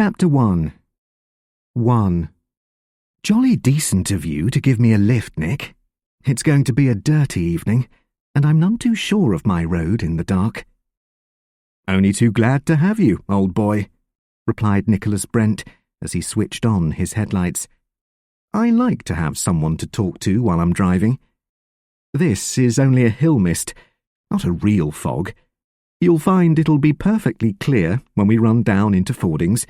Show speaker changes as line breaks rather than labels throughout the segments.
Chapter 1. 1. Jolly decent of you to give me a lift, Nick. It's going to be a dirty evening, and I'm none too sure of my road in the dark. Only too glad to have you, old boy, replied Nicholas Brent as he switched on his headlights. I like to have someone to talk to while I'm driving. This is only a hill mist, not a real fog. You'll find it'll be perfectly clear when we run down into Fordings.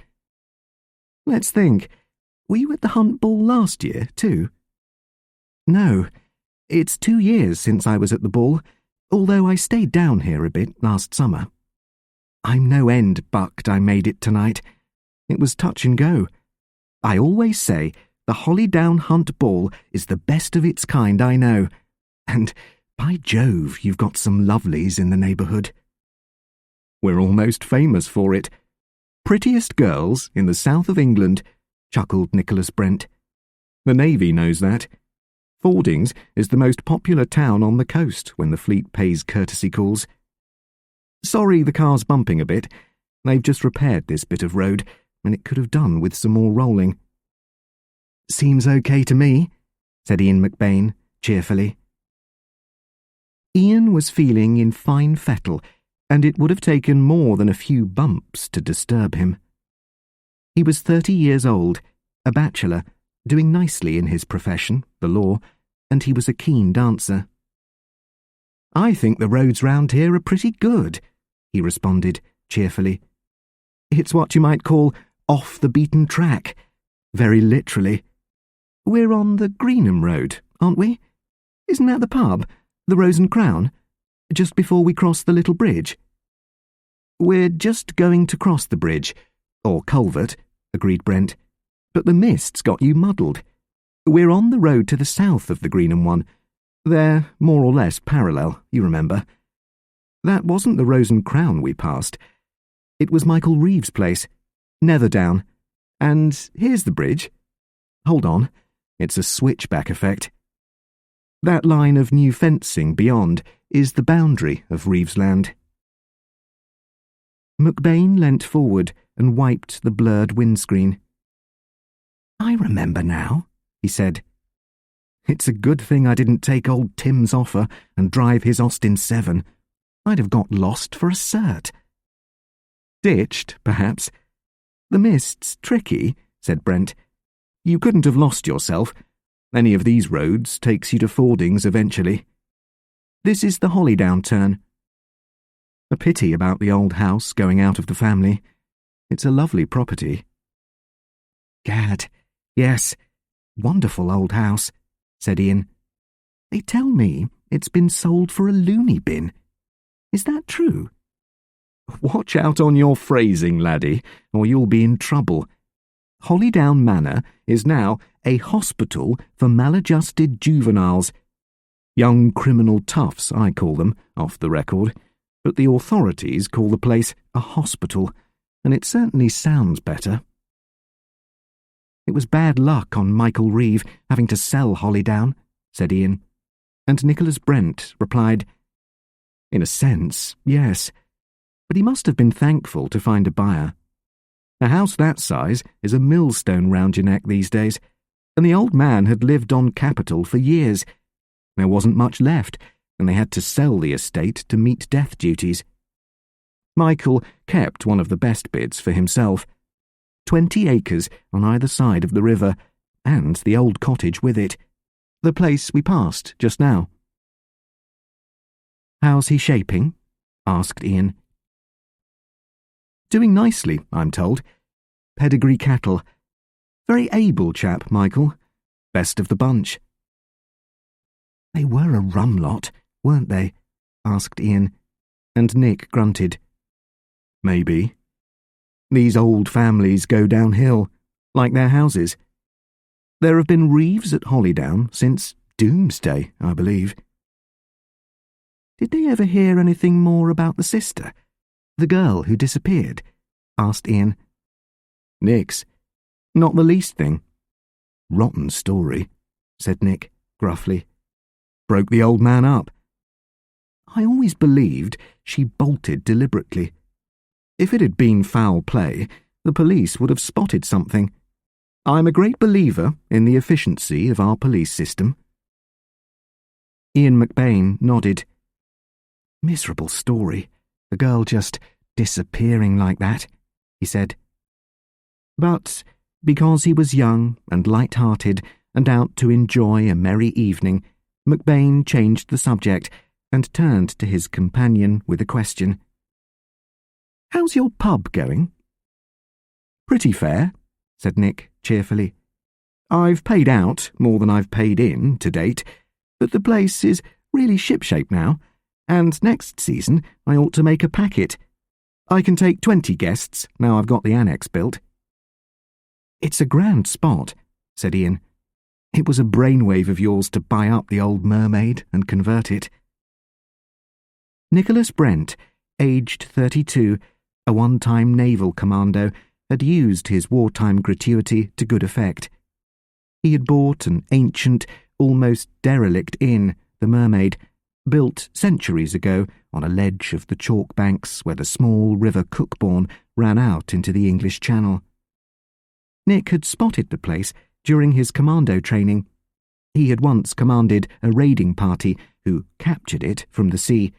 Let's think. Were you at the Hunt Ball last year, too? No, it's 2 years since I was at the ball, although I stayed down here a bit last summer. I'm no end bucked I made it tonight. It was touch and go. I always say the Holly Down Hunt Ball is the best of its kind I know, and by Jove, you've got some lovelies in the neighbourhood. We're almost famous for it. Prettiest girls in the south of England, chuckled Nicholas Brent. The Navy knows that. Fordings is the most popular town on the coast when the fleet pays courtesy calls. Sorry the car's bumping a bit. They've just repaired this bit of road, and it could have done with some more rolling. Seems okay to me, said Ian McBain cheerfully. Ian was feeling in fine fettle, and it would have taken more than a few bumps to disturb him. He was 30 years old, a bachelor, doing nicely in his profession, the law, and he was a keen dancer. I think the roads round here are pretty good, he responded cheerfully. It's what you might call off the beaten track, very literally. We're on the Greenham Road, aren't we? Isn't that the pub, the Rose and Crown, just before we cross the little bridge? We're just going to cross the bridge, or culvert, agreed Brent, but the mist's got you muddled. We're on the road to the south of the Greenham one. They're more or less parallel, you remember. That wasn't the Rose and Crown we passed. It was Michael Reeves' place, Netherdown. And here's the bridge. Hold on, it's a switchback effect. That line of new fencing beyond is the boundary of Reeves' land. McBain leant forward and wiped the blurred windscreen. I remember now, he said. It's a good thing I didn't take old Tim's offer and drive his Austin 7. I'd have got lost for a cert. Ditched, perhaps. The mist's tricky, said Brent. You couldn't have lost yourself. Any of these roads takes you to Fordings eventually. This is the Hollydown turn. A pity about the old house going out of the family. It's a lovely property. Gad, yes, wonderful old house, said Ian. They tell me it's been sold for a loony bin. Is that true? Watch out on your phrasing, laddie, or you'll be in trouble. Hollydown Manor is now a hospital for maladjusted juveniles. Young criminal toughs, I call them, off the record, but the authorities call the place a hospital, and it certainly sounds better. It was bad luck on Michael Reeve having to sell Hollydown, said Ian, and Nicholas Brent replied, In a sense, yes, but he must have been thankful to find a buyer. A house that size is a millstone round your neck these days, and the old man had lived on capital for years. There wasn't much left, and they had to sell the estate to meet death duties. Michael kept one of the best bits for himself. 20 acres on either side of the river, and the old cottage with it, the place we passed just now. How's he shaping? Asked Ian. Doing nicely, I'm told. Pedigree cattle. Very able chap, Michael. Best of the bunch. They were a rum lot, weren't they? Asked Ian, and Nick grunted. Maybe. These old families go downhill, like their houses. There have been Reeves at Hollydown since Doomsday, I believe. Did they ever hear anything more about the sister, the girl who disappeared? Asked Ian. Nix. Not the least thing. Rotten story, said Nick gruffly. Broke the old man up. I always believed she bolted deliberately. If it had been foul play, the police would have spotted something. I'm a great believer in the efficiency of our police system." Ian McBain nodded. "Miserable story, the girl just disappearing like that," he said. But because he was young and light-hearted and out to enjoy a merry evening, McBain changed the subject and turned to his companion with a question. "How's your pub going?" "Pretty fair," said Nick cheerfully. "I've paid out more than I've paid in to date, but the place is really shipshape now, and next season I ought to make a packet. I can take 20 guests now I've got the annex built." "It's a grand spot," said Ian. "It was a brainwave of yours to buy up the old Mermaid and convert it." Nicholas Brent, aged 32, a one-time naval commando, had used his wartime gratuity to good effect. He had bought an ancient, almost derelict inn, the Mermaid, built centuries ago on a ledge of the chalk banks where the small river Cookbourne ran out into the English Channel. Nick had spotted the place during his commando training. He had once commanded a raiding party who captured it from the sea,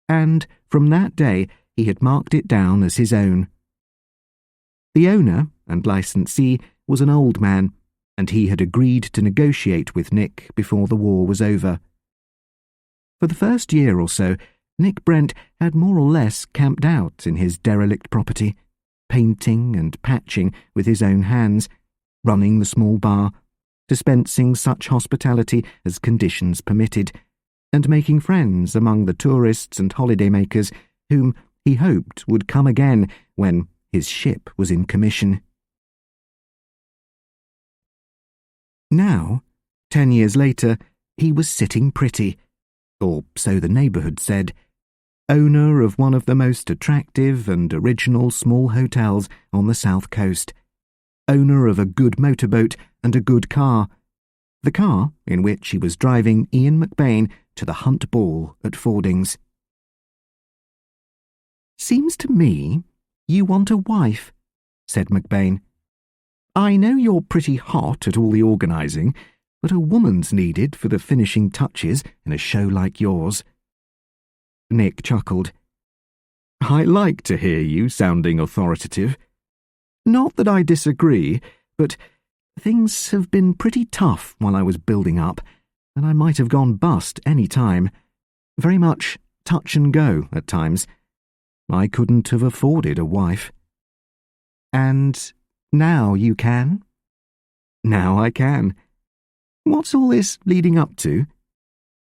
and from that day he had marked it down as his own. The owner and licensee was an old man, and he had agreed to negotiate with Nick before the war was over. For the first year or so, Nick Brent had more or less camped out in his derelict property, painting and patching with his own hands, running the small bar, dispensing such hospitality as conditions permitted, and making friends among the tourists and holidaymakers whom he hoped would come again when his ship was in commission. Now, 10 years later, he was sitting pretty, or so the neighbourhood said, owner of one of the most attractive and original small hotels on the south coast, owner of a good motorboat and a good car, the car in which he was driving Ian McBain to the Hunt Ball at Fordings. "Seems to me you want a wife," said McBain. "I know you're pretty hot at all the organising, but a woman's needed for the finishing touches in a show like yours." Nick chuckled. "I like to hear you sounding authoritative. Not that I disagree, but things have been pretty tough while I was building up, and I might have gone bust any time. Very much touch and go at times. I couldn't have afforded a wife." "And now you can?" "Now I can. What's all this leading up to?"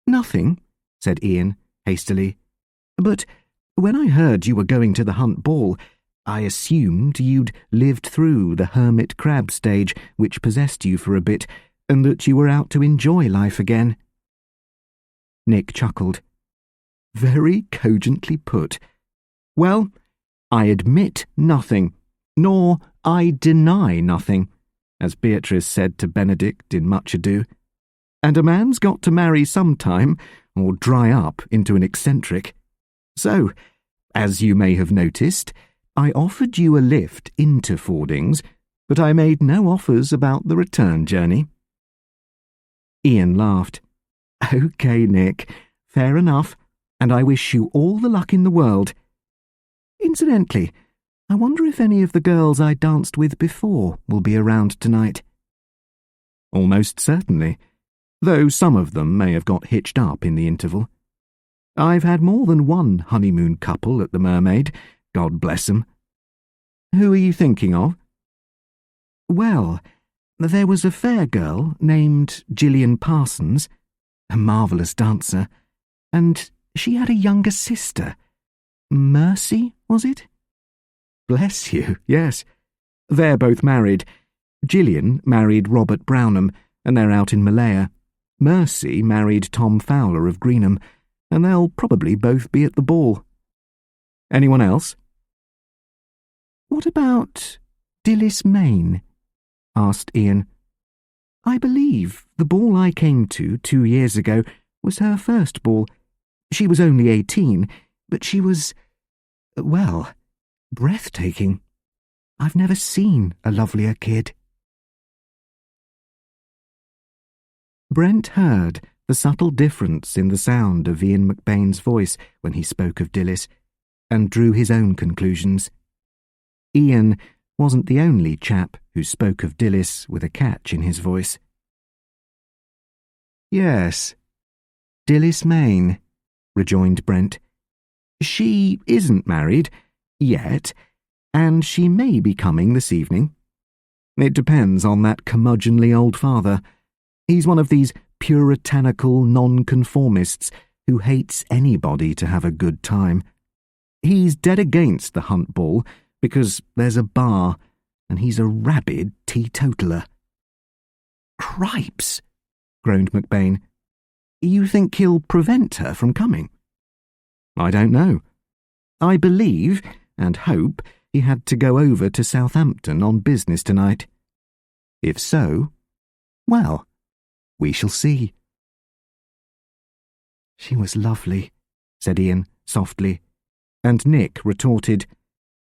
"Nothing," said Ian hastily. "But when I heard you were going to the Hunt Ball, I assumed you'd lived through the hermit crab stage which possessed you for a bit, and that you were out to enjoy life again." Nick chuckled. "Very cogently put. Well, I admit nothing, nor I deny nothing, as Beatrice said to Benedict in Much Ado. And a man's got to marry sometime, or dry up into an eccentric. So, as you may have noticed, I offered you a lift into Fordings, but I made no offers about the return journey." Ian laughed. "OK, Nick, fair enough, and I wish you all the luck in the world. Incidentally, I wonder if any of the girls I danced with before will be around tonight." "Almost certainly, though some of them may have got hitched up in the interval. I've had more than one honeymoon couple at the Mermaid, God bless 'em." "Who are you thinking of?" "Well, there was a fair girl named Gillian Parsons, a marvellous dancer, and she had a younger sister. Mercy, was it?" "Bless you, yes. They're both married. Gillian married Robert Brownham, and they're out in Malaya. Mercy married Tom Fowler of Greenham, and they'll probably both be at the ball. Anyone else?" "What about Dilys Mayne?" asked Ian. "I believe the ball I came to 2 years ago was her first ball. She was only 18, but she was, well, breathtaking." I've never seen a lovelier kid." Brent heard the subtle difference in the sound of Ian McBain's voice when he spoke of Dilys, and drew his own conclusions. Ian wasn't the only chap who spoke of Dilys with a catch in his voice. "Yes, Dilys Main," rejoined Brent. "She isn't married, yet, and she may be coming this evening. It depends on that curmudgeonly old father. He's one of these puritanical nonconformists who hates anybody to have a good time. He's dead against the hunt ball because there's a bar, and he's a rabid teetotaler." "Cripes!" groaned McBain. "You think he'll prevent her from coming?" "I don't know. I believe and hope he had to go over to Southampton on business tonight. If so, well, we shall see." "She was lovely," said Ian softly, and Nick retorted,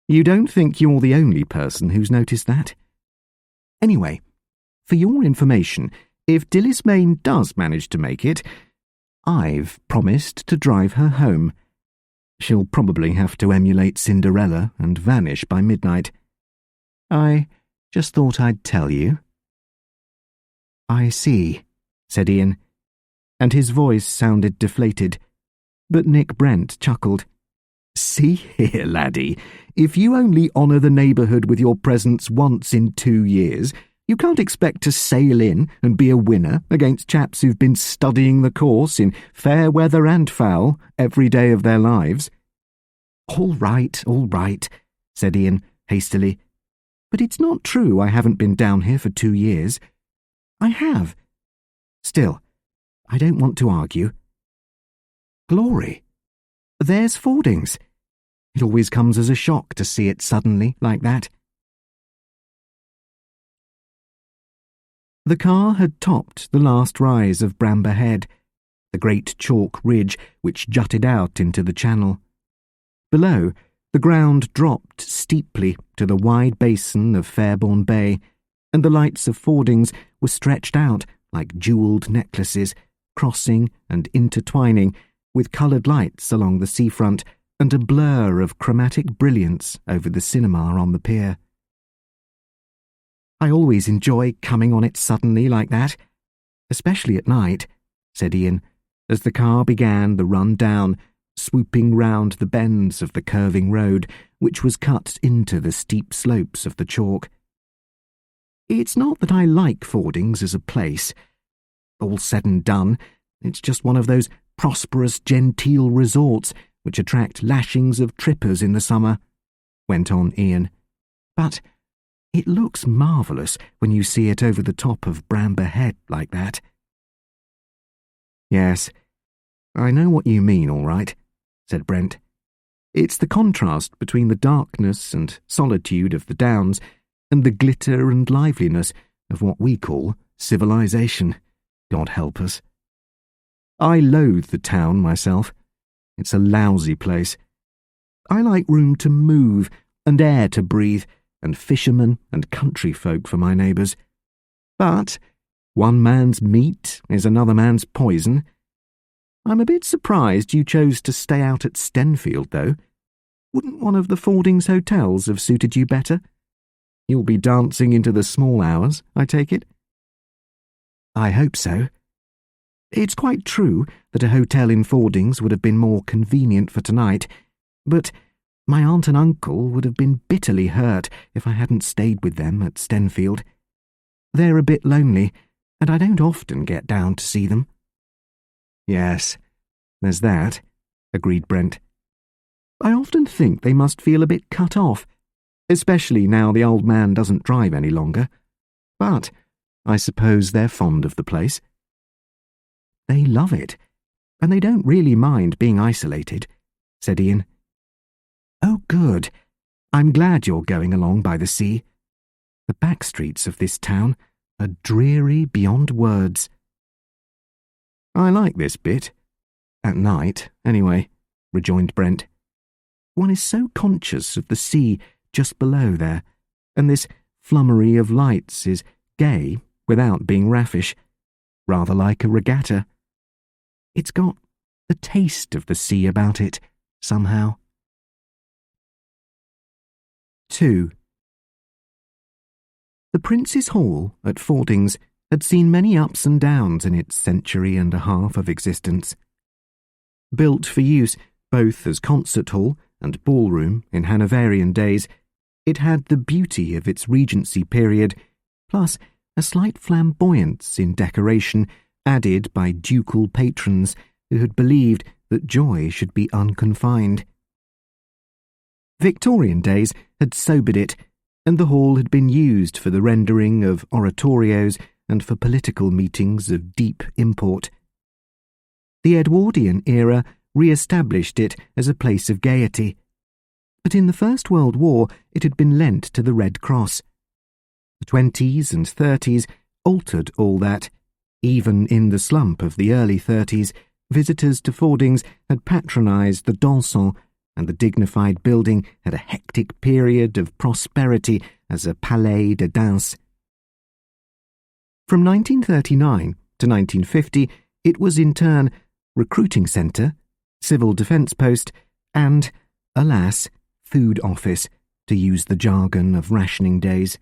"You don't think you're the only person who's noticed that? Anyway, for your information, if Dilys Main does manage to make it, I've promised to drive her home. She'll probably have to emulate Cinderella and vanish by midnight. I just thought I'd tell you." "I see," said Ian, and his voice sounded deflated, but Nick Brent chuckled. "See here, laddie, if you only honour the neighbourhood with your presence once in 2 years, you can't expect to sail in and be a winner against chaps who've been studying the course in fair weather and foul every day of their lives." All right, said Ian hastily. "But it's not true I haven't been down here for 2 years. I have. Still, I don't want to argue. Glory! There's Fordings. It always comes as a shock to see it suddenly like that." The car had topped the last rise of Bramber Head, the great chalk ridge which jutted out into the channel. Below, the ground dropped steeply to the wide basin of Fairbourne Bay, and the lights of Fordings were stretched out like jewelled necklaces, crossing and intertwining, with coloured lights along the seafront and a blur of chromatic brilliance over the cinema on the pier. "I always enjoy coming on it suddenly like that, especially at night," said Ian, as the car began the run down, swooping round the bends of the curving road, which was cut into the steep slopes of the chalk. "It's not that I like Fordings as a place. All said and done, it's just one of those prosperous genteel resorts which attract lashings of trippers in the summer," went on Ian. "But it looks marvellous when you see it over the top of Bramber Head like that." "Yes, I know what you mean, all right," said Brent. "It's the contrast between the darkness and solitude of the Downs and the glitter and liveliness of what we call civilization, God help us. I loathe the town myself. It's a lousy place. I like room to move and air to breathe and fishermen and country folk for my neighbours. But one man's meat is another man's poison. I'm a bit surprised you chose to stay out at Stenfield, though. Wouldn't one of the Fordings hotels have suited you better? You'll be dancing into the small hours, I take it?" "I hope so. It's quite true that a hotel in Fordings would have been more convenient for tonight, but my aunt and uncle would have been bitterly hurt if I hadn't stayed with them at Stenfield. They're a bit lonely, and I don't often get down to see them." "Yes, there's that," agreed Brent. "I often think they must feel a bit cut off, especially now the old man doesn't drive any longer. But I suppose they're fond of the place." "They love it, and they don't really mind being isolated," said Ian. "Oh, good. I'm glad you're going along by the sea. The back streets of this town are dreary beyond words." "I like this bit. At night, anyway," rejoined Brent. "One is so conscious of the sea just below there, and this flummery of lights is gay without being raffish, rather like a regatta. It's got the taste of the sea about it, somehow. 2. The Prince's Hall at Fordings had seen many ups and downs in its century and a half of existence. Built for use both as concert hall and ballroom in Hanoverian days, it had the beauty of its Regency period, plus a slight flamboyance in decoration added by ducal patrons who had believed that joy should be unconfined. Victorian days had sobered it, and the hall had been used for the rendering of oratorios and for political meetings of deep import. The Edwardian era re-established it as a place of gaiety, but in the First World War it had been lent to the Red Cross. The 20s and 30s altered all that. Even in the slump of the early 30s, visitors to Fordings had patronised the dansant, and the dignified building had a hectic period of prosperity as a palais de danse. From 1939 to 1950, it was in turn recruiting centre, civil defence post, and, alas, food office, to use the jargon of rationing days.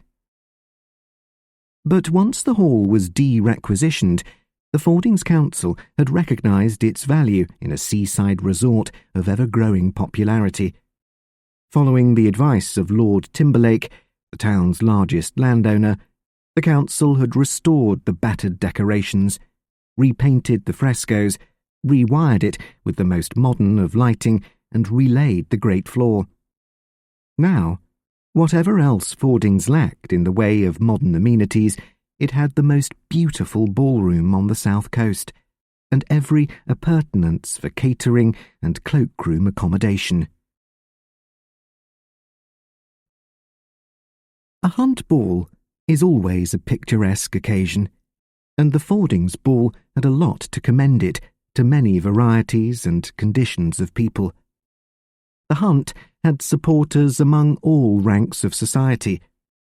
But once the hall was de-requisitioned, the Fordings Council had recognised its value in a seaside resort of ever-growing popularity. Following the advice of Lord Timberlake, the town's largest landowner, the council had restored the battered decorations, repainted the frescoes, rewired it with the most modern of lighting, and relaid the great floor. Now, whatever else Fordings lacked in the way of modern amenities, it had the most beautiful ballroom on the south coast, and every appurtenance for catering and cloakroom accommodation. A hunt ball is always a picturesque occasion, and the Fordings ball had a lot to commend it to many varieties and conditions of people. The hunt had supporters among all ranks of society,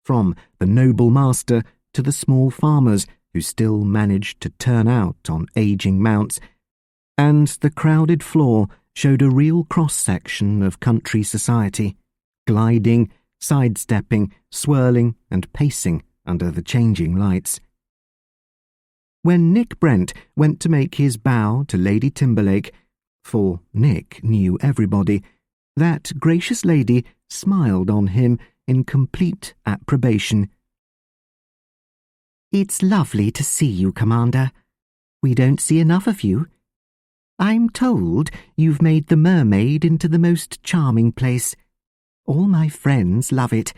from the noble master to the small farmers who still managed to turn out on ageing mounts, and the crowded floor showed a real cross-section of country society, gliding, sidestepping, swirling and pacing under the changing lights. When Nick Brent went to make his bow to Lady Timberlake, for Nick knew everybody, that gracious lady smiled on him in complete approbation. "It's lovely to see you, Commander. We don't see enough of you. I'm told you've made the Mermaid into the most charming place. All my friends love it.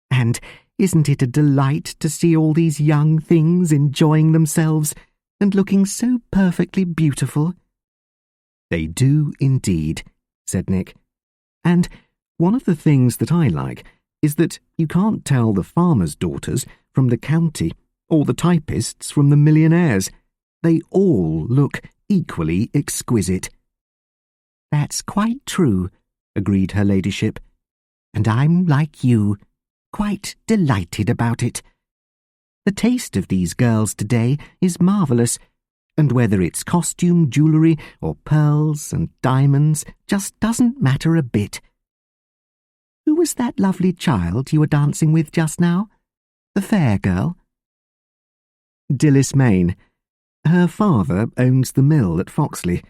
And isn't it a delight to see all these young things enjoying themselves and looking so perfectly beautiful?" "They do indeed," said Nick. "And one of the things that I like is that you can't tell the farmers' daughters from the county or the typists from the millionaires. They all look equally exquisite." "That's quite true," agreed her ladyship. "And I'm like you, quite delighted about it. The taste of these girls today is marvellous, and whether it's costume, jewellery, or pearls and diamonds just doesn't matter a bit. Who was that lovely child you were dancing with just now? The fair girl?" "Dilys Mayne. Her father owns the mill at Foxley,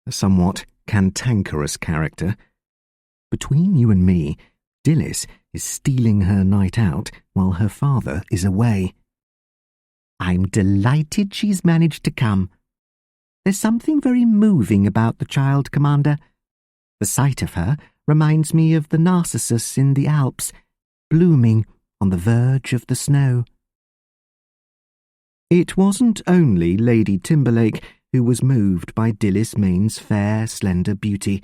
a somewhat cantankerous character. Between you and me, Dilys is stealing her night out while her father is away." "I'm delighted she's managed to come. There's something very moving about the child, Commander. The sight of her reminds me of the narcissus in the Alps, blooming on the verge of the snow." It wasn't only Lady Timberlake who was moved by Dilys Mayne's fair, slender beauty,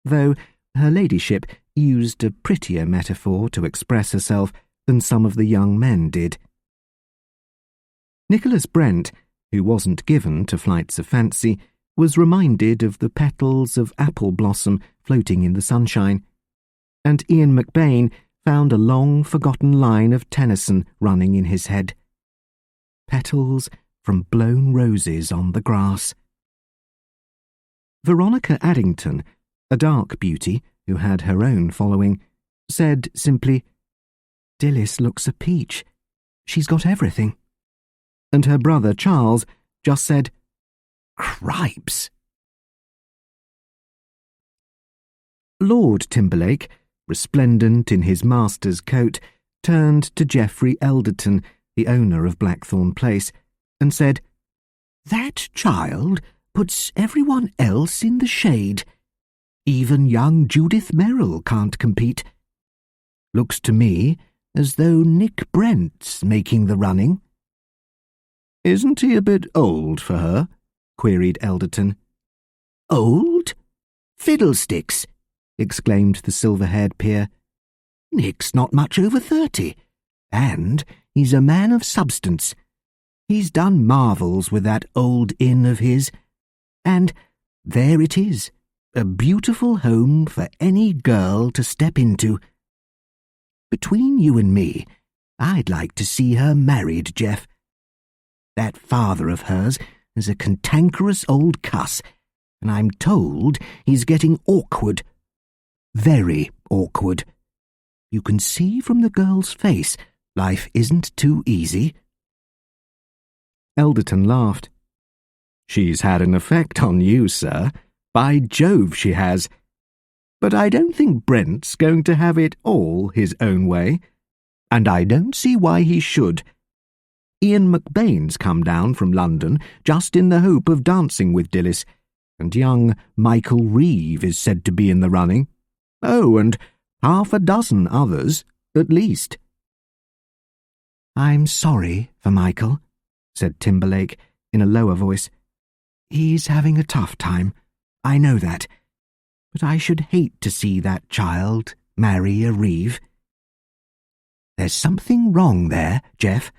though her ladyship used a prettier metaphor to express herself than some of the young men did. Nicholas Brent, who wasn't given to flights of fancy, was reminded of the petals of apple blossom floating in the sunshine, and Ian McBain found a long-forgotten line of Tennyson running in his head. Petals from blown roses on the grass. Veronica Addington, a dark beauty who had her own following, said simply, "Dilys looks a peach. She's got everything." And her brother Charles just said, "Cripes." Lord Timberlake, resplendent in his master's coat, turned to Geoffrey Elderton, the owner of Blackthorn Place, and said, "That child puts everyone else in the shade. Even young Judith Merrill can't compete. Looks to me as though Nick Brent's making the running." "Isn't he a bit old for her?" queried Elderton. "Old? Fiddlesticks!" exclaimed the silver-haired peer. "Nick's not much over 30, and he's a man of substance. He's done marvels with that old inn of his, and there it is, a beautiful home for any girl to step into. Between you and me, I'd like to see her married, Jeff. That father of hers is a cantankerous old cuss, and I'm told he's getting awkward. Very awkward. You can see from the girl's face life isn't too easy." Elderton laughed. "She's had an effect on you, sir. By Jove, she has. But I don't think Brent's going to have it all his own way, and I don't see why he should. Ian McBain's come down from London just in the hope of dancing with Dilys, and young Michael Reeve is said to be in the running. Oh, and half a dozen others, at least." "I'm sorry for Michael," said Timberlake in a lower voice. "He's having a tough time, I know that, but I should hate to see that child marry a Reeve. There's something wrong there, Jeff.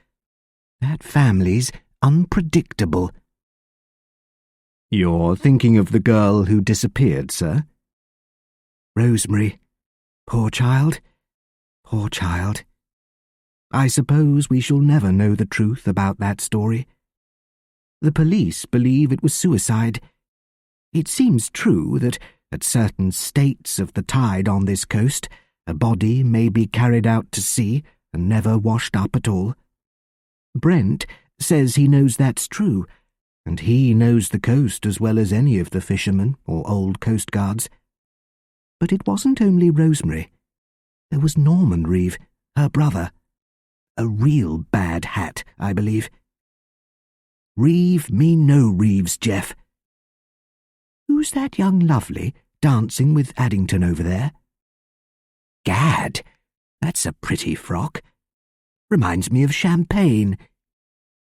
That family's unpredictable." "You're thinking of the girl who disappeared, sir?" "Rosemary. Poor child. Poor child. I suppose we shall never know the truth about that story. The police believe it was suicide. It seems true that at certain states of the tide on this coast, a body may be carried out to sea and never washed up at all. Brent says he knows that's true, and he knows the coast as well as any of the fishermen or old coastguards. But it wasn't only Rosemary. There was Norman Reeve, her brother. A real bad hat, I believe. Reeve me no Reeves, Jeff. Who's that young lovely dancing with Addington over there? Gad, that's a pretty frock. Reminds me of champagne.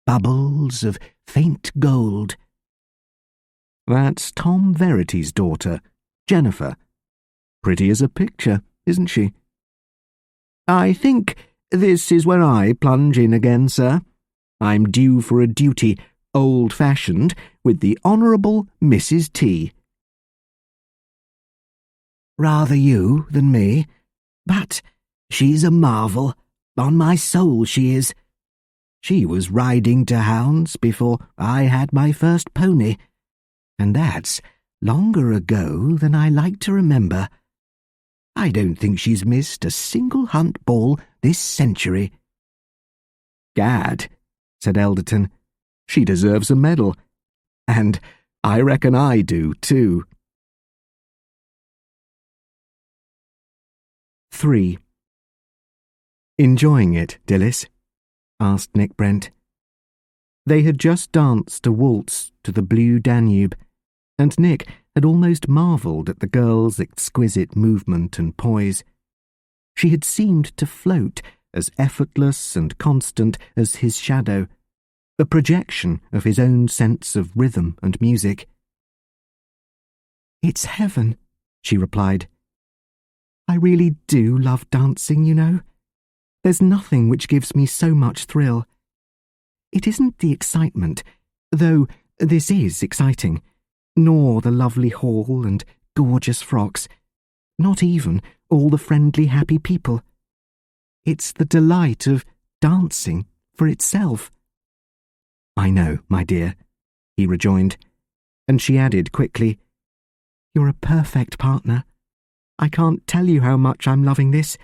Bubbles of faint gold." "That's Tom Verity's daughter, Jennifer. Pretty as a picture, isn't she?" "I think this is where I plunge in again, sir. I'm due for a duty, old-fashioned, with the Honourable Mrs. T." "Rather you than me, but she's a marvel, on my soul she is. She was riding to hounds before I had my first pony, and that's longer ago than I like to remember. I don't think she's missed a single hunt ball this century." "Gad," said Elderton, "she deserves a medal. And I reckon I do, too." 3. "Enjoying it, Dilys?" asked Nick Brent. They had just danced a waltz to the Blue Danube, and Nick had almost marvelled at the girl's exquisite movement and poise. She had seemed to float, as effortless and constant as his shadow, a projection of his own sense of rhythm and music. "It's heaven," she replied. "I really do love dancing, you know. There's nothing which gives me so much thrill. It isn't the excitement, though this is exciting, nor the lovely hall and gorgeous frocks, not even all the friendly, happy people. It's the delight of dancing for itself." "I know, my dear," he rejoined, and she added quickly, "You're a perfect partner. I can't tell you how much I'm loving this,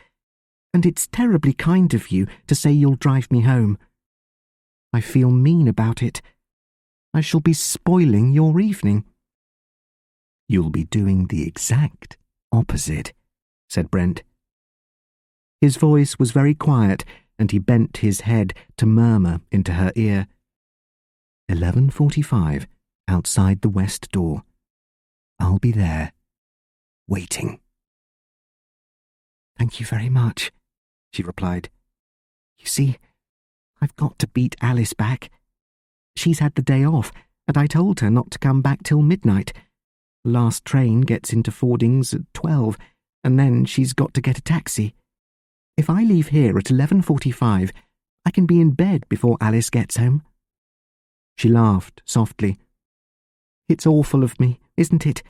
and it's terribly kind of you to say you'll drive me home. I feel mean about it. I shall be spoiling your evening." "You'll be doing the exact opposite," said Brent. His voice was very quiet, and he bent his head to murmur into her ear. 11:45, outside the west door. I'll be there, waiting." "Thank you very much," she replied. "You see, I've got to beat Alice back. She's had the day off, and I told her not to come back till midnight. The last train gets into Fordings at 12, and then she's got to get a taxi. If I leave here at 11:45, I can be in bed before Alice gets home." She laughed softly. "It's awful of me, isn't it?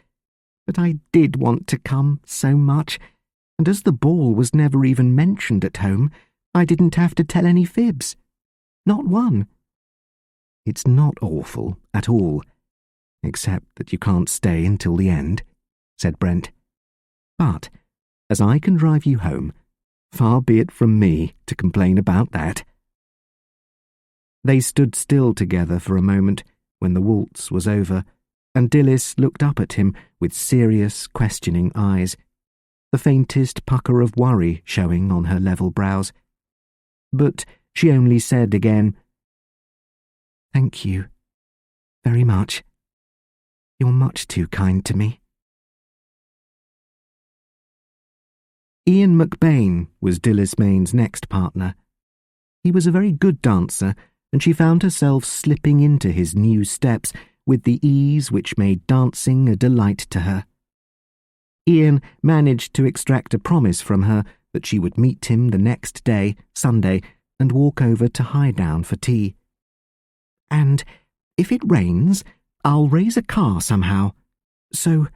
But I did want to come so much, and as the ball was never even mentioned at home, I didn't have to tell any fibs. Not one." "It's not awful at all, except that you can't stay until the end," said Brent. "But, as I can drive you home, far be it from me to complain about that." They stood still together for a moment when the waltz was over, and Dilys looked up at him with serious, questioning eyes, the faintest pucker of worry showing on her level brows. But she only said again, "Thank you, very much. You're much too kind to me." Ian McBain was Dilys Mayne's next partner. He was a very good dancer, and she found herself slipping into his new steps with the ease which made dancing a delight to her. Ian managed to extract a promise from her that she would meet him the next day, Sunday, and walk over to Highdown for tea. "And if it rains, I'll raise a car somehow. So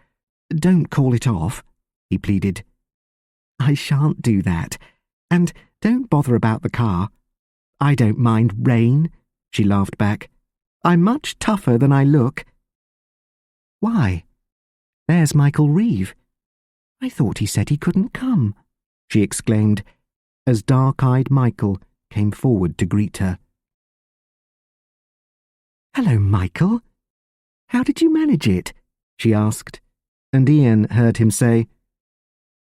don't call it off," he pleaded. "I shan't do that. And don't bother about the car. I don't mind rain," she laughed back. "I'm much tougher than I look." "Why? There's Michael Reeve. I thought he said he couldn't come," she exclaimed, as dark-eyed Michael came forward to greet her. "Hello, Michael. How did you manage it?" she asked, and Ian heard him say,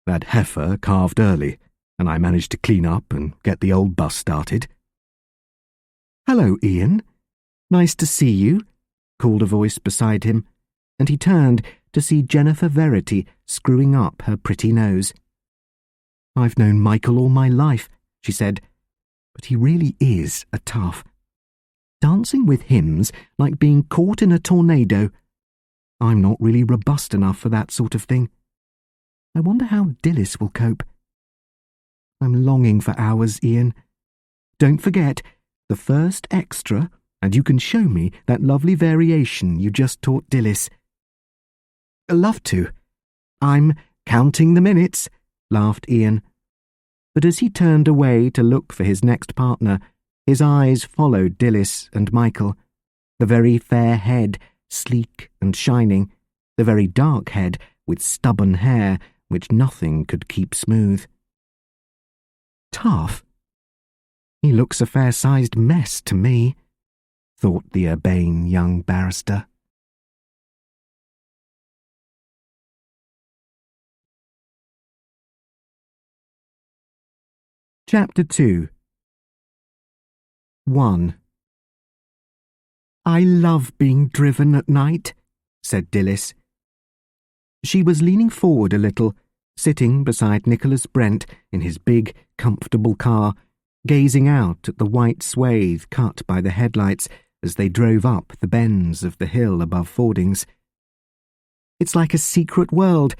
"That heifer calved early, and I managed to clean up and get the old bus started." "Hello, Ian. Nice to see you," called a voice beside him, and he turned to see Jennifer Verity screwing up her pretty nose. "I've known Michael all my life," she said, "but he really is a tough. Dancing with him's like being caught in a tornado. I'm not really robust enough for that sort of thing. I wonder how Dilys will cope. I'm longing for ours, Ian. Don't forget, the first extra, and you can show me that lovely variation you just taught Dilys." "Love to. I'm counting the minutes," laughed Ian. But as he turned away to look for his next partner, his eyes followed Dilys and Michael, the very fair head, sleek and shining, the very dark head with stubborn hair which nothing could keep smooth. "Tough? He looks a fair-sized mess to me," thought the urbane young barrister. Chapter 2. 1. "I love being driven at night," said Dilys. She was leaning forward a little, sitting beside Nicholas Brent in his big, comfortable car, gazing out at the white swathe cut by the headlights as they drove up the bends of the hill above Fordings. "It's like a secret world,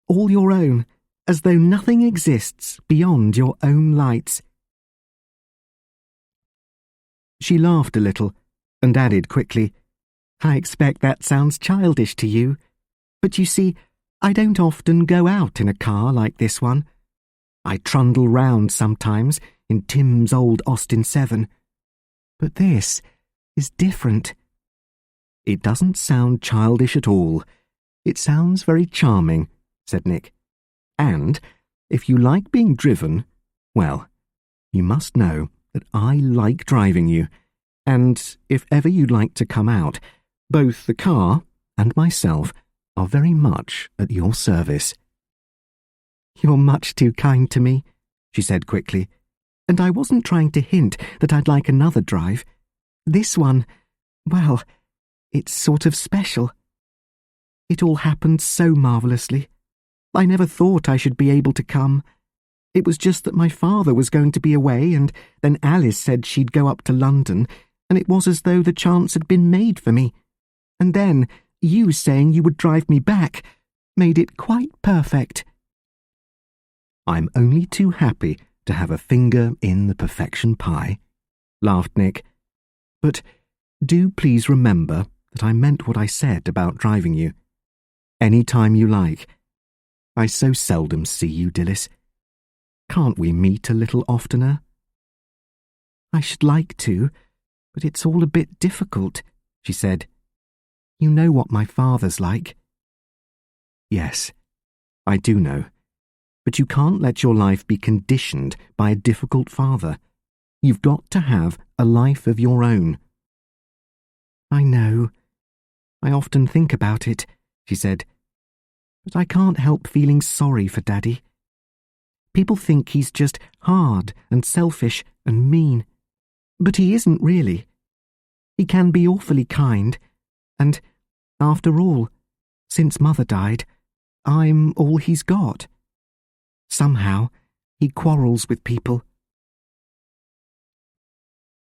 all your own, as though nothing exists beyond your own lights." She laughed a little and added quickly, "I expect that sounds childish to you, but you see, I don't often go out in a car like this one. I trundle round sometimes in Tim's old Austin 7. But this is different. It doesn't sound childish at all. It sounds very charming, said Nick. And if you like being driven, well, you must know that I like driving you, and if ever you'd like to come out, both the car and myself are very much at your service. You're much too kind to me, she said quickly, and I wasn't trying to hint that I'd like another drive. This one, well, it's sort of special. It all happened so marvellously. I never thought I should be able to come. It was just that my father was going to be away, and then Alice said she'd go up to London, and it was as though the chance had been made for me. And then you saying you would drive me back made it quite perfect. I'm only too happy to have a finger in the perfection pie, laughed Nick. But do please remember that I meant what I said about driving you. Any time you like. I so seldom see you, Dilys. Can't we meet a little oftener? I should like to, but it's all a bit difficult, she said. You know what my father's like. Yes, I do know. But you can't let your life be conditioned by a difficult father. You've got to have a life of your own. I know. I often think about it, she said. But I can't help feeling sorry for Daddy. People think he's just hard and selfish and mean. But he isn't really. He can be awfully kind. And, after all, since Mother died, I'm all he's got. Somehow, he quarrels with people.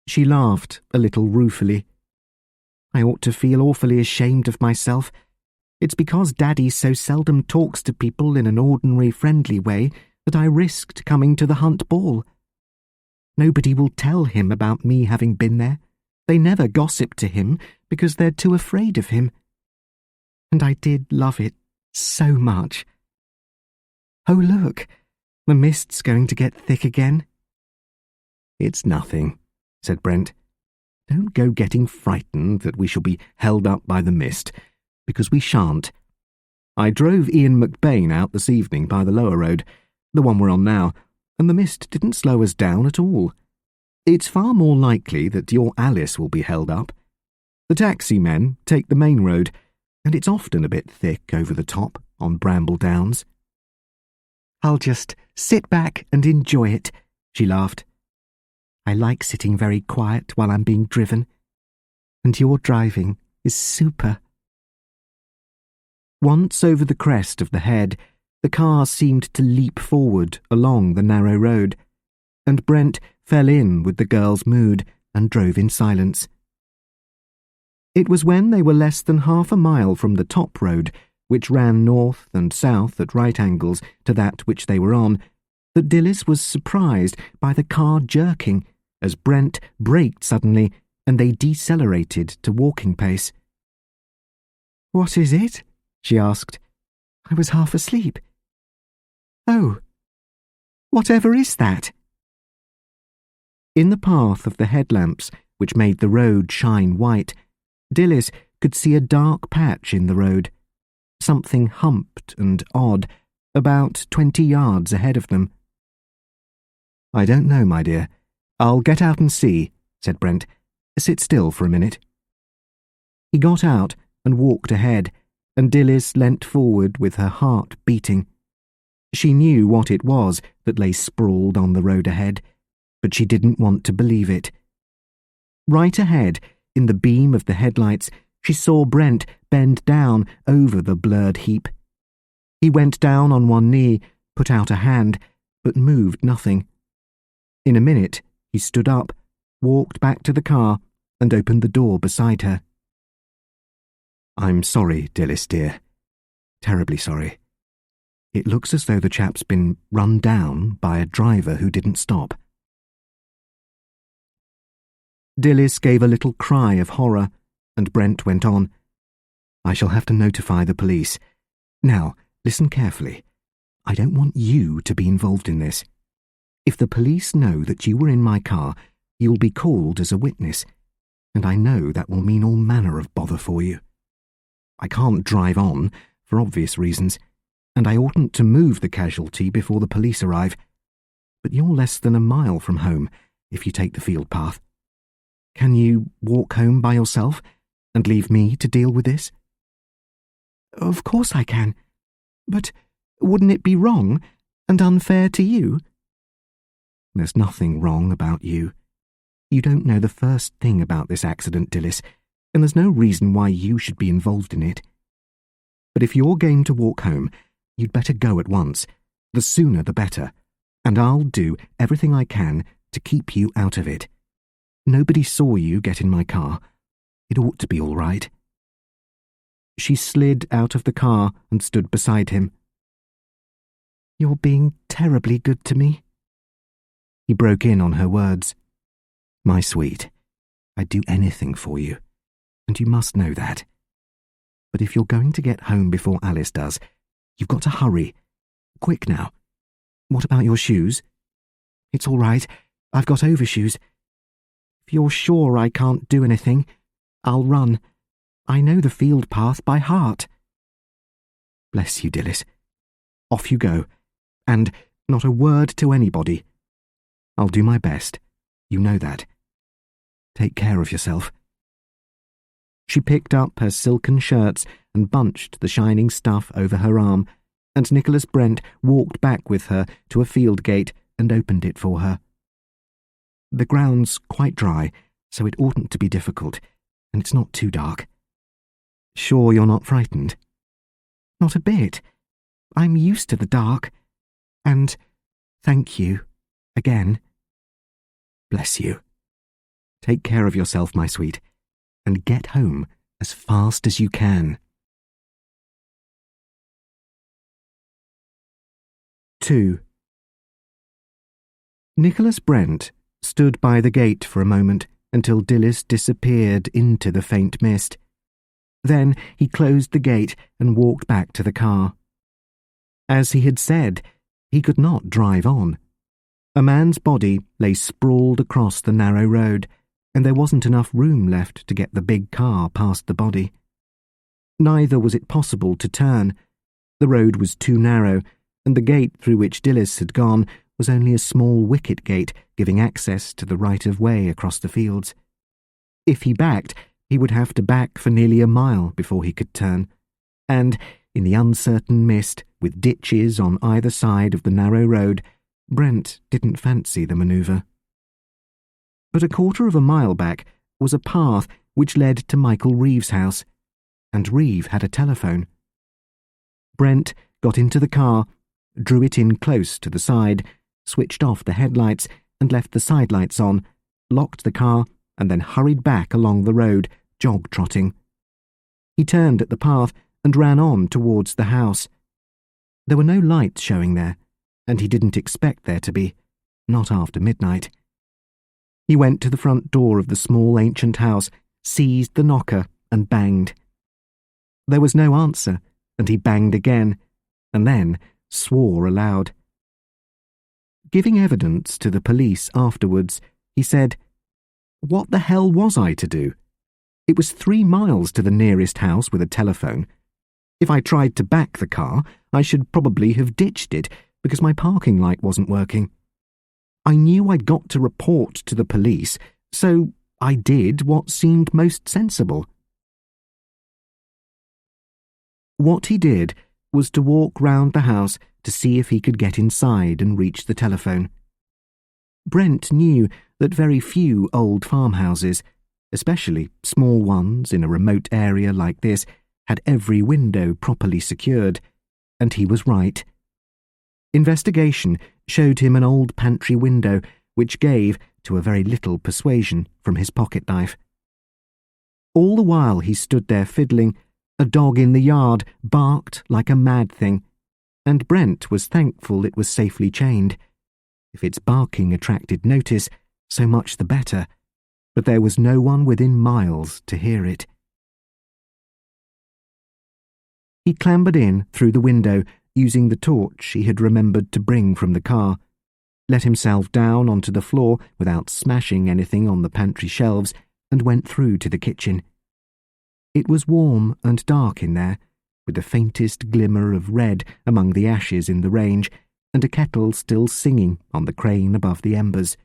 She laughed a little ruefully. I ought to feel awfully ashamed of myself. It's because Daddy so seldom talks to people in an ordinary friendly way that I risked coming to the Hunt Ball. Nobody will tell him about me having been there. They never gossip to him because they're too afraid of him. And I did love it so much. Oh, look, the mist's going to get thick again. It's nothing, said Brent. Don't go getting frightened that we shall be held up by the mist, because we shan't. I drove Ian McBain out this evening by the lower road, the one we're on now, and the mist didn't slow us down at all. It's far more likely that your Alice will be held up. The taxi men take the main road, and it's often a bit thick over the top on Bramble Downs. I'll just sit back and enjoy it, she laughed. I like sitting very quiet while I'm being driven, and your driving is super. Once over the crest of the head, the car seemed to leap forward along the narrow road, and Brent fell in with the girl's mood and drove in silence. It was when they were less than half a mile from the top road, which ran north and south at right angles to that which they were on, that Dilys was surprised by the car jerking as Brent braked suddenly and they decelerated to walking pace. What is it? She asked. I was half asleep. Oh, whatever is that? In the path of the headlamps, which made the road shine white, Dilys could see a dark patch in the road, something humped and odd, about 20 yards ahead of them. I don't know, my dear. I'll get out and see, said Brent. Sit still for a minute. He got out and walked ahead, and Dilys leant forward with her heart beating. She knew what it was that lay sprawled on the road ahead, but she didn't want to believe it. Right ahead, in the beam of the headlights, she saw Brent bend down over the blurred heap. He went down on one knee, put out a hand, but moved nothing. In a minute, he stood up, walked back to the car, and opened the door beside her. I'm sorry, Dilys dear. Terribly sorry. It looks as though the chap's been run down by a driver who didn't stop. Dilys gave a little cry of horror, and Brent went on. I shall have to notify the police. Now, listen carefully. I don't want you to be involved in this. If the police know that you were in my car, you'll be called as a witness, and I know that will mean all manner of bother for you. I can't drive on, for obvious reasons, and I oughtn't to move the casualty before the police arrive. But you're less than a mile from home if you take the field path. Can you walk home by yourself and leave me to deal with this?" "Of course I can. But wouldn't it be wrong and unfair to you?" "There's nothing wrong about you. You don't know the first thing about this accident, Dilys, and there's no reason why you should be involved in it. But if you're game to walk home, you'd better go at once. The sooner the better, and I'll do everything I can to keep you out of it. Nobody saw you get in my car. It ought to be all right." She slid out of the car and stood beside him. "You're being terribly good to me." He broke in on her words. "My sweet, I'd do anything for you, and you must know that. But if you're going to get home before Alice does, you've got to hurry. Quick now. What about your shoes?" "It's all right. I've got overshoes. If you're sure I can't do anything, I'll run. I know the field path by heart." "Bless you, Dilys. Off you go, and not a word to anybody. I'll do my best. You know that. Take care of yourself." She picked up her silken shirts and bunched the shining stuff over her arm, and Nicholas Brent walked back with her to a field gate and opened it for her. "The ground's quite dry, so it oughtn't to be difficult, and it's not too dark. Sure you're not frightened?" "Not a bit. I'm used to the dark. And thank you, again." "Bless you. Take care of yourself, my sweet, and get home as fast as you can." 2. Nicholas Brent stood by the gate for a moment until Dilys disappeared into the faint mist. Then he closed the gate and walked back to the car. As he had said, he could not drive on. A man's body lay sprawled across the narrow road, and there wasn't enough room left to get the big car past the body. Neither was it possible to turn. The road was too narrow, and the gate through which Dilys had gone was only a small wicket gate giving access to the right-of-way across the fields. If he backed, he would have to back for nearly a mile before he could turn, and, in the uncertain mist, with ditches on either side of the narrow road, Brent didn't fancy the manoeuvre. But a quarter of a mile back was a path which led to Michael Reeve's house, and Reeve had a telephone. Brent got into the car, drew it in close to the side, switched off the headlights and left the sidelights on, locked the car, and then hurried back along the road, jog-trotting. He turned at the path and ran on towards the house. There were no lights showing there, and he didn't expect there to be, not after midnight. He went to the front door of the small ancient house, seized the knocker and banged. There was no answer, and he banged again, and then swore aloud. Giving evidence to the police afterwards, he said, "What the hell was I to do? It was 3 miles to the nearest house with a telephone. If I tried to back the car, I should probably have ditched it because my parking light wasn't working. I knew I'd got to report to the police, so I did what seemed most sensible." What he did was to walk round the house to see if he could get inside and reach the telephone. Brent knew that very few old farmhouses, especially small ones in a remote area like this, had every window properly secured, and he was right. Investigation showed him an old pantry window which gave, to a very little persuasion, from his pocket-knife. All the while he stood there fiddling, a dog in the yard barked like a mad thing, and Brent was thankful it was safely chained. If its barking attracted notice, so much the better, but there was no one within miles to hear it. He clambered in through the window, using the torch he had remembered to bring from the car. let himself down onto the floor without smashing anything on the pantry shelves, and went through to the kitchen. It was warm and dark in there, with the faintest glimmer of red among the ashes in the range, and a kettle still singing on the crane above the embers.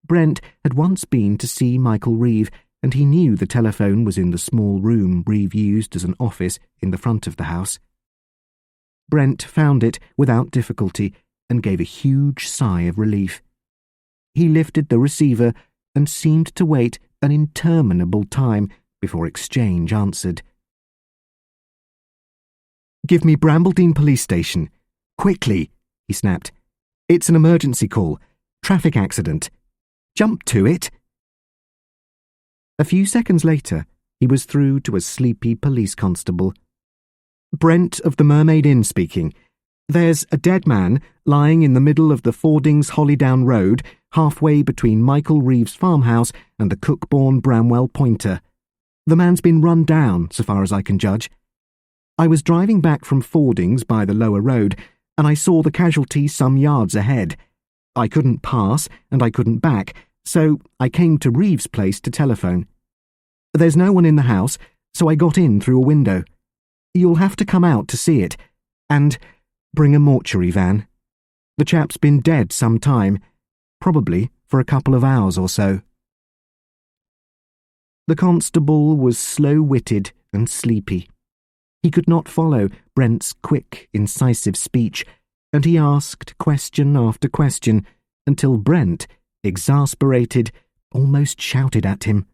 Brent had once been to see Michael Reeve, and he knew the telephone was in the small room Reeve used as an office in the front of the house. Brent found it without difficulty and gave a huge sigh of relief. He lifted the receiver and seemed to wait an interminable time before Exchange answered. "Give me Brambledene Police Station. Quickly," he snapped. "It's an emergency call. Traffic accident. Jump to it." A few seconds later, he was through to a sleepy police constable. "Brent of the Mermaid Inn speaking. There's a dead man lying in the middle of the Fordings Hollydown Road, halfway between Michael Reeve's farmhouse and the Cookbourne Bramwell Pointer. The man's been run down, so far as I can judge. I was driving back from Fordings by the lower road, and I saw the casualty some yards ahead. I couldn't pass, and I couldn't back, so I came to Reeve's place to telephone. There's no one in the house, so I got in through a window. You'll have to come out to see it, and bring a mortuary van. The chap's been dead some time, probably for a couple of hours or so." The constable was slow-witted and sleepy. He could not follow Brent's quick, incisive speech, and he asked question after question until Brent, exasperated, almost shouted at him.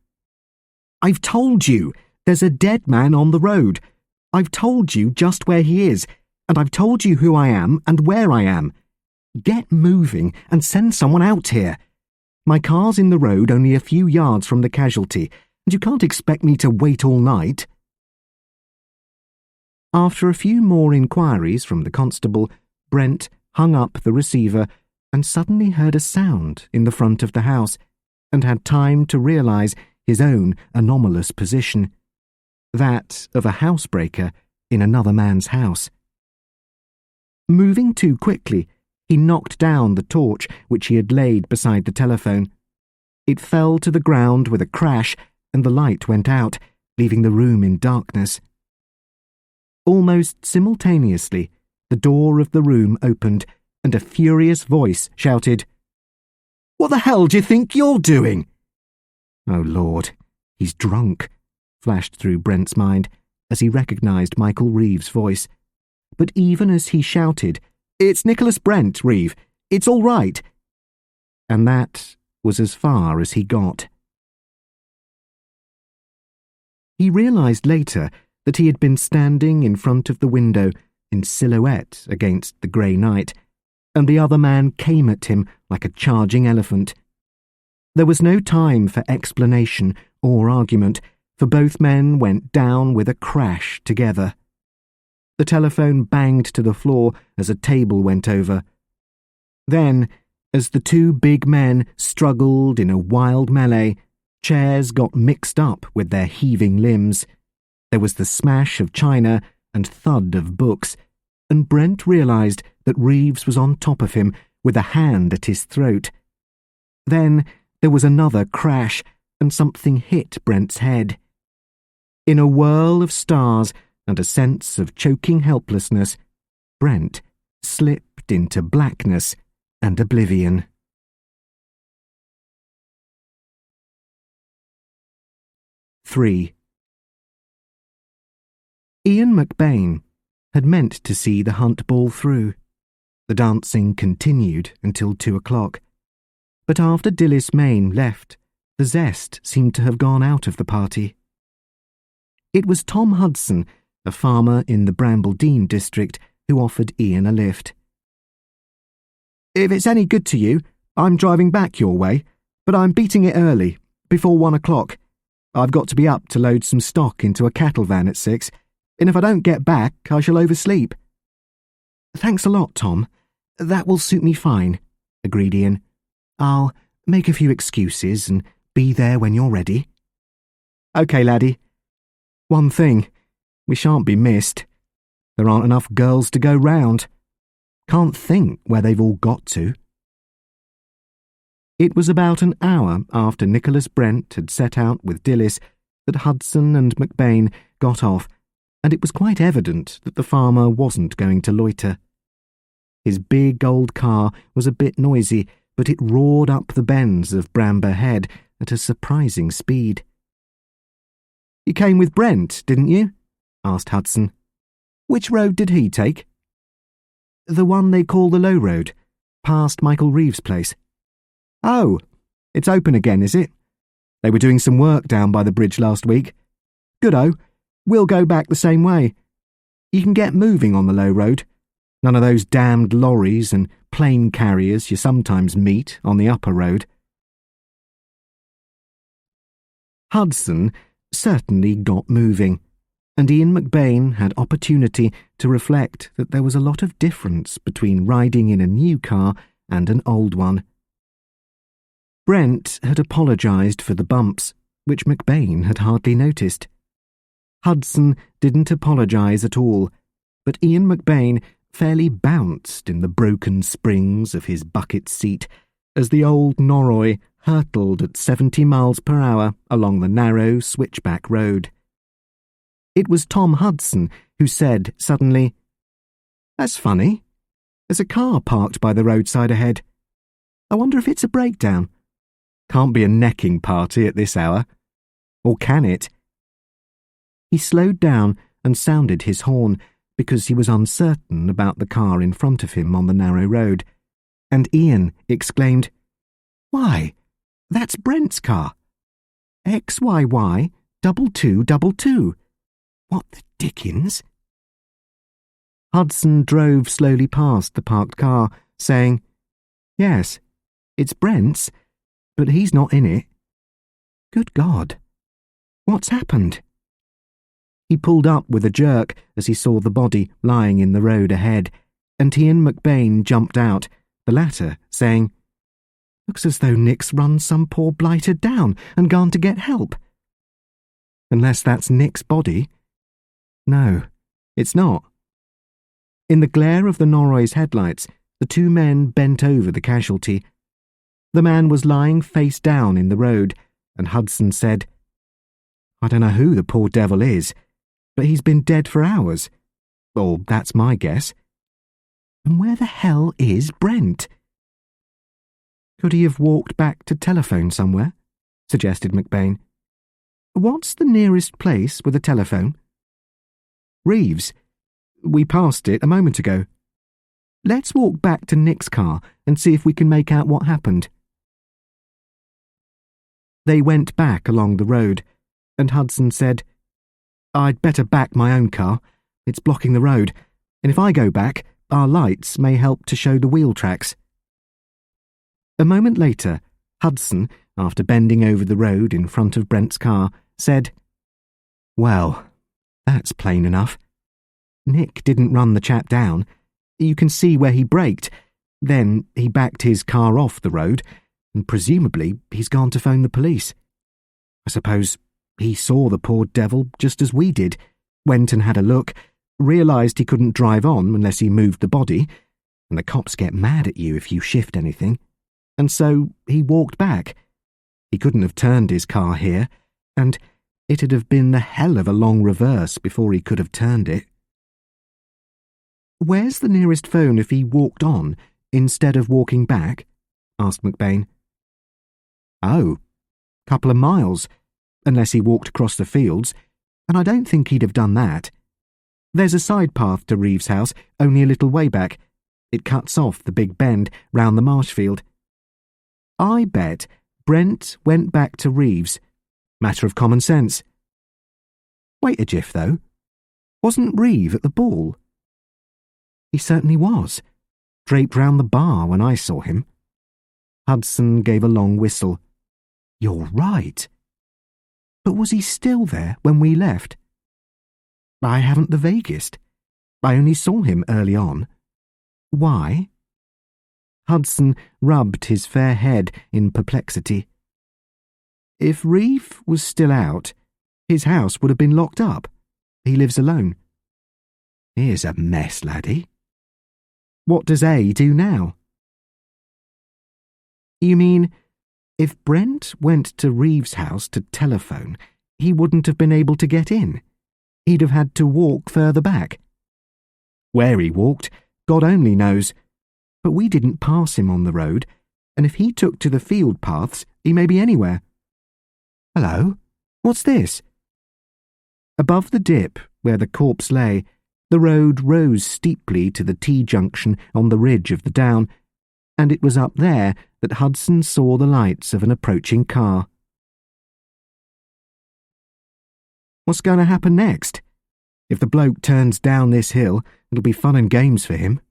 "I've told you! There's a dead man on the road! I've told you just where he is, and I've told you who I am and where I am. Get moving and send someone out here. My car's in the road only a few yards from the casualty, and you can't expect me to wait all night." After a few more inquiries from the constable, Brent hung up the receiver and suddenly heard a sound in the front of the house, and had time to realise his own anomalous position, that of a housebreaker in another man's house. Moving too quickly, he knocked down the torch which he had laid beside the telephone. It fell to the ground with a crash, and the light went out, leaving the room in darkness. Almost simultaneously, the door of the room opened, and a furious voice shouted, "What the hell do you think you're doing?" "Oh, Lord, he's drunk," flashed through Brent's mind as he recognised Michael Reeve's voice. But even as he shouted, "It's Nicholas Brent, Reeve. It's all right," and that was as far as he got. He realised later that he had been standing in front of the window in silhouette against the grey night, and the other man came at him like a charging elephant. There was no time for explanation or argument, for both men went down with a crash together. The telephone banged to the floor as a table went over. Then, as the two big men struggled in a wild melee, chairs got mixed up with their heaving limbs. There was the smash of china and thud of books, and Brent realised that Reeves was on top of him with a hand at his throat. Then there was another crash, and something hit Brent's head. In a whirl of stars and a sense of choking helplessness, Brent slipped into blackness and oblivion. Three. Ian McBain had meant to see the hunt ball through. The dancing continued until 2:00, but after Dilys Mayne left, the zest seemed to have gone out of the party. It was Tom Hudson, a farmer in the Brambledene district, who offered Ian a lift. "If it's any good to you, I'm driving back your way, but I'm beating it early, before 1:00. I've got to be up to load some stock into a cattle van at 6, and if I don't get back, I shall oversleep." "Thanks a lot, Tom. That will suit me fine," agreed Ian. "I'll make a few excuses and be there when you're ready." "OK, laddie. One thing, we shan't be missed. There aren't enough girls to go round. Can't think where they've all got to." It was about an hour after Nicholas Brent had set out with Dilys that Hudson and McBain got off, and it was quite evident that the farmer wasn't going to loiter. His big old car was a bit noisy, but it roared up the bends of Bramber Head at a surprising speed. "You came with Brent, didn't you?" asked Hudson. "Which road did he take?" "The one they call the Low Road, past Michael Reeves' place." "Oh, it's open again, is it? They were doing some work down by the bridge last week. Good-o, we'll go back the same way. You can get moving on the Low Road. None of those damned lorries and plane carriers you sometimes meet on the upper road." Hudson certainly got moving, and Ian McBain had opportunity to reflect that there was a lot of difference between riding in a new car and an old one. Brent had apologised for the bumps, which McBain had hardly noticed. Hudson didn't apologise at all, but Ian McBain fairly bounced in the broken springs of his bucket seat as the old Norroy hurtled at 70 miles per hour along the narrow switchback road. It was Tom Hudson who said suddenly, "That's funny. There's a car parked by the roadside ahead. I wonder if it's a breakdown. Can't be a necking party at this hour. Or can it?" He slowed down and sounded his horn because he was uncertain about the car in front of him on the narrow road, and Ian exclaimed, "Why, that's Brent's car. XYY 2222. What the dickens?" Hudson drove slowly past the parked car, saying, "Yes, it's Brent's, but he's not in it. Good God, what's happened?" He pulled up with a jerk as he saw the body lying in the road ahead, and he and McBain jumped out, the latter saying, "Looks as though Nick's run some poor blighter down and gone to get help. Unless that's Nick's body. No, it's not." In the glare of the Norroy's headlights, the two men bent over the casualty. The man was lying face down in the road, and Hudson said, "I don't know who the poor devil is, but he's been dead for hours. Or that's my guess. And where the hell is Brent?" "Could he have walked back to telephone somewhere?" suggested McBain. "What's the nearest place with a telephone?" "Reeves. We passed it a moment ago. Let's walk back to Nick's car and see if we can make out what happened." They went back along the road, and Hudson said, "I'd better back my own car. It's blocking the road, and if I go back, our lights may help to show the wheel tracks." A moment later, Hudson, after bending over the road in front of Brent's car, said, "Well, that's plain enough. Nick didn't run the chap down. You can see where he braked. Then he backed his car off the road, and presumably he's gone to phone the police. I suppose he saw the poor devil just as we did, went and had a look, realised he couldn't drive on unless he moved the body, and the cops get mad at you if you shift anything, and so he walked back. He couldn't have turned his car here, and it'd have been the hell of a long reverse before he could have turned it." "Where's the nearest phone if he walked on instead of walking back?" asked McBain. "Oh, couple of miles, unless he walked across the fields, and I don't think he'd have done that. There's a side path to Reeves' house only a little way back. It cuts off the big bend round the marsh field. I bet Brent went back to Reeves. Matter of common sense. Wait a jiff, though. Wasn't Reeve at the ball?" "He certainly was, draped round the bar when I saw him." Hudson gave a long whistle. "You're right. But was he still there when we left?" "I haven't the vaguest. I only saw him early on." "Why?" Hudson rubbed his fair head in perplexity. "If Reeve was still out, his house would have been locked up. He lives alone." "Here's a mess, laddie. What does A do now?" "You mean If Brent went to Reeves' house to telephone, he wouldn't have been able to get in. He'd have had to walk further back. Where he walked, God only knows. But we didn't pass him on the road, and if he took to the field paths, he may be anywhere. Hello? What's this? Above the dip, where the corpse lay, the road rose steeply to the T-junction on the ridge of the down, and it was up there that Hudson saw the lights of an approaching car. What's going to happen next? If the bloke turns down this hill, it'll be fun and games for him.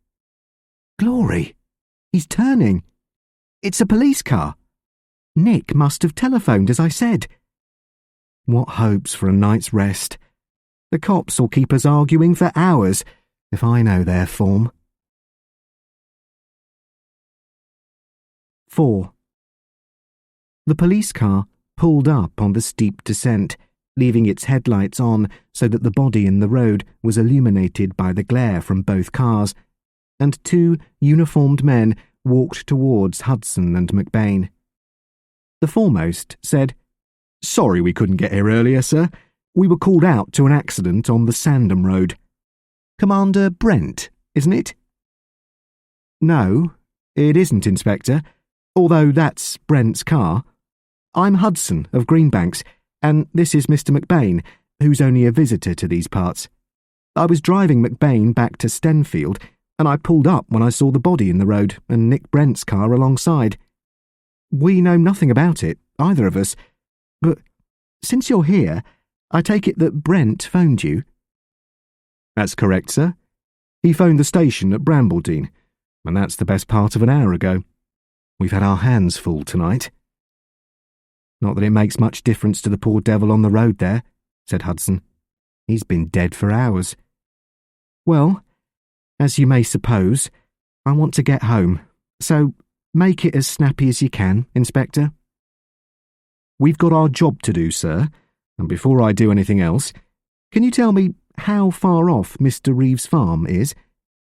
Glory! He's turning. It's a police car. Nick must have telephoned, as I said. What hopes for a night's rest? The cops will keep us arguing for hours, if I know their form. 4. The police car pulled up on the steep descent, leaving its headlights on so that the body in the road was illuminated by the glare from both cars, and 2 uniformed men walked towards Hudson and McBain. The foremost said, "Sorry we couldn't get here earlier, sir. We were called out to an accident on the Sandham Road. Commander Brent, isn't it?" "No, it isn't, Inspector, although that's Brent's car. I'm Hudson of Greenbanks, and this is Mr. McBain, who's only a visitor to these parts. I was driving McBain back to Stenfield, and I pulled up when I saw the body in the road and Nick Brent's car alongside. We know nothing about it, either of us, but since you're here, I take it that Brent phoned you?" "That's correct, sir. He phoned the station at Brambledene, and that's the best part of an hour ago. We've had our hands full tonight." "Not that it makes much difference to the poor devil on the road there," said Hudson. "He's been dead for hours." "Well, as you may suppose, I want to get home, so make it as snappy as you can, Inspector." "We've got our job to do, sir, and before I do anything else, can you tell me how far off Mr. Reeves' farm is?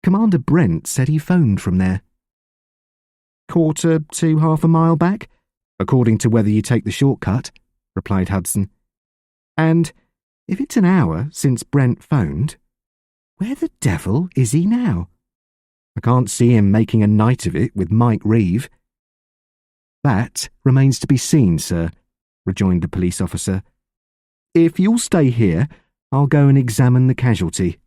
Commander Brent said he phoned from there." "Quarter to half a mile back, according to whether you take the shortcut," replied Hudson. "And if it's an hour since Brent phoned, where the devil is he now? I can't see him making a night of it with Mike Reeve." "That remains to be seen, sir," rejoined the police officer. "If you'll stay here, I'll go and examine the casualty."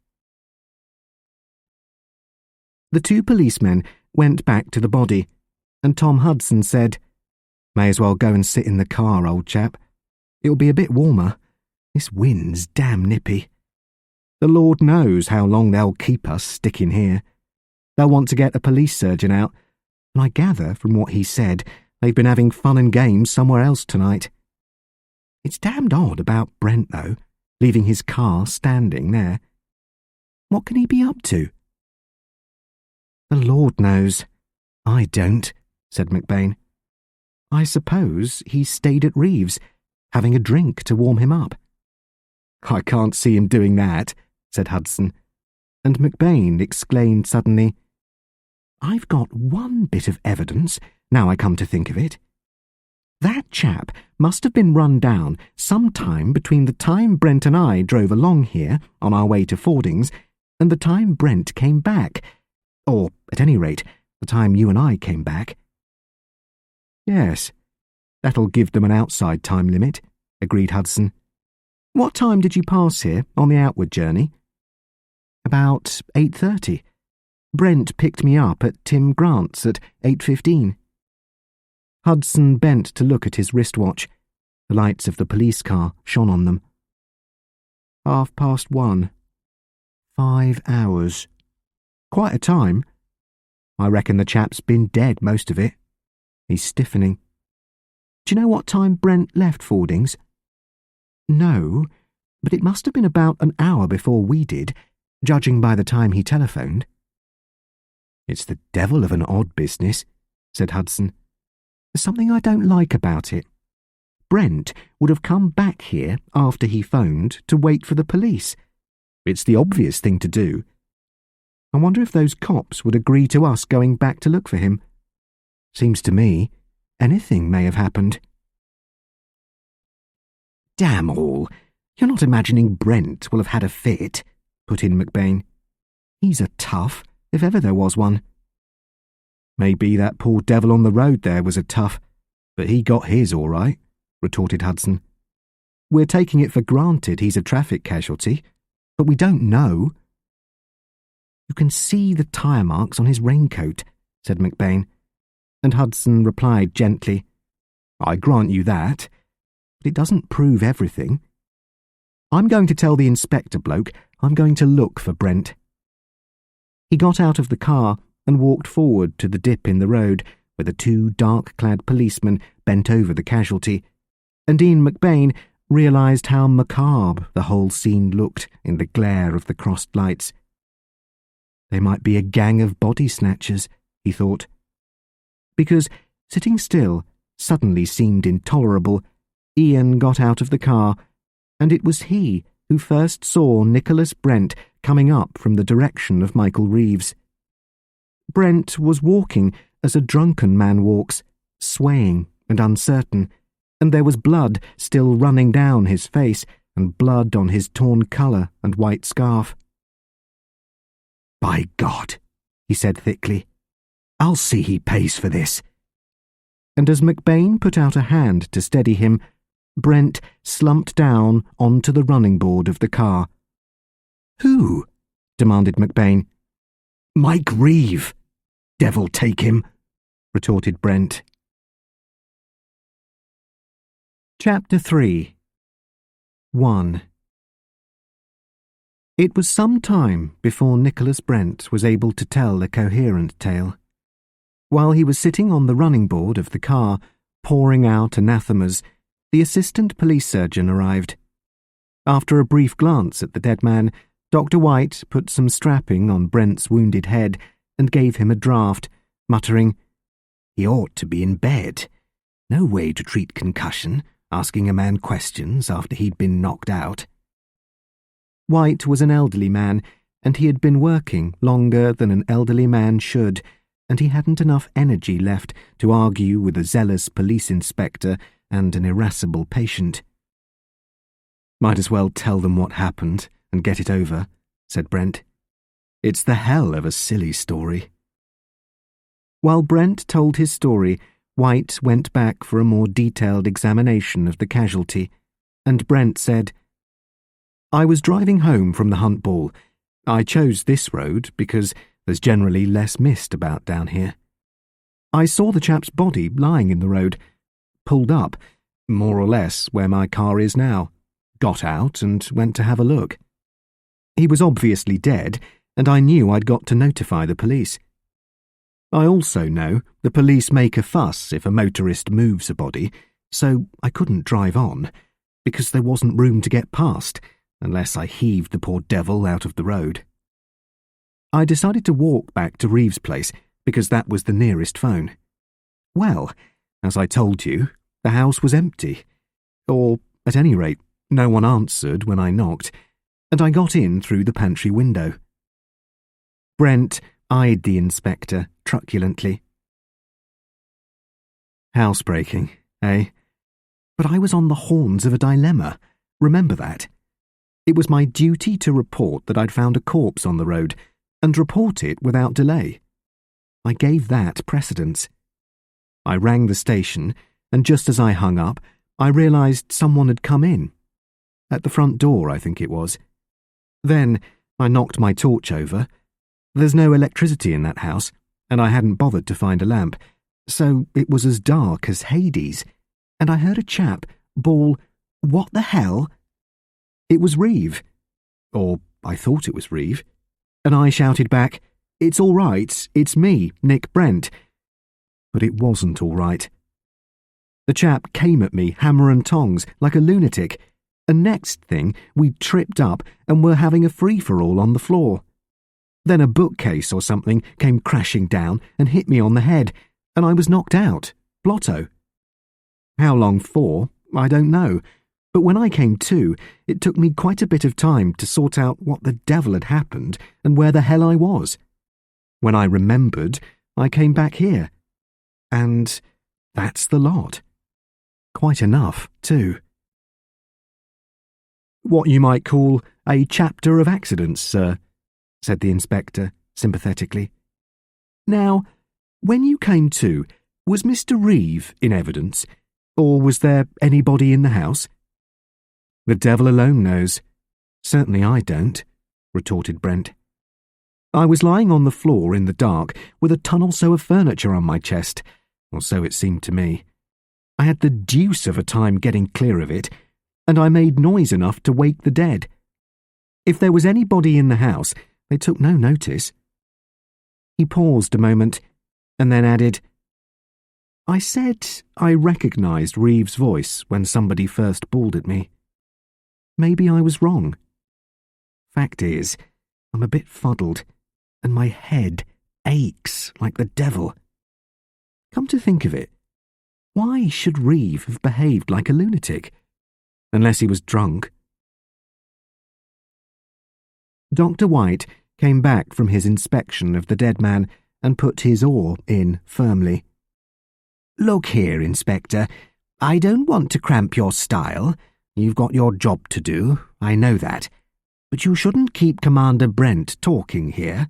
The 2 policemen went back to the body, and Tom Hudson said, "May as well go and sit in the car, old chap. It'll be a bit warmer. This wind's damn nippy. The Lord knows how long they'll keep us sticking here. They'll want to get a police surgeon out, and I gather from what he said they've been having fun and games somewhere else tonight. It's damned odd about Brent, though, leaving his car standing there. What can he be up to?" "The Lord knows. I don't," said McBain. "I suppose he stayed at Reeves, having a drink to warm him up." "I can't see him doing that," said Hudson, and McBain exclaimed suddenly, "I've got one bit of evidence, now I come to think of it. That chap must have been run down some time between the time Brent and I drove along here on our way to Fordings and the time Brent came back, or, at any rate, the time you and I came back." "Yes, that'll give them an outside time limit," agreed Hudson. "What time did you pass here on the outward journey?" "About 8:30. Brent picked me up at Tim Grant's at 8:15. Hudson bent to look at his wristwatch. The lights of the police car shone on them. 1:30. 5 hours. Quite a time. I reckon the chap's been dead most of it. He's stiffening. Do you know what time Brent left Fordings?" "No, but it must have been about an hour before we did, judging by the time he telephoned." "It's the devil of an odd business," said Hudson. "There's something I don't like about it. Brent would have come back here after he phoned to wait for the police. It's the obvious thing to do. I wonder if those cops would agree to us going back to look for him. Seems to me anything may have happened. Damn all, you're not imagining Brent will have had a fit, put in McBain. He's a tough, if ever there was one. Maybe that poor devil on the road there was a tough, but he got his all right, retorted Hudson. We're taking it for granted he's a traffic casualty, but we don't know. You can see the tyre marks on his raincoat, said McBain, and Hudson replied gently, I grant you that, but it doesn't prove everything. I'm going to tell the inspector bloke I'm going to look for Brent. He got out of the car and walked forward to the dip in the road where the two dark-clad policemen bent over the casualty, and Ian McBain realised how macabre the whole scene looked in the glare of the crossed lights. They might be a gang of body snatchers, he thought. Because sitting still suddenly seemed intolerable, Ian got out of the car, and it was he who first saw Nicholas Brent coming up from the direction of Michael Reeves. Brent was walking as a drunken man walks, swaying and uncertain, and there was blood still running down his face and blood on his torn collar and white scarf. By God, he said thickly, I'll see he pays for this. And as McBain put out a hand to steady him, Brent slumped down onto the running board of the car. Who? Demanded McBain. Mike Reeve. Devil take him, retorted Brent. Chapter 3 1. It was some time before Nicholas Brent was able to tell a coherent tale. While he was sitting on the running board of the car, pouring out anathemas, the assistant police surgeon arrived. After a brief glance at the dead man, Dr. White put some strapping on Brent's wounded head and gave him a draught, muttering, He ought to be in bed. No way to treat concussion, asking a man questions after he'd been knocked out. White was an elderly man, and he had been working longer than an elderly man should, and he hadn't enough energy left to argue with a zealous police inspector and an irascible patient. Might as well tell them what happened and get it over, said Brent. It's the hell of a silly story. While Brent told his story, White went back for a more detailed examination of the casualty, and Brent said, I was driving home from the Hunt Ball. I chose this road because there's generally less mist about down here. I saw the chap's body lying in the road, pulled up, more or less where my car is now, got out and went to have a look. He was obviously dead, and I knew I'd got to notify the police. I also know the police make a fuss if a motorist moves a body, so I couldn't drive on, because there wasn't room to get past, unless I heaved the poor devil out of the road. I decided to walk back to Reeves' place, because that was the nearest phone. Well, as I told you, the house was empty, or, at any rate, no one answered when I knocked, and I got in through the pantry window. Brent eyed the inspector truculently. Housebreaking, eh? But I was on the horns of a dilemma. Remember that. It was my duty to report that I'd found a corpse on the road, and report it without delay. I gave that precedence. I rang the station, and just as I hung up, I realised someone had come in. At the front door, I think it was. Then I knocked my torch over. There's no electricity in that house, and I hadn't bothered to find a lamp, so it was as dark as Hades, and I heard a chap bawl, "What the hell?" It was Reeve, or I thought it was Reeve, and I shouted back, "It's all right, it's me, Nick Brent." But it wasn't all right. The chap came at me hammer and tongs like a lunatic, and next thing we'd tripped up and were having a free-for-all on the floor. Then a bookcase or something came crashing down and hit me on the head, and I was knocked out, blotto. How long for, I don't know, but when I came to, it took me quite a bit of time to sort out what the devil had happened and where the hell I was. When I remembered, I came back here. And That's the lot. Quite enough, too. What you might call a chapter of accidents, sir, said the inspector sympathetically. Now, when you came to, was Mr. Reeve in evidence, or was there anybody in the house? The devil alone knows. Certainly I don't, retorted Brent. I was lying on the floor in the dark with a ton or so of furniture on my chest, or so it seemed to me. I had the deuce of a time getting clear of it, and I made noise enough to wake the dead. If there was anybody in the house, they took no notice. He paused a moment, and then added, I said I recognised Reeve's voice when somebody first bawled at me. Maybe I was wrong. Fact is, I'm a bit fuddled, and my head aches like the devil. Come to think of it, why should Reeve have behaved like a lunatic? Unless he was drunk. Dr. White came back from his inspection of the dead man and put his oar in firmly. Look here, Inspector, I don't want to cramp your style. You've got your job to do, I know that. But you shouldn't keep Commander Brent talking here.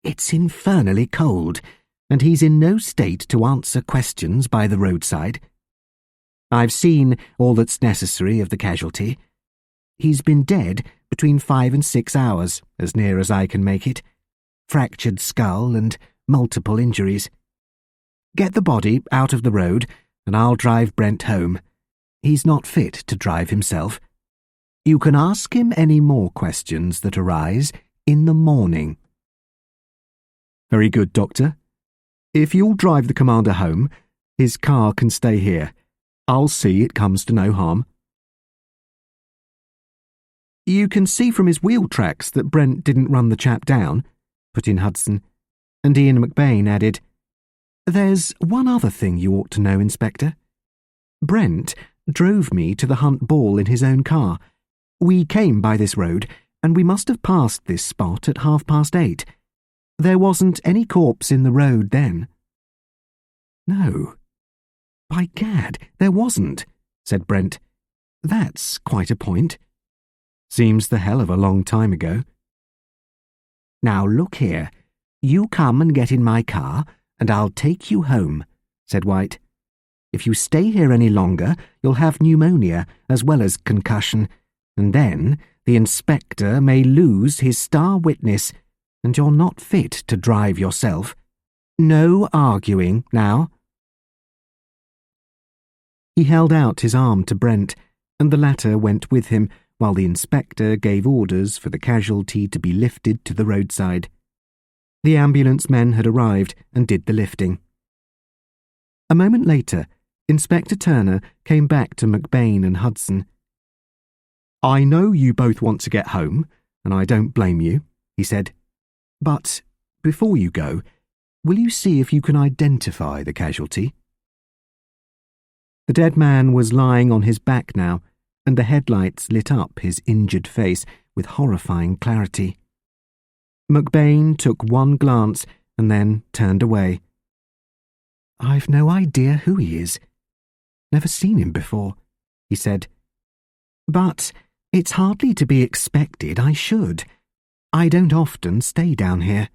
It's infernally cold, and he's in no state to answer questions by the roadside. I've seen all that's necessary of the casualty. He's been dead between 5 and 6 hours, as near as I can make it. Fractured skull and multiple injuries. Get the body out of the road, and I'll drive Brent home. He's not fit to drive himself. You can ask him any more questions that arise in the morning. Very good, Doctor. If you'll drive the commander home, his car can stay here. I'll see it comes to no harm. You can see from his wheel tracks that Brent didn't run the chap down, put in Hudson, and Ian McBain added, There's one other thing you ought to know, Inspector. Brent drove me to the Hunt Ball in his own car. We came by this road, and we must have passed this spot at 8:30. There wasn't any corpse in the road then. No. By gad, there wasn't, said Brent. That's quite a point. Seems the hell of a long time ago. Now look here. You come and get in my car, and I'll take you home, said White. If you stay here any longer, you'll have pneumonia as well as concussion, and then the inspector may lose his star witness, and you're not fit to drive yourself. No arguing, now. He held out his arm to Brent, and the latter went with him while the inspector gave orders for the casualty to be lifted to the roadside. The ambulance men had arrived and did the lifting. A moment later, Inspector Turner came back to McBain and Hudson. I know you both want to get home, and I don't blame you, he said. But before you go, will you see if you can identify the casualty? The dead man was lying on his back now, and the headlights lit up his injured face with horrifying clarity. McBain took one glance and then turned away. I've no idea who he is. Never seen him before, he said. But it's hardly to be expected I should. I don't often stay down here.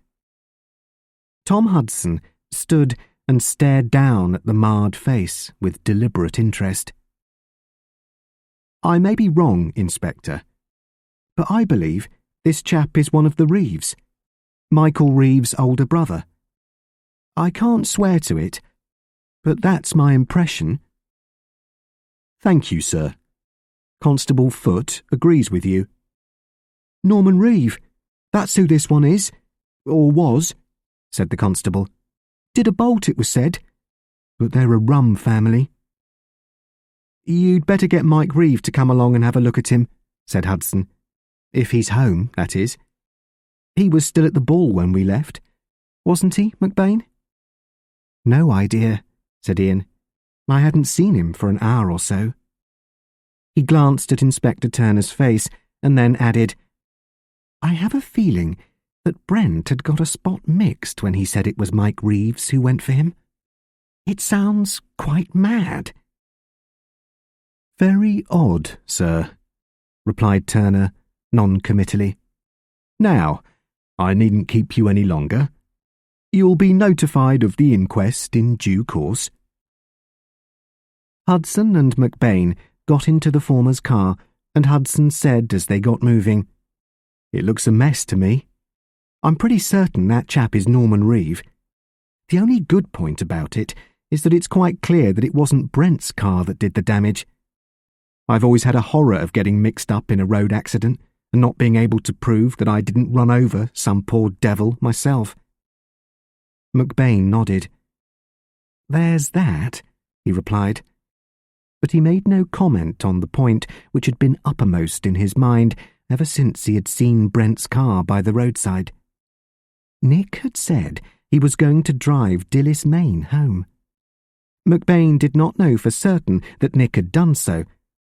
Tom Hudson stood and stared down at the marred face with deliberate interest. I may be wrong, Inspector, but I believe this chap is one of the Reeves, Michael Reeves' older brother. I can't swear to it, but that's my impression. Thank you, sir. Constable Foote agrees with you. Norman Reeve, that's who this one is, or was, said the constable. Did a bolt, it was said, but they're a rum family. You'd better get Mike Reeve to come along and have a look at him, said Hudson. If he's home, that is. He was still at the ball when we left, wasn't he, McBain? No idea, said Ian. I hadn't seen him for an hour or so. He glanced at Inspector Turner's face and then added, I have a feeling that Brent had got a spot mixed when he said it was Mike Reeves who went for him. It sounds quite mad." "Very odd, sir," replied Turner, non-committally. "Now, I needn't keep you any longer. You'll be notified of the inquest in due course." Hudson and McBain got into the former's car, and Hudson said as they got moving, "It looks a mess to me. I'm pretty certain that chap is Norman Reeve. The only good point about it is that it's quite clear that it wasn't Brent's car that did the damage. I've always had a horror of getting mixed up in a road accident and not being able to prove that I didn't run over some poor devil myself." McBain nodded. "There's that," he replied. But he made no comment on the point which had been uppermost in his mind ever since he had seen Brent's car by the roadside. Nick had said he was going to drive Dilys Mayne home. McBain did not know for certain that Nick had done so,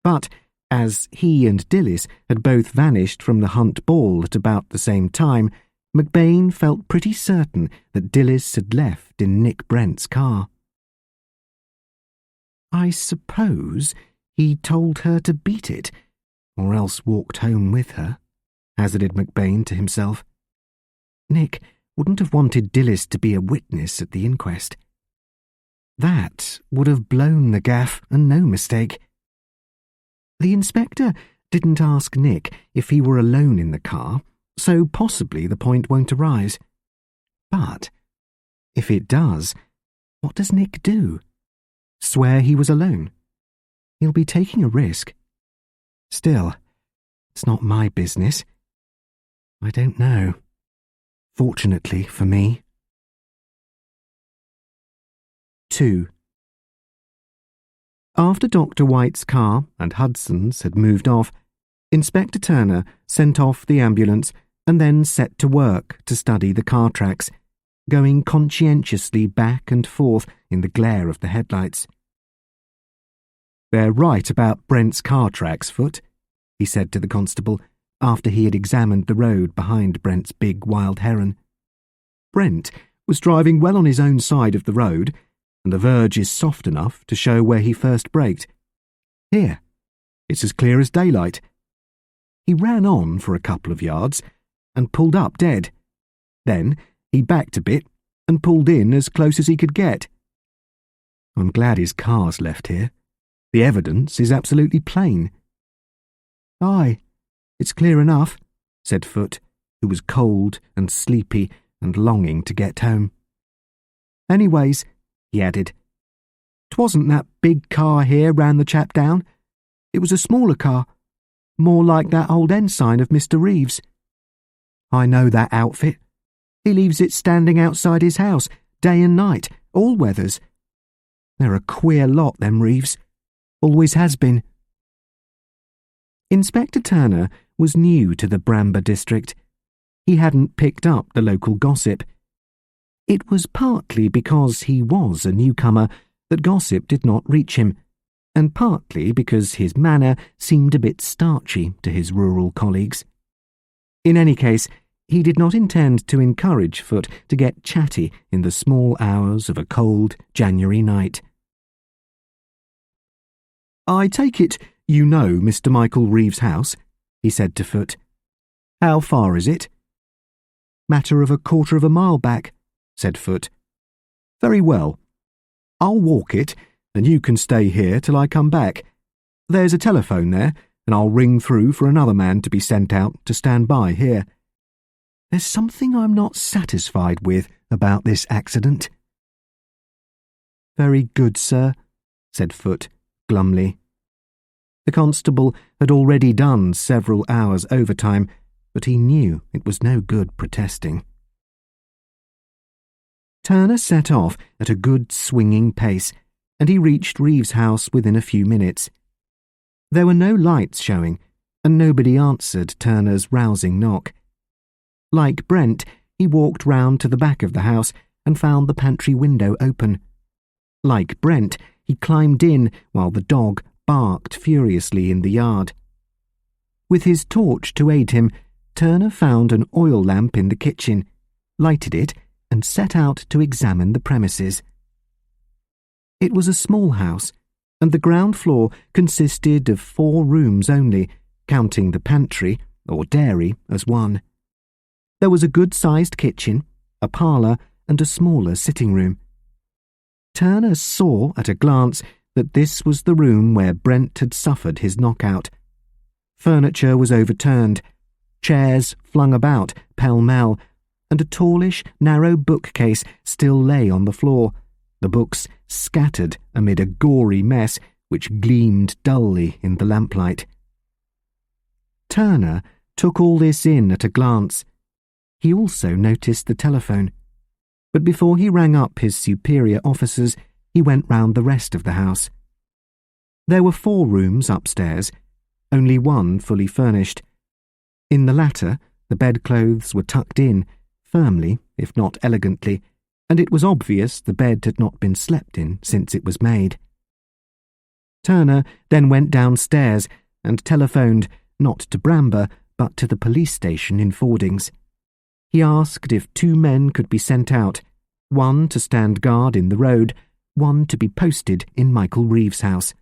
but as he and Dilys had both vanished from the Hunt Ball at about the same time, McBain felt pretty certain that Dilys had left in Nick Brent's car. "I suppose he told her to beat it, or else walked home with her," hazarded McBain to himself. Nick wouldn't have wanted Dilys to be a witness at the inquest. That would have blown the gaff, and no mistake. The inspector didn't ask Nick if he were alone in the car, so possibly the point won't arise. But if it does, what does Nick do? Swear he was alone? He'll be taking a risk. Still, it's not my business. I don't know. Fortunately for me. 2. After Dr. White's car and Hudson's had moved off, Inspector Turner sent off the ambulance and then set to work to study the car tracks, going conscientiously back and forth in the glare of the headlights. "They're right about Brent's car tracks, Foot," he said to the constable after he had examined the road behind Brent's big wild heron. "Brent was driving well on his own side of the road, and the verge is soft enough to show where he first braked. Here, it's as clear as daylight. He ran on for a couple of yards and pulled up dead. Then he backed a bit and pulled in as close as he could get. I'm glad his car's left here. The evidence is absolutely plain." "Aye, it's clear enough," said Foot, who was cold and sleepy and longing to get home. "Anyways," he added, "'twasn't that big car here ran the chap down. It was a smaller car, more like that old ensign of Mr. Reeves. I know that outfit. He leaves it standing outside his house, day and night, all weathers. They're a queer lot, them Reeves. Always has been." Inspector Turner was new to the Bramber district. He hadn't picked up the local gossip. It was partly because he was a newcomer that gossip did not reach him, and partly because his manner seemed a bit starchy to his rural colleagues. In any case, he did not intend to encourage Foot to get chatty in the small hours of a cold January night. "I take it you know Mr. Michael Reeves' house," he said to Foot. "How far is it?" "Matter of a quarter of a mile back," said Foot. "Very well. I'll walk it, and you can stay here till I come back. There's a telephone there, and I'll ring through for another man to be sent out to stand by here. There's something I'm not satisfied with about this accident." "Very good, sir," said Foot glumly. The constable had already done several hours overtime, but he knew it was no good protesting. Turner set off at a good swinging pace, and he reached Reeves' house within a few minutes. There were no lights showing, and nobody answered Turner's rousing knock. Like Brent, he walked round to the back of the house and found the pantry window open. Like Brent, he climbed in while the dog barked furiously in the yard. With his torch to aid him, Turner found an oil lamp in the kitchen, lighted it, and set out to examine the premises. It was a small house, and the ground floor consisted of 4 rooms only, counting the pantry, or dairy, as one. There was a good-sized kitchen, a parlour, and a smaller sitting room. Turner saw at a glance that this was the room where Brent had suffered his knockout. Furniture was overturned, chairs flung about pell-mell, and a tallish, narrow bookcase still lay on the floor, the books scattered amid a gory mess which gleamed dully in the lamplight. Turner took all this in at a glance. He also noticed the telephone. But before he rang up his superior officers, he went round the rest of the house. There were 4 rooms upstairs, only one fully furnished. In the latter, the bedclothes were tucked in, firmly, if not elegantly, and it was obvious the bed had not been slept in since it was made. Turner then went downstairs and telephoned, not to Bramber, but to the police station in Fordings. He asked if 2 men could be sent out, one to stand guard in the road, one to be posted in Michael Reeves' house.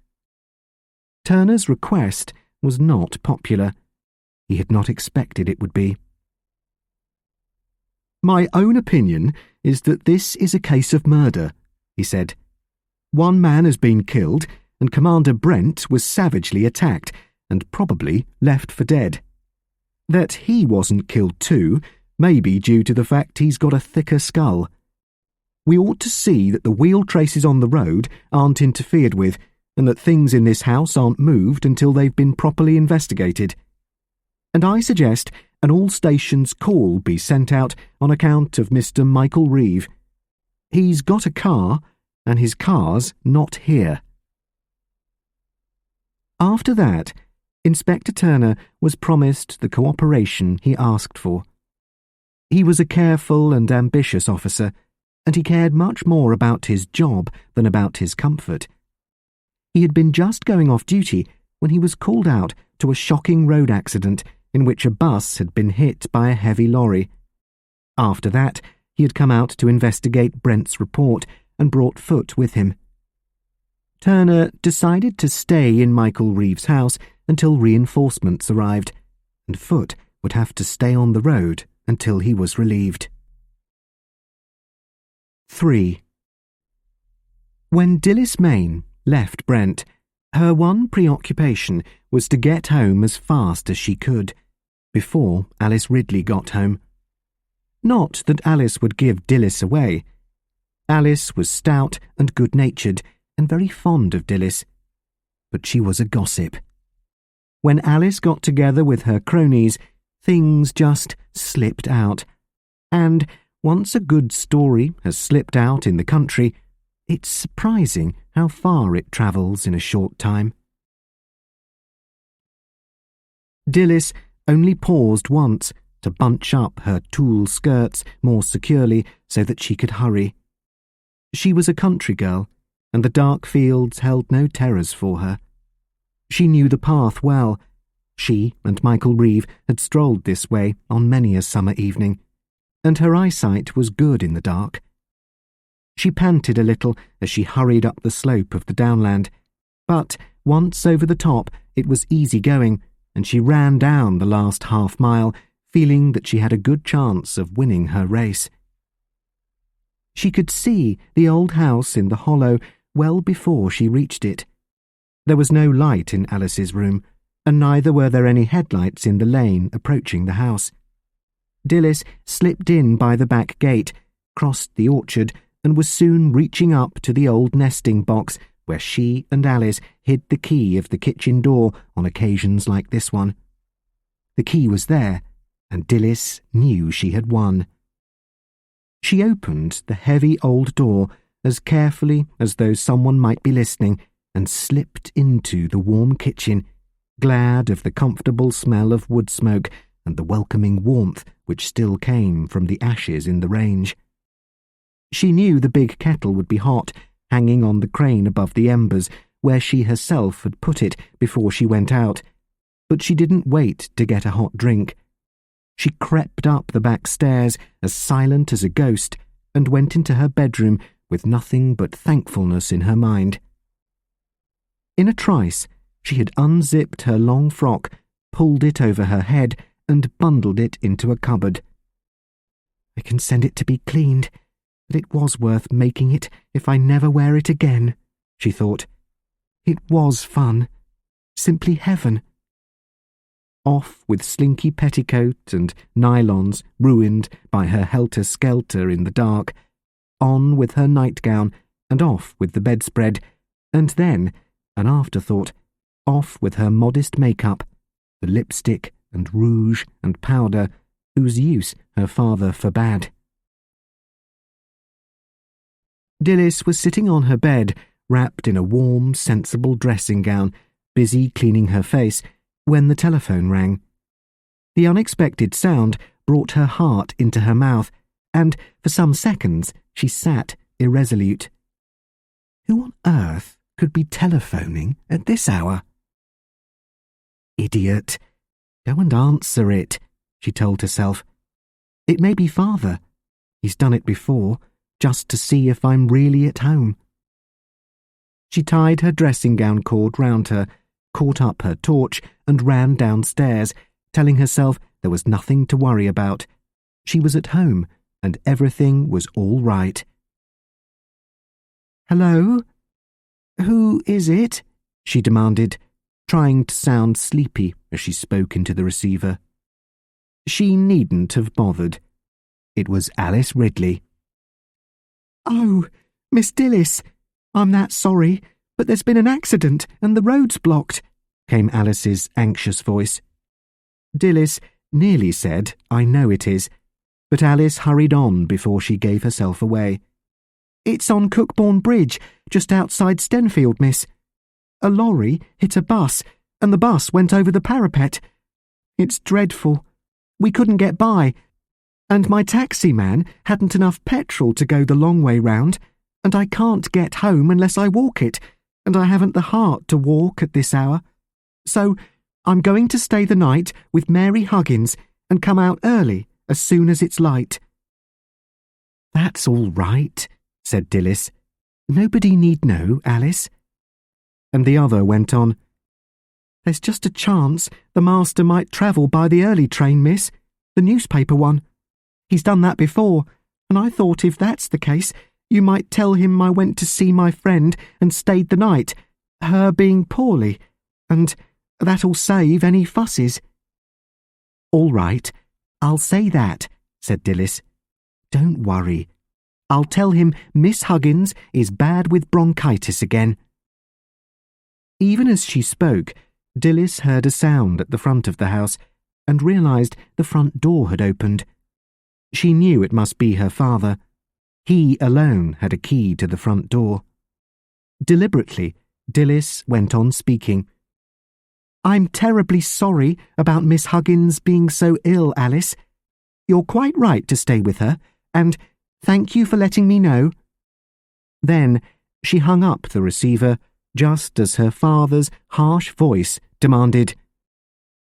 Turner's request was not popular. He had not expected it would be. "My own opinion is that this is a case of murder," he said. "One man has been killed, and Commander Brent was savagely attacked, and probably left for dead. That he wasn't killed too may be due to the fact he's got a thicker skull. We ought to see that the wheel traces on the road aren't interfered with, and that things in this house aren't moved until they've been properly investigated. And I suggest an all-stations call be sent out on account of Mr. Michael Reeve. He's got a car, and his car's not here." After that, Inspector Turner was promised the cooperation he asked for. He was a careful and ambitious officer, and he cared much more about his job than about his comfort. He had been just going off duty when he was called out to a shocking road accident in which a bus had been hit by a heavy lorry. After that, he had come out to investigate Brent's report and brought Foote with him. Turner decided to stay in Michael Reeves' house until reinforcements arrived, and Foote would have to stay on the road until he was relieved. 3. When Dilys Mayne left Brent, her one preoccupation was to get home as fast as she could, before Alice Ridley got home. Not that Alice would give Dilys away. Alice was stout and good-natured, and very fond of Dilys. But she was a gossip. When Alice got together with her cronies, things just slipped out. And once a good story has slipped out in the country, it's surprising how far it travels in a short time. Dilys only paused once to bunch up her tulle skirts more securely so that she could hurry. She was a country girl, and the dark fields held no terrors for her. She knew the path well. She and Michael Reeve had strolled this way on many a summer evening, and her eyesight was good in the dark. She panted a little as she hurried up the slope of the downland, but once over the top it was easy going, and she ran down the last half-mile, feeling that she had a good chance of winning her race. She could see the old house in the hollow well before she reached it. There was no light in Alice's room, and neither were there any headlights in the lane approaching the house. Dilys slipped in by the back gate, crossed the orchard, and was soon reaching up to the old nesting box where she and Alice hid the key of the kitchen door on occasions like this one. The key was there, and Dilys knew she had won. She opened the heavy old door as carefully as though someone might be listening, and slipped into the warm kitchen, glad of the comfortable smell of wood smoke and the welcoming warmth which still came from the ashes in the range. She knew the big kettle would be hot, hanging on the crane above the embers, where she herself had put it before she went out, but she didn't wait to get a hot drink. She crept up the back stairs as silent as a ghost and went into her bedroom with nothing but thankfulness in her mind. In a trice, she had unzipped her long frock, pulled it over her head, and bundled it into a cupboard. I can send it to be cleaned, but it was worth making it if I never wear it again, she thought. It was fun. Simply heaven. Off with slinky petticoat and nylons ruined by her helter-skelter in the dark, on with her nightgown, and off with the bedspread, and then, an afterthought, off with her modest makeup, the lipstick and rouge and powder whose use her father forbade. Dilys was sitting on her bed, wrapped in a warm, sensible dressing-gown, busy cleaning her face, when the telephone rang. The unexpected sound brought her heart into her mouth, and for some seconds she sat irresolute. Who on earth could be telephoning at this hour? Idiot! Go and answer it, she told herself. It may be father. He's done it before, just to see if I'm really at home. She tied her dressing-gown cord round her, caught up her torch, and ran downstairs, telling herself there was nothing to worry about. She was at home, and everything was all right. "Hello? Who is it?" she demanded, trying to sound sleepy as she spoke into the receiver. She needn't have bothered. It was Alice Ridley. "Oh, Miss Dilys, I'm that sorry, but there's been an accident and the road's blocked," came Alice's anxious voice. Dilys nearly said, "I know it is," but Alice hurried on before she gave herself away. "It's on Cookbourne Bridge, just outside Stenfield, miss. A lorry hit a bus, and the bus went over the parapet. It's dreadful. We couldn't get by, and my taxi man hadn't enough petrol to go the long way round, and I can't get home unless I walk it, and I haven't the heart to walk at this hour. So I'm going to stay the night with Mary Huggins and come out early as soon as it's light." "That's all right," said Dilys. "Nobody need know, Alice." And the other went on. "There's just a chance the master might travel by the early train, miss, the newspaper one. He's done that before, and I thought if that's the case, you might tell him I went to see my friend and stayed the night, her being poorly, and that'll save any fusses." "All right, I'll say that," said Dilys. "Don't worry. I'll tell him Miss Huggins is bad with bronchitis again." Even as she spoke, Dilys heard a sound at the front of the house and realised the front door had opened. She knew it must be her father. He alone had a key to the front door. Deliberately, Dilys went on speaking. "I'm terribly sorry about Miss Huggins being so ill, Alice. You're quite right to stay with her, and thank you for letting me know." Then she hung up the receiver just as her father's harsh voice demanded,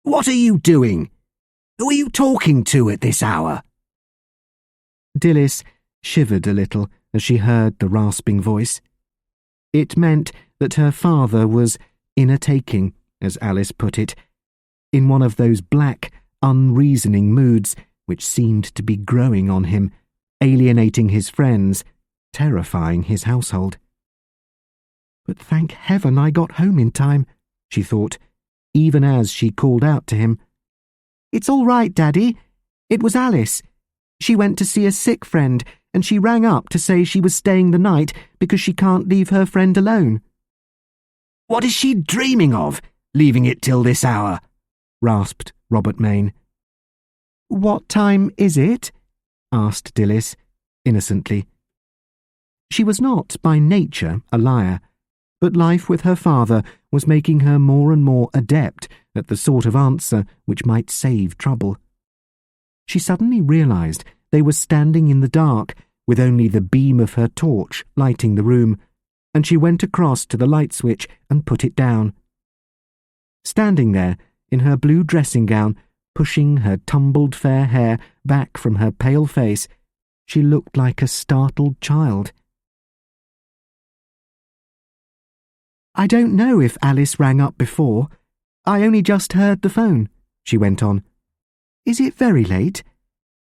"What are you doing? Who are you talking to at this hour?" Dilys shivered a little as she heard the rasping voice. It meant that her father was in a taking, as Alice put it, in one of those black, unreasoning moods which seemed to be growing on him, alienating his friends, terrifying his household. "But thank heaven I got home in time," she thought, even as she called out to him, "It's all right, Daddy. It was Alice. She went to see a sick friend, and she rang up to say she was staying the night because she can't leave her friend alone." "What is she dreaming of, leaving it till this hour?" rasped Robert Maine. "What time is it?" asked Dilys, innocently. She was not by nature a liar, but life with her father was making her more and more adept at the sort of answer which might save trouble. She suddenly realised they were standing in the dark, with only the beam of her torch lighting the room, and she went across to the light switch and put it down. Standing there, in her blue dressing-gown, pushing her tumbled fair hair back from her pale face, she looked like a startled child. I don't know if Alice rang up before. I only just heard the phone," she went on. "Is it very late?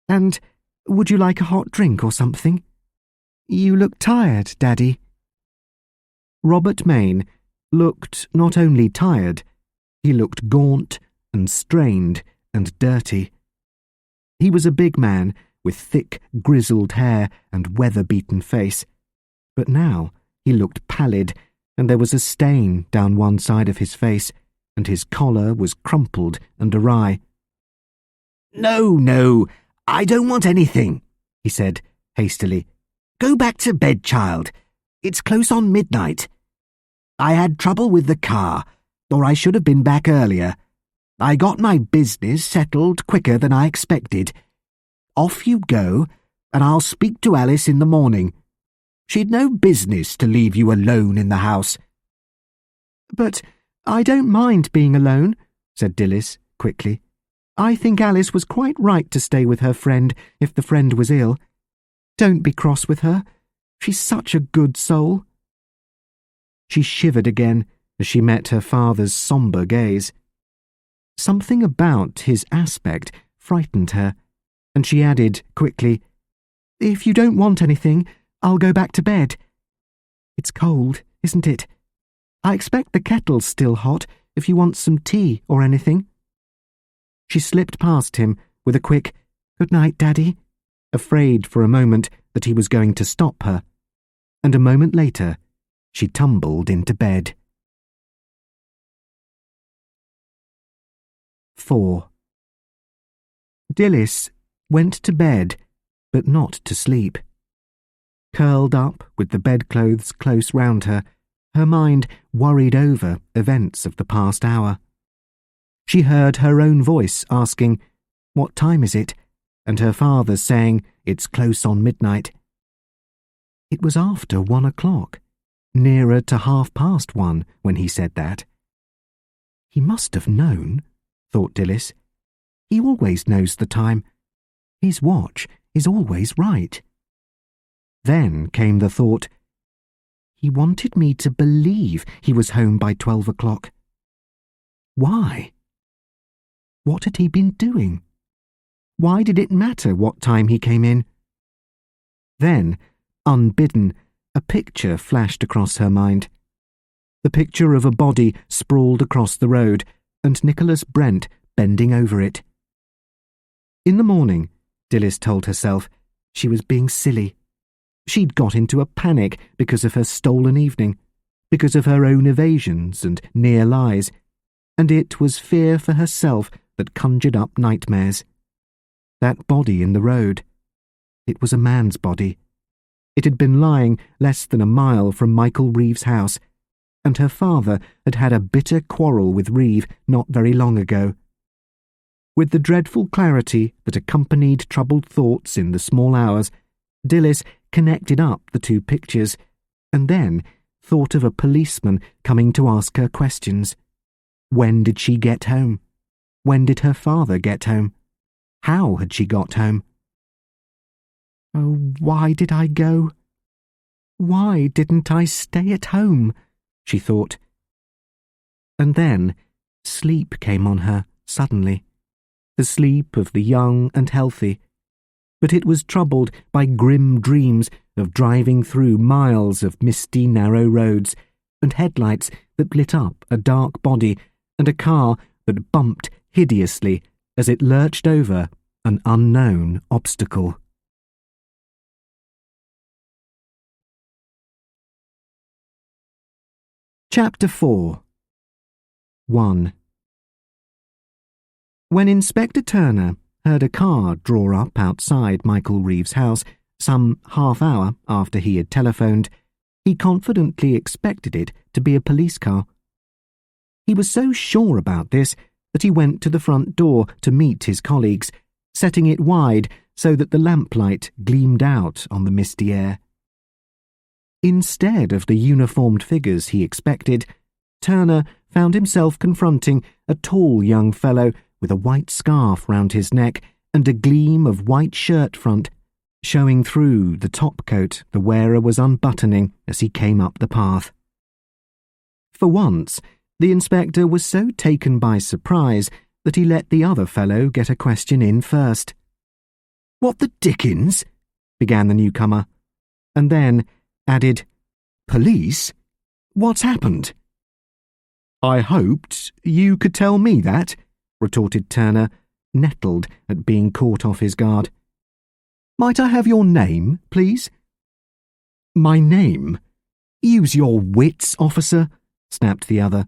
And would you like a hot drink or something? You look tired, Daddy." Robert Maine looked not only tired, he looked gaunt and strained and dirty. He was a big man with thick, grizzled hair and weather-beaten face, but now he looked pallid, and there was a stain down one side of his face, and his collar was crumpled and awry. "No, I don't want anything," he said hastily. "Go back to bed, child. It's close on midnight. I had trouble with the car, or I should have been back earlier. I got my business settled quicker than I expected. Off you go, and I'll speak to Alice in the morning. She'd no business to leave you alone in the house." "But I don't mind being alone," said Dilys quickly. "I think Alice was quite right to stay with her friend if the friend was ill. Don't be cross with her. She's such a good soul." She shivered again as she met her father's sombre gaze. Something about his aspect frightened her, and she added quickly, "If you don't want anything, I'll go back to bed. It's cold, isn't it? I expect the kettle's still hot if you want some tea or anything." She slipped past him with a quick, "Good night, Daddy," afraid for a moment that he was going to stop her, and a moment later she tumbled into bed. 4. Dilys went to bed, but not to sleep. Curled up with the bedclothes close round her, her mind worried over events of the past hour. She heard her own voice asking, "What time is it?" and her father saying, "It's close on midnight." It was after 1 o'clock, nearer to 1:30 when he said that. He must have known, thought Dilys. He always knows the time. His watch is always right. Then came the thought, he wanted me to believe he was home by 12 o'clock. Why? What had he been doing? Why did it matter what time he came in? Then, unbidden, a picture flashed across her mind. The picture of a body sprawled across the road, and Nicholas Brent bending over it. In the morning, Dilys told herself, she was being silly. She'd got into a panic because of her stolen evening, because of her own evasions and near lies, and it was fear for herself that conjured up nightmares. That body in the road. It was a man's body. It had been lying less than a mile from Michael Reeve's house, and her father had had a bitter quarrel with Reeve not very long ago. With the dreadful clarity that accompanied troubled thoughts in the small hours, Dilys connected up the two pictures, and then thought of a policeman coming to ask her questions. When did she get home? When did her father get home? How had she got home? Oh, why did I go? Why didn't I stay at home? She thought. And then sleep came on her suddenly, the sleep of the young and healthy, but it was troubled by grim dreams of driving through miles of misty narrow roads, and headlights that lit up a dark body, and a car that bumped hideously as it lurched over an unknown obstacle. Chapter 4. 1. When Inspector Turner heard a car draw up outside Michael Reeve's house some half-hour after he had telephoned, he confidently expected it to be a police car. He was so sure about this that he went to the front door to meet his colleagues, setting it wide so that the lamplight gleamed out on the misty air. Instead of the uniformed figures he expected, Turner found himself confronting a tall young fellow with a white scarf round his neck and a gleam of white shirt front showing through the top coat the wearer was unbuttoning as he came up the path. For once, the inspector was so taken by surprise that he let the other fellow get a question in first. "What the dickens?" began the newcomer, and then added, "Police? What's happened?" "I hoped you could tell me that," retorted Turner, nettled at being caught off his guard. "Might I have your name, please?" "My name? Use your wits, officer," snapped the other.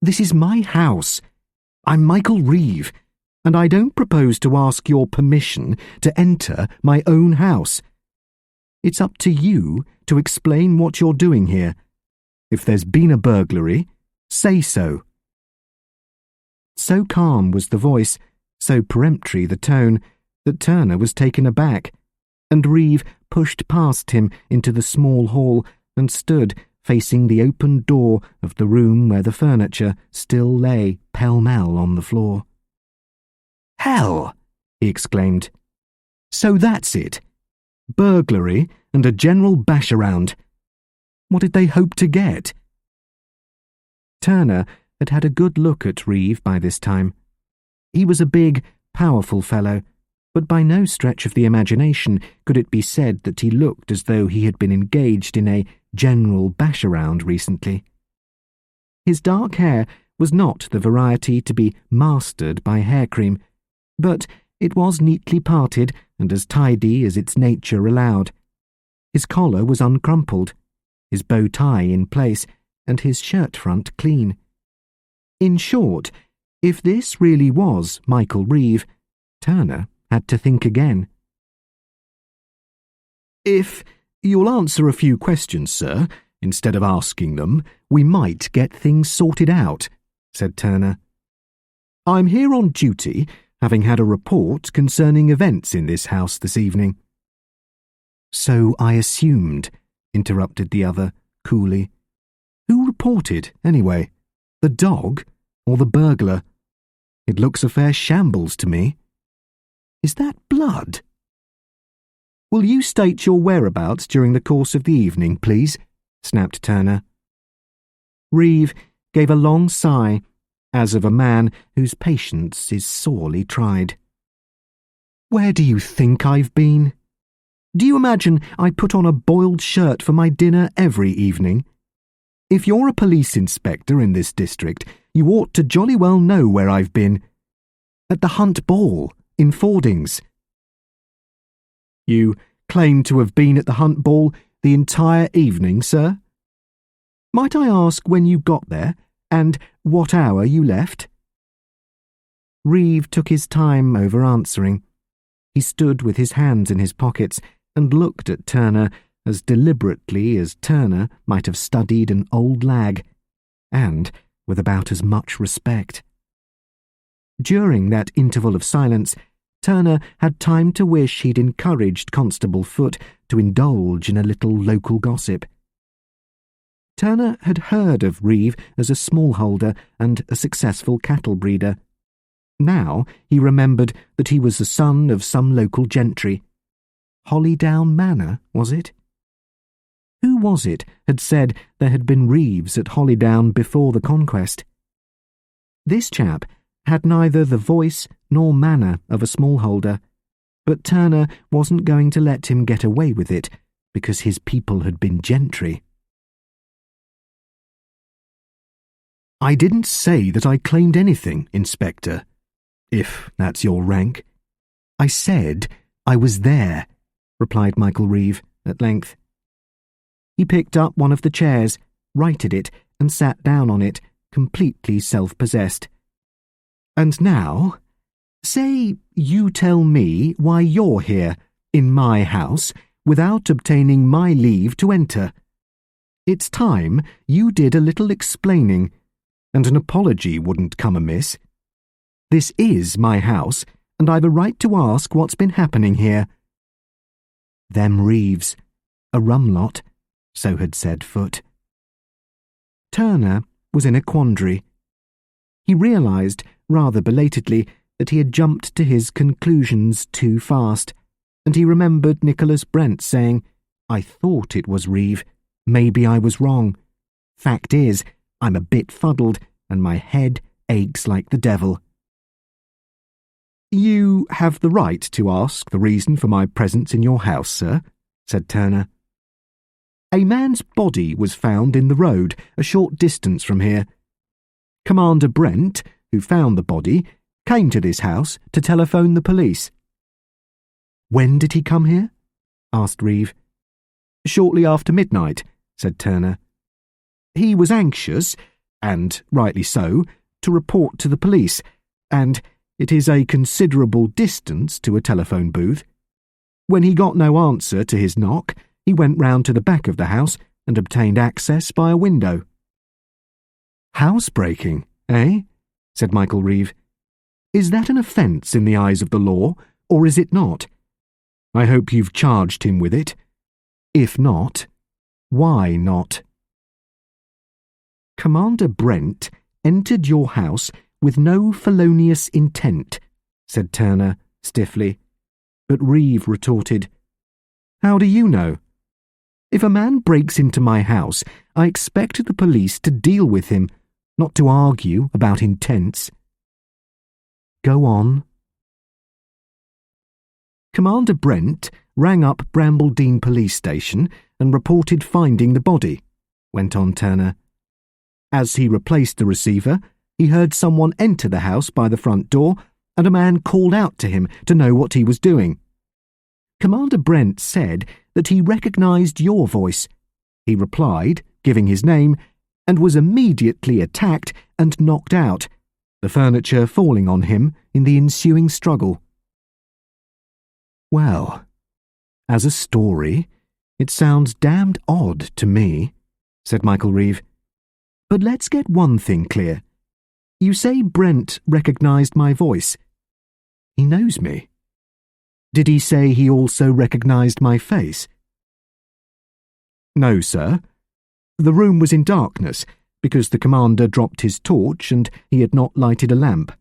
"This is my house. I'm Michael Reeve, and I don't propose to ask your permission to enter my own house. It's up to you to explain what you're doing here. If there's been a burglary, say so." So calm was the voice, so peremptory the tone, that Turner was taken aback, and Reeve pushed past him into the small hall and stood facing the open door of the room where the furniture still lay pell-mell on the floor. "Hell!" he exclaimed. "So that's it. Burglary and a general bash-around. What did they hope to get?" Turner had had a good look at Reeve by this time. He was a big, powerful fellow, but by no stretch of the imagination could it be said that he looked as though he had been engaged in a general bash-around recently. His dark hair was not the variety to be mastered by hair cream, but it was neatly parted and as tidy as its nature allowed. His collar was uncrumpled, his bow tie in place, and his shirt front clean. In short, if this really was Michael Reeve, Turner had to think again. "If you'll answer a few questions, sir, instead of asking them, we might get things sorted out," said Turner. "I'm here on duty, having had a report concerning events in this house this evening." "So I assumed," interrupted the other, coolly. "Who reported, anyway? The dog or the burglar? It looks a fair shambles to me. Is that blood?" "Will you state your whereabouts during the course of the evening, please?" snapped Turner. Reeve gave a long sigh, as of a man whose patience is sorely tried. "Where do you think I've been? Do you imagine I put on a boiled shirt for my dinner every evening? If you're a police inspector in this district, you ought to jolly well know where I've been. At the Hunt Ball in Fordings." "You claim to have been at the Hunt Ball the entire evening, sir? Might I ask when you got there, and what hour you left?" Reeve took his time over answering. He stood with his hands in his pockets and looked at Turner as deliberately as Turner might have studied an old lag, and with about as much respect. During that interval of silence, Turner had time to wish he'd encouraged Constable Foote to indulge in a little local gossip. Turner had heard of Reeve as a smallholder and a successful cattle breeder. Now he remembered that he was the son of some local gentry. Hollydown Manor, was it? Who was it had said there had been Reeves at Hollydown before the conquest? This chap had neither the voice nor manner of a smallholder, but Turner wasn't going to let him get away with it because his people had been gentry. "I didn't say that I claimed anything, Inspector, if that's your rank. I said I was there," replied Michael Reeve at length. He picked up one of the chairs, righted it, and sat down on it, completely self-possessed. "And now, say you tell me why you're here, in my house, without obtaining my leave to enter. It's time you did a little explaining, and an apology wouldn't come amiss. This is my house, and I've a right to ask what's been happening here." Them Reeves, a rum lot, so had said Foote. Turner was in a quandary. He realised, rather belatedly, that he had jumped to his conclusions too fast, and he remembered Nicholas Brent saying, "I thought it was Reeve. Maybe I was wrong. Fact is, I'm a bit fuddled, and my head aches like the devil." "You have the right to ask the reason for my presence in your house, sir," said Turner. "A man's body was found in the road a short distance from here. Commander Brent, who found the body, came to this house to telephone the police." "When did he come here?" asked Reeve. "Shortly after midnight," said Turner. "He was anxious, and rightly so, to report to the police, and it is a considerable distance to a telephone booth. When he got no answer to his knock, he went round to the back of the house and obtained access by a window." "Housebreaking, eh?" said Michael Reeve. "Is that an offence in the eyes of the law, or is it not? I hope you've charged him with it. If not, why not?" "Commander Brent entered your house with no felonious intent," said Turner stiffly. But Reeve retorted, "How do you know? If a man breaks into my house, I expect the police to deal with him, not to argue about intents." "Go on." "Commander Brent rang up Brambledene Police Station and reported finding the body," went on Turner. "As he replaced the receiver, he heard someone enter the house by the front door, and a man called out to him to know what he was doing. Commander Brent said that he recognised your voice. He replied, giving his name, and was immediately attacked and knocked out, the furniture falling on him in the ensuing struggle." "Well, as a story, it sounds damned odd to me," said Michael Reeve. "But let's get one thing clear. You say Brent recognised my voice. He knows me. Did he say he also recognised my face?" "No, sir. The room was in darkness, because the commander dropped his torch and he had not lighted a lamp."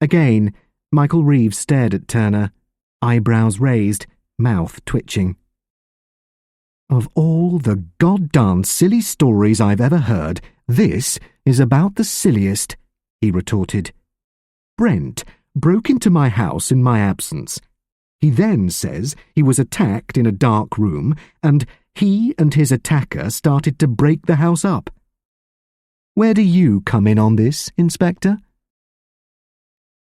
Again, Michael Reeve stared at Turner, eyebrows raised, mouth twitching. "Of all the goddamn silly stories I've ever heard, this is about the silliest," he retorted. "Brent broke into my house in my absence. He then says he was attacked in a dark room, and he and his attacker started to break the house up. Where do you come in on this, Inspector?"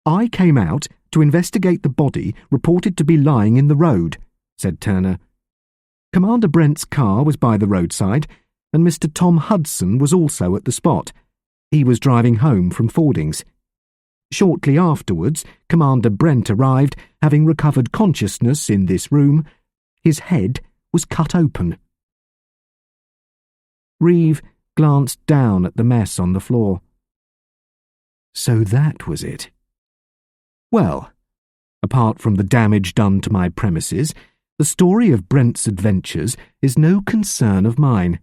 "I came out to investigate the body reported to be lying in the road," said Turner. "Commander Brent's car was by the roadside, and Mr. Tom Hudson was also at the spot. He was driving home from Fordings. Shortly afterwards, Commander Brent arrived, having recovered consciousness in this room. His head was cut open." Reeve glanced down at the mess on the floor. "So that was it. Well, apart from the damage done to my premises, the story of Brent's adventures is no concern of mine.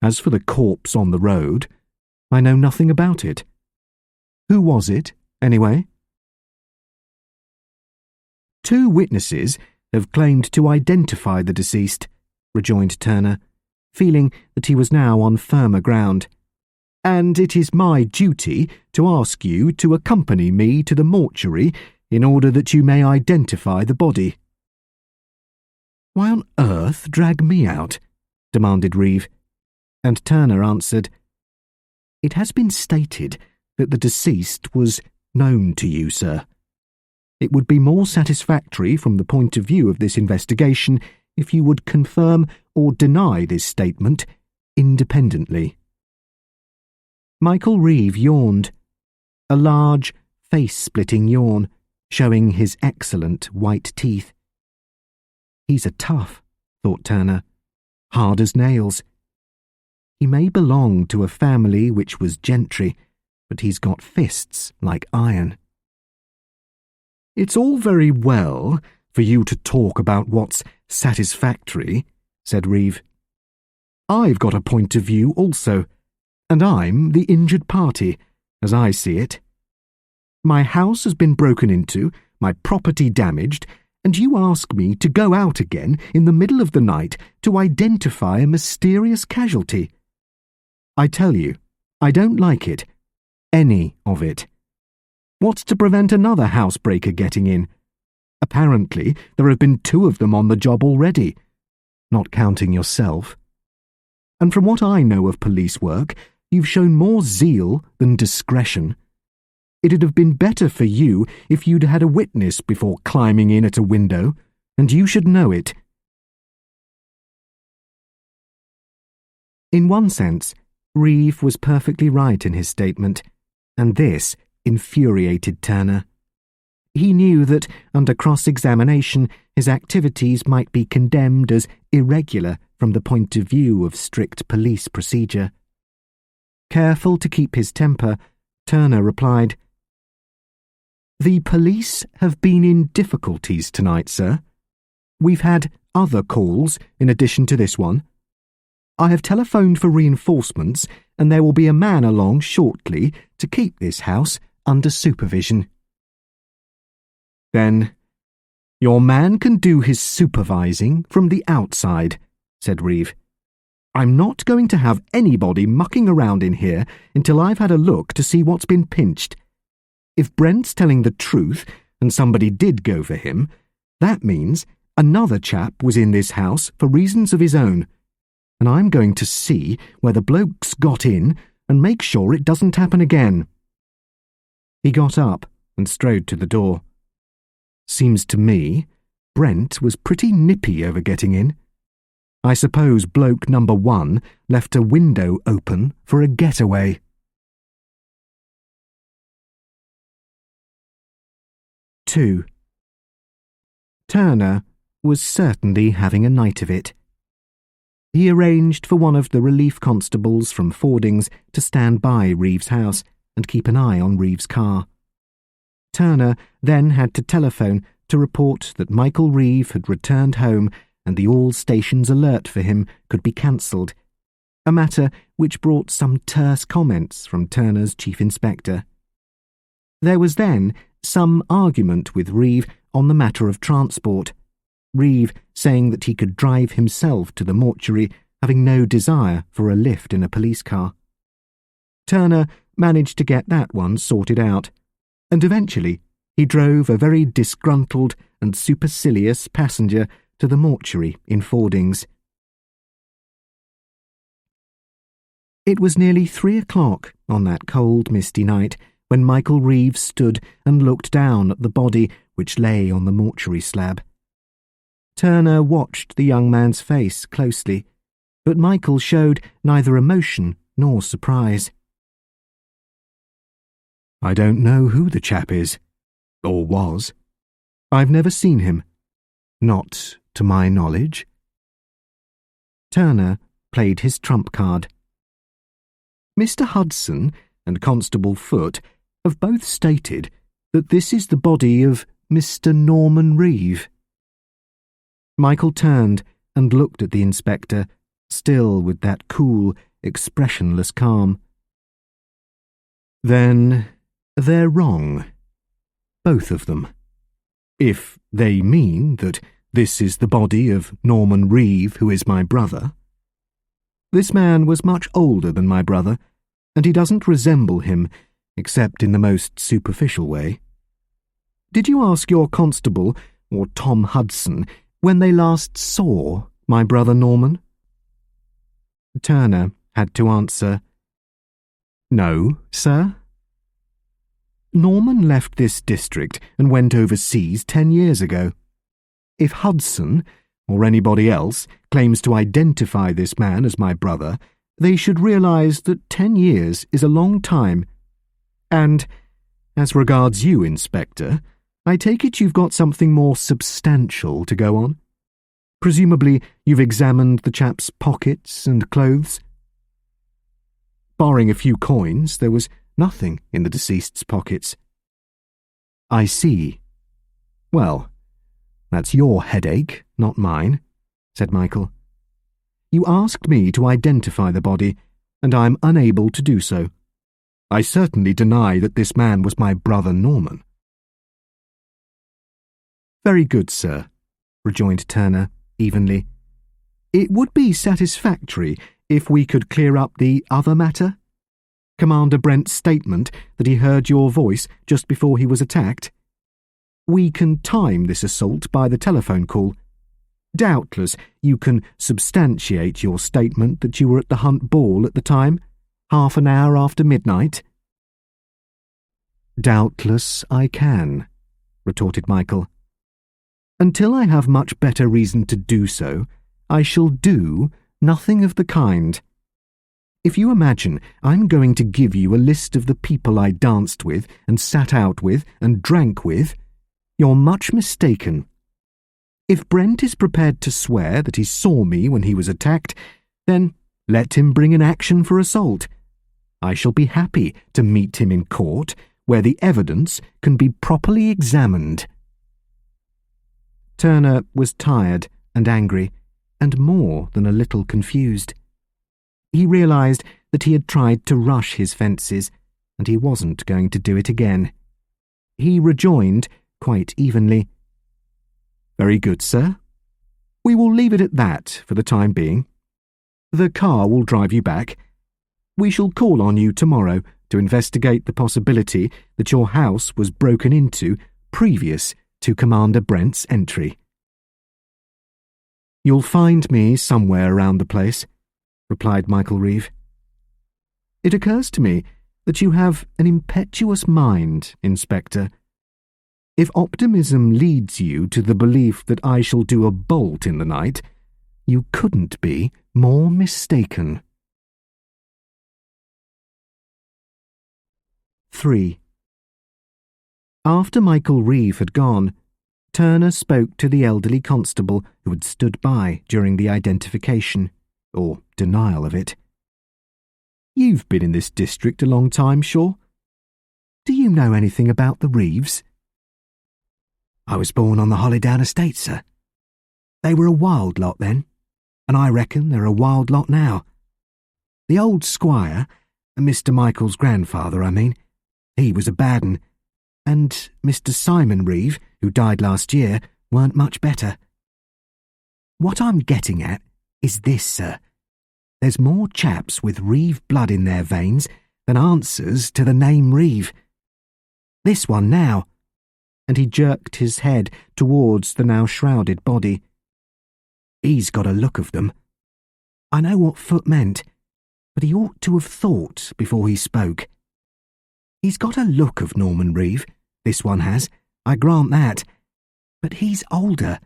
As for the corpse on the road, I know nothing about it. Who was it, anyway?" "Two witnesses have claimed to identify the deceased," rejoined Turner, feeling that he was now on firmer ground. "And it is my duty to ask you to accompany me to the mortuary in order that you may identify the body." "Why on earth drag me out?" demanded Reeve, and Turner answered, "It has been stated that the deceased was known to you, sir. It would be more satisfactory from the point of view of this investigation if you would confirm or deny this statement independently." Michael Reeve yawned, a large, face-splitting yawn, showing his excellent white teeth. "He's a tough," thought Turner, "hard as nails. He may belong to a family which was gentry, but he's got fists like iron." "It's all very well for you to talk about what's satisfactory," said Reeve. "I've got a point of view also, and I'm the injured party, as I see it. My house has been broken into, my property damaged, and you ask me to go out again in the middle of the night to identify a mysterious casualty. I tell you, I don't like it. Any of it. What's to prevent another housebreaker getting in? Apparently, there have been 2 of them on the job already, not counting yourself. And from what I know of police work, you've shown more zeal than discretion. It'd have been better for you if you'd had a witness before climbing in at a window, and you should know it. In one sense, Reeve was perfectly right in his statement, and this infuriated Turner. He knew that, under cross-examination, his activities might be condemned as irregular from the point of view of strict police procedure. Careful to keep his temper, Turner replied, "The police have been in difficulties tonight, sir. We've had other calls in addition to this one. I have telephoned for reinforcements, and there will be a man along shortly to keep this house under supervision." "Then your man can do his supervising from the outside," said Reeve. "I'm not going to have anybody mucking around in here until I've had a look to see what's been pinched. If Brent's telling the truth and somebody did go for him, that means another chap was in this house for reasons of his own, and I'm going to see where the bloke's got in and make sure it doesn't happen again." He got up and strode to the door. "Seems to me Brent was pretty nippy over getting in. I suppose bloke number 1 left a window open for a getaway." Two. Turner was certainly having a night of it. He arranged for one of the relief constables from Fordings to stand by Reeve's house and keep an eye on Reeve's car. Turner then had to telephone to report that Michael Reeve had returned home and the all-stations alert for him could be cancelled, a matter which brought some terse comments from Turner's chief inspector. There was then some argument with Reeve on the matter of transport, Reeve saying that he could drive himself to the mortuary, having no desire for a lift in a police car. Turner managed to get that one sorted out, and eventually he drove a very disgruntled and supercilious passenger to the mortuary in Fordings. It was nearly 3 o'clock on that cold, misty night when Michael Reeve stood and looked down at the body which lay on the mortuary slab. Turner watched the young man's face closely, but Michael showed neither emotion nor surprise. "I don't know who the chap is, or was. I've never seen him. Not to my knowledge." Turner played his trump card. "Mr. Hudson and Constable Foote have both stated that this is the body of Mr. Norman Reeve." Michael turned and looked at the inspector, still with that cool, expressionless calm. "Then they're wrong. Both of them. If they mean that this is the body of Norman Reeve, who is my brother. This man was much older than my brother, and he doesn't resemble him, except in the most superficial way. Did you ask your constable, or Tom Hudson, when they last saw my brother Norman?" Turner had to answer, "No, sir." "Norman left this district and went overseas 10 years ago. If Hudson, or anybody else, claims to identify this man as my brother, they should realise that 10 years is a long time. And, as regards you, Inspector, I take it you've got something more substantial to go on? Presumably you've examined the chap's pockets and clothes?" Barring a few coins, there was nothing in the deceased's pockets. "I see. Well, that's your headache, not mine," said Michael. "You asked me to identify the body, and I'm unable to do so. I certainly deny that this man was my brother Norman." "Very good, sir," rejoined Turner evenly. "It would be satisfactory if we could clear up the other matter? Commander Brent's statement that he heard your voice just before he was attacked? We can time this assault by the telephone call. Doubtless you can substantiate your statement that you were at the Hunt Ball at the time, half an hour after midnight. Doubtless I can, retorted Michael. Until I have much better reason to do so, I shall do nothing of the kind. If you imagine I'm going to give you a list of the people I danced with and sat out with and drank with, you're much mistaken. If Brent is prepared to swear that he saw me when he was attacked, then let him bring an action for assault. I shall be happy to meet him in court, where the evidence can be properly examined. Turner was tired and angry, and more than a little confused. He realised that he had tried to rush his fences, and he wasn't going to do it again. He rejoined quite evenly, "Very good, sir. We will leave it at that for the time being. The car will drive you back. We shall call on you tomorrow to investigate the possibility that your house was broken into previous to Commander Brent's entry." "You'll find me somewhere around the place," replied Michael Reeve. "It occurs to me that you have an impetuous mind, Inspector. If optimism leads you to the belief that I shall do a bolt in the night, you couldn't be more mistaken." 3. After Michael Reeve had gone, Turner spoke to the elderly constable who had stood by during the identification, or denial of it. "You've been in this district a long time, Shaw. Do you know anything about the Reeves?" "I was born on the Hollydown estate, sir. They were a wild lot then, and I reckon they're a wild lot now. The old squire, Mr. Michael's grandfather, I mean, he was a bad 'un, and Mr. Simon Reeve, who died last year, weren't much better. What I'm getting at is this, sir. There's more chaps with Reeve blood in their veins than answers to the name Reeve. This one now," and he jerked his head towards the now shrouded body. "He's got a look of them. I know what Foot meant, but he ought to have thought before he spoke. He's got a look of Norman Reeve, this one has, I grant that, but he's older,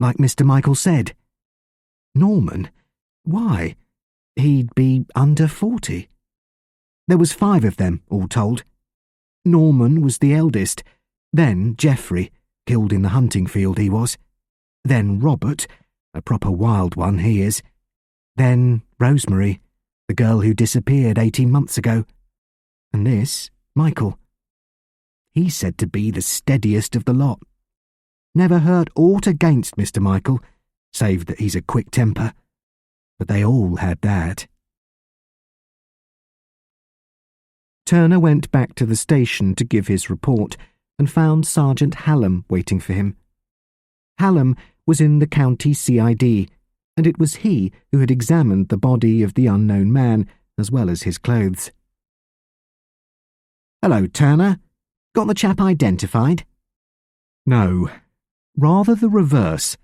like Mr. Michael said. Norman? Why, he'd be under 40. There was 5 of them, all told. Norman was the eldest, then Geoffrey, killed in the hunting field he was, then Robert, a proper wild one he is, then Rosemary, the girl who disappeared 18 months ago, and this, Michael. He's said to be the steadiest of the lot. Never heard aught against Mr. Michael, save that he's a quick temper, but they all had that." Turner went back to the station to give his report and found Sergeant Hallam waiting for him. Hallam was in the county CID, and it was he who had examined the body of the unknown man as well as his clothes. "Hello, Turner. Got the chap identified?" "No. Rather the reverse.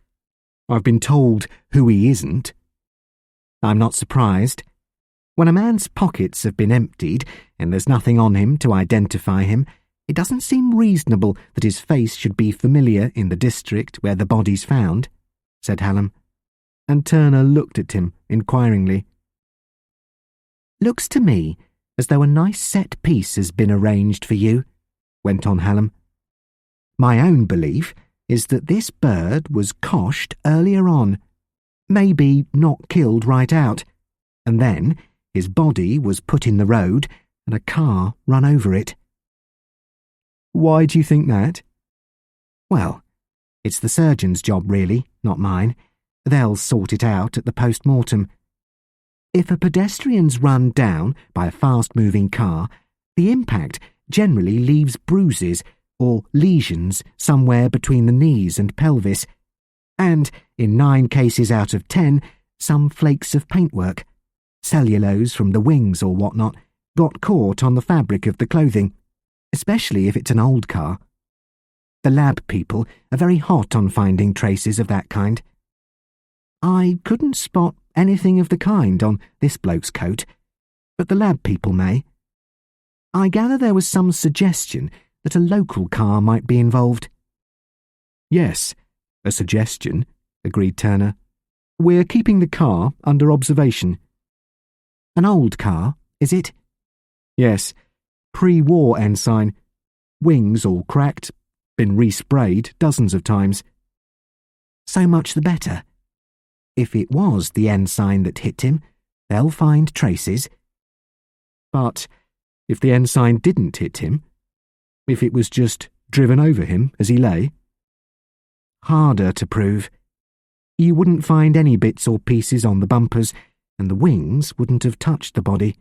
I've been told who he isn't." "I'm not surprised. When a man's pockets have been emptied and there's nothing on him to identify him, it doesn't seem reasonable that his face should be familiar in the district where the body's found," said Hallam, and Turner looked at him inquiringly. "Looks to me as though a nice set piece has been arranged for you," went on Hallam. "My own belief is that this bird was coshed earlier on, maybe not killed right out, and then his body was put in the road and a car run over it." "Why do you think that?" "Well, it's the surgeon's job really, not mine. They'll sort it out at the post-mortem. If a pedestrian's run down by a fast-moving car, the impact generally leaves bruises or lesions somewhere between the knees and pelvis, and, in 9 cases out of 10, some flakes of paintwork. Cellulose from the wings or whatnot got caught on the fabric of the clothing, especially if it's an old car. The lab people are very hot on finding traces of that kind. I couldn't spot anything of the kind on this bloke's coat, but the lab people may. I gather there was some suggestion that a local car might be involved.
Yes, a suggestion, agreed Turner. We're keeping the car under observation.
An old car, is it?
Yes, pre-war ensign. Wings all cracked, been resprayed dozens of times.
So much the better. If it was the ensign that hit him, they'll find traces.
But if the ensign didn't hit him, if it was just driven over him as he lay?
Harder to prove. You wouldn't find any bits or pieces on the bumpers, and the wings wouldn't have touched the body.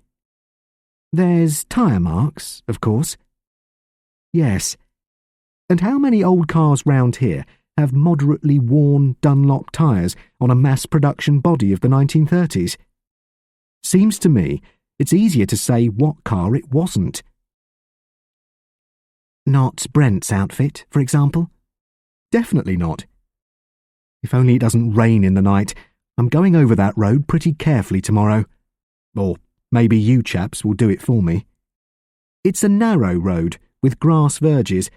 There's tyre marks, of course.
Yes. And how many old cars round here have moderately worn Dunlop tyres on a mass-production body of the 1930s? Seems to me it's easier to say what car it wasn't.
Not Brent's outfit, for example?
Definitely not. If only it doesn't rain in the night. I'm going over that road pretty carefully tomorrow. Or maybe you chaps will do it for me. It's a narrow road with grass verges,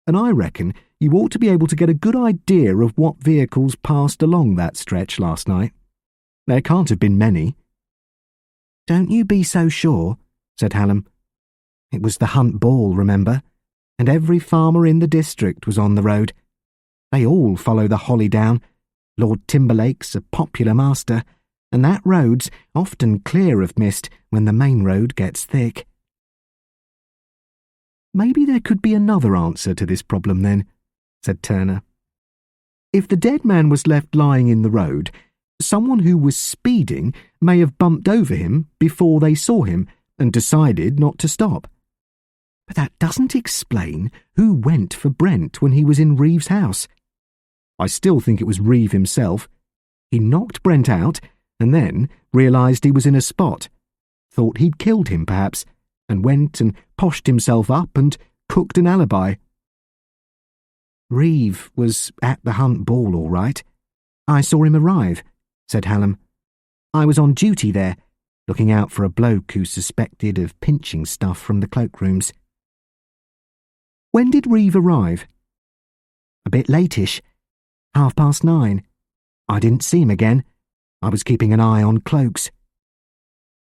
and I reckon you ought to be able to get a good idea of what vehicles passed along that stretch last night. There can't have been many.
Don't you be so sure, said Hallam. It was the Hunt Ball, remember, and every farmer in the district was on the road. They all follow the Holly down. Lord Timberlake's a popular master, and that road's often clear of mist when the main road gets thick.
Maybe there could be another answer to this problem then, said Turner. If the dead man was left lying in the road, someone who was speeding may have bumped over him before they saw him and decided not to stop.
But that doesn't explain who went for Brent when he was in Reeve's house.
I still think it was Reeve himself. He knocked Brent out and then realised he was in a spot, thought he'd killed him perhaps, and went and poshed himself up and cooked an alibi.
Reeve was at the Hunt Ball all right. I saw him arrive, said Hallam. I was on duty there, looking out for a bloke who suspected of pinching stuff from the cloakrooms.
When did Reeve arrive?
A bit latish. 9:30. I didn't see him again. I was keeping an eye on cloaks.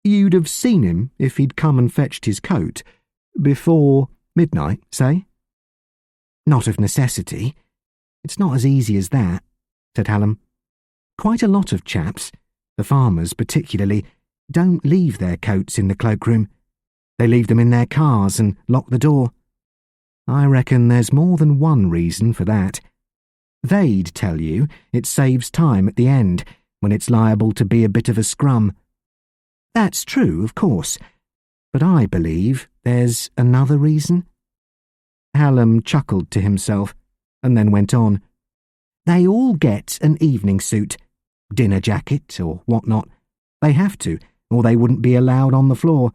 You'd have seen him if he'd come and fetched his coat before midnight, say?
Not of necessity. It's not as easy as that, said Hallam. Quite a lot of chaps, the farmers particularly, don't leave their coats in the cloakroom. They leave them in their cars and lock the door. I reckon there's more than one reason for that. They'd tell you it saves time at the end, when it's liable to be a bit of a scrum. That's true, of course, but I believe there's another reason. Hallam chuckled to himself, and then went on. They all get an evening suit, dinner jacket or whatnot. They have to, or they wouldn't be allowed on the floor.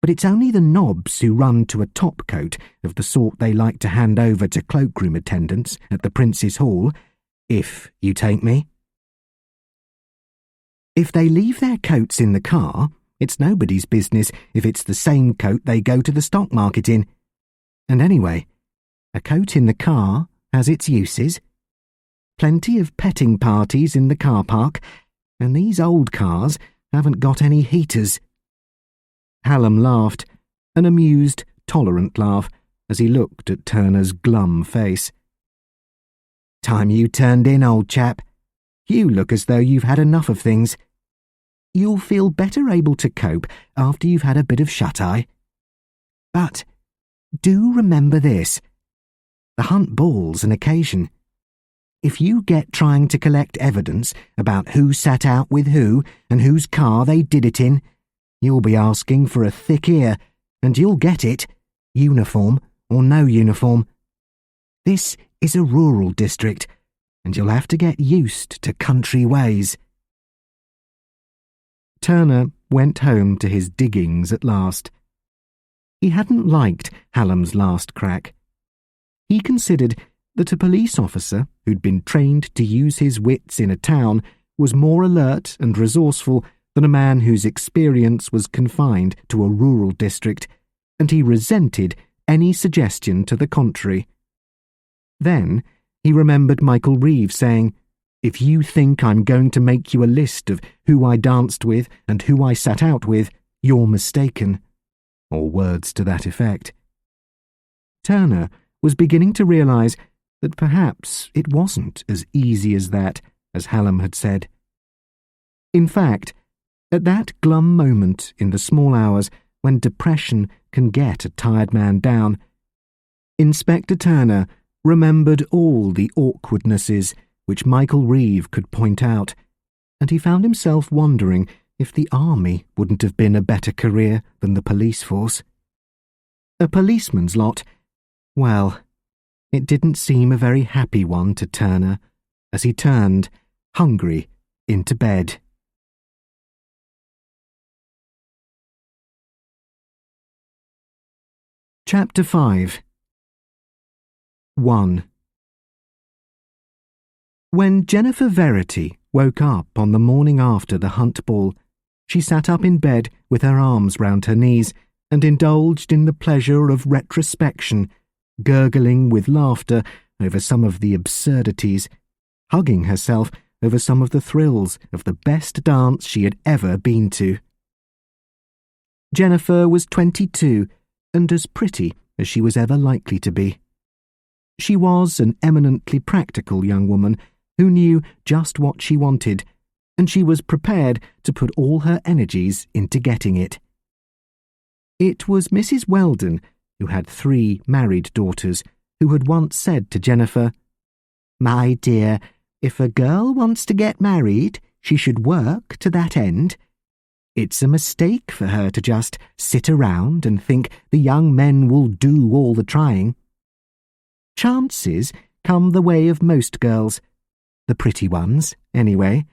But it's only the knobs who run to a top coat of the sort they like to hand over to cloakroom attendants at the Prince's Hall, if you take me. If they leave their coats in the car, it's nobody's business if it's the same coat they go to the stock market in. And anyway, a coat in the car has its uses. Plenty of petting parties in the car park, and these old cars haven't got any heaters. Hallam laughed, an amused, tolerant laugh, as he looked at Turner's glum face. Time you turned in, old chap. You look as though you've had enough of things. You'll feel better able to cope after you've had a bit of shut-eye. But do remember this. The Hunt Ball's an occasion. If you get trying to collect evidence about who sat out with who and whose car they did it in, you'll be asking for a thick ear, and you'll get it, uniform or no uniform. This is a rural district, and you'll have to get used to country ways.
Turner went home to his diggings at last. He hadn't liked Hallam's last crack. He considered that a police officer who'd been trained to use his wits in a town was more alert and resourceful than a man whose experience was confined to a rural district, and he resented any suggestion to the contrary. Then he remembered Michael Reeve saying, "If you think I'm going to make you a list of who I danced with and who I sat out with, you're mistaken," or words to that effect. Turner was beginning to realise that perhaps it wasn't as easy as that, as Hallam had said. In fact, at that glum moment in the small hours when depression can get a tired man down, Inspector Turner remembered all the awkwardnesses which Michael Reeve could point out, and he found himself wondering if the army wouldn't have been a better career than the police force. A policeman's lot, well, it didn't seem a very happy one to Turner as he turned, hungry, into bed. Chapter 5. 1. When Jennifer Verity woke up on the morning after the Hunt Ball, she sat up in bed with her arms round her knees and indulged in the pleasure of retrospection, gurgling with laughter over some of the absurdities, hugging herself over some of the thrills of the best dance she had ever been to. Jennifer was 22 and as pretty as she was ever likely to be. She was an eminently practical young woman who knew just what she wanted, and she was prepared to put all her energies into getting it. It was Mrs. Weldon, who had 3 married daughters, who had once said to Jennifer, "My dear, if a girl wants to get married, she should work to that end. It's a mistake for her to just sit around and think the young men will do all the trying. Chances come the way of most girls, the pretty ones, anyway,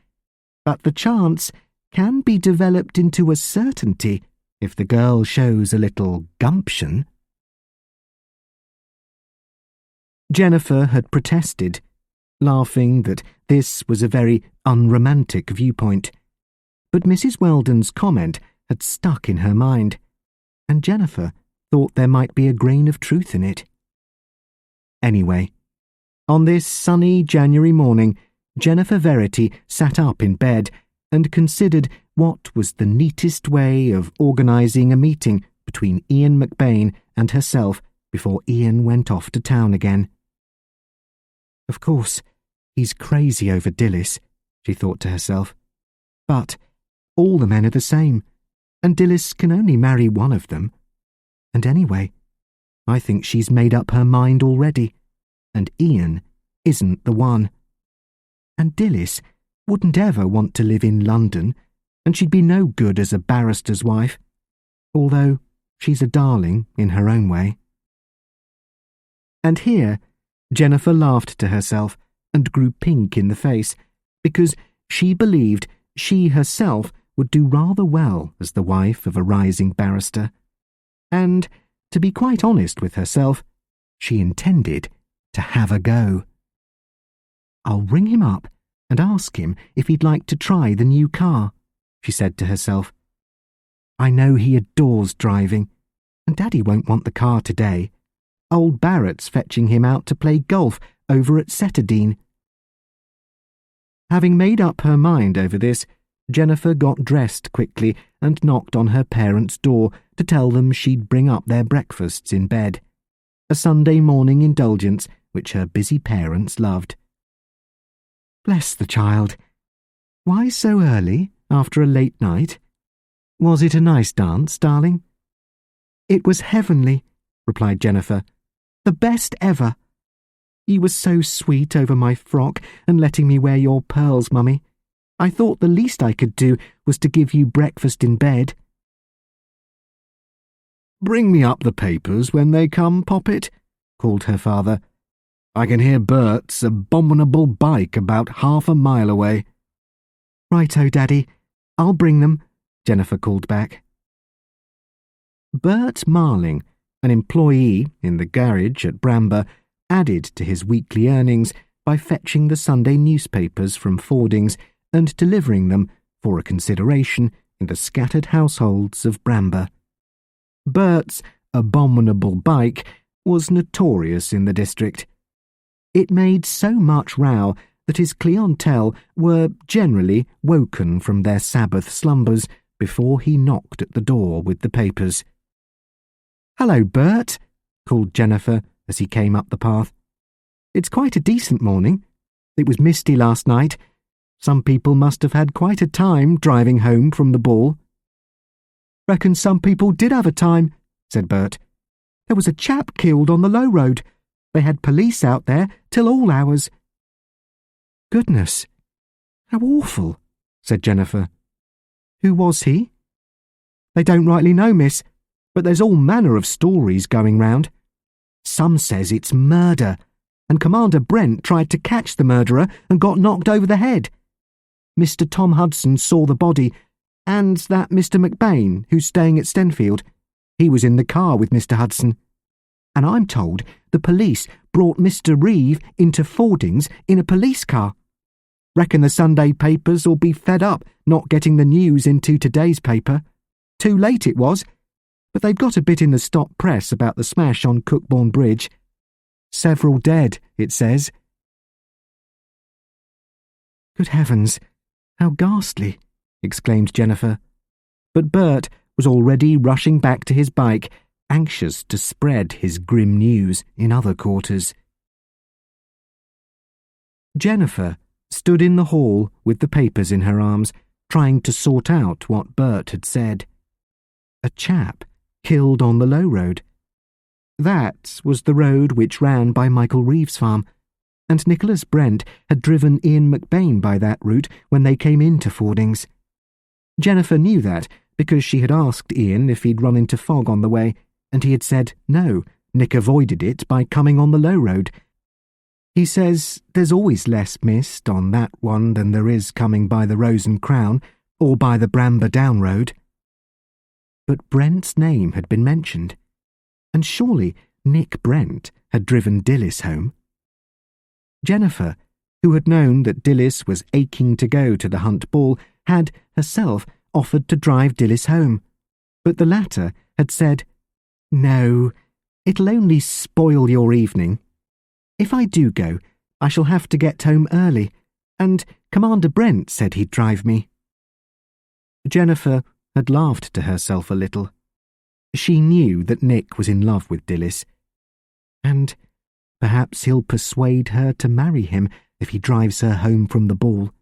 but the chance can be developed into a certainty if the girl shows a little gumption." Jennifer had protested, laughing that this was a very unromantic viewpoint, but Mrs. Weldon's comment had stuck in her mind, and Jennifer thought there might be a grain of truth in it. Anyway, on this sunny January morning, Jennifer Verity sat up in bed and considered what was the neatest way of organising a meeting between Ian McBain and herself before Ian went off to town again. Of course, he's crazy over Dilys, she thought to herself, but all the men are the same, and Dilys can only marry one of them. And anyway, I think she's made up her mind already, and Ian isn't the one. And Dilys wouldn't ever want to live in London, and she'd be no good as a barrister's wife, although she's a darling in her own way. And here Jennifer laughed to herself and grew pink in the face, because she believed she herself would do rather well as the wife of a rising barrister, and, to be quite honest with herself, she intended to have a go. "I'll ring him up and ask him if he'd like to try the new car," she said to herself. "I know he adores driving, and Daddy won't want the car today. Old Barrett's fetching him out to play golf over at Setadine." Having made up her mind over this, Jennifer got dressed quickly and knocked on her parents' door to tell them she'd bring up their breakfasts in bed, a Sunday morning indulgence which her busy parents loved. Bless the child. Why so early, after a late night? Was it a nice dance, darling? "It was heavenly," replied Jennifer. "The best ever. You were so sweet over my frock and letting me wear your pearls, Mummy. I thought the least I could do was to give you breakfast in bed." "Bring me up the papers when they come, Poppet," called her father. "I can hear Bert's abominable bike about half a mile away." "Righto, Daddy. I'll bring them, Jennifer called back. Bert Marling, an employee in the garage at Bramber, added to his weekly earnings by fetching the Sunday newspapers from Fordings and delivering them, for a consideration, in the scattered households of Bramber. Bert's abominable bike was notorious in the district. It made so much row that his clientele were generally woken from their Sabbath slumbers before he knocked at the door with the papers. "Hello, Bert," called Jennifer as he came up the path. "It's quite a decent morning. It was misty last night. Some people must have had quite a time driving home from the ball." "Reckon some people did have a time," said Bert. "There was a chap killed on the low road. They had police out there till all hours." "Goodness, how awful," said Jennifer. "Who was he?" "They don't rightly know, miss, but there's all manner of stories going round. Some says it's murder, and Commander Brent tried to catch the murderer and got knocked over the head. Mr. Tom Hudson saw the body, and that Mr. McBain, who's staying at Stenfield. He was in the car with Mr. Hudson. And I'm told the police brought Mr. Reeve into Fordings in a police car. Reckon the Sunday papers will be fed up not getting the news into today's paper. Too late it was, but they've got a bit in the stop press about the smash on Cookbourne Bridge. Several dead, it says." "Good heavens, how ghastly," exclaimed Jennifer. But Bert was already rushing back to his bike, anxious to spread his grim news in other quarters. Jennifer stood in the hall with the papers in her arms, trying to sort out what Bert had said. A chap killed on the low road. That was the road which ran by Michael Reeves' farm, and Nicholas Brent had driven Ian McBain by that route when they came into Fordings. Jennifer knew that because she had asked Ian if he'd run into fog on the way, and he had said no, Nick avoided it by coming on the low road. He says there's always less mist on that one than there is coming by the Rose and Crown or by the Bramber Down road. But Brent's name had been mentioned, and surely Nick Brent had driven Dillis home. Jennifer, who had known that Dillis was aching to go to the Hunt Ball, had herself offered to drive Dillis home, but the latter had said, "No, it'll only spoil your evening. If I do go, I shall have to get home early, and Commander Brent said he'd drive me." Jennifer had laughed to herself a little. She knew that Nick was in love with Dillis, and perhaps he'll persuade her to marry him if he drives her home from the ball.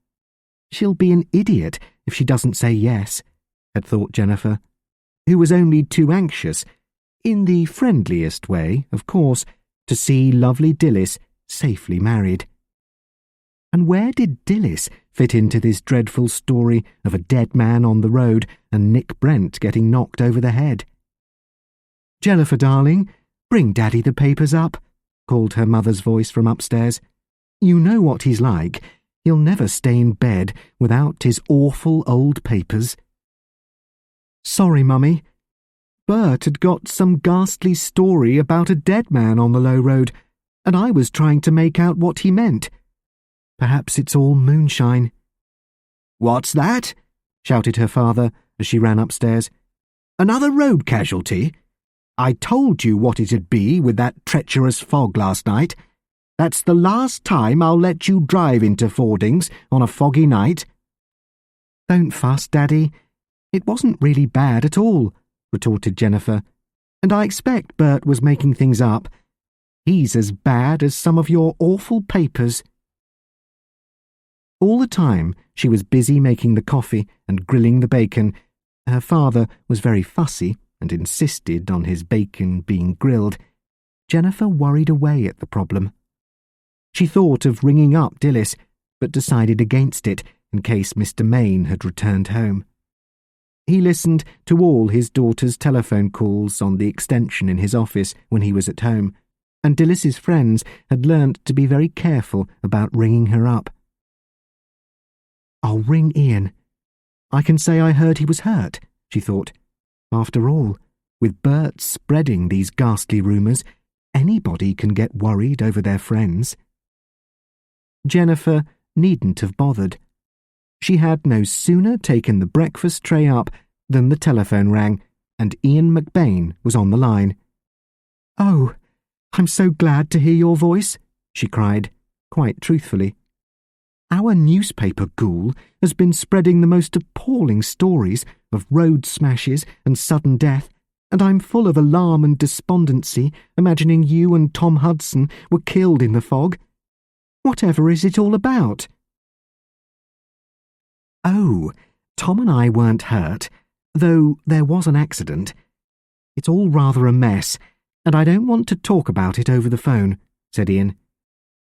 She'll be an idiot if she doesn't say yes, had thought Jennifer, who was only too anxious, in the friendliest way, of course, to see lovely Dillis safely married. And where did Dillis fit into this dreadful story of a dead man on the road and Nick Brent getting knocked over the head? "Jennifer, darling, bring Daddy the papers up," called her mother's voice from upstairs. "You know what he's like. He'll never stay in bed without his awful old papers." "Sorry, Mummy. Bert had got some ghastly story about a dead man on the low road, and I was trying to make out what he meant. Perhaps it's all moonshine." "What's that?" shouted her father as she ran upstairs. "Another road casualty? I told you what it'd be with that treacherous fog last night. That's the last time I'll let you drive into Fordings on a foggy night." "Don't fuss, Daddy. It wasn't really bad at all," retorted Jennifer, "and I expect Bert was making things up. He's as bad as some of your awful papers." All the time she was busy making the coffee and grilling the bacon. Her father was very fussy and insisted on his bacon being grilled. Jennifer worried away at the problem. She thought of ringing up Dillis, but decided against it in case Mr. Main had returned home. He listened to all his daughter's telephone calls on the extension in his office when he was at home, and Dillis's friends had learnt to be very careful about ringing her up. "I'll ring Ian. I can say I heard he was hurt, she thought. After all, with Bert spreading these ghastly rumours, anybody can get worried over their friends. Jennifer needn't have bothered. She had no sooner taken the breakfast tray up than the telephone rang, and Ian McBain was on the line. "Oh, I'm so glad to hear your voice," she cried, quite truthfully. "Our newspaper ghoul has been spreading the most appalling stories of road smashes and sudden death, and I'm full of alarm and despondency, imagining you and Tom Hudson were killed in the fog. Whatever is it all about?" "Oh, Tom and I weren't hurt, though there was an accident. It's all rather a mess, and I don't want to talk about it over the phone," said Ian.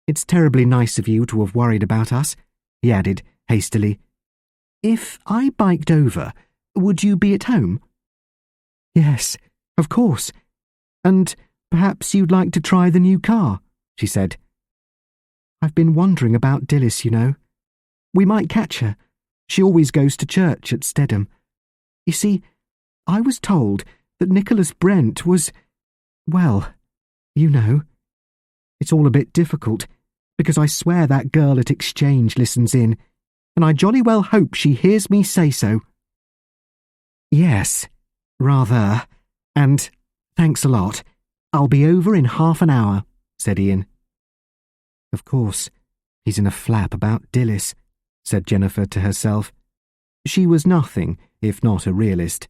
"It's terribly nice of you to have worried about us," he added hastily. "If I biked over, would you be at home?" "Yes, of course. And perhaps you'd like to try the new car," she said. "I've been wondering about Dilys, you know. We might catch her. She always goes to church at Stedham. You see, I was told that Nicholas Brent was, well, you know. It's all a bit difficult, because I swear that girl at Exchange listens in, and I jolly well hope she hears me say so." "Yes, rather, and thanks a lot. I'll be over in half an hour," said Ian. "Of course, he's in a flap about Dilys," said Jennifer to herself. She was nothing if not a realist.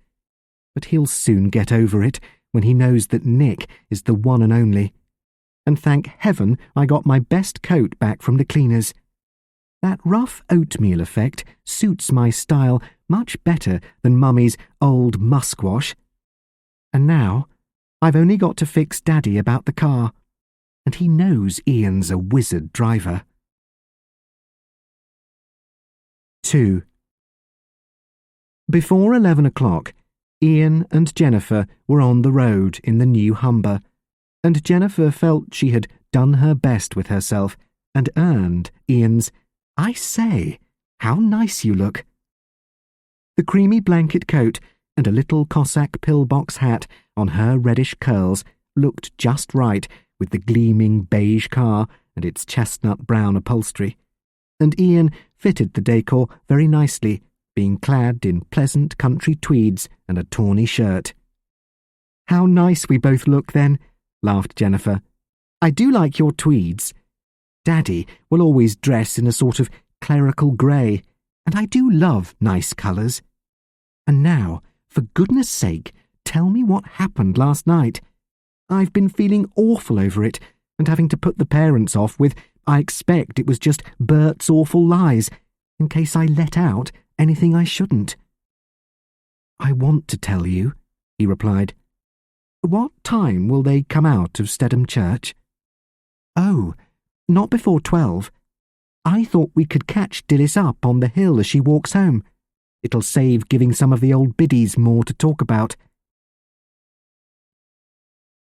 But he'll soon get over it when he knows that Nick is the one and only. And thank heaven I got my best coat back from the cleaners. That rough oatmeal effect suits my style much better than Mummy's old muskwash. And now I've only got to fix Daddy about the car, and he knows Ian's a wizard driver. 2. Before 11 o'clock, Ian and Jennifer were on the road in the new Humber, and Jennifer felt she had done her best with herself and earned Ian's, "I say, how nice you look." The creamy blanket coat and a little Cossack pillbox hat on her reddish curls looked just right with the gleaming beige car and its chestnut brown upholstery, and Ian fitted the decor very nicely, being clad in pleasant country tweeds and a tawny shirt. "How nice we both look then," laughed Jennifer. "I do like your tweeds. Daddy will always dress in a sort of clerical grey, and I do love nice colours. And now, for goodness sake, tell me what happened last night. I've been feeling awful over it, and having to put the parents off with, I expect it was just Bert's awful lies, in case I let out anything I shouldn't." "I want to tell you," he replied. "What time will they come out of Stedham Church?" "Oh, not before 12. I thought we could catch Dilys up on the hill as she walks home. It'll save giving some of the old biddies more to talk about."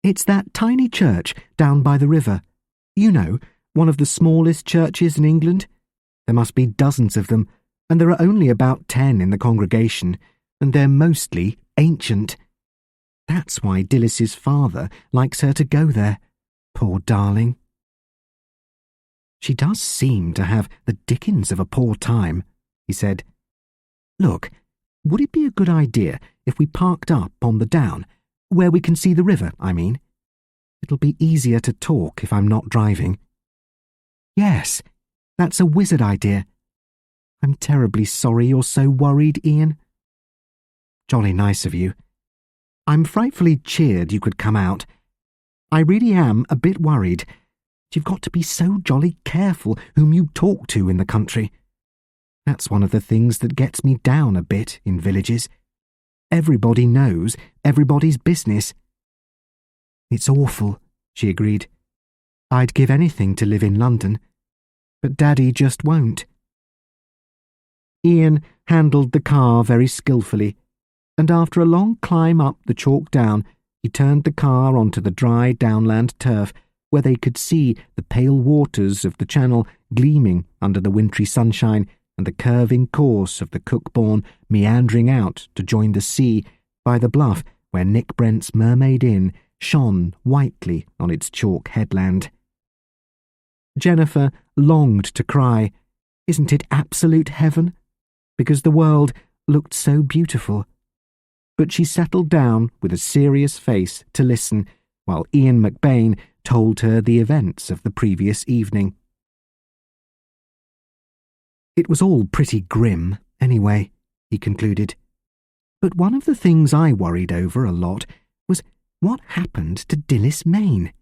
"It's that tiny church down by the river. You know, one of the smallest churches in England. There must be dozens of them, and there are only about 10 in the congregation, and they're mostly ancient. That's why Dilys's father likes her to go there. Poor darling." "She does seem to have the dickens of a poor time," he said. "Look, would it be a good idea if we parked up on the down, where we can see the river, I mean? It'll be easier to talk if I'm not driving." "Yes, that's a wizard idea. I'm terribly sorry you're so worried, Ian." "Jolly nice of you. I'm frightfully cheered you could come out. I really am a bit worried. You've got to be so jolly careful whom you talk to in the country. That's one of the things that gets me down a bit in villages. Everybody knows everybody's business." "It's awful," she agreed. "I'd give anything to live in London, but Daddy just won't." Ian handled the car very skillfully, and after a long climb up the chalk down, he turned the car onto the dry downland turf, where they could see the pale waters of the channel gleaming under the wintry sunshine and the curving course of the Cookbourne meandering out to join the sea by the bluff where Nick Brent's Mermaid Inn shone whitely on its chalk headland. Jennifer longed to cry, "Isn't it absolute heaven?" because the world looked so beautiful. But she settled down with a serious face to listen while Ian McBain told her the events of the previous evening. It was all pretty grim, anyway, he concluded. But one of the things I worried over a lot was what happened to Dilys Mayne.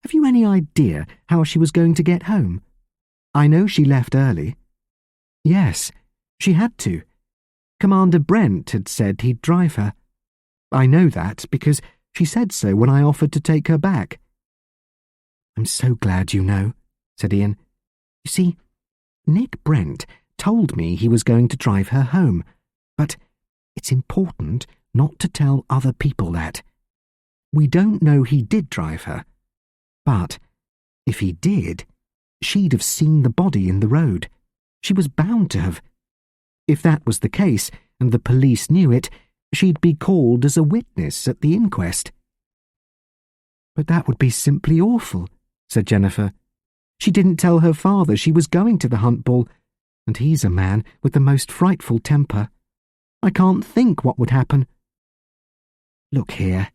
Have you any idea how she was going to get home? I know she left early. Yes, she had to. Commander Brent had said he'd drive her. I know that because she said so when I offered to take her back. I'm so glad you know, said Ian. You see, Nick Brent told me he was going to drive her home, but it's important not to tell other people that. We don't know he did drive her, but if he did, she'd have seen the body in the road. She was bound to have. If that was the case, and the police knew it, she'd be called as a witness at the inquest. But that would be simply awful, said Jennifer. She didn't tell her father she was going to the hunt ball, and he's a man with the most frightful temper. I can't think what would happen. Look here,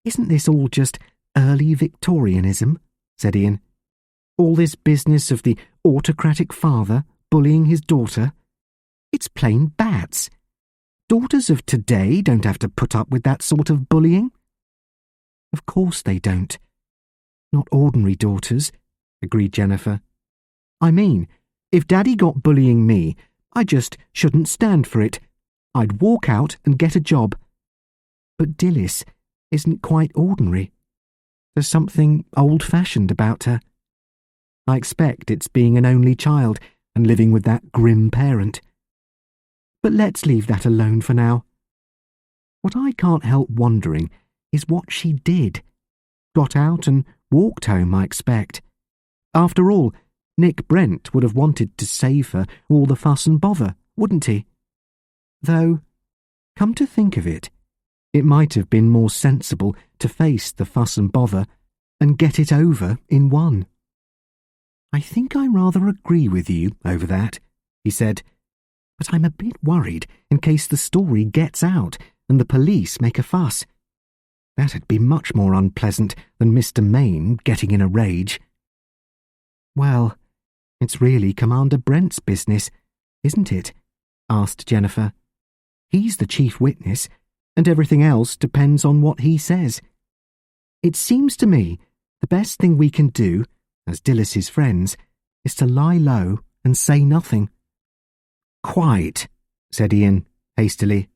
isn't this all just early Victorianism? Said Ian. All this business of the autocratic father bullying his daughter? It's plain bats. Daughters of today don't have to put up with that sort of bullying. Of course they don't. Not ordinary daughters, agreed Jennifer. I mean, if Daddy got bullying me, I just shouldn't stand for it. I'd walk out and get a job. But Dilys isn't quite ordinary. There's something old-fashioned about her. I expect it's being an only child and living with that grim parent. But let's leave that alone for now. What I can't help wondering is what she did. Got out and walked home, I expect. After all, Nick Brent would have wanted to save her all the fuss and bother, wouldn't he? Though, come to think of it, it might have been more sensible to face the fuss and bother and get it over in one. I think I rather agree with you over that, he said, but I'm a bit worried in case the story gets out and the police make a fuss. That'd be much more unpleasant than Mr. Mayne getting in a rage. Well, it's really Commander Brent's business, isn't it? Asked Jennifer. He's the chief witness, and everything else depends on what he says. It seems to me the best thing we can do, as Dilys's friends, is to lie low and say nothing. Quite, said Ian hastily.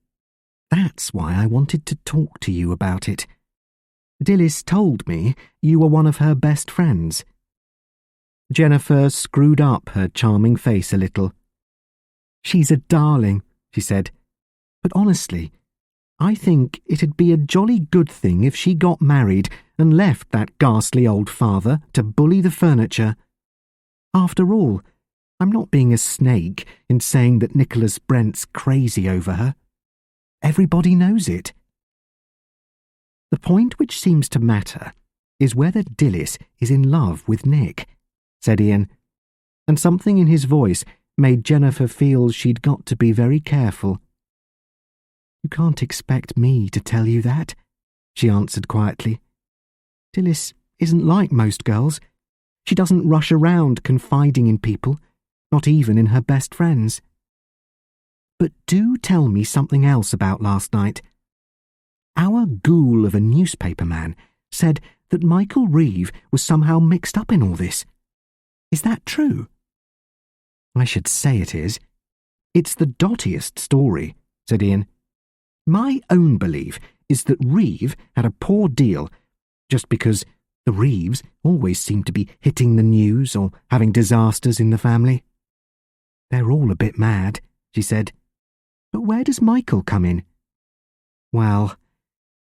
That's why I wanted to talk to you about it. Dilys told me you were one of her best friends. Jennifer screwed up her charming face a little. She's a darling, she said, but honestly, I think it'd be a jolly good thing if she got married and left that ghastly old father to bully the furniture. After all, I'm not being a snake in saying that Nicholas Brent's crazy over her. Everybody knows it. The point which seems to matter is whether Dilys is in love with Nick, said Ian, and something in his voice made Jennifer feel she'd got to be very careful. You can't expect me to tell you that, she answered quietly. Dilys isn't like most girls. She doesn't rush around confiding in people, not even in her best friends. But do tell me something else about last night. Our ghoul of a newspaper man said that Michael Reeve was somehow mixed up in all this. Is that true? I should say it is. It's the dottiest story, said Ian. My own belief is that Reeve had a poor deal just because the Reeves always seem to be hitting the news or having disasters in the family. They're all a bit mad, she said. But where does Michael come in? Well,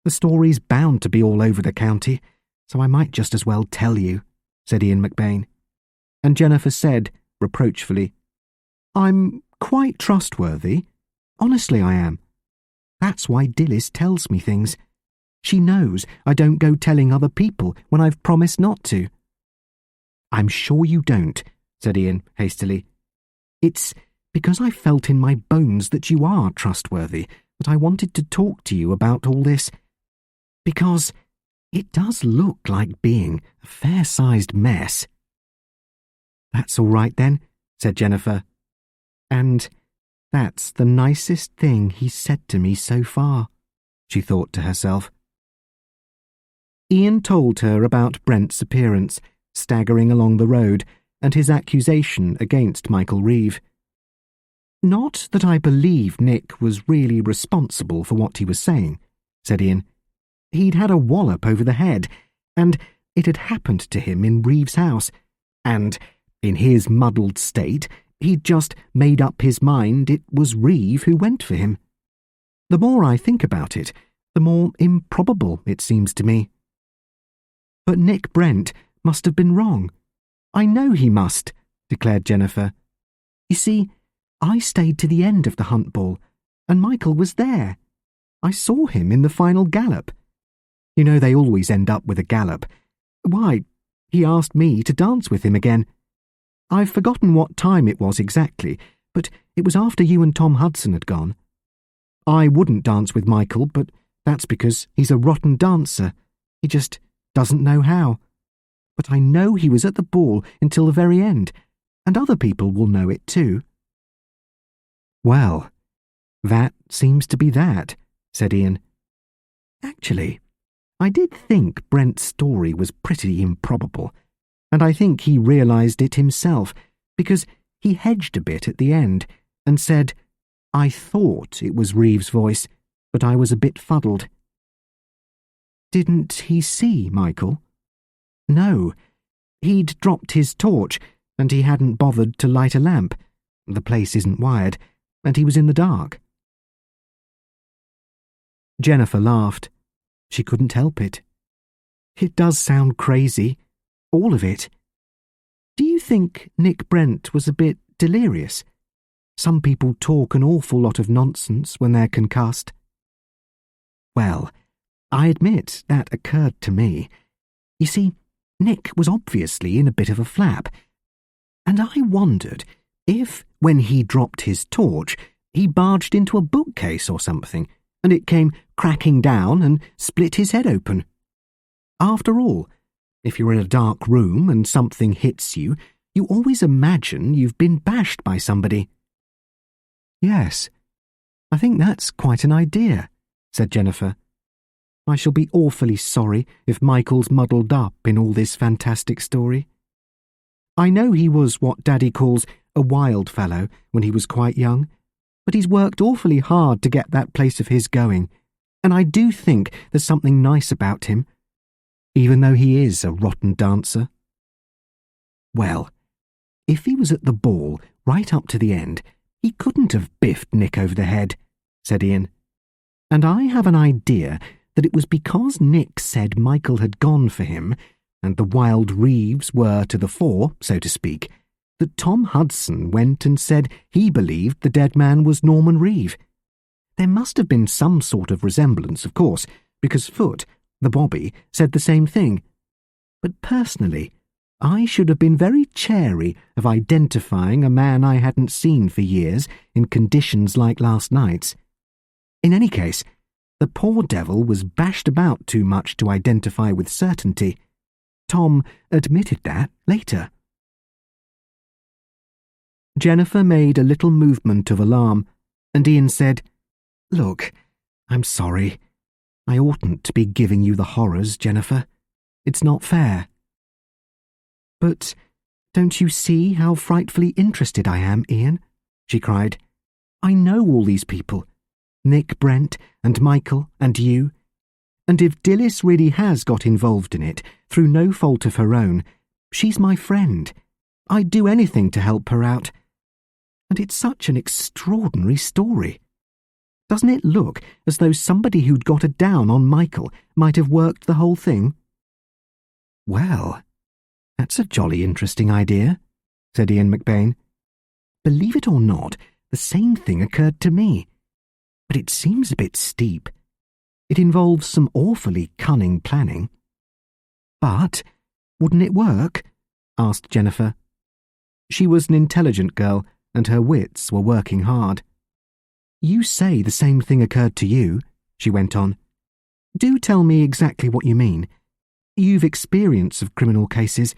the story's bound to be all over the county, so I might just as well tell you, said Ian McBain. And Jennifer said, reproachfully, I'm quite trustworthy. Honestly, I am. That's why Dilys tells me things. She knows I don't go telling other people when I've promised not to." "I'm sure you don't," said Ian hastily. "It's because I felt in my bones that you are trustworthy that I wanted to talk to you about all this. Because it does look like being a fair-sized mess." "That's all right then," said Jennifer. "And that's the nicest thing he's said to me so far," she thought to herself. Ian told her about Brent's appearance, staggering along the road, and his accusation against Michael Reeve. "Not that I believe Nick was really responsible for what he was saying," said Ian. "He'd had a wallop over the head, and it had happened to him in Reeve's house, and, in his muddled state, he'd just made up his mind it was Reeve who went for him. The more I think about it, the more improbable it seems to me. But Nick Brent must have been wrong. I know he must," declared Jennifer. "You see, I stayed to the end of the hunt ball, and Michael was there. I saw him in the final gallop. You know they always end up with a gallop. Why, he asked me to dance with him again. I've forgotten what time it was exactly, but it was after you and Tom Hudson had gone. I wouldn't dance with Michael, but that's because he's a rotten dancer. He just doesn't know how. But I know he was at the ball until the very end, and other people will know it too." "Well, that seems to be that," said Ian. "Actually, I did think Brent's story was pretty improbable, and I think he realised it himself, because he hedged a bit at the end and said, 'I thought it was Reeve's voice, but I was a bit fuddled.'" "Didn't he see Michael?" "No. He'd dropped his torch, and he hadn't bothered to light a lamp. The place isn't wired, and he was in the dark." Jennifer laughed. She couldn't help it. "It does sound crazy, all of it. Do you think Nick Brent was a bit delirious? Some people talk an awful lot of nonsense when they're concussed." "Well, I admit that occurred to me. You see, Nick was obviously in a bit of a flap, and I wondered if, when he dropped his torch, he barged into a bookcase or something, and it came cracking down and split his head open. After all, if you're in a dark room and something hits you, you always imagine you've been bashed by somebody." "Yes, I think that's quite an idea," said Jennifer. "I shall be awfully sorry if Michael's muddled up in all this fantastic story. I know he was what Daddy calls a wild fellow when he was quite young, but he's worked awfully hard to get that place of his going, and I do think there's something nice about him, even though he is a rotten dancer." "Well, if he was at the ball right up to the end, he couldn't have biffed Nick over the head," said Ian. "And I have an idea that it was because Nick said Michael had gone for him, and the wild Reeves were to the fore, so to speak, that Tom Hudson went and said he believed the dead man was Norman Reeve. There must have been some sort of resemblance, of course, because Foote, the bobby, said the same thing. But personally, I should have been very chary of identifying a man I hadn't seen for years in conditions like last night's. In any case, the poor devil was bashed about too much to identify with certainty. Tom admitted that later." Jennifer made a little movement of alarm, and Ian said, "Look, I'm sorry. I oughtn't to be giving you the horrors, Jennifer. It's not fair." "But don't you see how frightfully interested I am, Ian?" she cried. "I know all these people. Nick Brent and Michael and you. And if Dilys really has got involved in it, through no fault of her own, she's my friend. I'd do anything to help her out. And it's such an extraordinary story. Doesn't it look as though somebody who'd got a down on Michael might have worked the whole thing?" "Well, that's a jolly interesting idea," said Ian McBain.
Believe it or not, the same thing occurred to me. But it seems a bit steep. It involves some awfully cunning planning. But wouldn't it work? Asked Jennifer. She was an intelligent girl, and her wits were working hard. You say the same thing occurred to you, she went on. Do tell me exactly what you mean. You've experience of criminal cases.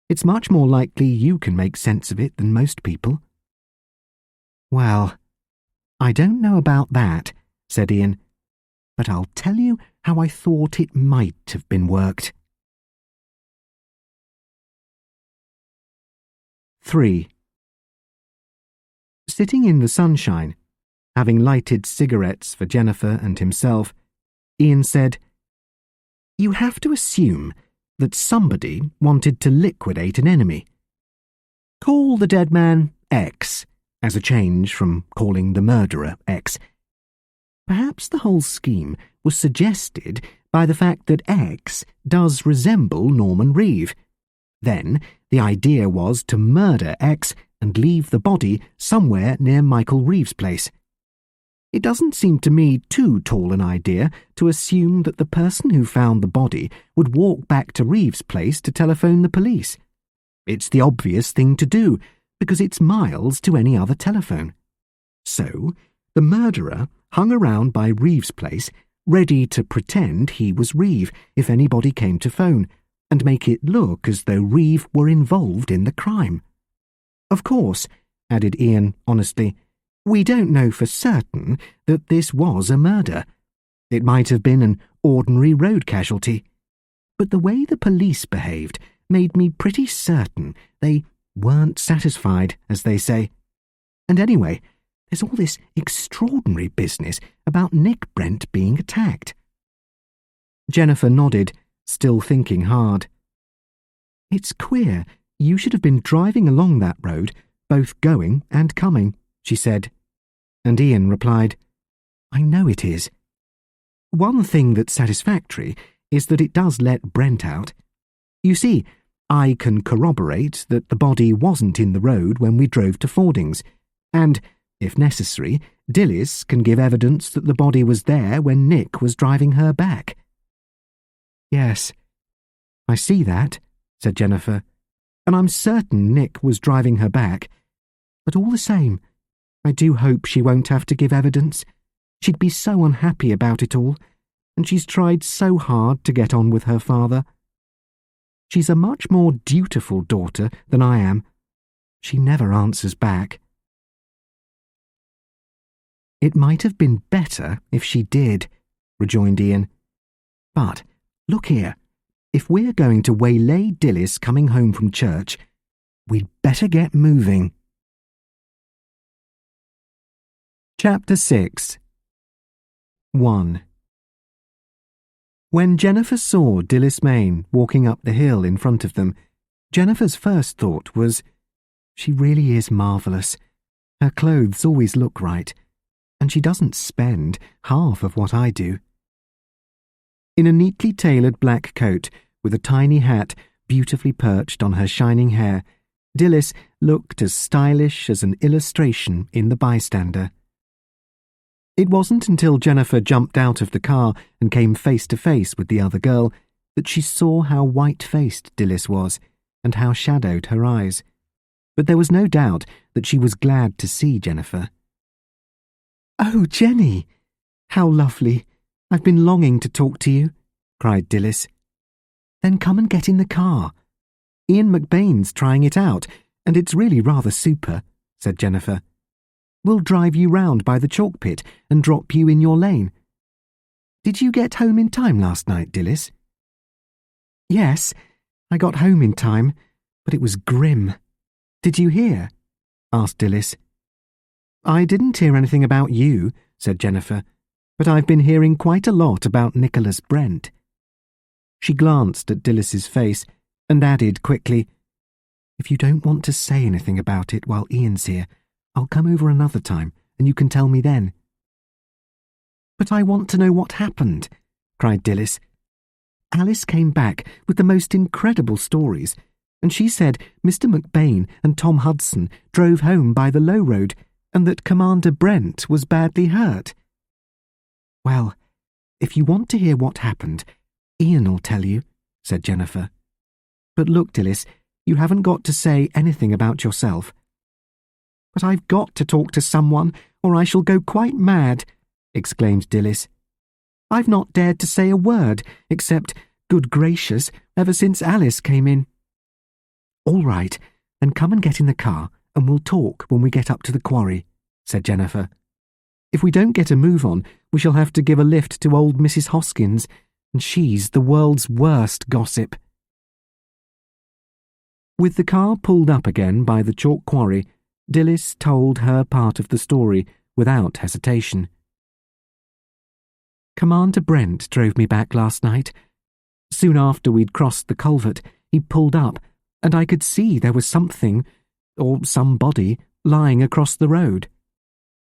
It's much more likely you can make sense of it than most people. Well, I don't know about that, said Ian, but I'll tell you how I thought it might have been worked. 3. Sitting in the sunshine, having lighted cigarettes for Jennifer and himself, Ian said, You have to assume that somebody wanted to liquidate an enemy. Call the dead man X, as a change from calling the murderer X. Perhaps the whole scheme was suggested by the fact that X does resemble Norman Reeve. Then the idea was to murder X and leave the body somewhere near Michael Reeve's place. It doesn't seem to me too tall an idea to assume that the person who found the body would walk back to Reeve's place to telephone the police. It's the obvious thing to do, because it's miles to any other telephone. So, the murderer hung around by Reeve's place, ready to pretend he was Reeve if anybody came to phone, and make it look as though Reeve were involved in the crime. Of course, added Ian honestly, we don't know for certain that this was a murder. It might have been an ordinary road casualty. But the way the police behaved made me pretty certain they weren't satisfied, as they say. And anyway, there's all this extraordinary business about Nick Brent being attacked. Jennifer nodded, still thinking hard. It's queer. You should have been driving along that road, both going and coming, she said. And Ian replied, I know it is. One thing that's satisfactory is that it does let Brent out. You see, I can corroborate that the body wasn't in the road when we drove to Fordings, and, if necessary, Dilys can give evidence that the body was there when Nick was driving her back. Yes, I see that, said Jennifer, and I'm certain Nick was driving her back. But all the same, I do hope she won't have to give evidence. She'd be so unhappy about it all, and she's tried so hard to get on with her father. She's a much more dutiful daughter than I am. She never answers back. It might have been better if she did, rejoined Ian. But, look here, if we're going to waylay Dilys coming home from church, we'd better get moving. Chapter 6. 1. When Jennifer saw Dilys Mayne walking up the hill in front of them, Jennifer's first thought was, she really is marvellous. Her clothes always look right, and she doesn't spend half of what I do. In a neatly tailored black coat, with a tiny hat beautifully perched on her shining hair, Dilys looked as stylish as an illustration in The Bystander. It wasn't until Jennifer jumped out of the car and came face to face with the other girl that she saw how white-faced Dilys was and how shadowed her eyes. But there was no doubt that she was glad to see Jennifer. "Oh, Jenny! How lovely! I've been longing to talk to you," cried Dilys. "Then come and get in the car. Ian McBain's trying it out, and it's really rather super," said Jennifer. "We'll drive you round by the chalk pit and drop you in your lane. Did you get home in time last night, Dilys?" "Yes, I got home in time, but it was grim. Did you hear?" asked Dilys. "I didn't hear anything about you," said Jennifer, "but I've been hearing quite a lot about Nicholas Brent." She glanced at Dilys's face and added quickly, "If you don't want to say anything about it while Ian's here, I'll come over another time and you can tell me then." "But I want to know what happened," cried Dilys. "Alice came back with the most incredible stories,
and she said Mr. McBain and Tom Hudson drove home by the low road and that Commander Brent was badly hurt. Well, if you want to hear what happened, Ian'll tell you, said Jennifer. But look, Dilys, you haven't got to say anything about yourself. But I've got to talk to someone, or I shall go quite mad, exclaimed Dilys. I've not dared to say a word, except, good gracious, ever since Alice came in. All right, then come and get in the car, and we'll talk when we get up to the quarry, said Jennifer. If we don't get a move on, we shall have to give a lift to old Mrs. Hoskins, and she's the world's worst gossip. With the car pulled up again by the chalk quarry, Dilys told her part of the story without hesitation. Commander Brent drove me back last night. Soon after we'd crossed the culvert, he pulled up, and I could see there was something, or somebody, lying across the road.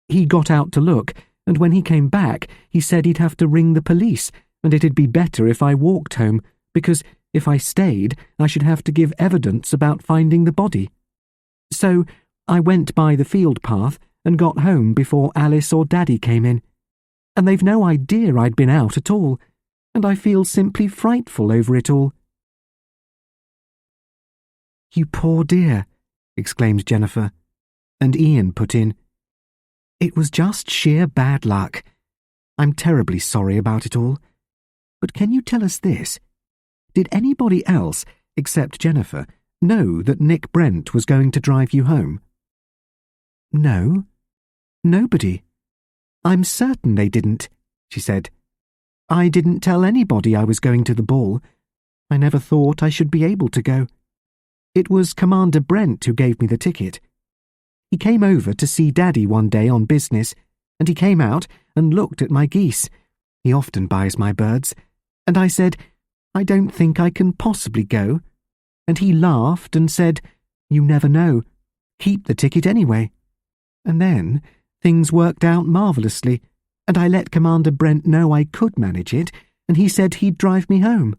He got out to look, and when he came back, he said he'd have to ring the police, and it'd be better if I walked home, because if I stayed, I should have to give evidence about finding the body. So I went by the field path and got home before Alice or Daddy came in, and they've no idea I'd been out at all, and I feel simply frightful over it all. You poor dear, exclaimed Jennifer, and Ian put in, It was just sheer bad luck. I'm terribly sorry about it all. But can you tell us this? Did anybody else, except Jennifer, know that Nick Brent was going to drive you home? No, nobody. I'm certain they didn't, she said. I didn't tell anybody I was going to the ball. I never thought I should be able to go. It was Commander Brent who gave me the ticket. He came over to see Daddy one day on business, and he came out and looked at my geese. He often buys my birds. And I said, I don't think I can possibly go. And he laughed and said, You never know. Keep the ticket anyway. And then things worked out marvellously, and I let Commander Brent know I could manage it, and he said he'd drive me home.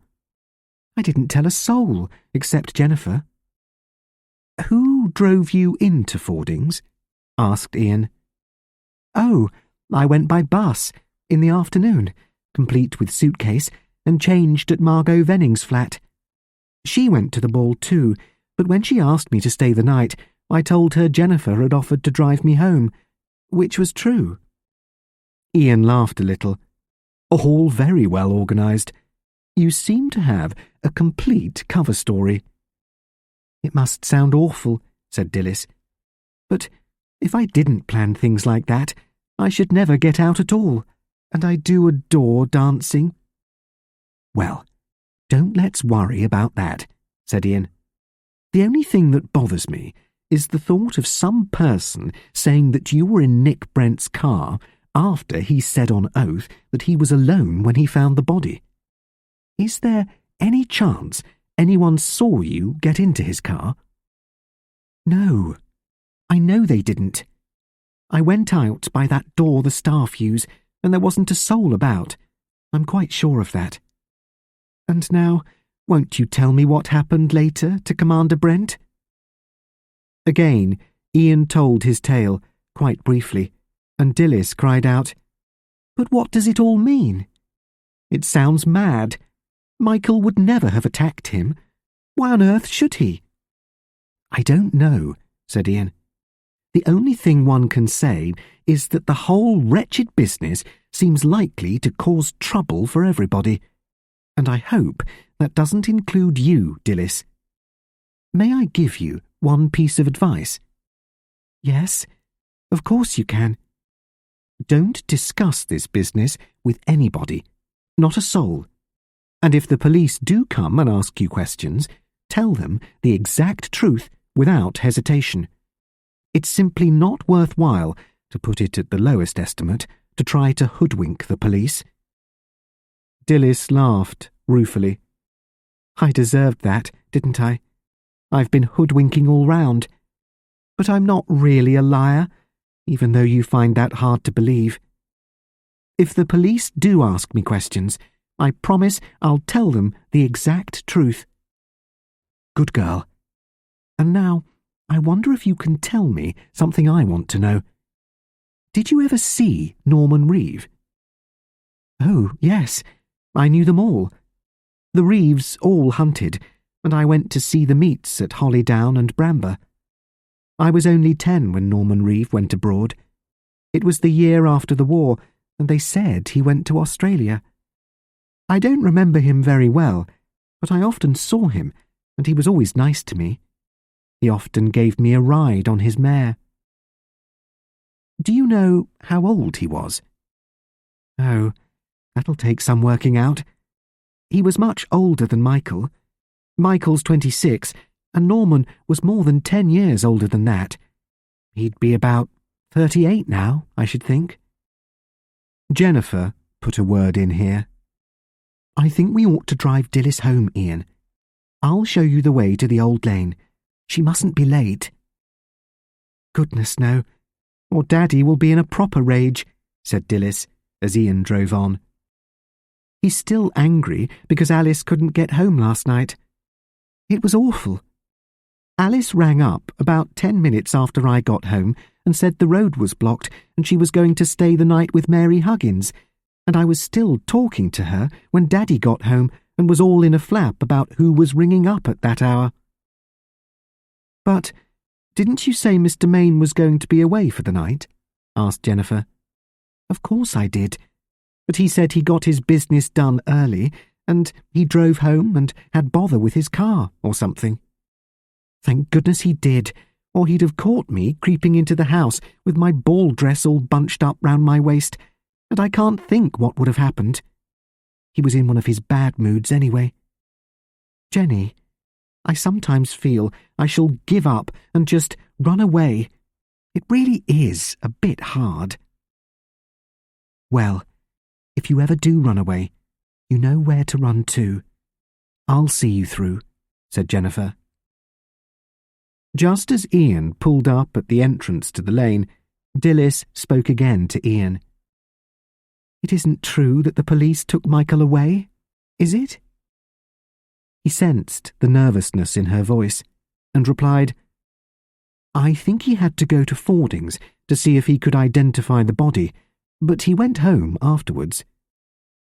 I didn't tell a soul, except Jennifer. Who drove you into Fordings? Asked Ian. Oh, I went by bus, in the afternoon, complete with suitcase, and changed at Margot Venning's flat. She went to the ball too, but when she asked me to stay the night, I told her Jennifer had offered to drive me home, which was true. Ian laughed a little. All very well organised. You seem to have a complete cover story. It must sound awful, said Dilys. But if I didn't plan things like that, I should never get out at all, and I do adore dancing. Well, don't let's worry about that, said Ian. The only thing that bothers me is the thought of some person saying that you were in Nick Brent's car after he said on oath that he was alone when he found the body. Is there any chance anyone saw you get into his car? No, I know they didn't. I went out by that door the staff use, and there wasn't a soul about. I'm quite sure of that. And now, won't you tell me what happened later to Commander Brent? Again, Ian told his tale, quite briefly, and Dilys cried out, But what does it all mean? It sounds mad. Michael would never have attacked him. Why on earth should he? I don't know, said Ian. The only thing one can say is that the whole wretched business seems likely to cause trouble for everybody, and I hope that doesn't include you, Dilys. May I give you one piece of advice? Yes, of course you can. Don't discuss this business with anybody, not a soul. And if the police do come and ask you questions, tell them the exact truth without hesitation. It's simply not worthwhile, to put it at the lowest estimate, to try to hoodwink the police. Dilys laughed ruefully. I deserved that, didn't I? I've been hoodwinking all round. But I'm not really a liar, even though you find that hard to believe. If the police do ask me questions, I promise I'll tell them the exact truth. Good girl, And now, I wonder if you can tell me something I want to know. Did you ever see Norman Reeve?" "Oh, yes. I knew them all. The Reeves all hunted, and I went to see the meets at Hollydown and Bramber. I was only 10 when Norman Reeve went abroad. It was the year after the war, and they said he went to Australia. I don't remember him very well, but I often saw him, and he was always nice to me. He often gave me a ride on his mare." "Do you know how old he was?" "Oh, that'll take some working out. He was much older than Michael. Michael's 26, and Norman was more than 10 years older than that. He'd be about 38 now, I should think."
Jennifer put a word in here.
"I think we ought to drive Dilys home, Ian. I'll show you the way to the old lane. She mustn't be late." "Goodness, no, or Daddy will be in a proper rage," said Dilys as Ian drove on. "He's still angry because Alice couldn't get home last night. It was awful. Alice rang up about 10 minutes after I got home and said the road was blocked and she was going to stay the night with Mary Huggins, and I was still talking to her when Daddy got home and was all in a flap about who was ringing up at that hour." "But didn't you say Mr. Main was going to be away for the night?" asked Jennifer. "Of course I did, but he said he got his business done early and he drove home and had bother with his car or something. Thank goodness he did, or he'd have caught me creeping into the house with my ball dress all bunched up round my waist, and I can't think what would have happened. He was in one of his bad moods anyway. Jenny, I sometimes feel I shall give up and just run away. It really is a bit hard." "Well, if you ever do run away, you know where to run to. I'll see you through," said Jennifer. Just as Ian pulled up at the entrance to the lane, Dilys spoke again to Ian. "It isn't true that the police took Michael away, is it?" He sensed the nervousness in her voice and replied, "I think he had to go to Fording's to see if he could identify the body, but he went home afterwards.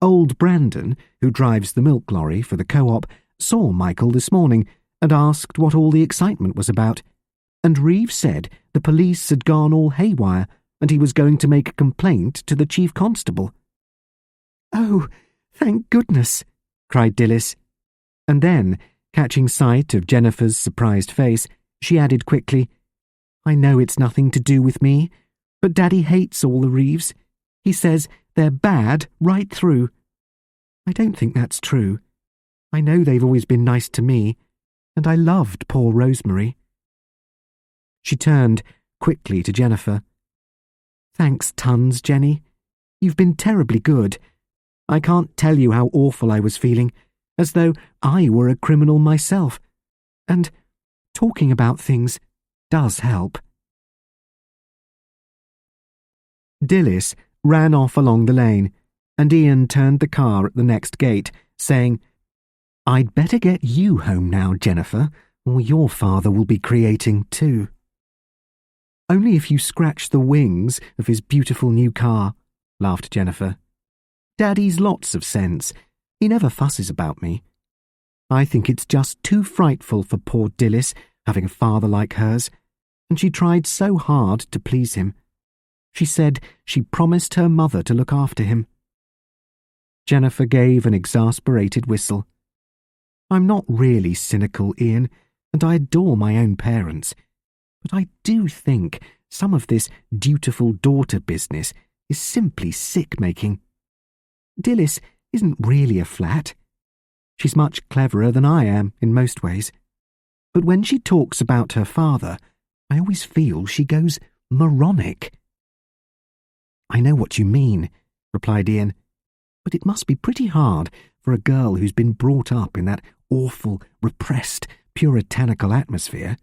Old Brandon, who drives the milk lorry for the co-op, saw Michael this morning and asked what all the excitement was about, and Reeve said the police had gone all haywire and he was going to make a complaint to the chief constable." "Oh, thank goodness," cried Dilys. And then, catching sight of Jennifer's surprised face, she added quickly, "I know it's nothing to do with me, but Daddy hates all the Reeves. He says they're bad right through. I don't think that's true. I know they've always been nice to me, and I loved poor Rosemary." She turned quickly to Jennifer. "Thanks tons, Jenny. You've been terribly good. I can't tell you how awful I was feeling, as though I were a criminal myself. And talking about things does help." Dilys ran off along the lane, and Ian turned the car at the next gate, saying, "I'd better get you home now, Jennifer, or your father will be creating too." "Only if you scratch the wings of his beautiful new car," laughed Jennifer. "Daddy's lots of sense. He never fusses about me. I think it's just too frightful for poor Dilys having a father like hers, and she tried so hard to please him. She said she promised her mother to look after him." Jennifer gave an exasperated whistle. "I'm not really cynical, Ian, and I adore my own parents, but I do think some of this dutiful daughter business is simply sick-making. Dilys isn't really a flat. She's much cleverer than I am in most ways. But when she talks about her father, I always feel she goes moronic." "I know what you mean," replied Ian, "but it must be pretty hard for a girl who's been brought up in that awful, repressed, puritanical atmosphere.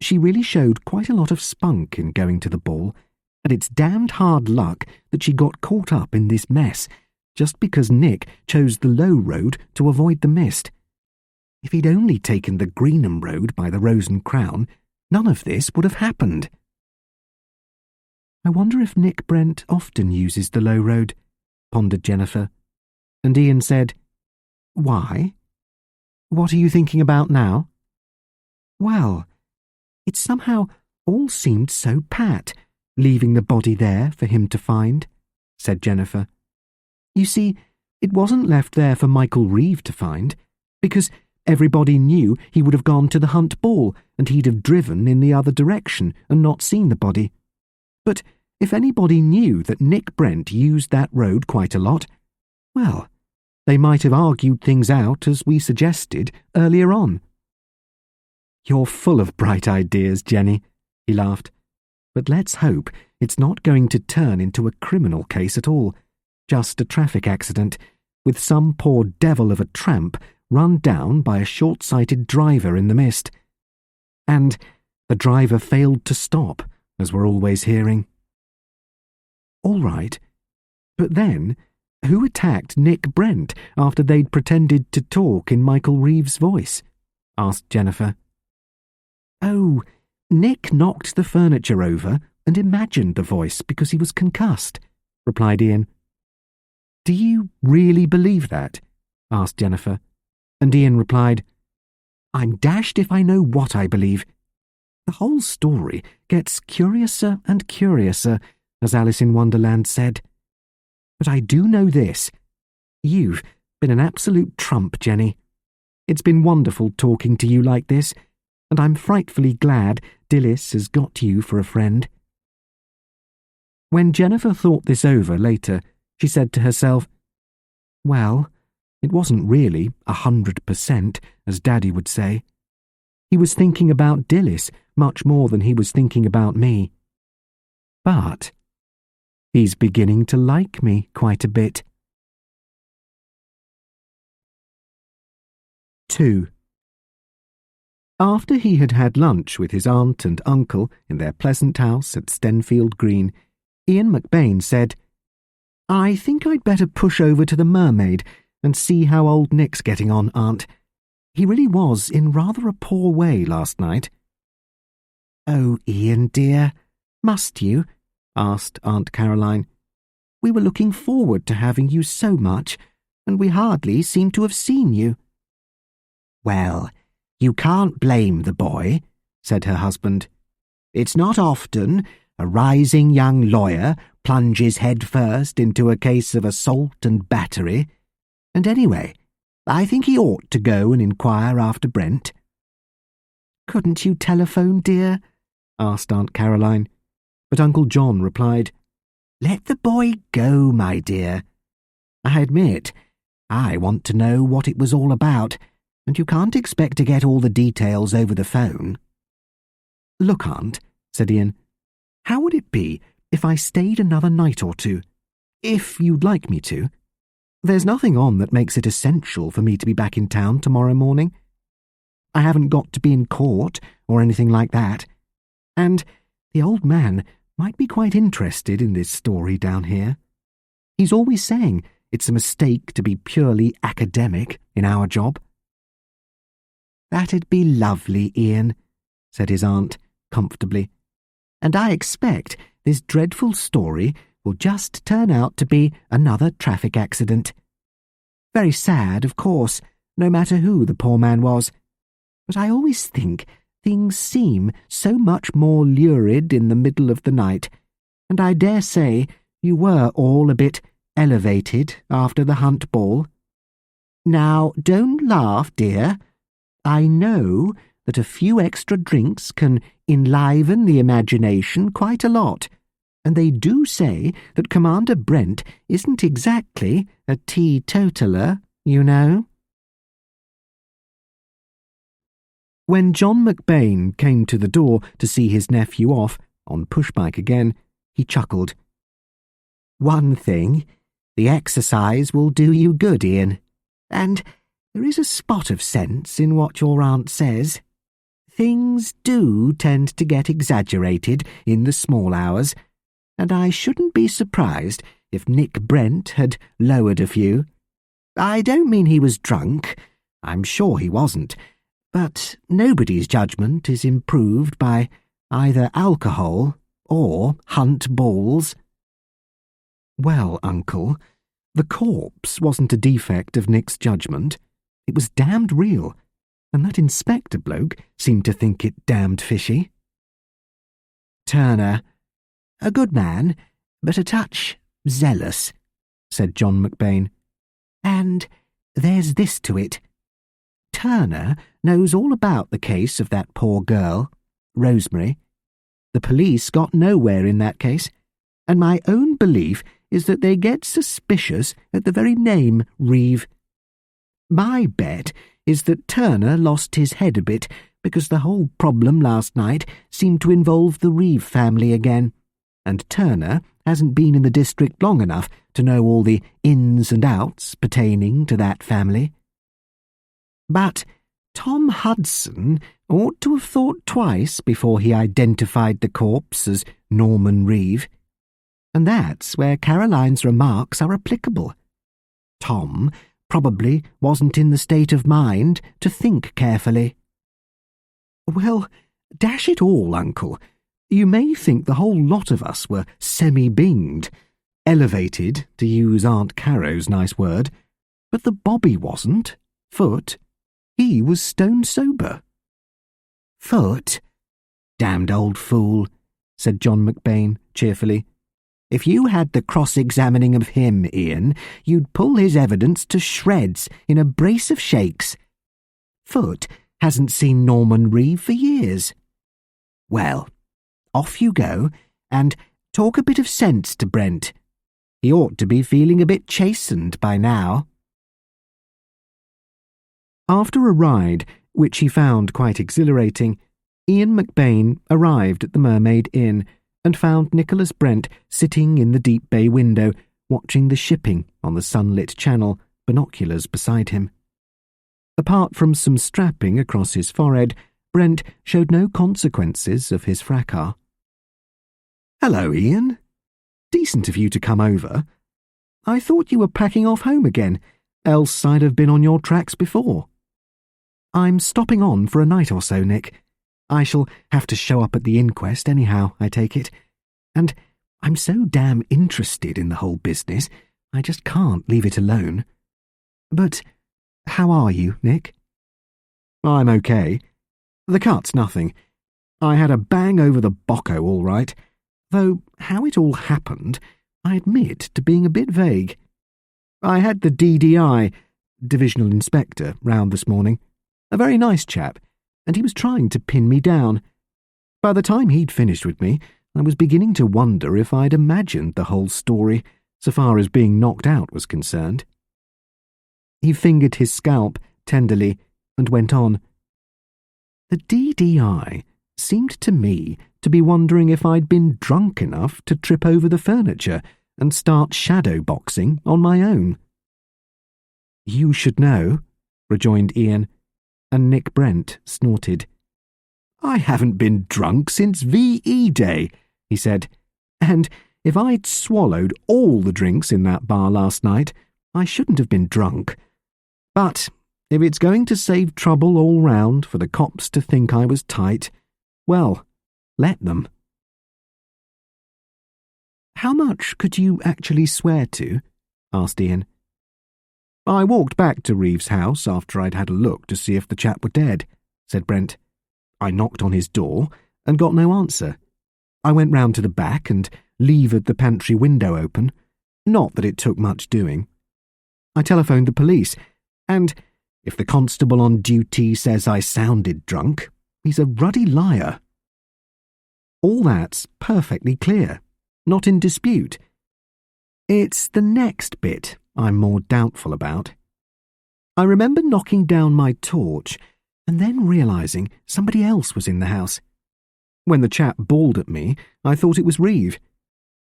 She really showed quite a lot of spunk in going to the ball, and it's damned hard luck that she got caught up in this mess just because Nick chose the low road to avoid the mist. If he'd only taken the Greenham Road by the Rose and Crown, none of this would have happened. I wonder if Nick Brent often uses the low road, pondered Jennifer, and Ian said, Why? What are you thinking about now? Well, it somehow all seemed so pat, leaving the body there for him to find, said Jennifer. You see, it wasn't left there for Michael Reeve to find, because everybody knew he would have gone to the Hunt Ball and he'd have driven in the other direction and not seen the body. But if anybody knew that Nick Brent used that road quite a lot, well, they might have argued things out as we suggested earlier on. You're full of bright ideas, Jenny, he laughed. But let's hope it's not going to turn into a criminal case at all, just a traffic accident, with some poor devil of a tramp run down by a short-sighted driver in the mist. And the driver failed to stop, as we're always hearing. All right, but then who attacked Nick Brent after they'd pretended to talk in Michael Reeve's voice? Asked Jennifer. Oh, Nick knocked the furniture over and imagined the voice because he was concussed, replied Ian. Do you really believe that? Asked Jennifer, and Ian replied, I'm dashed if I know what I believe. The whole story gets curiouser and curiouser, as Alice in Wonderland said. But I do know this. You've been an absolute trump, Jenny. It's been wonderful talking to you like this, and I'm frightfully glad Dilys has got you for a friend. When Jennifer thought this over later, she said to herself, Well, it wasn't really 100%, as Daddy would say. He was thinking about Dilys much more than he was thinking about me. But he's beginning to like me quite a bit. 2. After he had had lunch with his aunt and uncle in their pleasant house at Stenfield Green, Ian McBain said, I think I'd better push over to the Mermaid and see how old Nick's getting on, Aunt. He really was in rather a poor way last night. Oh, Ian, dear, must you? Asked Aunt Caroline. We were looking forward to having you so much, and we hardly seem to have seen you. Well, you can't blame the boy, said her husband. It's not often a rising young lawyer plunges headfirst into a case of assault and battery, and anyway, I think he ought to go and inquire after Brent. Couldn't you telephone, dear? Asked Aunt Caroline, but Uncle John replied, Let the boy go, my dear. I admit, I want to know what it was all about, and you can't expect to get all the details over the phone. Look, Aunt, said Ian, how would it be if I stayed another night or two, if you'd like me to? There's nothing on that makes it essential for me to be back in town tomorrow morning. I haven't got to be in court or anything like that, and the old man might be quite interested in this story down here. He's always saying it's a mistake to be purely academic in our job. That'd be lovely, Ian, said his aunt comfortably, and I expect this dreadful story will just turn out to be another traffic accident. Very sad, of course, no matter who the poor man was, but I always think things seem so much more lurid in the middle of the night, and I dare say you were all a bit elevated after the Hunt Ball. Now, don't laugh, dear. I know that a few extra drinks can enliven the imagination quite a lot, and they do say that Commander Brent isn't exactly a teetotaler, you know. When John McBain came to the door to see his nephew off, on pushbike again, he chuckled. One thing, the exercise will do you good, Ian, and there is a spot of sense in what your aunt says. Things do tend to get exaggerated in the small hours, and I shouldn't be surprised if Nick Brent had lowered a few. I don't mean he was drunk.
I'm sure he wasn't, but nobody's judgment is improved by either alcohol or hunt balls.
Well, Uncle, the corpse wasn't a defect of Nick's judgment. It was damned real, and that inspector bloke seemed to think it damned fishy.
Turner, a good man, but a touch zealous, said John McBain. And there's this to it. Turner knows all about the case of that poor girl, Rosemary. The police got nowhere in that case, and my own belief is that they get suspicious at the very name Reeve. My bet is that Turner lost his head a bit because the whole problem last night seemed to involve the Reeve family again, and Turner hasn't been in the district long enough to know all the ins and outs pertaining to that family. But Tom Hudson ought to have thought twice before he identified the corpse as Norman Reeve. And that's where Caroline's remarks are applicable. Tom probably wasn't in the state of mind to think carefully.
Well, dash it all, Uncle. You may think the whole lot of us were semi-binged, elevated, to use Aunt Carrow's nice word, but the Bobby wasn't. Foot. He was stone sober.
Foot? Damned old fool, said John McBain cheerfully. If you had the cross-examining of him, Ian, you'd pull his evidence to shreds in a brace of shakes. Foot hasn't seen Norman Reeve for years. Well, off you go, and talk a bit of sense to Brent. He ought to be feeling a bit chastened by now.
After a ride, which he found quite exhilarating, Ian McBain arrived at the Mermaid Inn and found Nicholas Brent sitting in the deep bay window, watching the shipping on the sunlit channel, binoculars beside him. Apart from some strapping across his forehead, Brent showed no consequences of his fracas. "Hello, Ian. Decent of you to come over. I thought you were packing off home again, else I'd have been on your tracks before." "I'm stopping on for a night or so, Nick. I shall have to show up at the inquest anyhow, I take it. And I'm so damn interested in the whole business, I just can't leave it alone. But how are you, Nick?" "I'm okay. The cut's nothing. I had a bang over the bocco all right, though how it all happened, I admit to being a bit vague. I had the DDI, Divisional Inspector, round this morning. A very nice chap, and he was trying to pin me down. By the time he'd finished with me, I was beginning to wonder if I'd imagined the whole story, so far as being knocked out was concerned." He fingered his scalp tenderly and went on. "The DDI seemed to me to be wondering if I'd been drunk enough to trip over the furniture and start shadow boxing on my own." "You should know," rejoined Ian, and Nick Brent snorted. "I haven't been drunk since VE Day," he said, "and if I'd swallowed all the drinks in that bar last night, I shouldn't have been drunk. But if it's going to save trouble all round for the cops to think I was tight, well, let them." "How much could you actually swear to?" asked Ian. "I walked back to Reeve's house after I'd had a look to see if the chap were dead," said Brent. "I knocked on his door and got no answer. I went round to the back and levered the pantry window open. Not that it took much doing. I telephoned the police, and if the constable on duty says I sounded drunk, he's a ruddy liar. All that's perfectly clear, not in dispute. It's the next bit I'm more doubtful about. I remember knocking down my torch and then realising somebody else was in the house. When the chap bawled at me, I thought it was Reeve.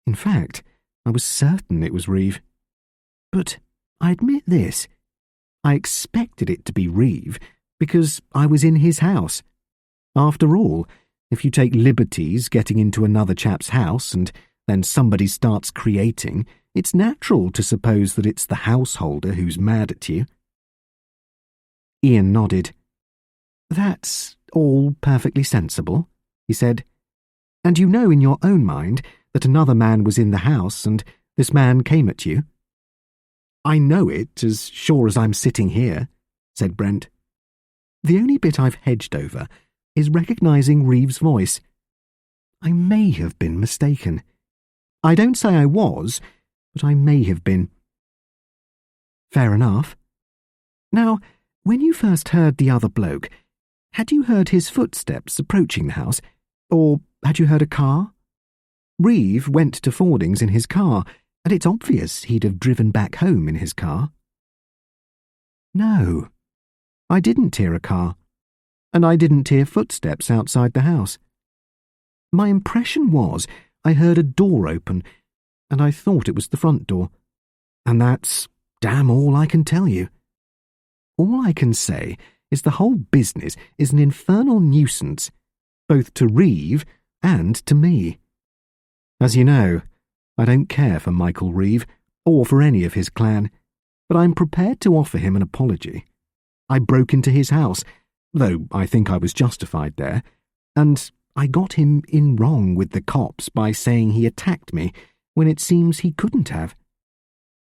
In fact, I was certain it was Reeve. But I admit this. I expected it to be Reeve because I was in his house. After all, if you take liberties getting into another chap's house and then somebody starts creating, it's natural to suppose that it's the householder who's mad at you." Ian nodded. "That's all perfectly sensible," he said. "And you know in your own mind that another man was in the house and this man came at you?" "I know it as sure as I'm sitting here," said Brent. "The only bit I've hedged over is recognising Reeves' voice. I may have been mistaken. I don't say I was, but I may have been." "Fair enough. Now, when you first heard the other bloke, had you heard his footsteps approaching the house, or had you heard a car? Reeve went to Fording's in his car, and it's obvious he'd have driven back home in his car." "No, I didn't hear a car, and I didn't hear footsteps outside the house. My impression was I heard a door open, and I thought it was the front door, and that's damn all I can tell you. All I can say is the whole business is an infernal nuisance, both to Reeve and to me. As you know, I don't care for Michael Reeve, or for any of his clan, but I'm prepared to offer him an apology. I broke into his house, though I think I was justified there, and I got him in wrong with the cops by saying he attacked me when it seems he couldn't have.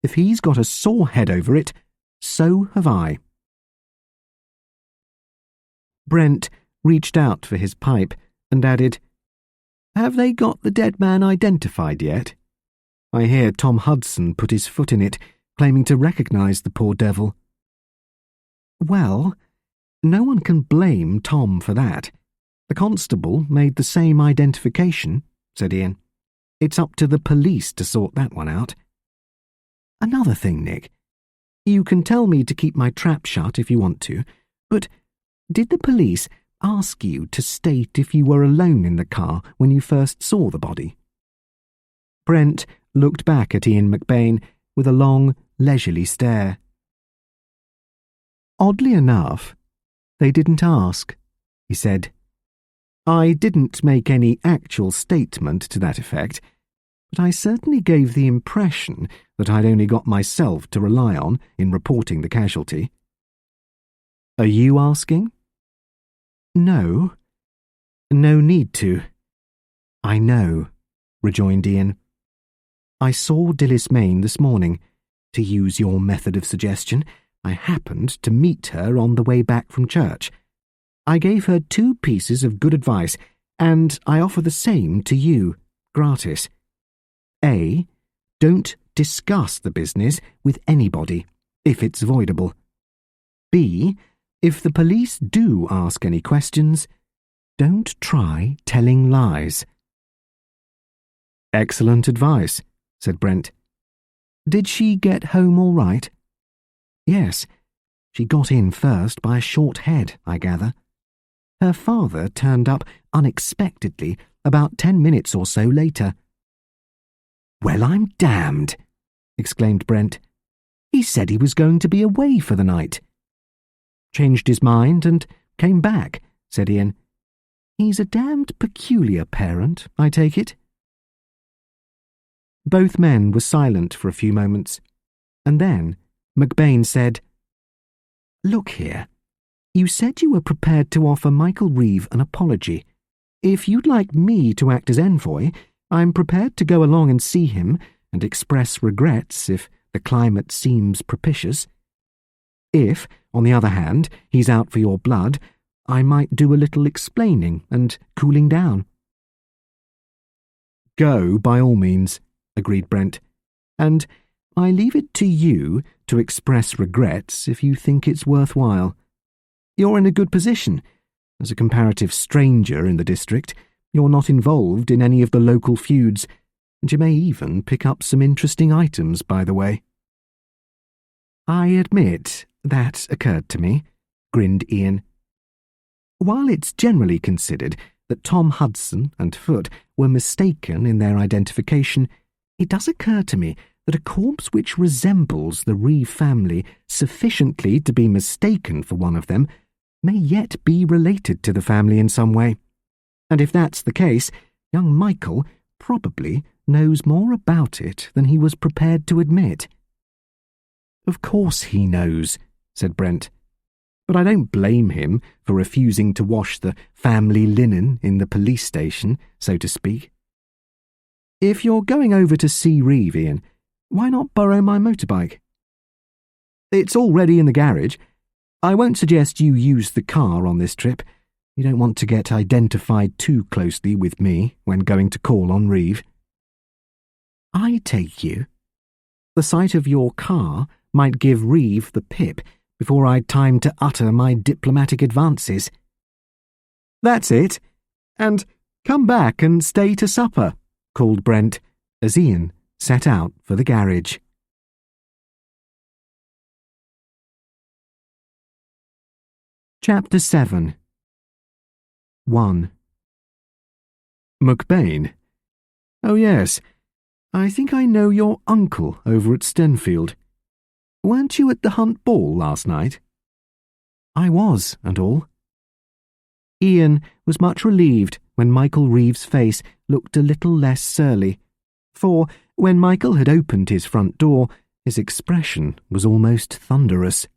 If he's got a sore head over it, so have I." Brent reached out for his pipe and added, "Have they got the dead man identified yet? I hear Tom Hudson put his foot in it, claiming to recognise the poor devil." "Well, no one can blame Tom for that. The constable made the same identification," said Ian. "It's up to the police to sort that one out. Another thing, Nick. You can tell me to keep my trap shut if you want to, but did the police ask you to state if you were alone in the car when you first saw the body?" Brent looked back at Ian McBain with a long, leisurely stare. "Oddly enough, they didn't ask," he said. "I didn't make any actual statement to that effect, but I certainly gave the impression that I'd only got myself to rely on in reporting the casualty." "Are you asking?" "No. No need to." "I know," rejoined Ian. "I saw Dilys Mayne this morning. To use your method of suggestion, I happened to meet her on the way back from church. I gave her 2 pieces of good advice, and I offer the same to you, gratis. A. Don't discuss the business with anybody, if it's avoidable. B. If the police do ask any questions, don't try telling lies." "Excellent advice," said Brent. "Did she get home all right?" "Yes. She got in first by a short head, I gather. Her father turned up unexpectedly about 10 minutes or so later." "Well, I'm damned," exclaimed Brent. "He said he was going to be away for the night." "Changed his mind and came back," said Ian. "He's a damned peculiar parent, I take it." Both men were silent for a few moments, and then McBain said, "Look here, you said you were prepared to offer Michael Reeve an apology. If you'd like me to act as envoy, I'm prepared to go along and see him and express regrets if the climate seems propitious. If, on the other hand, he's out for your blood, I might do a little explaining and cooling down." "Go, by all means," agreed Brent, "and I leave it to you to express regrets if you think it's worthwhile. You're in a good position. As a comparative stranger in the district, you're not involved in any of the local feuds, and you may even pick up some interesting items by the way." "I admit that occurred to me," grinned Ian. "While it's generally considered that Tom Hudson and Foote were mistaken in their identification, it does occur to me that a corpse which resembles the Reeve family sufficiently to be mistaken for one of them may yet be related to the family in some way. And if that's the case, young Michael probably knows more about it than he was prepared to admit." "Of course he knows," said Brent. but I don't blame him for refusing to wash the family linen in the police station, so to speak. If you're going over to see Reeve, Ian, why not borrow my motorbike? It's already in the garage. I won't suggest you use the car on this trip. You don't want to get identified too closely with me when going to call on Reeve. I take you. The sight of your car might give Reeve the pip before I'd time to utter my diplomatic advances. That's it. And come back and stay to supper, called Brent, as Ian set out for the garage. Chapter 7. 1. McBain. Oh yes, I think I know your uncle over at Stenfield. Weren't you at the Hunt Ball last night? I was, and all. Ian was much relieved when Michael Reeve's face looked a little less surly, for when Michael had opened his front door, his expression was almost thunderous.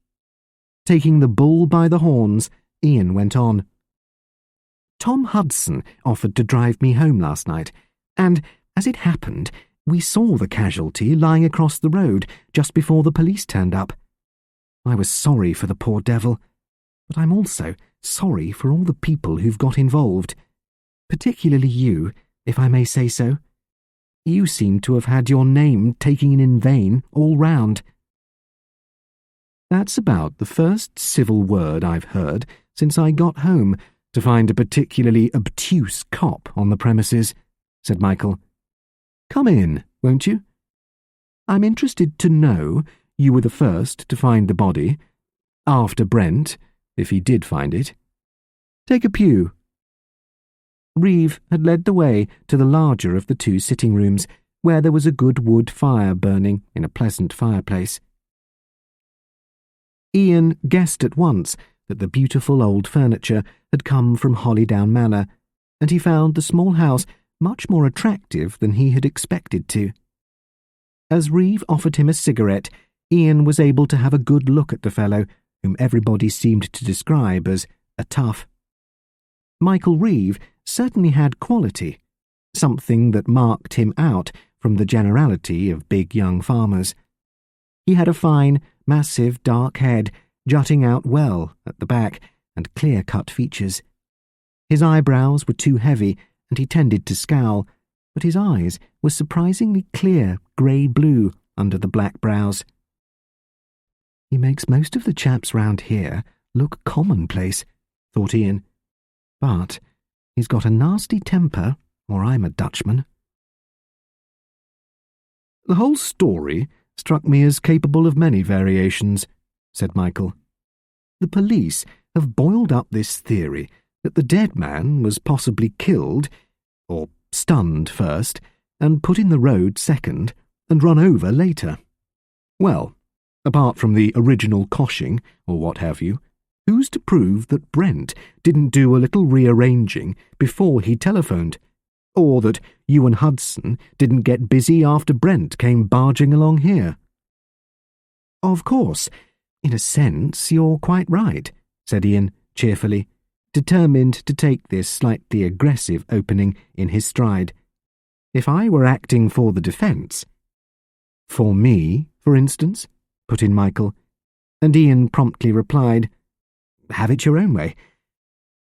Taking the bull by the horns, Ian went on. Tom Hudson offered to drive me home last night, and, as it happened, we saw the casualty lying across the road just before the police turned up. I was sorry for the poor devil, but I'm also sorry for all the people who've got involved, particularly you, if I may say so. You seem to have had your name taken in vain all round. That's about the first civil word I've heard since I got home to find a particularly obtuse cop on the premises, said Michael. Come in, won't you? I'm interested to know you were the first to find the body, after Brent, if he did find it. Take a pew. Reeve had led the way to the larger of the two sitting rooms, where there was a good wood fire burning in a pleasant fireplace. Ian guessed at once that the beautiful old furniture had come from Hollydown Manor, and he found the small house much more attractive than he had expected to. As Reeve offered him a cigarette, Ian was able to have a good look at the fellow, whom everybody seemed to describe as a tough. Michael Reeve certainly had quality, something that marked him out from the generality of big young farmers. He had a fine, massive, dark head, jutting out well at the back, and clear-cut features. His eyebrows were too heavy, and he tended to scowl, but his eyes were surprisingly clear grey-blue under the black brows. He makes most of the chaps round here look commonplace, thought Ian. But he's got a nasty temper, or I'm a Dutchman. The whole story struck me as capable of many variations, said Michael. The police have boiled up this theory that the dead man was possibly killed, or stunned first, and put in the road second, and run over later. Well, apart from the original coshing, or what have you, who's to prove that Brent didn't do a little rearranging before he telephoned, or that you and Hudson didn't get busy after Brent came barging along here? Of course, in a sense you're quite right, said Ian cheerfully, determined to take this slightly aggressive opening in his stride. If I were acting for the defence— For me, for instance, put in Michael, and Ian promptly replied, Have it your own way.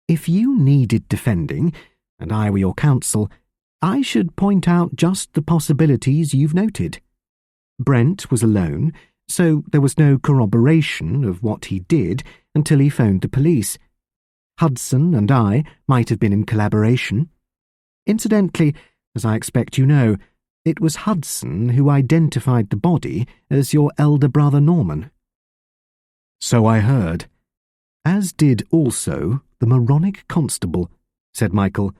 If you needed defending, and I were your counsel, I should point out just the possibilities you've noted. Brent was alone, so there was no corroboration of what he did until he phoned the police. Hudson and I might have been in collaboration. Incidentally, as I expect you know, it was Hudson who identified the body as your elder brother Norman. So I heard. As did also the moronic constable, said Michael,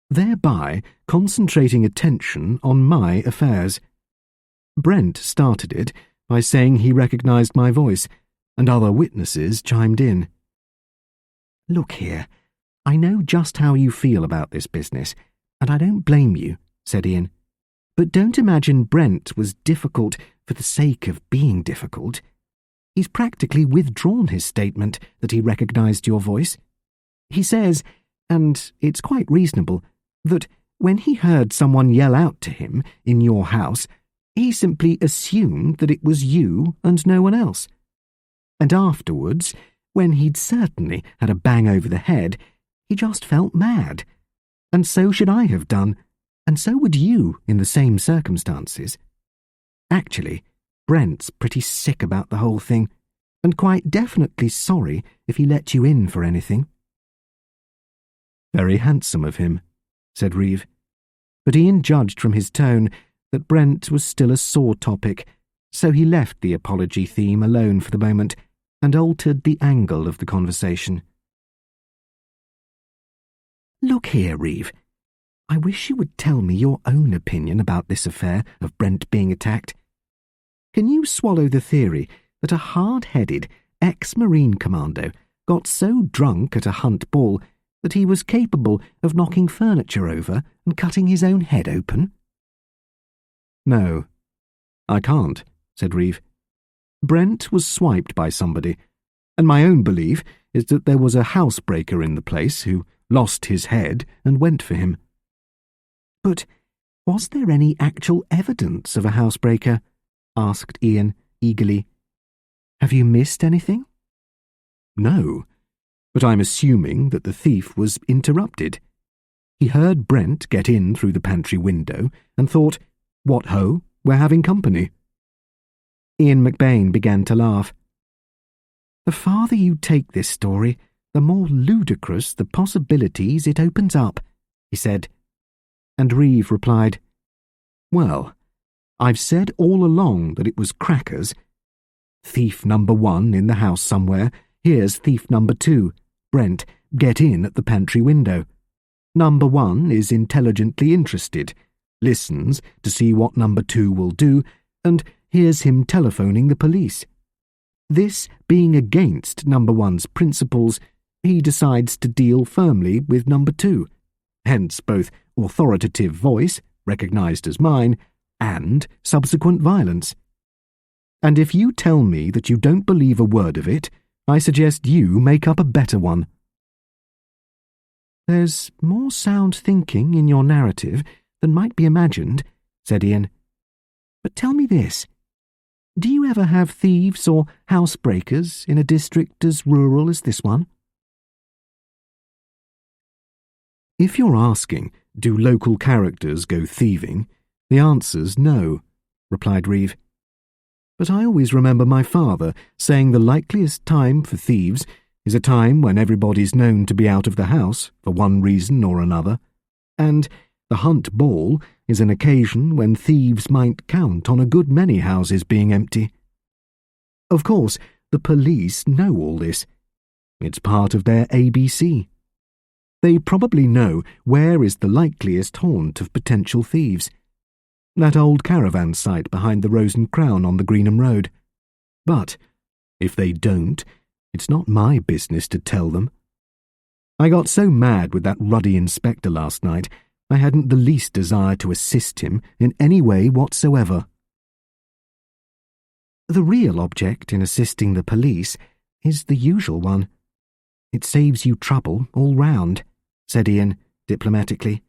thereby concentrating attention on my affairs. Brent started it by saying he recognised my voice, and other witnesses chimed in. Look here, I know just how you feel about this business, and I don't blame you, said Ian. But don't imagine Brent was difficult for the sake of being difficult.
He's practically withdrawn his statement that he recognised your voice. He says, and it's quite reasonable, that when he heard someone yell out to him in your house, he simply assumed that it was you and no one else. And afterwards, when he'd certainly had a bang over the head, he just felt mad. And so should I have done, and so would you in the same circumstances. Actually, Brent's pretty sick about the whole thing, and quite definitely sorry if he let you in for anything.
Very handsome of him, said Reeve, but Ian judged from his tone that Brent was still a sore topic, so he left the apology theme alone for the moment and altered the angle of the conversation.
Look here, Reeve. I wish you would tell me your own opinion about this affair of Brent being attacked. Can you swallow the theory that a hard-headed ex-Marine commando got so drunk at a hunt ball that he was capable of knocking furniture over and cutting his own head open?
No, I can't, said Reeve. Brent was swiped by somebody, and my own belief is that there was a housebreaker in the place who lost his head and went for him.
But was there any actual evidence of a housebreaker? Asked Ian eagerly. Have you missed anything?
No, but I'm assuming that the thief was interrupted. He heard Brent get in through the pantry window and thought, "What ho, we're having company."
Ian McBain began to laugh. The farther you take this story, the more ludicrous the possibilities it opens up, he said. And Reeve replied,
Well, I've said all along that it was crackers. Thief number 1 in the house somewhere. Here's thief number 2, Brent, get in at the pantry window. Number 1 is intelligently interested, listens to see what number 2 will do, and here's him telephoning the police. This being against number 1's principles, he decides to deal firmly with number 2, hence both authoritative voice, recognised as mine, and subsequent violence. And if you tell me that you don't believe a word of it, I suggest you make up a better one.
There's more sound thinking in your narrative than might be imagined, said Ian. But tell me this. Do you ever have thieves or housebreakers in a district as rural as this one?
If you're asking, do local characters go thieving, the answer's no, replied Reeve. But I always remember my father saying the likeliest time for thieves is a time when everybody's known to be out of the house for one reason or another, and the hunt ball is an occasion when thieves might count on a good many houses being empty. Of course, the police know all this. It's part of their ABC. They probably know where is the likeliest haunt of potential thieves. That old caravan site behind the Rose and Crown on the Greenham Road. But if they don't, it's not my business to tell them. I got so mad with that ruddy inspector last night, I hadn't the least desire to assist him in any way whatsoever.
The real object in assisting the police is the usual one. It saves you trouble all round, said Ian diplomatically.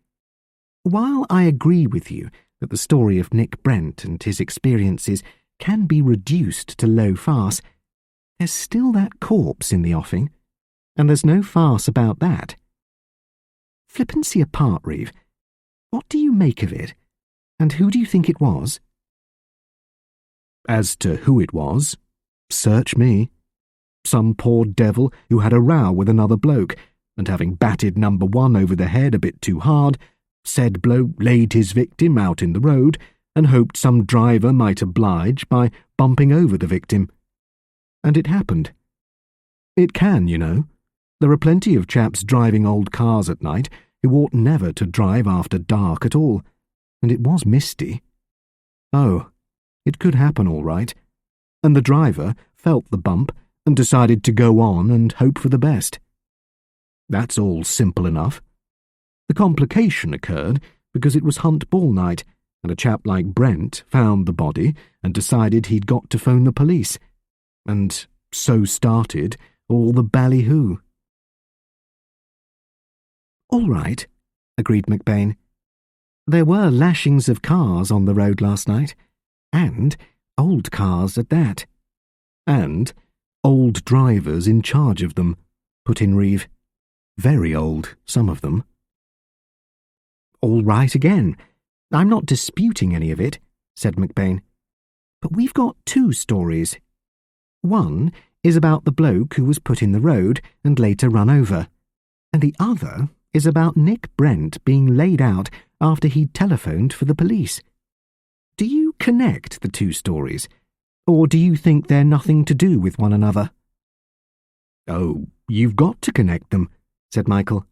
While I agree with you that the story of Nick Brent and his experiences can be reduced to low farce, there's still that corpse in the offing, and there's no farce about that. Flippancy apart, Reeve, what do you make of it, and who do you think it was?
As to who it was, search me. Some poor devil who had a row with another bloke, and having batted number 1 over the head a bit too hard, said bloke laid his victim out in the road and hoped some driver might oblige by bumping over the victim. And it happened. It can, you know. There are plenty of chaps driving old cars at night who ought never to drive after dark at all, and it was misty. Oh, it could happen all right, and the driver felt the bump and decided to go on and hope for the best. That's all simple enough. The complication occurred because it was hunt ball night, and a chap like Brent found the body and decided he'd got to phone the police. And so started all the ballyhoo.
All right, agreed McBain. There were lashings of cars on the road last night, and old cars at that.
And old drivers in charge of them, put in Reeve. Very old, some of them.
All right again. I'm not disputing any of it, said McBain. But we've got two stories. One is about the bloke who was put in the road and later run over, and the other is about Nick Brent being laid out after he'd telephoned for the police. Do you connect the two stories, or do you think they're nothing to do with one another?
Oh, you've got to connect them, said Michael.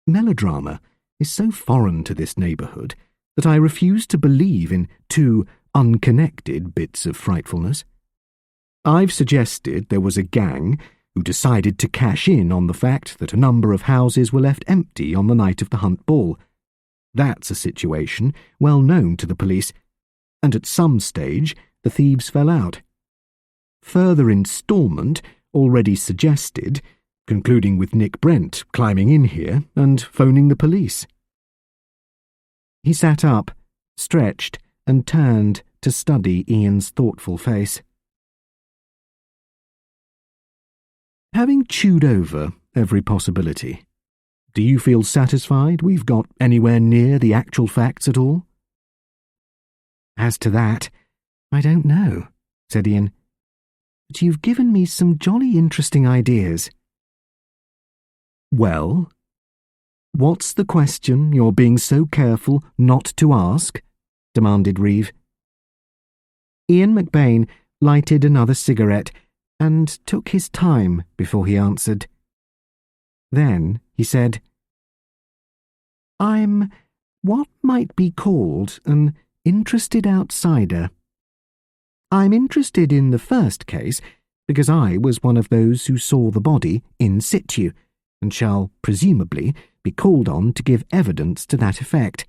Melodrama is so foreign to this neighbourhood that I refuse to believe in two unconnected bits of frightfulness. I've suggested there was a gang who decided to cash in on the fact that a number of houses were left empty on the night of the Hunt Ball. That's a situation well known to the police, and at some stage the thieves fell out. Further instalment already suggested, concluding with Nick Brent climbing in here and phoning the police.
He sat up, stretched, and turned to study Ian's thoughtful face.
Having chewed over every possibility, do you feel satisfied we've got anywhere near the actual facts at all?
As to that, I don't know, said Ian. But you've given me some jolly interesting ideas.
Well, what's the question you're being so careful not to ask? Demanded Reeve.
Ian McBain lighted another cigarette and took his time before he answered. Then he said, I'm what might be called an interested outsider. I'm interested in the first case because I was one of those who saw the body in situ and shall presumably be called on to give evidence to that effect.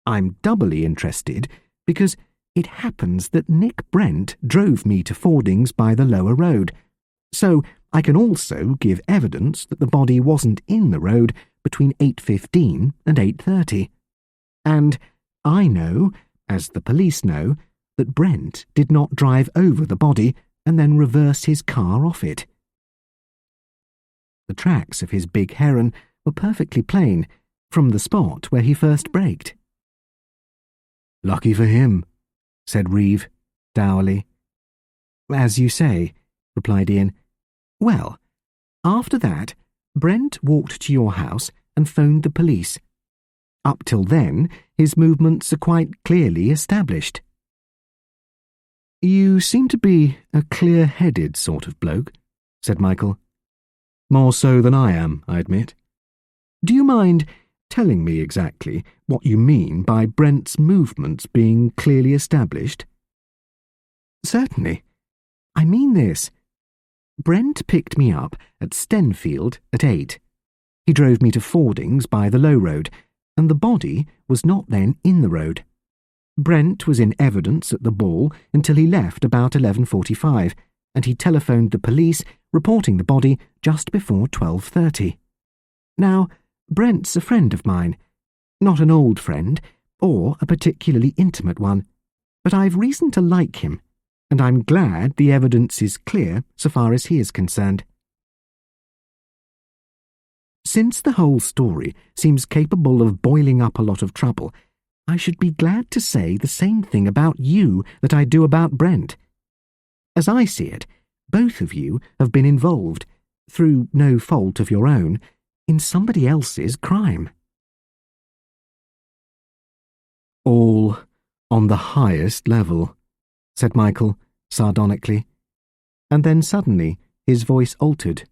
I'm doubly interested because it happens that Nick Brent drove me to Fordings by the lower road, so I can also give evidence that the body wasn't in the road between 8:15 and 8:30. And I know, as the police know, that Brent did not drive over the body and then reverse his car off it. The tracks of his big heron were perfectly plain from the spot where he first braked.
Lucky for him, said Reeve, dourly.
As you say, replied Ian. Well, after that, Brent walked to your house and phoned the police. Up till then, his movements are quite clearly established.
You seem to be a clear-headed sort of bloke, said Michael. More so than I am, I admit. Do you mind telling me exactly what you mean by Brent's movements being clearly established?
Certainly. I mean this. Brent picked me up at Stenfield at 8. He drove me to Fordings by the low road, and the body was not then in the road. Brent was in evidence at the ball until he left about 11:45, and he telephoned the police, reporting the body just before 12:30. Now, Brent's a friend of mine. Not an old friend, or a particularly intimate one, but I've reason to like him, and I'm glad the evidence is clear so far as he is concerned. Since the whole story seems capable of boiling up a lot of trouble, I should be glad to say the same thing about you that I do about Brent. As I see it, both of you have been involved, through no fault of your own, in somebody else's crime.
All on the highest level, said Michael, sardonically, and then suddenly his voice altered.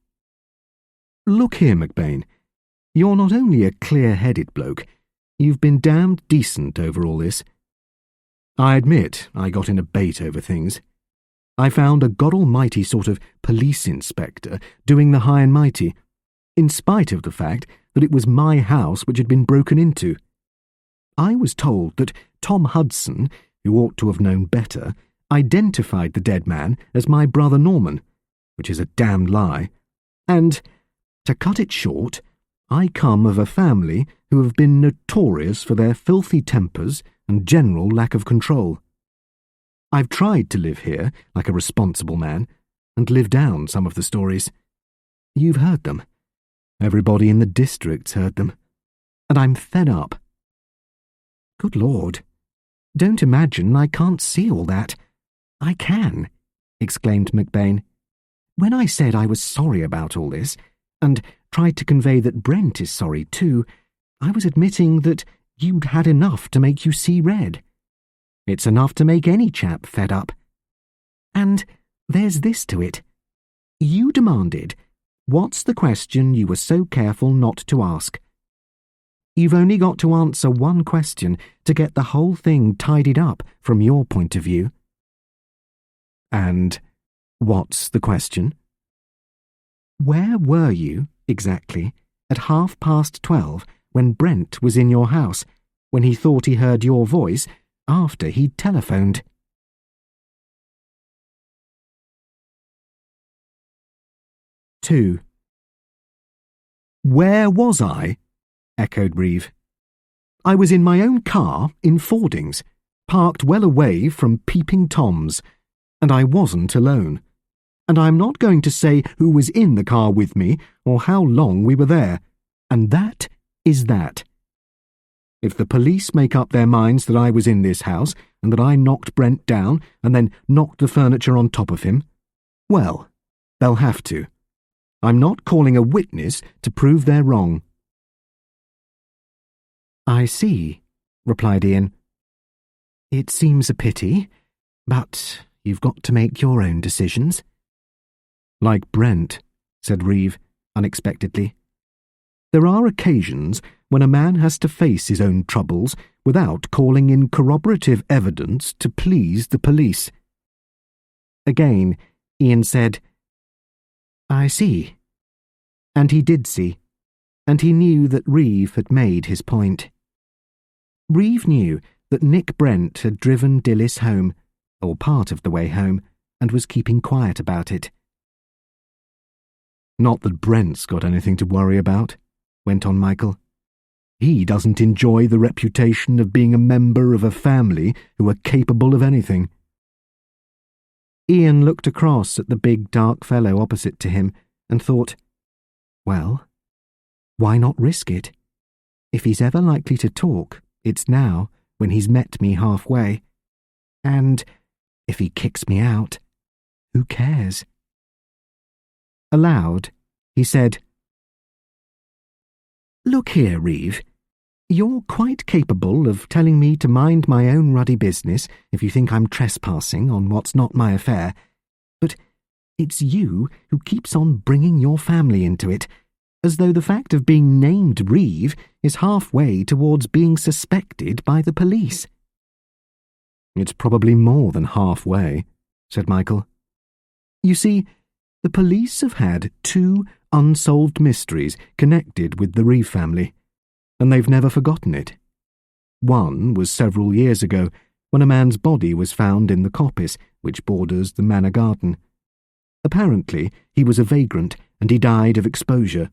Look here, McBain, you're not only a clear-headed bloke, you've been damned decent over all this. I admit I got in a bait over things. I found a god-almighty sort of police inspector doing the high and mighty, in spite of the fact that it was my house which had been broken into. I was told that Tom Hudson, who ought to have known better, identified the dead man as my brother Norman, which is a damned lie, and, to cut it short, I come of a family who have been notorious for their filthy tempers and general lack of control. I've tried to live here like a responsible man and live down some of the stories. You've heard them. Everybody in the district's heard them. And I'm fed up. Good Lord. Don't imagine I can't see all that. I can, exclaimed McBain. When I said I was sorry about all this, and tried to convey that Brent is sorry too, I was admitting that you'd had enough to make you see red. It's enough to make any chap fed up. And there's this to it. You demanded, what's the question you were so careful not to ask? You've only got to answer one question to get the whole thing tidied up from your point of view. And what's the question? Where were you, exactly, at 12:30 when Brent was in your house, when he thought he heard your voice after he'd telephoned? Two. Where was I? Echoed Reeve. I was in my own car in Fordings, parked well away from Peeping Tom's, and I wasn't alone. And I'm not going to say who was in the car with me or how long we were there, and that is that. If the police make up their minds that I was in this house and that I knocked Brent down and then knocked the furniture on top of him, well, they'll have to. I'm not calling a witness to prove they're wrong. I see, replied Ian. It seems a pity, but you've got to make your own decisions. Like Brent, said Reeve, unexpectedly. There are occasions when a man has to face his own troubles without calling in corroborative evidence to please the police. Again, Ian said, I see. And he did see, and he knew that Reeve had made his point. Reeve knew that Nick Brent had driven Dilys home, or part of the way home, and was keeping quiet about it. Not that Brent's got anything to worry about, went on Michael. He doesn't enjoy the reputation of being a member of a family who are capable of anything. Ian looked across at the big dark fellow opposite to him and thought, well, why not risk it? If he's ever likely to talk, it's now, when he's met me halfway. And if he kicks me out, who cares? Aloud, he said, Look here, Reeve. You're quite capable of telling me to mind my own ruddy business if you think I'm trespassing on what's not my affair, but it's you who keeps on bringing your family into it, as though the fact of being named Reeve is halfway towards being suspected by the police. It's probably more than halfway, said Michael. You see, the police have had 2 unsolved mysteries connected with the Reeve family, and they've never forgotten it. One was several years ago, when a man's body was found in the coppice which borders the manor garden. Apparently, he was a vagrant, and he died of exposure,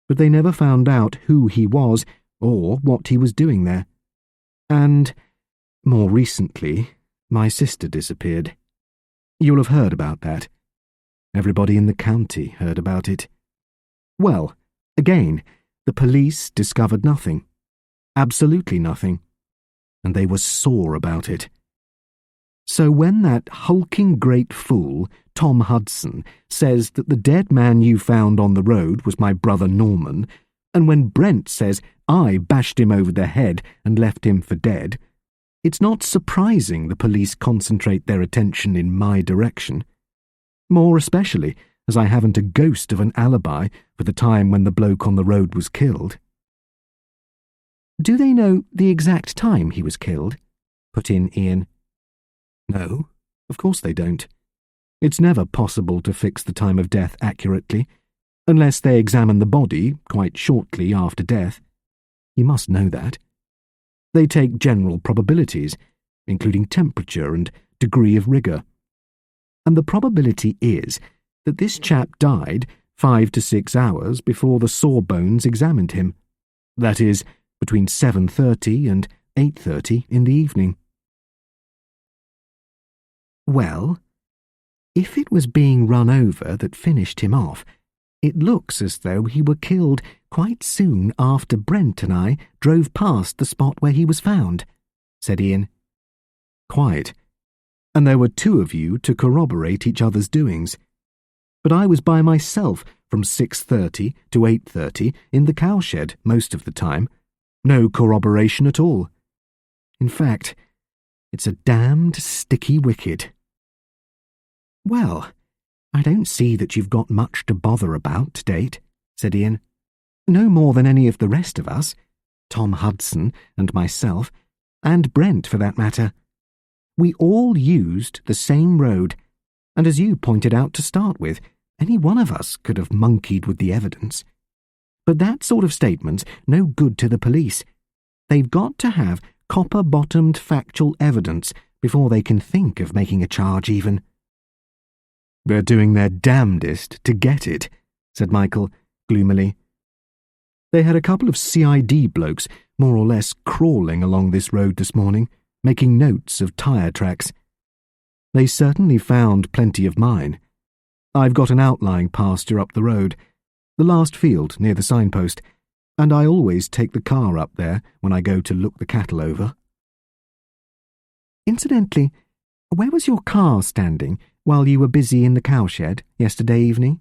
but they never found out who he was or what he was doing there. And, more recently, my sister disappeared. You'll have heard about that. Everybody in the county heard about it. Well, again, the police discovered nothing. Absolutely nothing. And they were sore about it. So when that hulking great fool, Tom Hudson, says that the dead man you found on the road was my brother Norman, and when Brent says I bashed him over the head and left him for dead, it's not surprising the police concentrate their attention in my direction. More especially as I haven't a ghost of an alibi for the time when the bloke on the road was killed. Do they know the exact time he was killed? Put in Ian. No, of course they don't. It's never possible to fix the time of death accurately, unless they examine the body quite shortly after death. You must know that. They take general probabilities, including temperature and degree of rigour. And the probability is that this chap died 5 to 6 hours before the sawbones examined him. That is, between 7:30 and 8:30 in the evening.
Well, if it was being run over that finished him off, it looks as though he were killed quite soon after Brent and I drove past the spot where he was found, said Ian.
Quite. And there were 2 of you to corroborate each other's doings. But I was by myself from 6:30 to 8:30 in the cowshed most of the time. No corroboration at all. In fact, it's a damned sticky wicket.
Well, I don't see that you've got much to bother about to date, said Ian. No more than any of the rest of us, Tom Hudson and myself, and Brent for that matter. We all used the same road, and as you pointed out to start with, any one of us could have monkeyed with the evidence. But that sort of statement's no good to the police. They've got to have copper-bottomed factual evidence before they can think of making a charge even.
They're doing their damnedest to get it, said Michael, gloomily. They had a couple of CID blokes more or less crawling along this road this morning, making notes of tyre tracks. They certainly found plenty of mine. I've got an outlying pasture up the road, the last field near the signpost, and I always take the car up there when I go to look the cattle over.
Incidentally, where was your car standing while you were busy in the cowshed yesterday evening?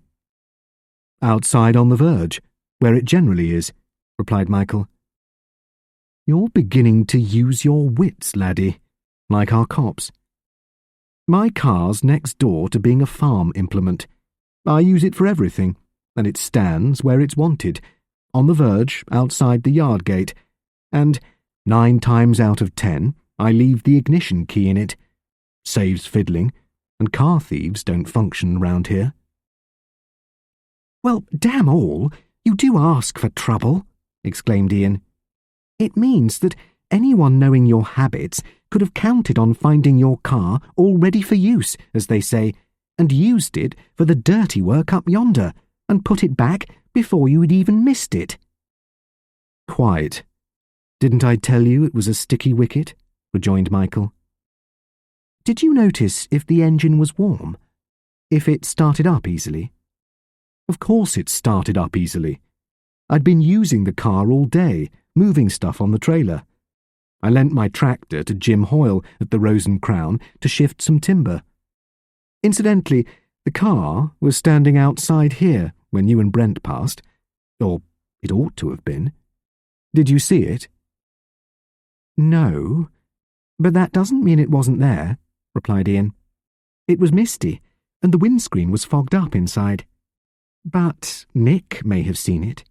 Outside on the verge, where it generally is, replied Michael. You're beginning to use your wits, laddie, like our cops. My car's next door to being a farm implement. I use it for everything, and it stands where it's wanted, on the verge outside the yard gate, and 9 times out of 10 I leave the ignition key in it. Saves fiddling, and car thieves don't function round here.
Well, damn all, you do ask for trouble, exclaimed Ian. It means that anyone knowing your habits could have counted on finding your car all ready for use, as they say, and used it for the dirty work up yonder, and put it back before you had even missed it.
Quite. Didn't I tell you it was a sticky wicket? Rejoined Michael.
Did you notice if the engine was warm? If it started up easily?
Of course it started up easily. I'd been using the car all day, moving stuff on the trailer. I lent my tractor to Jim Hoyle at the Rose and Crown to shift some timber. Incidentally, the car was standing outside here when you and Brent passed. Or it ought to have been. Did you see it?
No, but that doesn't mean it wasn't there, replied Ian. It was misty, and the windscreen was fogged up inside. But Nick may have seen it.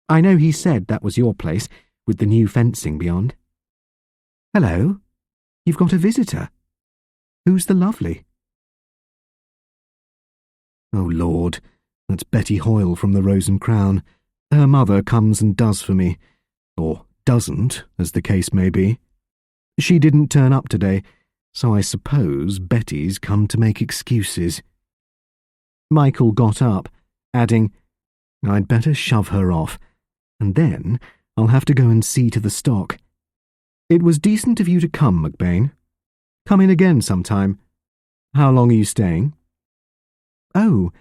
I know he said that was your place, with the new fencing beyond. Hello, you've got a visitor. Who's the lovely?
Oh, Lord, that's Betty Hoyle from the Rose and Crown. Her mother comes and does for me. Or doesn't, as the case may be. She didn't turn up today, so I suppose Betty's come to make excuses. Michael got up, adding, I'd better shove her off, and then I'll have to go and see to the stock. It was decent of you to come, McBain. Come in again sometime. How long are you staying?
Oh,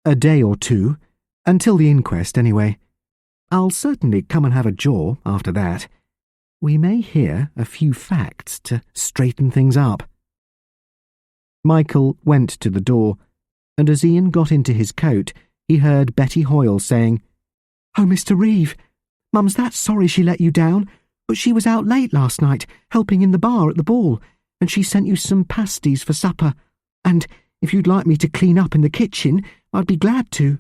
a day or 2, until the inquest anyway. I'll certainly come and have a jaw after that. We may hear a few facts to straighten things up.
Michael went to the door, and as Ian got into his coat, he heard Betty Hoyle saying,
Oh, Mr. Reeve, Mum's that sorry she let you down, but she was out late last night, helping in the bar at the ball, and she sent you some pasties for supper, and if you'd like me to clean up in the kitchen, I'd be glad to.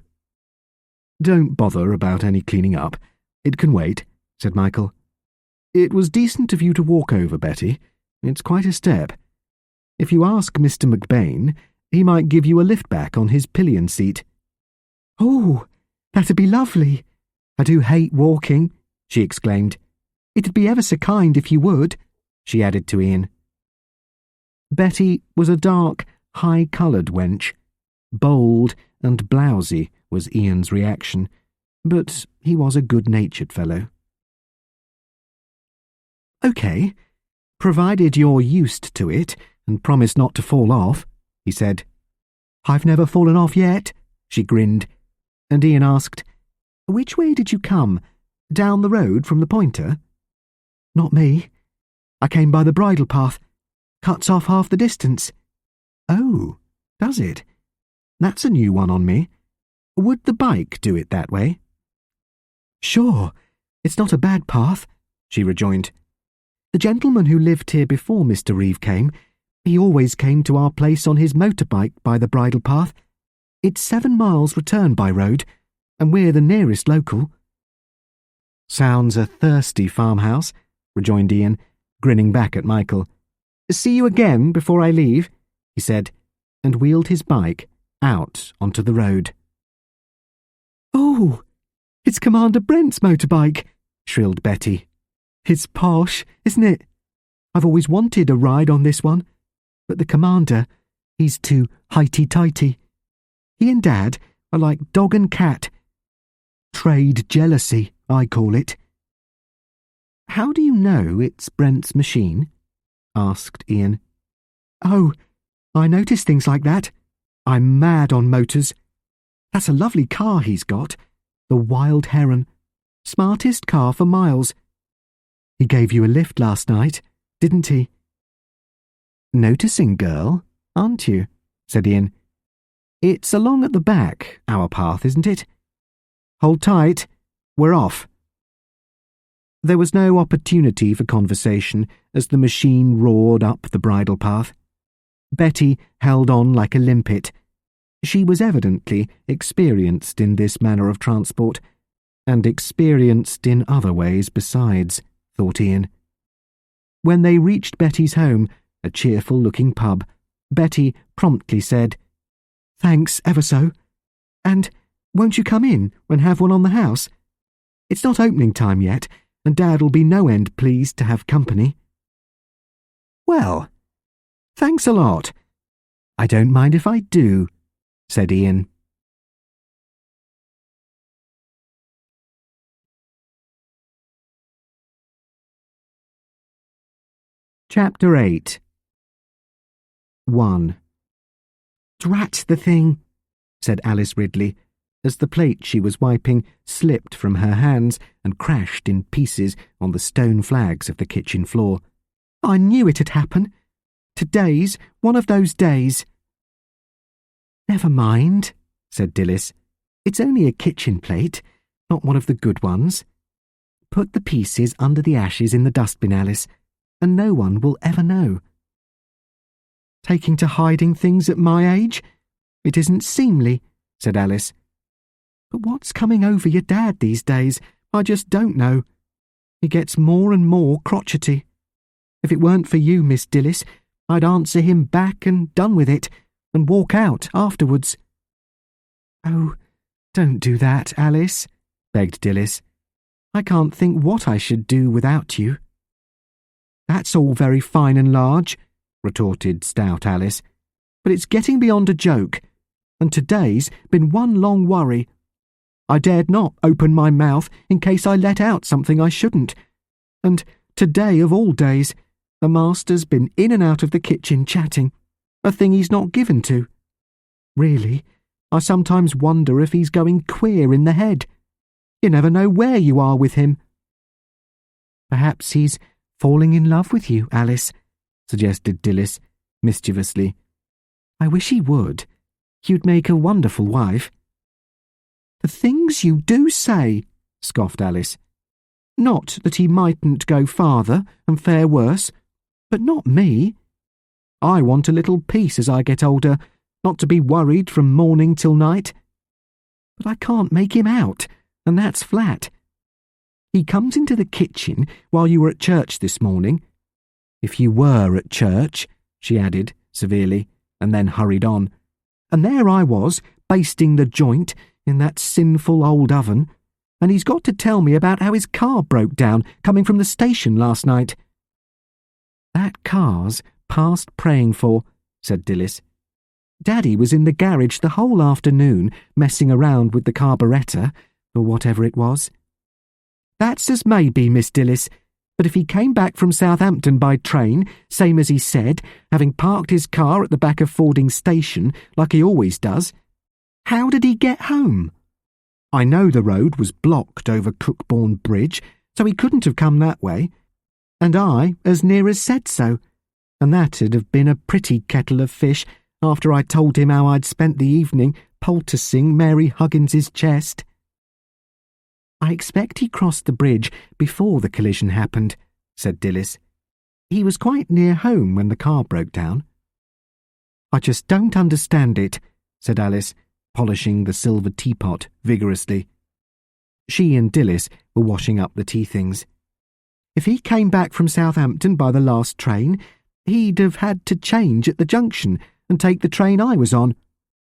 Don't bother about any cleaning up. It can wait, said Michael. It was decent of you to walk over, Betty. It's quite a step. If you ask Mr. McBain, he might give you a lift back on his pillion seat.
Oh, that'd be lovely. I do hate walking, she exclaimed. It'd be ever so kind if you would, she added to Ian. Betty was a dark, high-coloured wench. Bold and blousy was Ian's reaction, but he was a good-natured fellow. "OK, provided you're used to it and promise not to fall off," he said. "I've never fallen off yet," she grinned, and Ian asked, "Which way did you come? Down the road from the pointer?" "Not me. I came by the bridle path. Cuts off half the distance." "Oh, does it? That's a new one on me. Would the bike do it that way?" "Sure, it's not a bad path," she rejoined. "The gentleman who lived here before Mr. Reeve came, he always came to our place on his motorbike by the bridle path. It's 7 miles return by road, and we're the nearest local." "Sounds a thirsty farmhouse," rejoined Ian, grinning back at Michael. "See you again before I leave," he said, and wheeled his bike out onto the road. "Oh, it's Commander Brent's motorbike," shrilled Betty. "It's posh, isn't it? I've always wanted a ride on this one, but the Commander, he's too highty-tighty. He and Dad are like dog and cat. Trade jealousy, I call it." "How do you know it's Brent's machine?" asked Ian. "Oh, I notice things like that. I'm mad on motors. That's a lovely car he's got, the Wild Heron. Smartest car for miles. He gave you a lift last night, didn't he?" "Noticing girl, aren't you?" said Ian. "It's along at the back, our path, isn't it? Hold tight, we're off." There was no opportunity for conversation as the machine roared up the bridle path. Betty held on like a limpet. She was evidently experienced in this manner of transport, and experienced in other ways besides, thought Ian. When they reached Betty's home, a cheerful-looking pub, Betty promptly said, "Thanks ever so. And won't you come in and have one on the house? It's not opening time yet, and Dad'll be no end pleased to have company." "Well, thanks a lot. I don't mind if I do," said Ian. Chapter 8. 1. "Drat the thing," said Alice Ridley, as the plate she was wiping slipped from her hands and crashed in pieces on the stone flags of the kitchen floor. "I knew it'd happen. Today's one of those days." "Never mind," said Dilys. "It's only a kitchen plate, not one of the good ones. Put the pieces under the ashes in the dustbin, Alice, and no one will ever know." "Taking to hiding things at my age? It isn't seemly," said Alice. "But what's coming over your dad these days, I just don't know. He gets more and more crotchety. If it weren't for you, Miss Dilys, I'd answer him back and done with it, and walk out afterwards." "Oh, don't do that, Alice," begged Dilys. "I can't think what I should do without you." "That's all very fine and large," retorted stout Alice, "but it's getting beyond a joke, and today's been one long worry. I dared not open my mouth in case I let out something I shouldn't, and today of all days, the master's been in and out of the kitchen chatting, a thing he's not given to. Really, I sometimes wonder if he's going queer in the head. You never know where you are with him." "Perhaps he's falling in love with you, Alice," suggested Dilys, mischievously. "I wish he would. You'd make a wonderful wife." "The things you do say," scoffed Alice. "Not that he mightn't go farther and fare worse, but not me. I want a little peace as I get older, not to be worried from morning till night. But I can't make him out, and that's flat. He comes into the kitchen while you were at church this morning. If you were at church," she added severely, and then hurried on. "And there I was, basting the joint in that sinful old oven, and he's got to tell me about how his car broke down coming from the station last night." "That car's
past praying for," said Dilys. "Daddy was in the garage the whole afternoon messing around with the carburettor, or whatever it was." "That's as may be, Miss Dilys, but if he came back from Southampton by train, same as he said, having parked his car at the back of Fording Station, like he always does, how did he get home? I know the road was blocked over Cookbourne Bridge, so he couldn't have come that way, and I as near as said so, and that'd have been a pretty kettle of fish after I told him how I'd spent the evening poulticing Mary Huggins's chest." "I expect he crossed the bridge before the collision happened," said Dilys. "He was quite near home when the car broke down." "I just don't understand it," said Alice, polishing the silver teapot vigorously. She and Dilys were washing up the tea things. "If he came back from Southampton by the last train, he'd have had to change at the junction and take the train I was on,"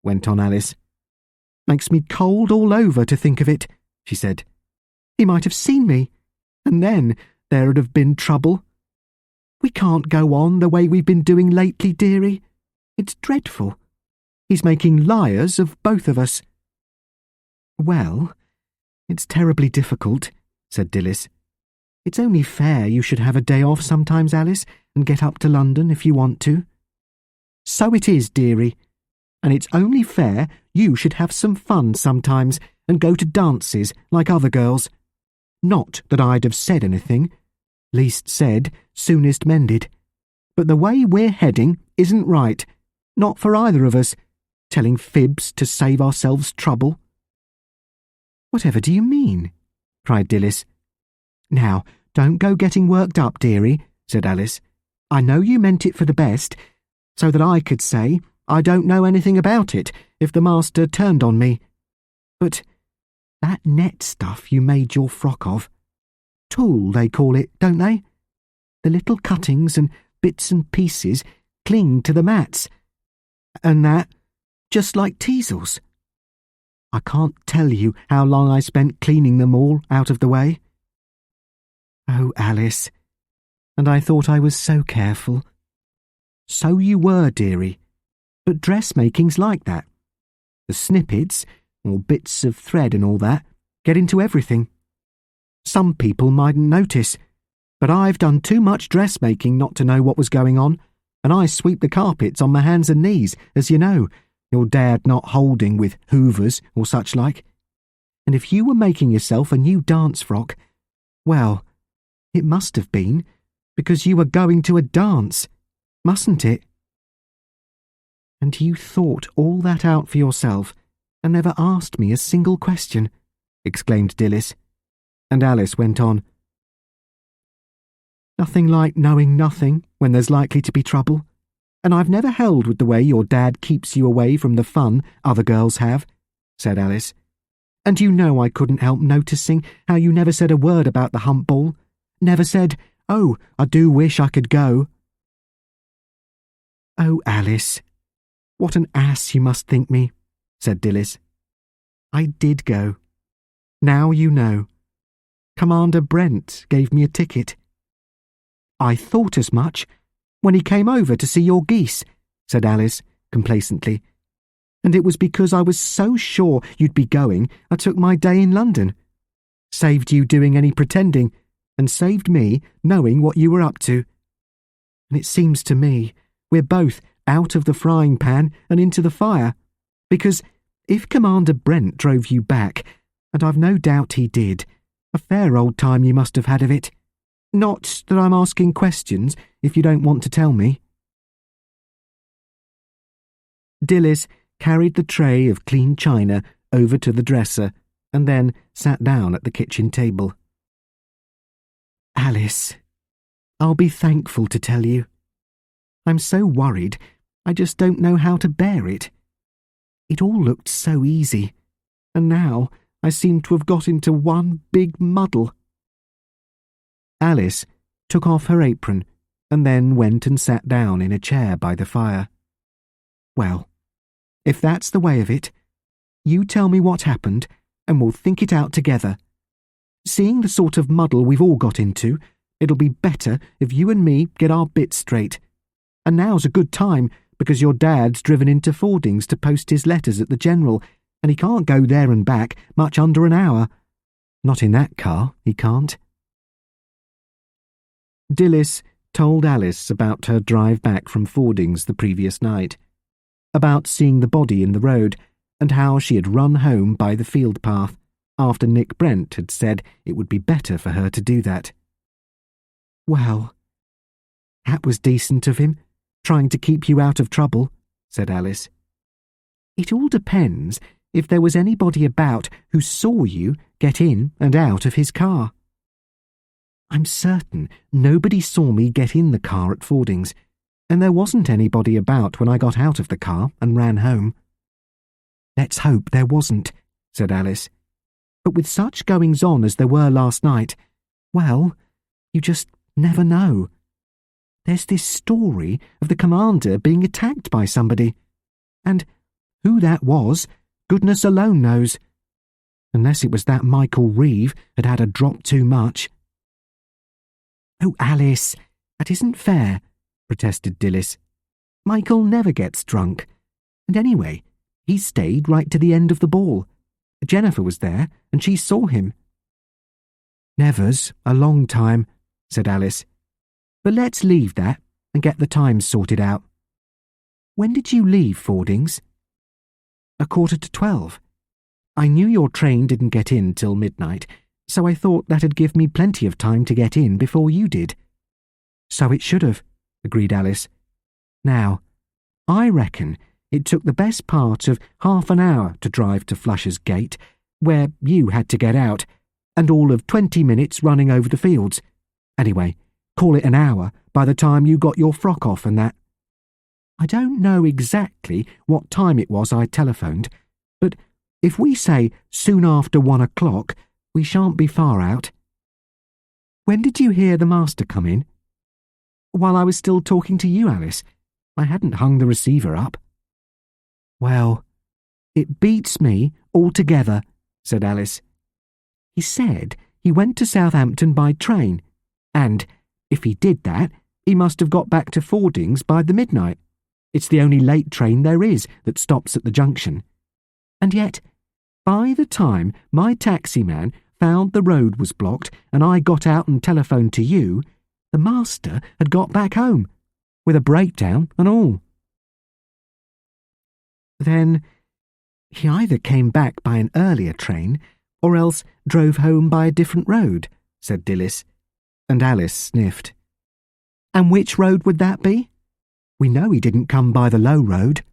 went on Alice. "Makes me cold all over to think of it," she said. "He might have seen me, and then there'd have been trouble. We can't go on the way we've been doing lately, dearie. It's dreadful. He's making liars of both of us." "Well, it's terribly difficult," said Dilys. "It's only fair you should have a day off sometimes, Alice, and get up to London if you want to." "So it is, dearie, and it's only fair you should have some fun sometimes and go to dances like other girls. Not that I'd have said anything. Least said, soonest mended. But the way we're heading isn't right, not for either of us, telling fibs to save ourselves trouble." "Whatever do you mean?" cried Dilys. "Now, don't go getting worked up, dearie," said Alice. "I know you meant it for the best, so that I could say I don't know anything about it if the master turned on me. But that net stuff you made your frock of, tulle they call it, don't they? The little cuttings and bits and pieces cling to the mats, and that, just like teasels. I can't tell you how long I spent cleaning them all out of the way." "Oh, Alice, and I thought I was so careful." "So you were, dearie, but dressmaking's like that. The snippets, or bits of thread and all that, get into everything. Some people mightn't notice, but I've done too much dressmaking not to know what was going on, and I sweep the carpets on my hands and knees, as you know, your dad not holding with hoovers or such like. And if you were making yourself a new dance frock, well, it must have been because you were going to a dance, mustn't it?" "And you thought all that out for yourself and never asked me a single question," exclaimed Dilys, and Alice went on. "Nothing like knowing nothing when there's likely to be trouble, and I've never held with the way your dad keeps you away from the fun other girls have," said Alice. "And you know I couldn't help noticing how you never said a word about the hump ball, never said, 'Oh, I do wish I could go.'" "Oh, Alice, what an ass you must think me," said Dilys. "I did go. Now you know. Commander Brent gave me a ticket." "I thought as much when he came over to see your geese," said Alice complacently. "And it was because I was so sure you'd be going I took my day in London. Saved you doing any pretending, and saved me knowing what you were up to. And it seems to me we're both out of the frying pan and into the fire, because if Commander Brent drove you back, and I've no doubt he did, a fair old time you must have had of it. Not that I'm asking questions if you don't want to tell me." Dilys carried the tray of clean china over to the dresser and then sat down at the kitchen table. "Alice, I'll be thankful to tell you. I'm so worried I just don't know how to bear it. It all looked so easy, and now I seem to have got into one big muddle." Alice took off her apron and then went and sat down in a chair by the fire. "Well, if that's the way of it, you tell me what happened and we'll think it out together. Seeing the sort of muddle we've all got into, it'll be better if you and me get our bits straight. And now's a good time, because your dad's driven into Fordings to post his letters at the General, and he can't go there and back much under an hour. Not in that car, he can't. Dilys told Alice about her drive back from Fordings the previous night, about seeing the body in the road, and how she had run home by the field path after Nick Brent had said it would be better for her to do that. "Well, that was decent of him, trying to keep you out of trouble," said Alice. "It all depends if there was anybody about who saw you get in and out of his car. I'm certain nobody saw me get in the car at Fordings, and there wasn't anybody about when I got out of the car and ran home." "Let's hope there wasn't," said Alice. "But with such goings-on as there were last night, well, you just never know. There's this story of the commander being attacked by somebody, and who that was, goodness alone knows. Unless it was that Michael Reeve had had a drop too much." "Oh, Alice, that isn't fair," protested Dilys. "Michael never gets drunk. And anyway, he stayed right to the end of the ball. Jennifer was there, and she saw him." "Never's a long time," said Alice. "But let's leave that and get the times sorted out. When did you leave Fordings?" 11:45. I knew your train didn't get in till midnight, so I thought that'd give me plenty of time to get in before you did." "So it should have," agreed Alice. "Now, I reckon it took the best part of half an hour to drive to Flusher's Gate, where you had to get out, and all of 20 minutes running over the fields. Anyway, call it an hour by the time you got your frock off and that. I don't know exactly what time it was I telephoned, but if we say soon after 1 o'clock, we shan't be far out." "When did you hear the master come in?" "While I was still talking to you, Alice. I hadn't hung the receiver up." "Well, it beats me altogether," said Alice. "He said he went to Southampton by train, and if he did that, he must have got back to Fordings by the midnight. It's the only late train there is that stops at the junction. And yet, by the time my taxi man found the road was blocked and I got out and telephoned to you, the master had got back home, with a breakdown and all." "Then he either came back by an earlier train or else drove home by a different road," said Dilys, and Alice sniffed. "And which road would that be? We know he didn't come by the low road."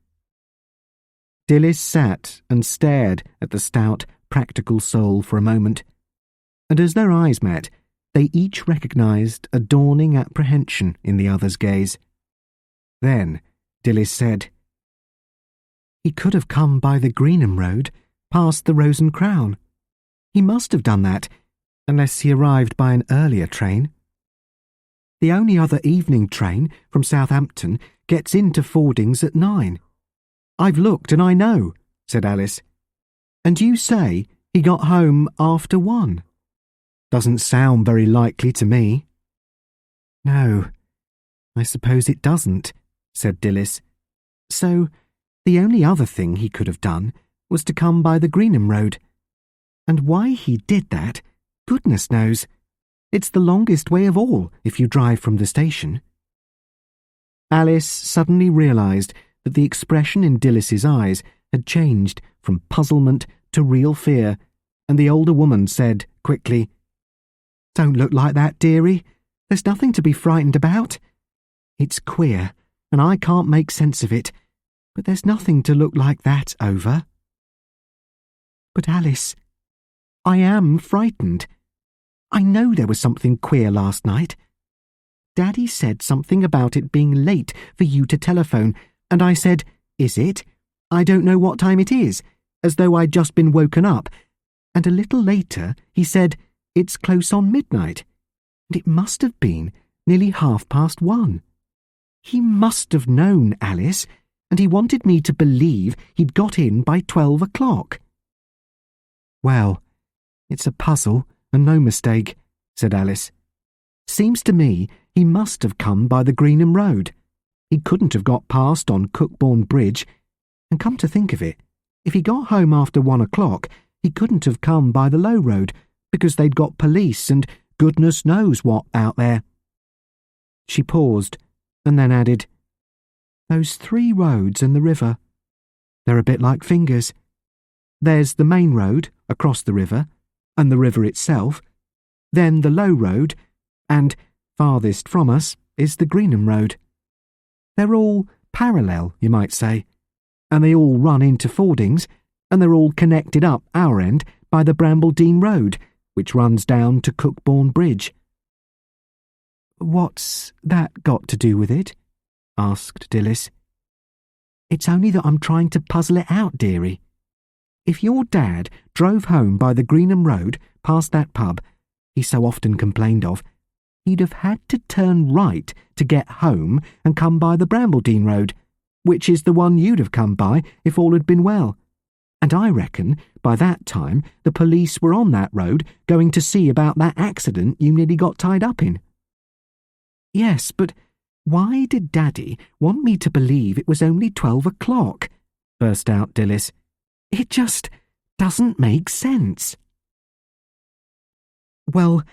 Dilys sat and stared at the stout, practical soul for a moment, and as their eyes met, they each recognised a dawning apprehension in the other's gaze. Then Dilys said, "He could have come by the Greenham Road, past the Rose and Crown. He must have done that, unless he arrived by an earlier train. The only other evening train from Southampton gets into Fordings at 9. I've looked and I know," said Alice. "And you say he got home after 1. Doesn't sound very likely to me." "No, I suppose it doesn't," said Dilys. "So the only other thing he could have done was to come by the Greenham Road. And why he did that, goodness knows. It's the longest way of all if you drive from the station." Alice suddenly realised that the expression in Dilys's eyes had changed from puzzlement to real fear, and the older woman said quickly, "Don't look like that, dearie. There's nothing to be frightened about. It's queer, and I can't make sense of it, but there's nothing to look like that over." "But Alice, I am frightened. I know there was something queer last night. Daddy said something about it being late for you to telephone, and I said, 'Is it? I don't know what time it is,' as though I'd just been woken up, and a little later he said, 'It's close on midnight,' and it must have been nearly 1:30. He must have known, Alice, and he wanted me to believe he'd got in by 12 o'clock. "Well, it's a puzzle, and no mistake," said Alice. "Seems to me he must have come by the Greenham Road. he couldn't have got past on Cookbourne Bridge, and come to think of it, if he got home after 1 o'clock, he couldn't have come by the low road, because they'd got police and goodness knows what out there. She paused, and then added, "Those 3 roads and the river, they're a bit like fingers. There's the main road across the river, and the river itself, then the low road, and farthest from us is the Greenham Road. They're all parallel, you might say, and they all run into Fordings, and they're all connected up our end by the Brambledene Road, which runs down to Cookbourne Bridge." "What's that got to do with it?" asked Dilys. "It's only that I'm trying to puzzle it out, dearie. If your dad drove home by the Greenham Road past that pub he so often complained of, he'd have had to turn right to get home and come by the Brambledene Road, which is the one you'd have come by if all had been well. And I reckon by that time the police were on that road going to see about that accident you nearly got tied up in." "Yes, but why did Daddy want me to believe it was only 12 o'clock?" burst out Dilys. "It just doesn't make sense." "Well,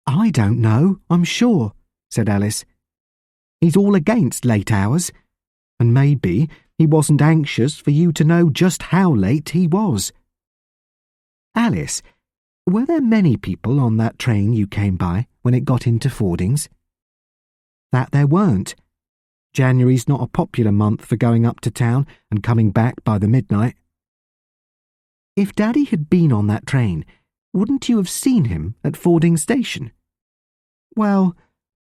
I don't know, I'm sure," said Alice. "He's all against late hours, and maybe he wasn't anxious for you to know just how late he was." "Alice, were there many people on that train you came by when it got into Fordings?" "That there weren't. January's not a popular month for going up to town and coming back by the midnight." "If Daddy had been on that train, wouldn't you have seen him at Fording Station?" "Well,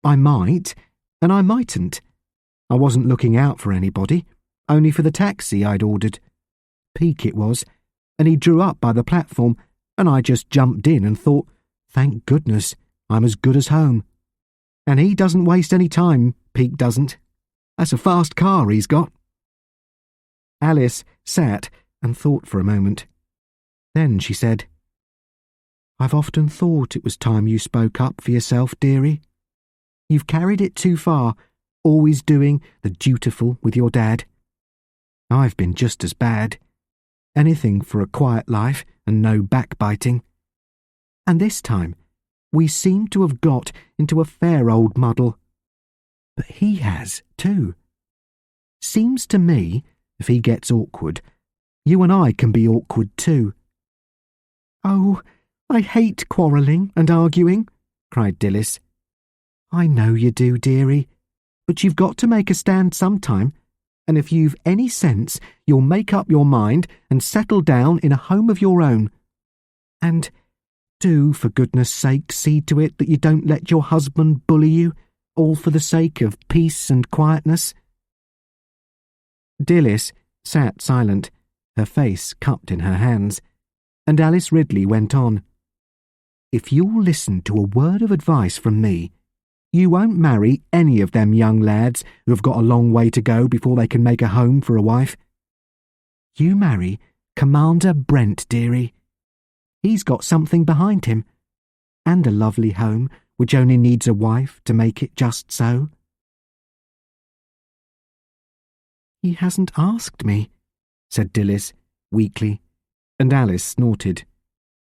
I might, and I mightn't. I wasn't looking out for anybody, only for the taxi I'd ordered. Peak it was, and he drew up by the platform, and I just jumped in and thought, thank goodness, I'm as good as home. And he doesn't waste any time, Peak doesn't. That's a fast car he's got." Alice sat and thought for a moment. Then she said, "I've often thought it was time you spoke up for yourself, dearie. You've carried it too far, always doing the dutiful with your dad. I've been just as bad. Anything for a quiet life and no backbiting. And this time, we seem to have got into a fair old muddle. But he has, too. Seems to me, if he gets awkward, you and I can be awkward too." "Oh, I hate quarrelling and arguing," cried Dilys. "I know you do, dearie, but you've got to make a stand sometime, and if you've any sense, you'll make up your mind and settle down in a home of your own. And do, for goodness sake, see to it that you don't let your husband bully you, all for the sake of peace and quietness." Dilys sat silent, her face cupped in her hands, and Alice Ridley went on. "If you'll listen to a word of advice from me, you won't marry any of them young lads who have got a long way to go before they can make a home for a wife. You marry Commander Brent, dearie. He's got something behind him, and a lovely home which only needs a wife to make it just so." "He hasn't asked me," said Dilys weakly, and Alice snorted.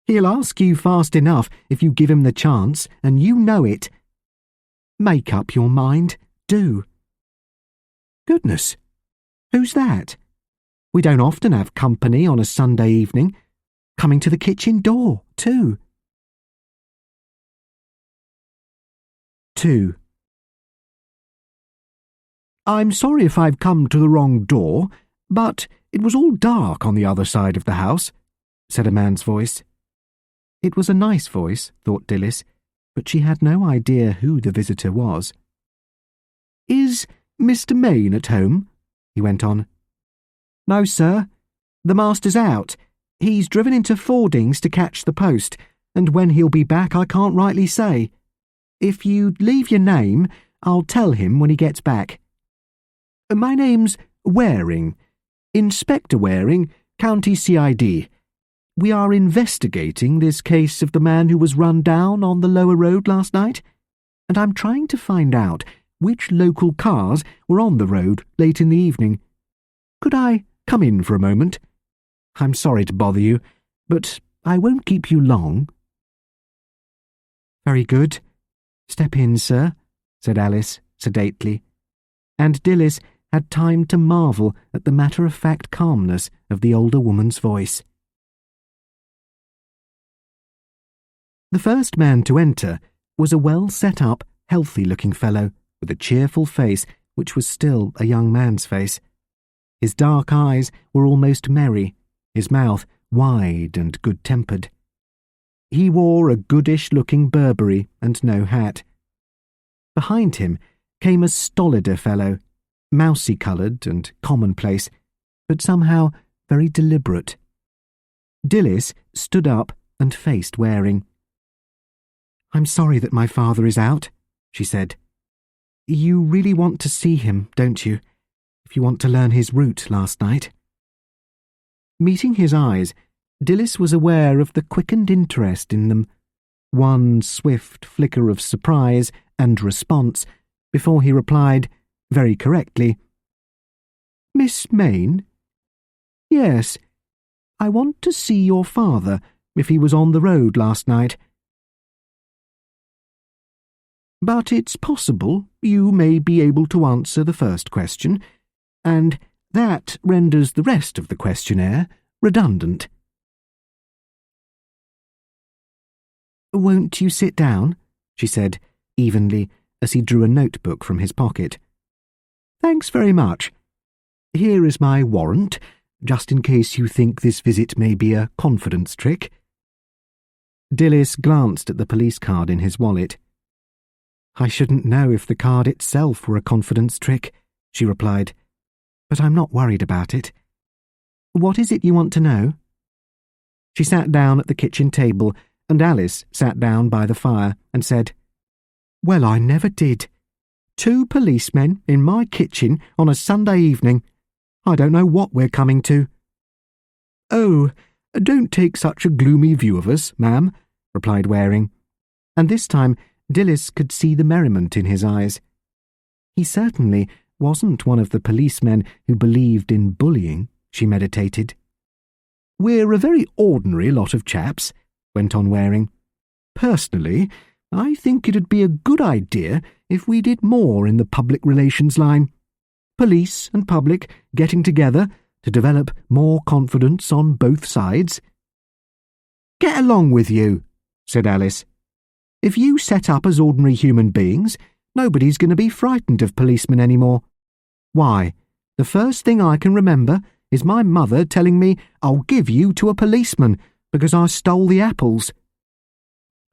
"He'll ask you fast enough if you give him the chance, and you know it. Make up your mind, do." "Goodness, who's that? We don't often have company on a Sunday evening. Coming to the kitchen door, too." 2. "I'm sorry if I've come to the wrong door, but it was all dark on the other side of the house," said a man's voice. It was a nice voice, thought Dilys, but she had no idea who the visitor was. "Is Mr. Main at home?" he went on. "No, sir. The master's out. He's driven into Fordings to catch the post, and when he'll be back I can't rightly say. If you'd leave your name, I'll tell him when he gets back." "My name's Waring, Inspector Waring, County CID. We are investigating this case of the man who was run down on the lower road last night, and I'm trying to find out which local cars were on the road late in the evening. Could I come in for a moment? I'm sorry to bother you, but I won't keep you long." "Very good. Step in, sir," said Alice sedately, and Dilys had time to marvel at the matter-of-fact calmness of the older woman's voice. The first man to enter was a well-set-up, healthy-looking fellow with a cheerful face which was still a young man's face. His dark eyes were almost merry, his mouth wide and good-tempered. He wore a goodish-looking Burberry and no hat. Behind him came a stollider fellow, mousy-coloured and commonplace, but somehow very deliberate. Dilys stood up and faced Waring. "I'm sorry that my father is out," she said. "You really want to see him, don't you, if you want to learn his route last night?" Meeting his eyes, Dilys was aware of the quickened interest in them, one swift flicker of surprise and response before he replied, very correctly, "Miss Mayne? Yes, I want to see your father if he was on the road last night. But it's possible you may be able to answer the first question, and that renders the rest of the questionnaire redundant." "Won't you sit down?" she said, evenly, as he drew a notebook from his pocket. "Thanks very much. Here is my warrant, just in case you think this visit may be a confidence trick." Dilys glanced at the police card in his wallet. "I shouldn't know if the card itself were a confidence trick," she replied, "but I'm not worried about it. What is it you want to know?" She sat down at the kitchen table, and Alice sat down by the fire and said, "Well, I never did. 2 policemen in my kitchen on a Sunday evening. I don't know what we're coming to." "Oh, don't take such a gloomy view of us, ma'am," replied Waring, and this time Dilys could see the merriment in his eyes. He certainly wasn't one of the policemen who believed in bullying, she meditated. "We're a very ordinary lot of chaps," went on Waring. "Personally, I think it'd be a good idea if we did more in the public relations line. Police and public getting together to develop more confidence on both sides." "Get along with you," said Alice. "If you set up as ordinary human beings, nobody's going to be frightened of policemen anymore. Why, the first thing I can remember is my mother telling me I'll give you to a policeman because I stole the apples."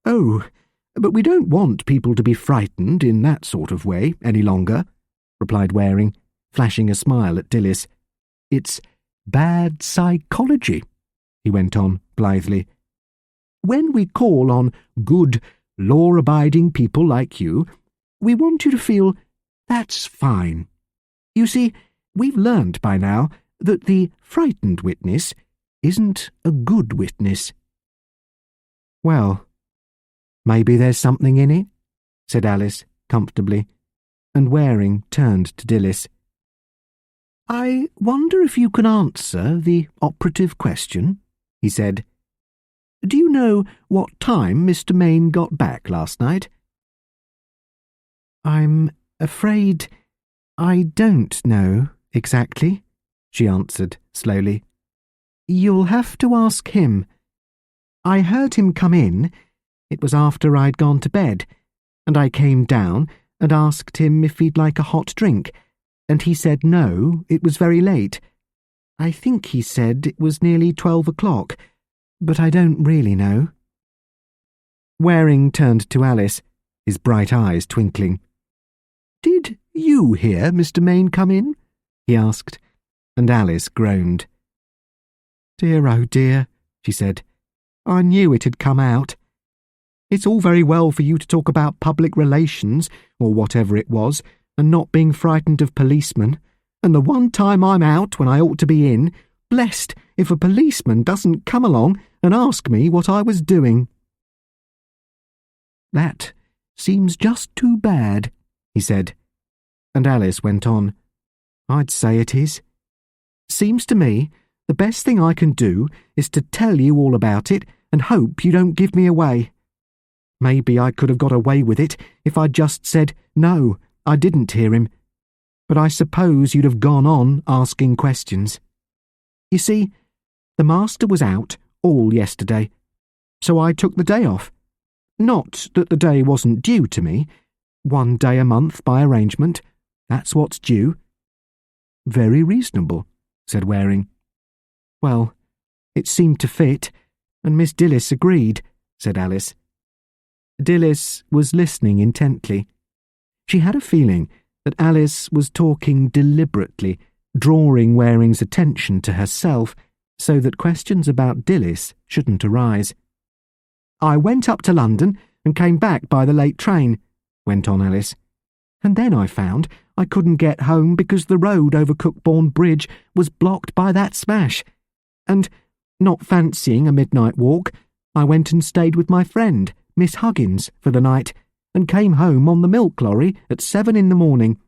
"Oh, but we don't want people to be frightened in that sort of way any longer," replied Waring, flashing a smile at Dilys. "It's bad psychology," he went on blithely. "When we call on good, law-abiding people like you, we want you to feel that's fine. You see, we've learned by now that the frightened witness isn't a good witness." "Well, maybe there's something in it," said Alice comfortably, and Waring turned to Dilys. "I wonder if you can answer the operative question," he said. "Do you know what time Mr. Mayne got back last night?" "I'm afraid I don't know exactly," she answered slowly. "You'll have to ask him. I heard him come in. It was after I'd gone to bed, and I came down and asked him if he'd like a hot drink, and he said no, it was very late. I think he said it was nearly 12 o'clock, but I don't really know." Waring turned to Alice, his bright eyes twinkling. "Did you hear Mr. Mayne come in?" he asked, and Alice groaned. "Dear, oh dear," she said. "I knew it had come out. It's all very well for you to talk about public relations, or whatever it was, and not being frightened of policemen, and the one time I'm out when I ought to be in, blessed if a policeman doesn't come along and ask me what I was doing." "That seems just too bad," he said, And Alice went on, "I'd say it is. Seems to me the best thing I can do is to tell you all about it and hope you don't give me away. Maybe I could have got away with it if I'd just said, no, I didn't hear him. But I suppose you'd have gone on asking questions. You see, the master was out all yesterday, so I took the day off. Not that the day wasn't due to me. 1 day a month by arrangement. That's what's due." "Very reasonable," said Waring. "Well, it seemed to fit, and Miss Dillis agreed," said Alice. Dillis was listening intently. She had a feeling that Alice was talking deliberately, drawing Waring's attention to herself so that questions about Dillis shouldn't arise. "I went up to London and came back by the late train," went on Alice. "And then I found I couldn't get home because the road over Cookbourne Bridge was blocked by that smash. And, not fancying a midnight walk, I went and stayed with my friend, Miss Huggins, for the night, and came home on the milk lorry at 7 in the morning.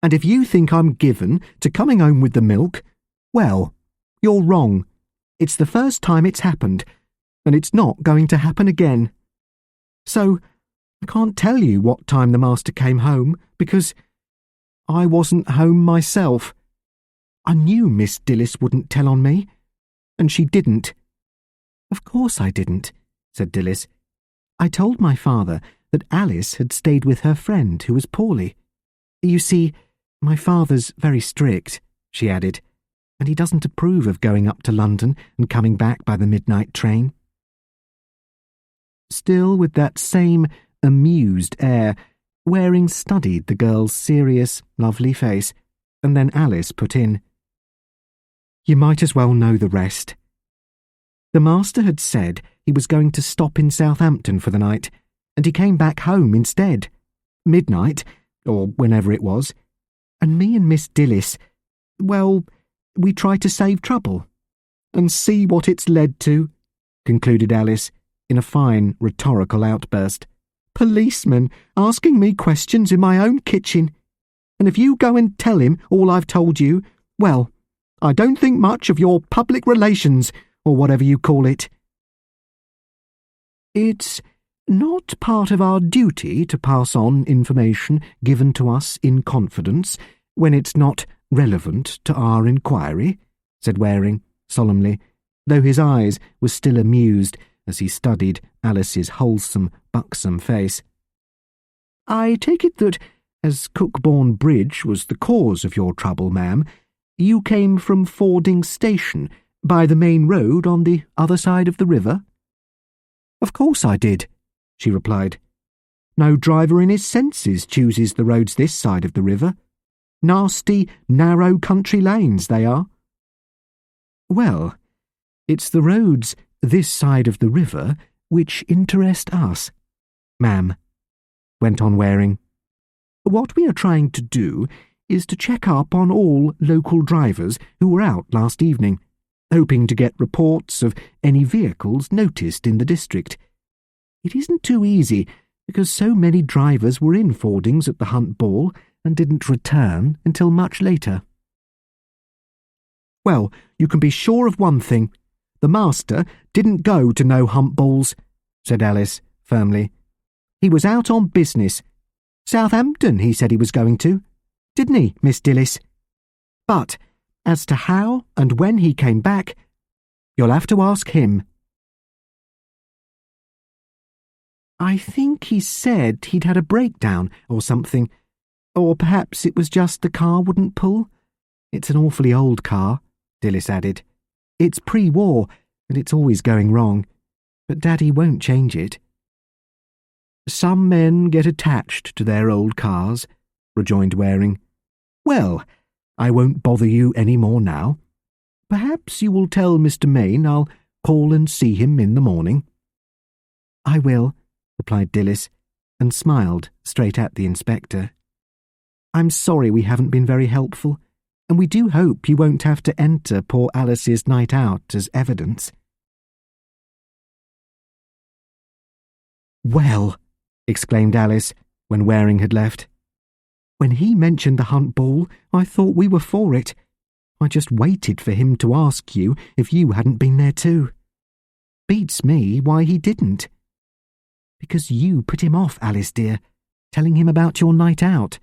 And if you think I'm given to coming home with the milk, well, you're wrong. It's the first time it's happened, and it's not going to happen again. So, I can't tell you what time the master came home, because I wasn't home myself. I knew Miss Dillis wouldn't tell on me, and she didn't." "Of course I didn't," said Dillis. "I told my father that Alice had stayed with her friend who was poorly. You see, my father's very strict," she added, "and he doesn't approve of going up to London and coming back by the midnight train." Still with that same amused air, Waring studied the girl's serious, lovely face, and then Alice put in, "You might as well know the rest. The master had said he was going to stop in Southampton for the night, and he came back home instead, midnight, or whenever it was, and me and Miss Dillis, well, we tried to save trouble. And see what it's led to," concluded Alice, in a fine rhetorical outburst. "Policemen asking me questions in my own kitchen. And if you go and tell him all I've told you, well, I don't think much of your public relations, or whatever you call it." "It's not part of our duty to pass on information given to us in confidence when it's not relevant to our inquiry," said Waring, solemnly, though his eyes were still amused as he studied Alice's wholesome, buxom face. "I take it that, as Cookbourne Bridge was the cause of your trouble, ma'am, you came from Fording Station by the main road on the other side of the river?" "Of course I did," she replied. "No driver in his senses chooses the roads this side of the river. Nasty, narrow country lanes they are." "Well, it's the roads this side of the river which interest us, ma'am," went on Waring. "What we are trying to do is to check up on all local drivers who were out last evening, hoping to get reports of any vehicles noticed in the district. It isn't too easy, because so many drivers were in Fordings at the Hunt Ball and didn't return until much later." "Well, you can be sure of one thing. The master didn't go to no Hunt Balls," said Alice firmly. "He was out on business. Southampton, he said he was going to. Didn't he, Miss Dillis? But as to how and when he came back, you'll have to ask him." "I think he said he'd had a breakdown or something. Or perhaps it was just the car wouldn't pull. It's an awfully old car," Dillis added. "It's pre-war, and it's always going wrong. But Daddy won't change it." "Some men get attached to their old cars," rejoined Waring. "Well, I won't bother you any more now. Perhaps you will tell Mr. Main I'll call and see him in the morning." "I will," replied Dillis, and smiled straight at the inspector. "I'm sorry we haven't been very helpful, and we do hope you won't have to enter poor Alice's night out as evidence." "Well," exclaimed Alice when Waring had left, When he mentioned the hunt ball, I thought we were for it. I just waited for him to ask you if you hadn't been there too. Beats me why he didn't. Because you put him off, Alice dear, telling him about your night out.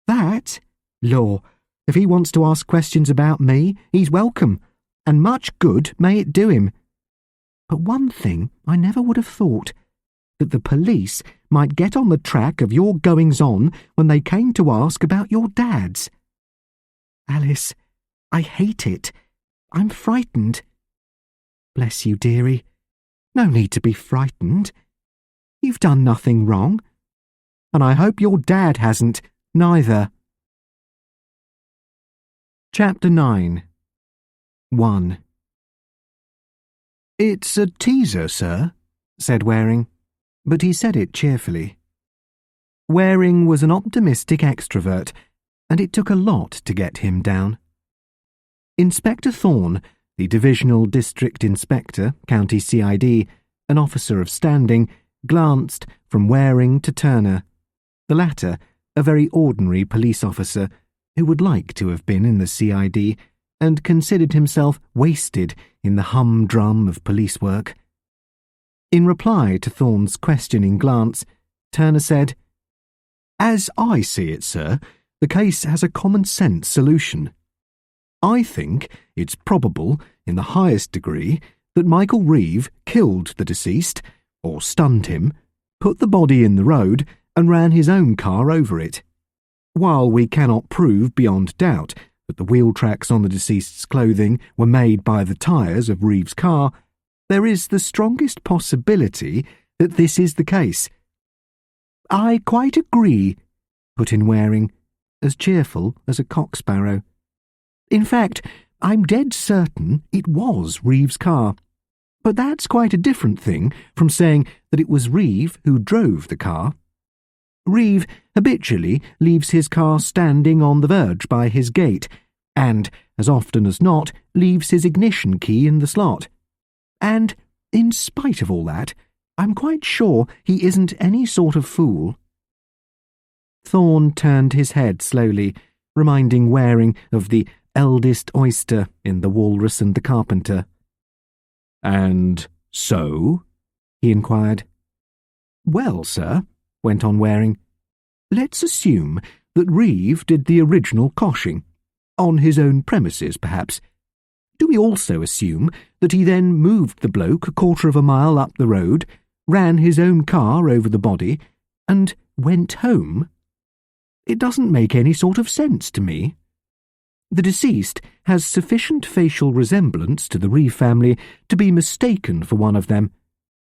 That? Law, if he wants to ask questions about me, he's welcome, and much good may it do him. But one thing I never would have thought, that the police might get on the track of your goings-on when they came to ask about your dad's. Alice, I hate it. I'm frightened. Bless you, dearie. No need to be frightened. You've done nothing wrong. And I hope your dad hasn't, neither. Chapter 9. 1. It's a teaser, sir, said Waring, but he said it cheerfully. Waring was an optimistic extrovert, and it took a lot to get him down. Inspector Thorne, the Divisional District Inspector, County CID, an officer of standing, glanced from Waring to Turner, the latter a very ordinary police officer who would like to have been in the CID and considered himself wasted in the humdrum of police work. In reply to Thorne's questioning glance, Turner said, "As I see it, sir, the case has a common-sense solution. I think it's probable, in the highest degree, that Michael Reeve killed the deceased, or stunned him, put the body in the road, and ran his own car over it. While we cannot prove beyond doubt that the wheel tracks on the deceased's clothing were made by the tyres of Reeve's car, there is the strongest possibility that this is the case." "I quite agree," put in Waring, as cheerful as a cock sparrow. "In fact, I'm dead certain it was Reeve's car. But that's quite a different thing from saying that it was Reeve who drove the car. Reeve habitually leaves his car standing on the verge by his gate, and, as often as not, leaves his ignition key in the slot. And, in spite of all that, I'm quite sure he isn't any sort of fool." Thorne turned his head slowly, reminding Waring of the eldest oyster in The Walrus and the Carpenter. "And so?" he inquired. "Well, sir," went on Waring, "let's assume that Reeve did the original coshing, on his own premises, perhaps. Do we also assume that he then moved the bloke a quarter of a mile up the road, ran his own car over the body, and went home? It doesn't make any sort of sense to me. The deceased has sufficient facial resemblance to the Reeve family to be mistaken for one of them.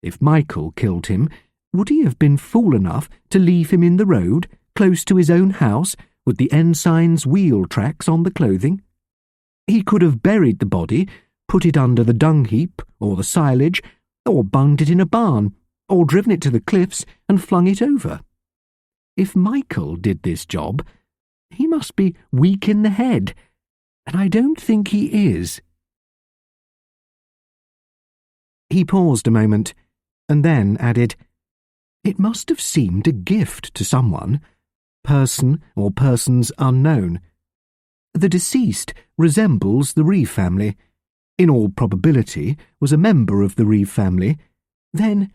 If Michael killed him, would he have been fool enough to leave him in the road, close to his own house, with the ensign's wheel tracks on the clothing? He could have buried the body, put it under the dung heap or the silage, or bunged it in a barn, or driven it to the cliffs and flung it over. If Michael did this job, he must be weak in the head, and I don't think he is." He paused a moment, and then added, "It must have seemed a gift to someone, person or persons unknown. The deceased resembles the Reeve family, in all probability was a member of the Reeve family, then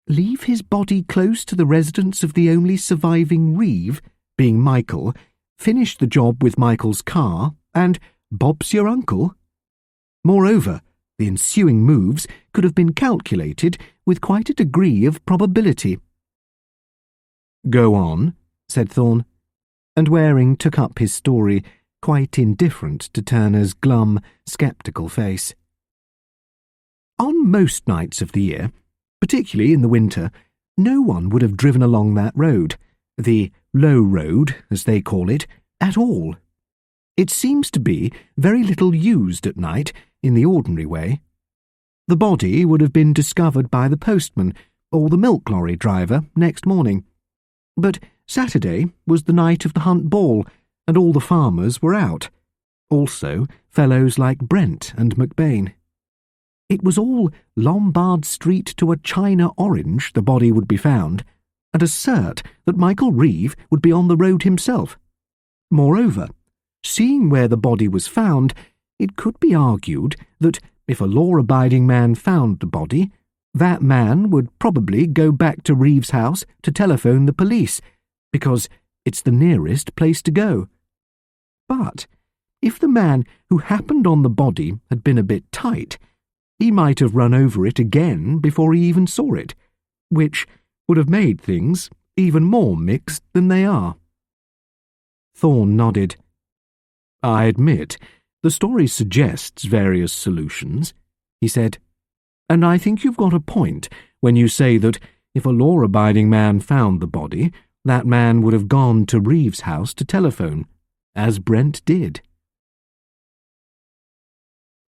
leave his body close to the residence of the only surviving Reeve, being Michael, finish the job with Michael's car, and Bob's your uncle. Moreover, the ensuing moves could have been calculated with quite a degree of probability." "Go on," said Thorne, and Waring took up his story, quite indifferent to Turner's glum, sceptical face. "On most nights of the year, particularly in the winter, no one would have driven along that road, the low road, as they call it, at all. It seems to be very little used at night in the ordinary way. The body would have been discovered by the postman or the milk lorry driver next morning. But Saturday was the night of the hunt ball, and all the farmers were out. Also fellows like Brent and McBain. It was all Lombard Street to a China orange the body would be found, and assert that Michael Reeve would be on the road himself. Moreover, seeing where the body was found, it could be argued that if a law-abiding man found the body, that man would probably go back to Reeve's house to telephone the police, because it's the nearest place to go. But if the man who happened on the body had been a bit tight, he might have run over it again before he even saw it, which would have made things even more mixed than they are. Thorne nodded. I admit, the story suggests various solutions, he said, and I think you've got a point when you say that if a law-abiding man found the body, that man would have gone to Reeve's house to telephone, as Brent did.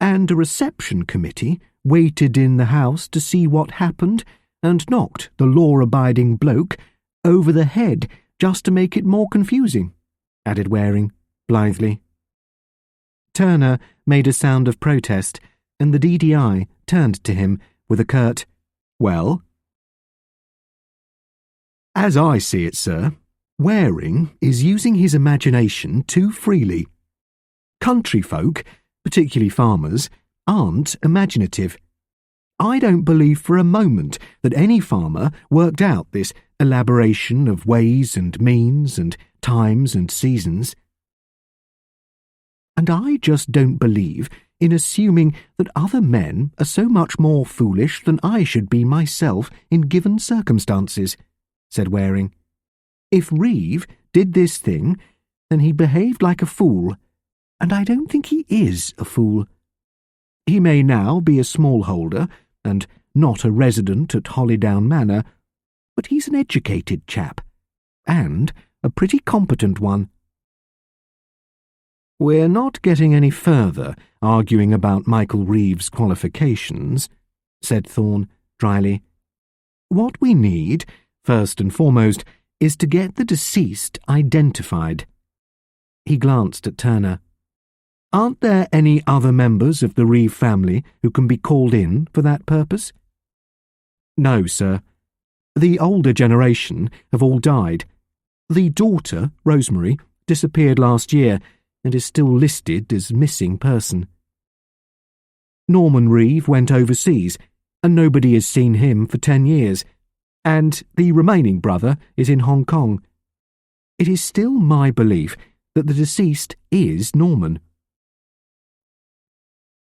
And a reception committee waited in the house to see what happened and knocked the law-abiding bloke over the head just to make it more confusing, added Waring, blithely. Turner made a sound of protest, and the DDI turned to him with a curt, "Well?" As I see it, sir, Waring is using his imagination too freely. Country folk, particularly farmers, aren't imaginative. I don't believe for a moment that any farmer worked out this elaboration of ways and means and times and seasons. And I just don't believe in assuming that other men are so much more foolish than I should be myself in given circumstances, said Waring. If Reeve did this thing, then he behaved like a fool, and I don't think he is a fool. He may now be a smallholder and not a resident at Hollydown Manor, but he's an educated chap, and a pretty competent one. We're not getting any further arguing about Michael Reeve's qualifications, said Thorne dryly. What we need, first and foremost, is to get the deceased identified. He glanced at Turner. Aren't there any other members of the Reeve family who can be called in for that purpose? No, sir. The older generation have all died. The daughter, Rosemary, disappeared last year and is still listed as missing person. Norman Reeve went overseas, and nobody has seen him for 10 years, and the remaining brother is in Hong Kong. It is still my belief that the deceased is Norman.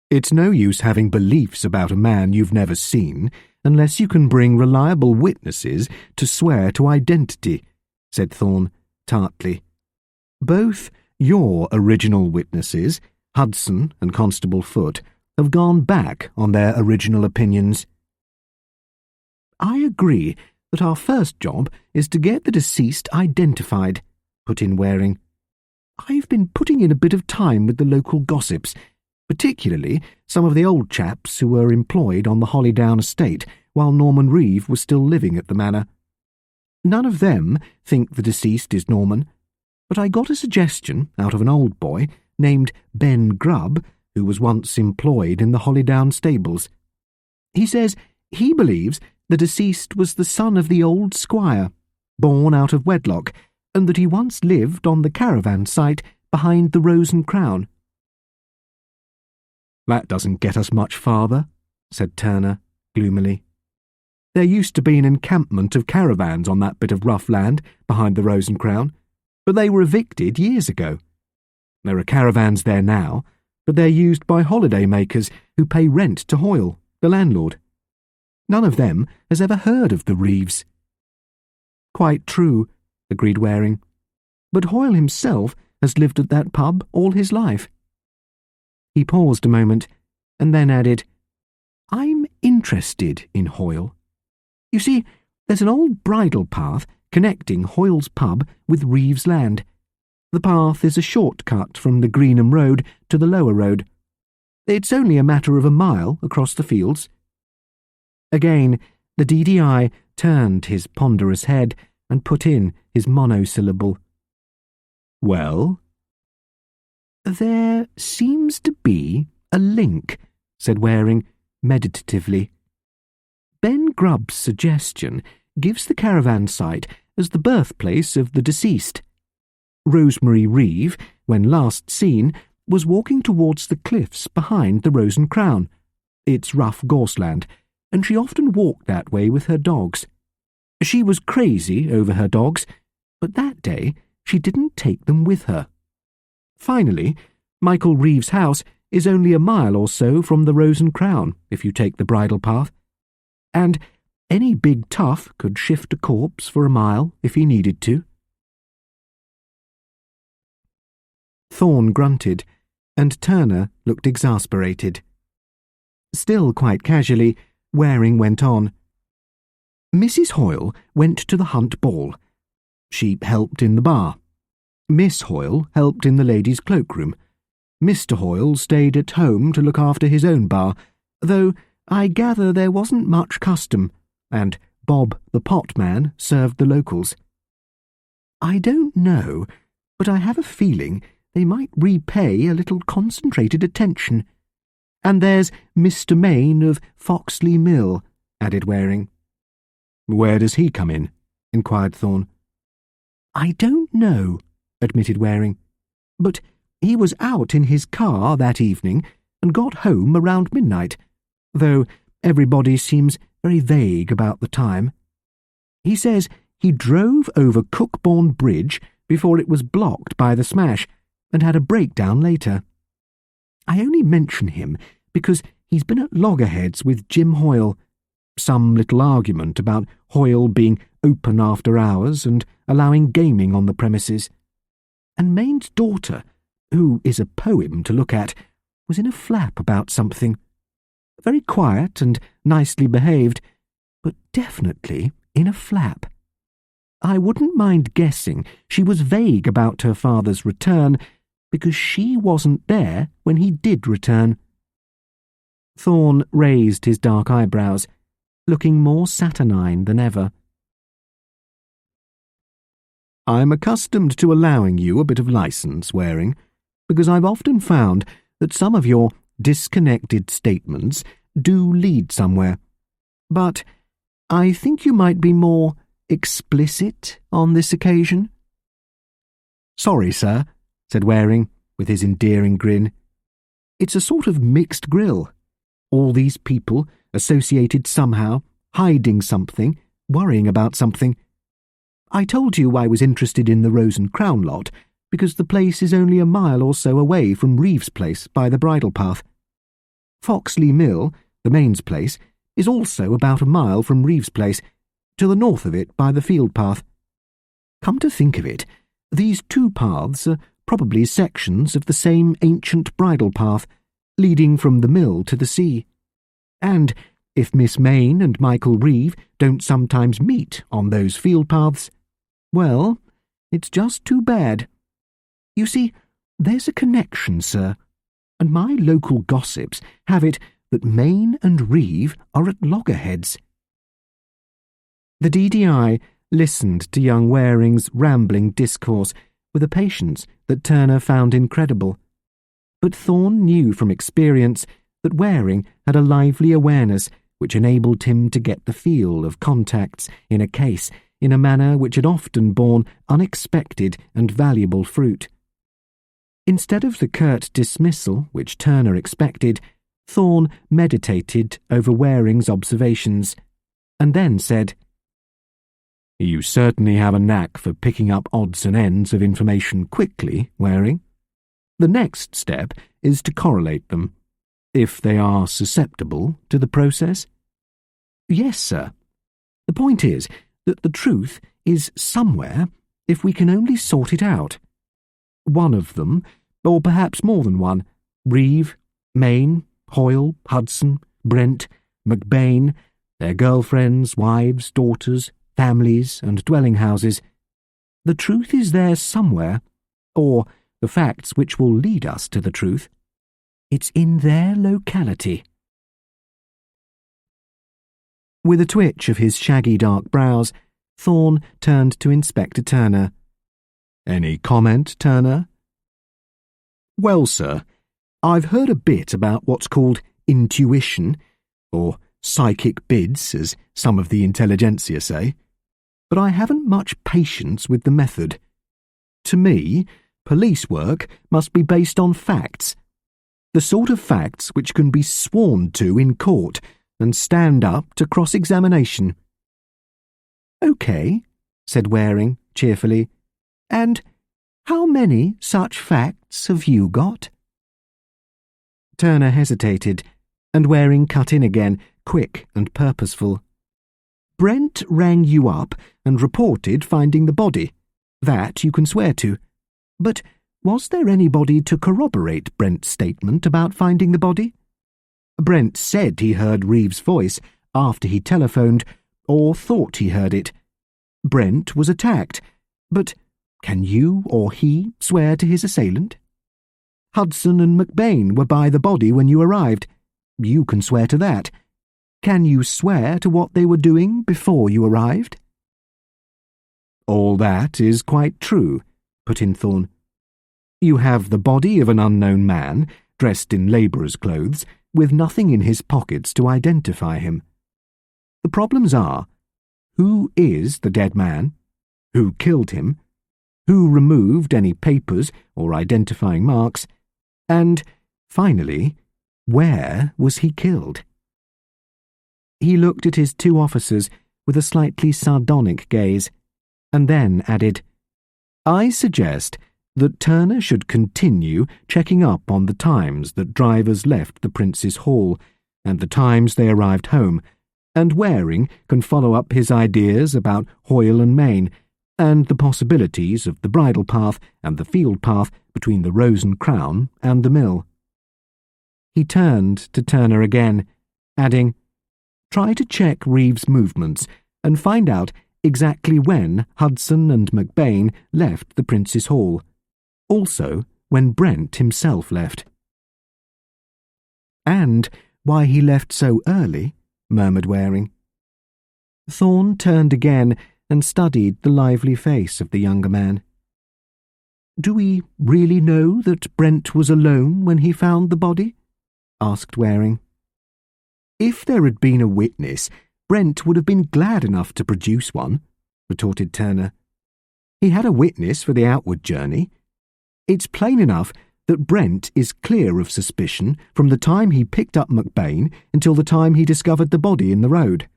It's no use having beliefs about a man you've never seen unless you can bring reliable witnesses to swear to identity, said Thorne tartly. Both your original witnesses, Hudson and Constable Foote, have gone back on their original opinions. I agree that our first job is to get the deceased identified, put in Waring. I've been putting in a bit of time with the local gossips, particularly some of the old chaps who were employed on the Hollydown estate while Norman Reeve was still living at the manor. None of them think the deceased is Norman, but I got a suggestion out of an old boy named Ben Grubb, who was once employed in the Hollydown stables. He says he believes the deceased was the son of the old squire, born out of wedlock, and that he once lived on the caravan site behind the Rose and Crown. That doesn't get us much farther, said Turner gloomily. There used to be an encampment of caravans on that bit of rough land behind the Rose and Crown, but they were evicted years ago. There are caravans there now, but they're used by holiday makers who pay rent to Hoyle, the landlord. None of them has ever heard of the Reeves. Quite true, agreed Waring. But Hoyle himself has lived at that pub all his life. He paused a moment, and then added, I'm interested in Hoyle. You see, there's an old bridle path connecting Hoyle's pub with Reeves' land. The path is a shortcut from the Greenham Road to the lower road. It's only a matter of a mile across the fields. Again, the DDI turned his ponderous head and put in his monosyllable. Well? There seems to be a link, said Waring meditatively. Ben Grubb's suggestion gives the caravan site as the birthplace of the deceased. Rosemary Reeve, when last seen, was walking towards the cliffs behind the Rose and Crown. It's rough gorseland, and she often walked that way with her dogs. She was crazy over her dogs, but that day she didn't take them with her. Finally, Michael Reeve's house is only a mile or so from the Rose and Crown if you take the bridle path, and any big tough could shift a corpse for a mile if he needed to. Thorne grunted, and Turner looked exasperated. Still quite casually, Waring went on. Mrs. Hoyle went to the Hunt Ball. She helped in the bar. Miss Hoyle helped in the ladies' cloakroom. Mr. Hoyle stayed at home to look after his own bar, though I gather there wasn't much custom, and Bob the potman served the locals. I don't know, but I have a feeling they might repay a little concentrated attention. And there's Mr. Main of Foxley Mill, added Waring. Where does he come in? Inquired Thorne. I don't know, admitted Waring, but he was out in his car that evening and got home around midnight, though everybody seems very vague about the time. He says he drove over Cookbourne Bridge before it was blocked by the smash and had a breakdown later. I only mention him because he's been at loggerheads with Jim Hoyle, some little argument about Hoyle being open after hours and allowing gaming on the premises. And Main's daughter, who is a poem to look at, was in a flap about something. Very quiet and nicely behaved, but definitely in a flap. I wouldn't mind guessing she was vague about her father's return, because she wasn't there when he did return. Thorne raised his dark eyebrows, looking more saturnine than ever. I'm accustomed to allowing you a bit of licence, Waring, because I've often found that some of your disconnected statements do lead somewhere. But I think you might be more explicit on this occasion. Sorry, sir, said Waring, with his endearing grin. It's a sort of mixed grill. All these people, associated somehow, hiding something, worrying about something. I told you I was interested in the Rose and Crown lot, because the place is only a mile or so away from Reeve's place by the bridle path. Foxley Mill, the Mains' place, is also about a mile from Reeve's place, to the north of it by the field path. Come to think of it, these two paths are probably sections of the same ancient bridle path, leading from the mill to the sea. And if Miss Main and Michael Reeve don't sometimes meet on those field paths, well, it's just too bad. You see, there's a connection, sir, and my local gossips have it that Main and Reeve are at loggerheads. The DDI listened to young Waring's rambling discourse with a patience that Turner found incredible. But Thorne knew from experience that Waring had a lively awareness which enabled him to get the feel of contacts in a case in a manner which had often borne unexpected and valuable fruit. Instead of the curt dismissal which Turner expected, Thorne meditated over Waring's observations, and then said, You certainly have a knack for picking up odds and ends of information quickly, Waring. The next step is to correlate them, if they are susceptible to the process. Yes, sir. The point is that the truth is somewhere if we can only sort it out. One of them, or perhaps more than one, Reeve, Main, Hoyle, Hudson, Brent, McBain, their girlfriends, wives, daughters, families, and dwelling houses. The truth is there somewhere, or the facts which will lead us to the truth. It's in their locality. With a twitch of his shaggy dark brows, Thorne turned to Inspector Turner. Any comment, Turner? Well, sir, I've heard a bit about what's called intuition, or psychic bids, as some of the intelligentsia say. but I haven't much patience with the method. To me, police work must be based on facts. The sort of facts which can be sworn to in court and stand up to cross-examination." "OK," said Waring cheerfully. "And how many such facts have you got?" Turner hesitated, and Waring cut in again, quick and purposeful. "Brent rang you up and reported finding the body. That you can swear to. But was there anybody to corroborate Brent's statement about finding the body? Brent said he heard Reeves' voice after he telephoned, or thought he heard it. Brent was attacked, but can you or he swear to his assailant? Hudson and McBain were by the body when you arrived. You can swear to that. Can you swear to what they were doing before you arrived?" "All that is quite true," put in Thorne. "You have the body of an unknown man, dressed in labourer's clothes, with nothing in his pockets to identify him. The problems are, who is the dead man? Who killed him? Who removed any papers or identifying marks? And, finally, where was he killed?" He looked at his two officers with a slightly sardonic gaze, and then added, "I suggest that Turner should continue checking up on the times that drivers left the Prince's Hall and the times they arrived home, and Waring can follow up his ideas about Hoyle and Main and the possibilities of the bridle path and the field path between the Rose and Crown and the mill." He turned to Turner again, adding, "Try to check Reeves' movements and find out exactly when Hudson and McBain left the Prince's Hall. Also, when Brent himself left." "And why he left so early," murmured Waring. Thorne turned again and studied the lively face of the younger man. "Do we really know that Brent was alone when he found the body?" asked Waring. "If there had been a witness, Brent would have been glad enough to produce one," retorted Turner. "He had a witness for the outward journey. It's plain enough that Brent is clear of suspicion from the time he picked up McBain until the time he discovered the body in the road.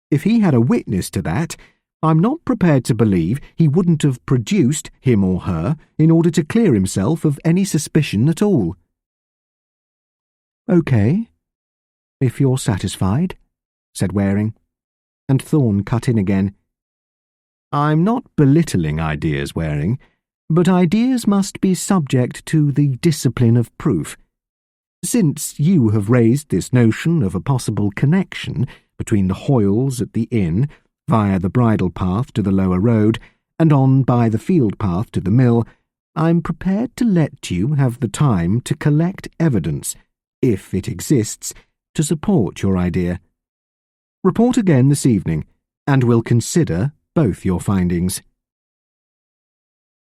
If he had a witness to that, I'm not prepared to believe he wouldn't have produced him or her in order to clear himself of any suspicion at all." "OK, if you're satisfied," said Waring, and Thorne cut in again. "I'm not belittling ideas, Waring, but ideas must be subject to the discipline of proof. Since you have raised this notion of a possible connection between the Hoyles at the inn, via the bridle path to the lower road, and on by the field path to the mill, I'm prepared to let you have the time to collect evidence, if it exists, to support your idea. Report again this evening, and we'll consider both your findings."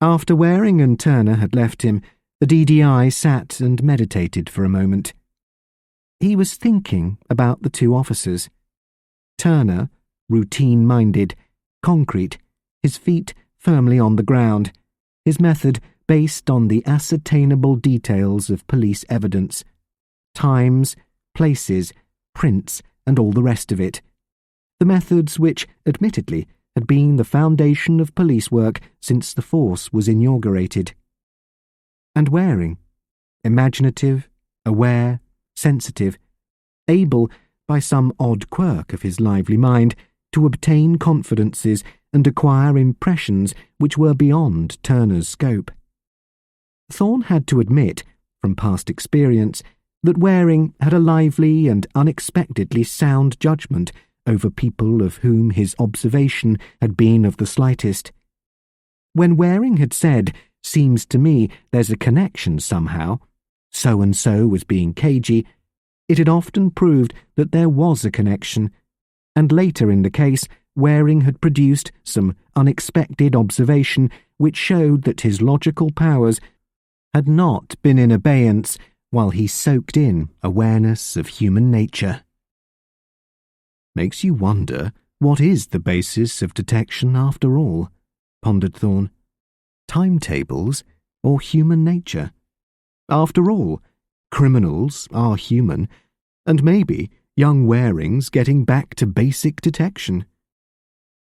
After Waring and Turner had left him, the DDI sat and meditated for a moment. He was thinking about the two officers. Turner, routine-minded, concrete, his feet firmly on the ground, his method based on the ascertainable details of police evidence, times, places, prints, and all the rest of it. The methods which, admittedly, had been the foundation of police work since the force was inaugurated. And Waring, imaginative, aware, sensitive, able, by some odd quirk of his lively mind, to obtain confidences and acquire impressions which were beyond Turner's scope. Thorne had to admit, from past experience, that Waring had a lively and unexpectedly sound judgment over people of whom his observation had been of the slightest. When Waring had said, "Seems to me there's a connection somehow," so-and-so was being cagey, it had often proved that there was a connection, and later in the case, Waring had produced some unexpected observation which showed that his logical powers had not been in abeyance while he soaked in awareness of human nature. "Makes you wonder What is the basis of detection after all? Pondered Thorne. Timetables or human nature? After all, criminals are human, and maybe young Waring's getting back to basic detection.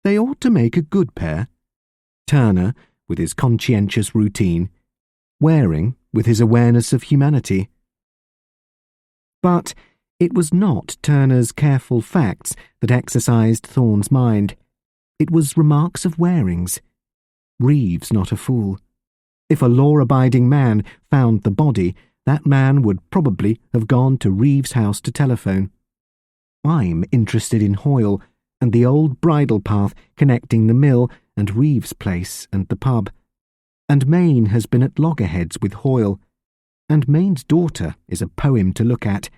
They ought to make a good pair. Turner, with his conscientious routine, Waring, with his awareness of humanity. But it was not Turner's careful facts that exercised Thorne's mind. It was remarks of Waring's. Reeves not a fool. If a law-abiding man found the body, that man would probably have gone to Reeves' house to telephone. I'm interested in Hoyle and the old bridle path connecting the mill and Reeves' place and the pub. And Maine has been at loggerheads with Hoyle. And Maine's daughter is a poem to look at.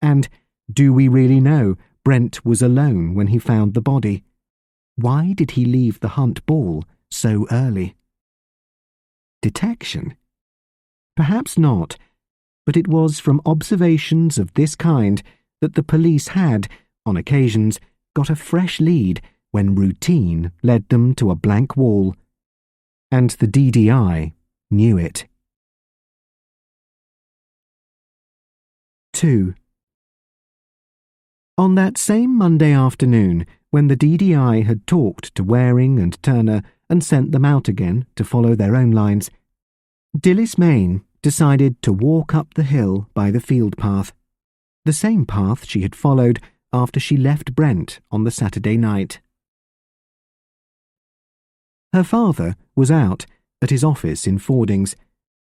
And do we really know Brent was alone when he found the body? Why did he leave the Hunt ball so early? Detection? Perhaps not, but it was from observations of this kind that the police had, on occasions, got a fresh lead when routine led them to a blank wall. And the DDI knew it. 2. On that same Monday afternoon, when the DDI had talked to Waring and Turner and sent them out again to follow their own lines, Dilys Mayne decided to walk up the hill by the field path, the same path she had followed after she left Brent on the Saturday night. Her father was out at his office in Fordings,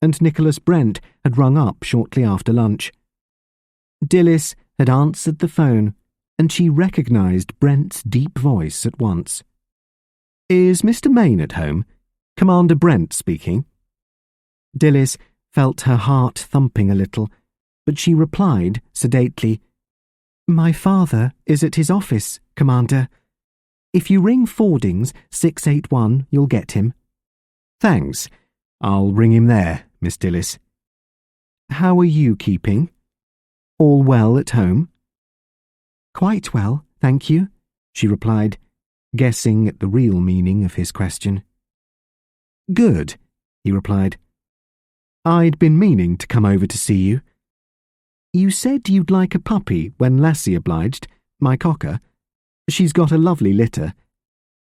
and Nicholas Brent had rung up shortly after lunch. Dilys had answered the phone, and she recognised Brent's deep voice at once. "Is Mr. Mayne at home? Commander Brent speaking." Dilys felt her heart thumping a little, but she replied sedately, "My father is at his office, Commander. If you ring Fordings 681, you'll get him." "Thanks. I'll ring him there, Miss Dilys." "How are you keeping? All well at home?" "Quite well, thank you," she replied, guessing at the real meaning of his question. "Good," he replied. "I'd been meaning to come over to see you. You said you'd like a puppy when Lassie obliged, my cocker. She's got a lovely litter.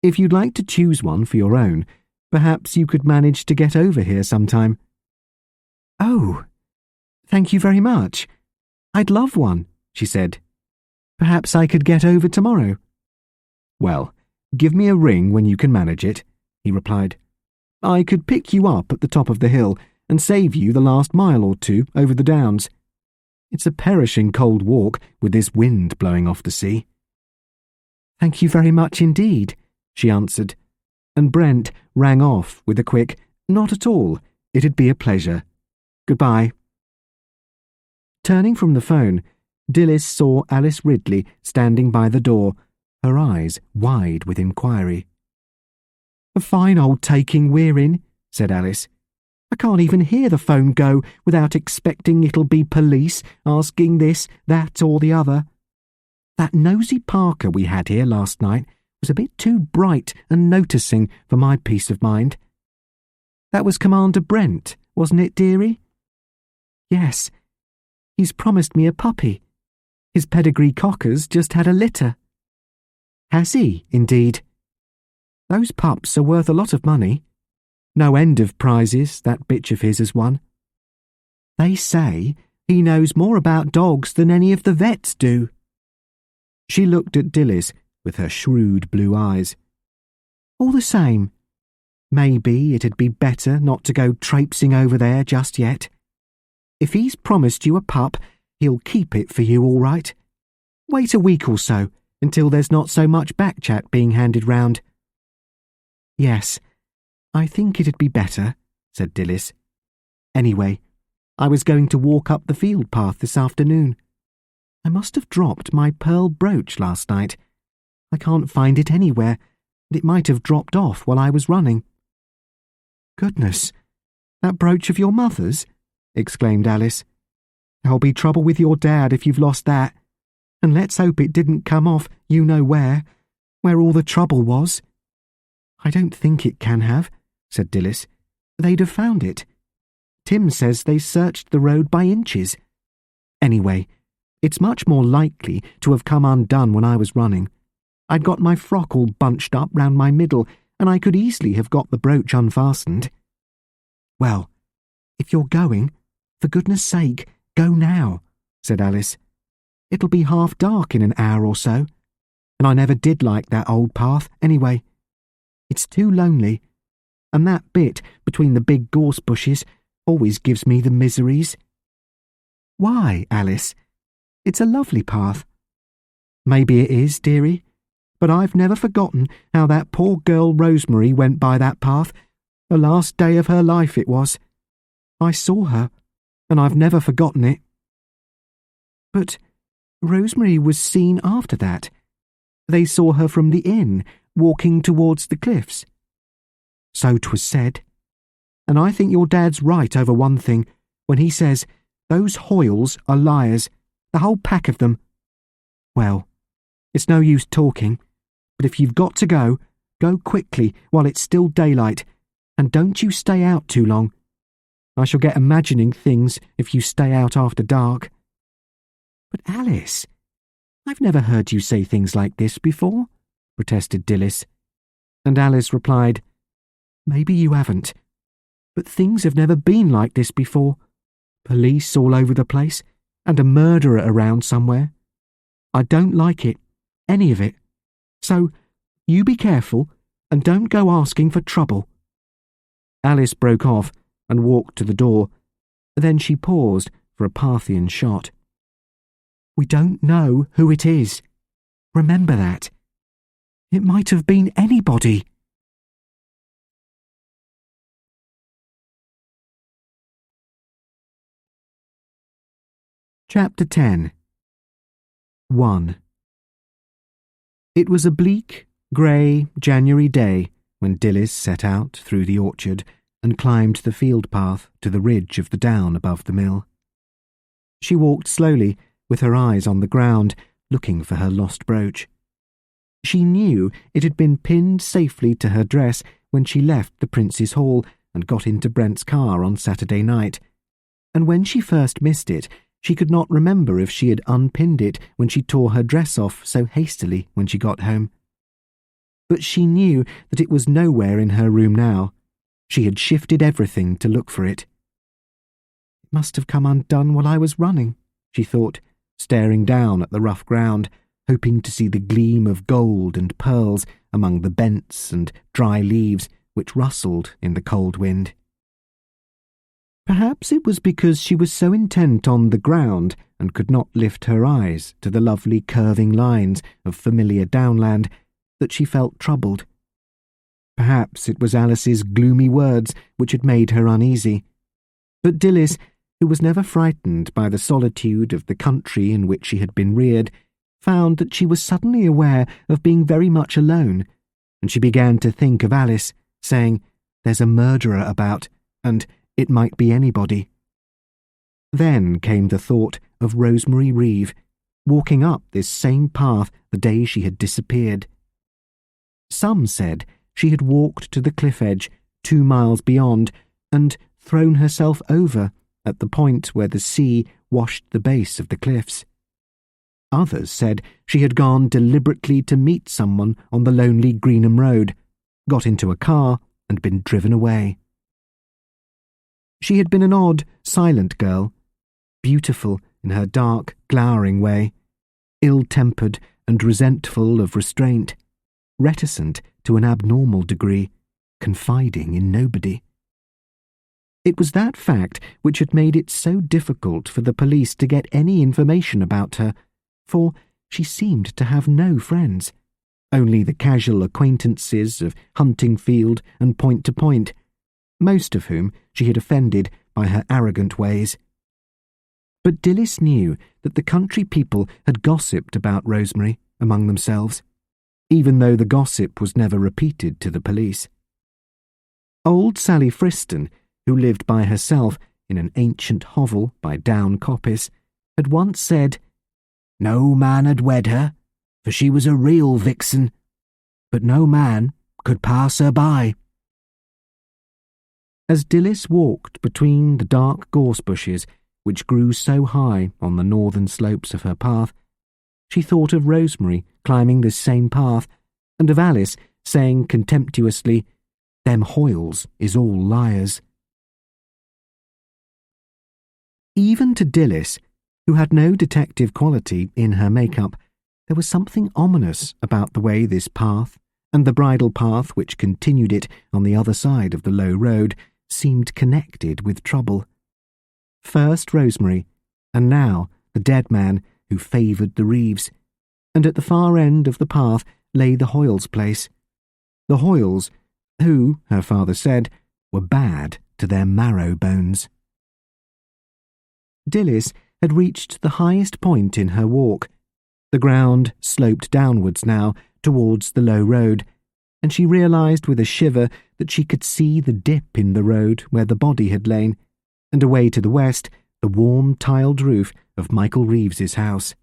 If you'd like to choose one for your own, perhaps you could manage to get over here sometime." "Oh, thank you very much. I'd love one," she said. "Perhaps I could get over tomorrow." "Well, give me a ring when you can manage it," he replied. "I could pick you up at the top of the hill and save you the last mile or two over the downs. It's a perishing cold walk with this wind blowing off the sea." "Thank you very much indeed," she answered, and Brent rang off with a quick, "Not at all, it'd be a pleasure. Goodbye." Turning from the phone, Dilys saw Alice Ridley standing by the door, her eyes wide with inquiry. "A fine old taking we're in," said Alice. "I can't even hear the phone go without expecting it'll be police asking this, that or the other. That nosy Parker we had here last night was a bit too bright and noticing for my peace of mind." "That was Commander Brent, wasn't it, dearie?" "Yes. He's promised me a puppy. His pedigree cocker's just had a litter." "Has he, indeed? Those pups are worth a lot of money. No end of prizes that bitch of his has won. They say he knows more about dogs than any of the vets do." She looked at Dilys with her shrewd blue eyes. "All the same, maybe it'd be better not to go traipsing over there just yet. If he's promised you a pup, he'll keep it for you all right. Wait a week or so until there's not so much back-chat being handed round." "Yes, I think it'd be better," said Dilys. "Anyway, I was going to walk up the field path this afternoon. I must have dropped my pearl brooch last night. I can't find it anywhere, and it might have dropped off while I was running." "Goodness, that brooch of your mother's?" exclaimed Alice. "There'll be trouble with your dad if you've lost that. And let's hope it didn't come off you know where. Where all the trouble was?" "I don't think it can have," said Dilys. "They'd have found it. Tim says they searched the road by inches. Anyway, it's much more likely to have come undone when I was running. I'd got my frock all bunched up round my middle, and I could easily have got the brooch unfastened." "Well, if you're going, for goodness sake, go now," said Alice. "It'll be half dark in an hour or so, and I never did like that old path anyway. It's too lonely, and that bit between the big gorse bushes always gives me the miseries." "Why, Alice? It's a lovely path." "Maybe it is, dearie, but I've never forgotten how that poor girl Rosemary went by that path. The last day of her life it was. I saw her, and I've never forgotten it." "But Rosemary was seen after that. They saw her from the inn, walking towards the cliffs." "So 'twas said. And I think your dad's right over one thing, when he says those Hoyles are liars, the whole pack of them. Well, it's no use talking, but if you've got to go, go quickly while it's still daylight, and don't you stay out too long. I shall get imagining things if you stay out after dark." "But Alice, I've never heard you say things like this before," protested Dilys. And Alice replied, "Maybe you haven't, but things have never been like this before. Police all over the place, and a murderer around somewhere. I don't like it, any of it. So, you be careful, and don't go asking for trouble." Alice broke off and walked to the door. Then she paused for a Parthian shot. "We don't know who it is. Remember that. It might have been anybody." Chapter 10. 1. It was a bleak, grey January day when Dilys set out through the orchard and climbed the field path to the ridge of the down above the mill. She walked slowly, with her eyes on the ground, looking for her lost brooch. She knew it had been pinned safely to her dress when she left the Prince's Hall and got into Brent's car on Saturday night, and when she first missed it, she could not remember if she had unpinned it when she tore her dress off so hastily when she got home. But she knew that it was nowhere in her room now. She had shifted everything to look for it. "It must have come undone while I was running," she thought, staring down at the rough ground, hoping to see the gleam of gold and pearls among the bents and dry leaves which rustled in the cold wind. Perhaps it was because she was so intent on the ground and could not lift her eyes to the lovely curving lines of familiar downland that she felt troubled. Perhaps it was Alice's gloomy words which had made her uneasy. But Dilys, who was never frightened by the solitude of the country in which she had been reared, found that she was suddenly aware of being very much alone, and she began to think of Alice, saying, "There's a murderer about, and it might be anybody." Then came the thought of Rosemary Reeve, walking up this same path the day she had disappeared. Some said she had walked to the cliff edge 2 miles beyond and thrown herself over at the point where the sea washed the base of the cliffs. Others said she had gone deliberately to meet someone on the lonely Greenham Road, got into a car and been driven away. She had been an odd, silent girl, beautiful in her dark, glowering way, ill-tempered and resentful of restraint, reticent to an abnormal degree, confiding in nobody. It was that fact which had made it so difficult for the police to get any information about her, for she seemed to have no friends, only the casual acquaintances of Huntingfield and Point to Point, most of whom she had offended by her arrogant ways. But Dilys knew that the country people had gossiped about Rosemary among themselves, even though the gossip was never repeated to the police. Old Sally Friston, who lived by herself in an ancient hovel by Down Coppice, had once said, "No man had wed her, for she was a real vixen, but no man could pass her by. As Dilys walked between the dark gorse bushes which grew so high on the northern slopes of her path, she thought of Rosemary climbing this same path, and of Alice saying contemptuously, "Them Hoyles is all liars." Even to Dilys, who had no detective quality in her makeup, there was something ominous about the way this path, and the bridle path which continued it on the other side of the low road, seemed connected with trouble. First Rosemary, and now the dead man who favoured the Reeves, and at the far end of the path lay the Hoyles' place. The Hoyles, who, her father said, were bad to their marrow bones. Dilys had reached the highest point in her walk. The ground sloped downwards now towards the low road, and she realised with a shiver that she could see the dip in the road where the body had lain, and away to the west the warm tiled roof of Michael Reeves's house.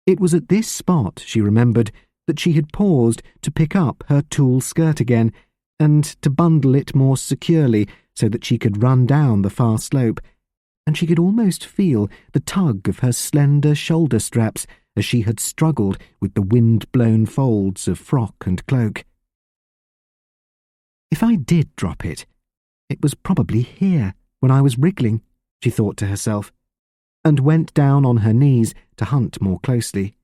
It was at this spot, she remembered, that she had paused to pick up her tulle skirt again, and to bundle it more securely so that she could run down the far slope, and she could almost feel the tug of her slender shoulder straps as she had struggled with the wind-blown folds of frock and cloak. If I did drop it, it was probably here, when I was wriggling, she thought to herself, and went down on her knees to hunt more closely.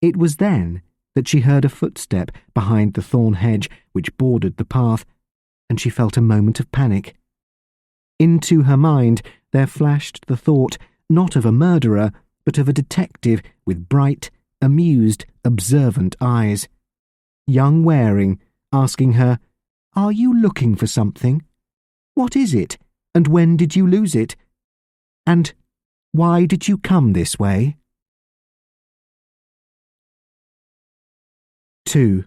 It was then that she heard a footstep behind the thorn hedge which bordered the path, and she felt a moment of panic. Into her mind there flashed the thought, not of a murderer, but of a detective with bright, amused, observant eyes. Young Waring, asking her, "Are you looking for something? What is it, and when did you lose it? And why did you come this way?" 2.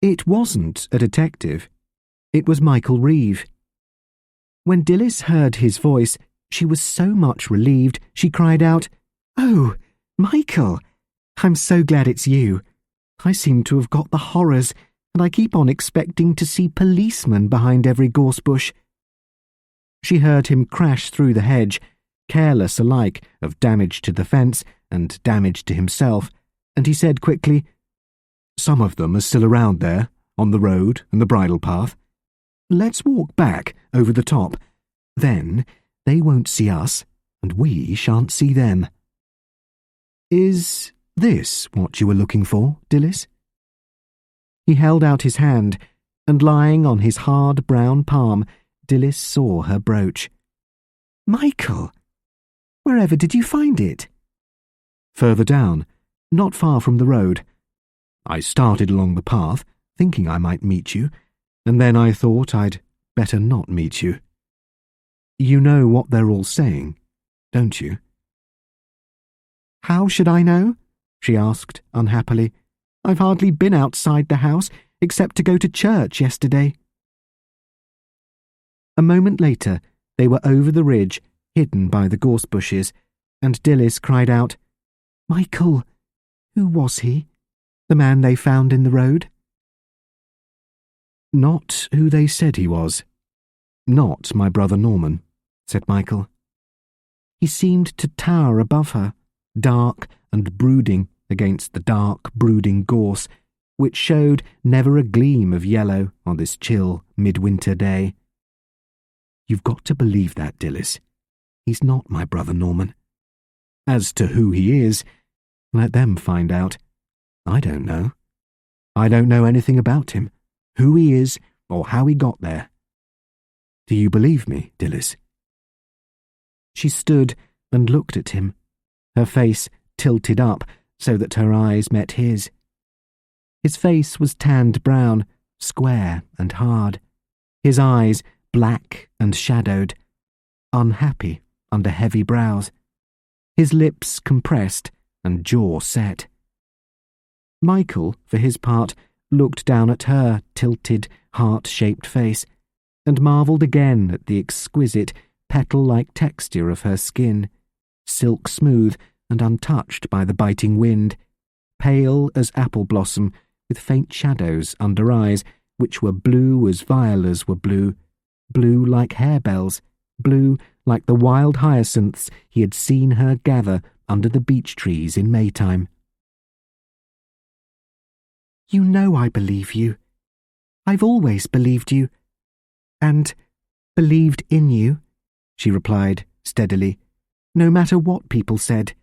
It wasn't a detective. It was Michael Reeve. When Dilys heard his voice, she was so much relieved, she cried out, "Oh, Michael! I'm so glad it's you. I seem to have got the horrors, and I keep on expecting to see policemen behind every gorse bush." She heard him crash through the hedge, careless alike of damage to the fence and damage to himself, and he said quickly, "Some of them are still around there, on the road and the bridle path. Let's walk back over the top. Then they won't see us, and we shan't see them." "Is this what you were looking for, Dilys?" He held out his hand, and lying on his hard brown palm, Dilys saw her brooch. "Michael, wherever did you find it?" "Further down, not far from the road. I started along the path, thinking I might meet you, and then I thought I'd better not meet you. You know what they're all saying, don't you?" "How should I know?" she asked unhappily. "I've hardly been outside the house except to go to church yesterday." A moment later, they were over the ridge, hidden by the gorse bushes, and Dilys cried out, "Michael, who was he? The man they found in the road?" "Not who they said he was. Not my brother Norman," said Michael. He seemed to tower above her, dark and brooding against the dark, brooding gorse, which showed never a gleam of yellow on this chill midwinter day. "You've got to believe that, Dilys. He's not my brother Norman. As to who he is, let them find out. I don't know. I don't know anything about him, who he is, or how he got there. Do you believe me, Dilys?" She stood and looked at him, her face tilted up so that her eyes met his. His face was tanned brown, square and hard, his eyes black and shadowed, unhappy under heavy brows, his lips compressed and jaw set. Michael, for his part, looked down at her tilted, heart-shaped face, and marvelled again at the exquisite, petal-like texture of her skin, silk smooth and untouched by the biting wind,
pale as apple blossom, with faint shadows under eyes, which were blue as violas were blue, blue like harebells, blue like the wild hyacinths he had seen her gather under the beech trees in Maytime. "You know I believe you. I've always believed you. And believed in you," she replied steadily, "no matter what people said."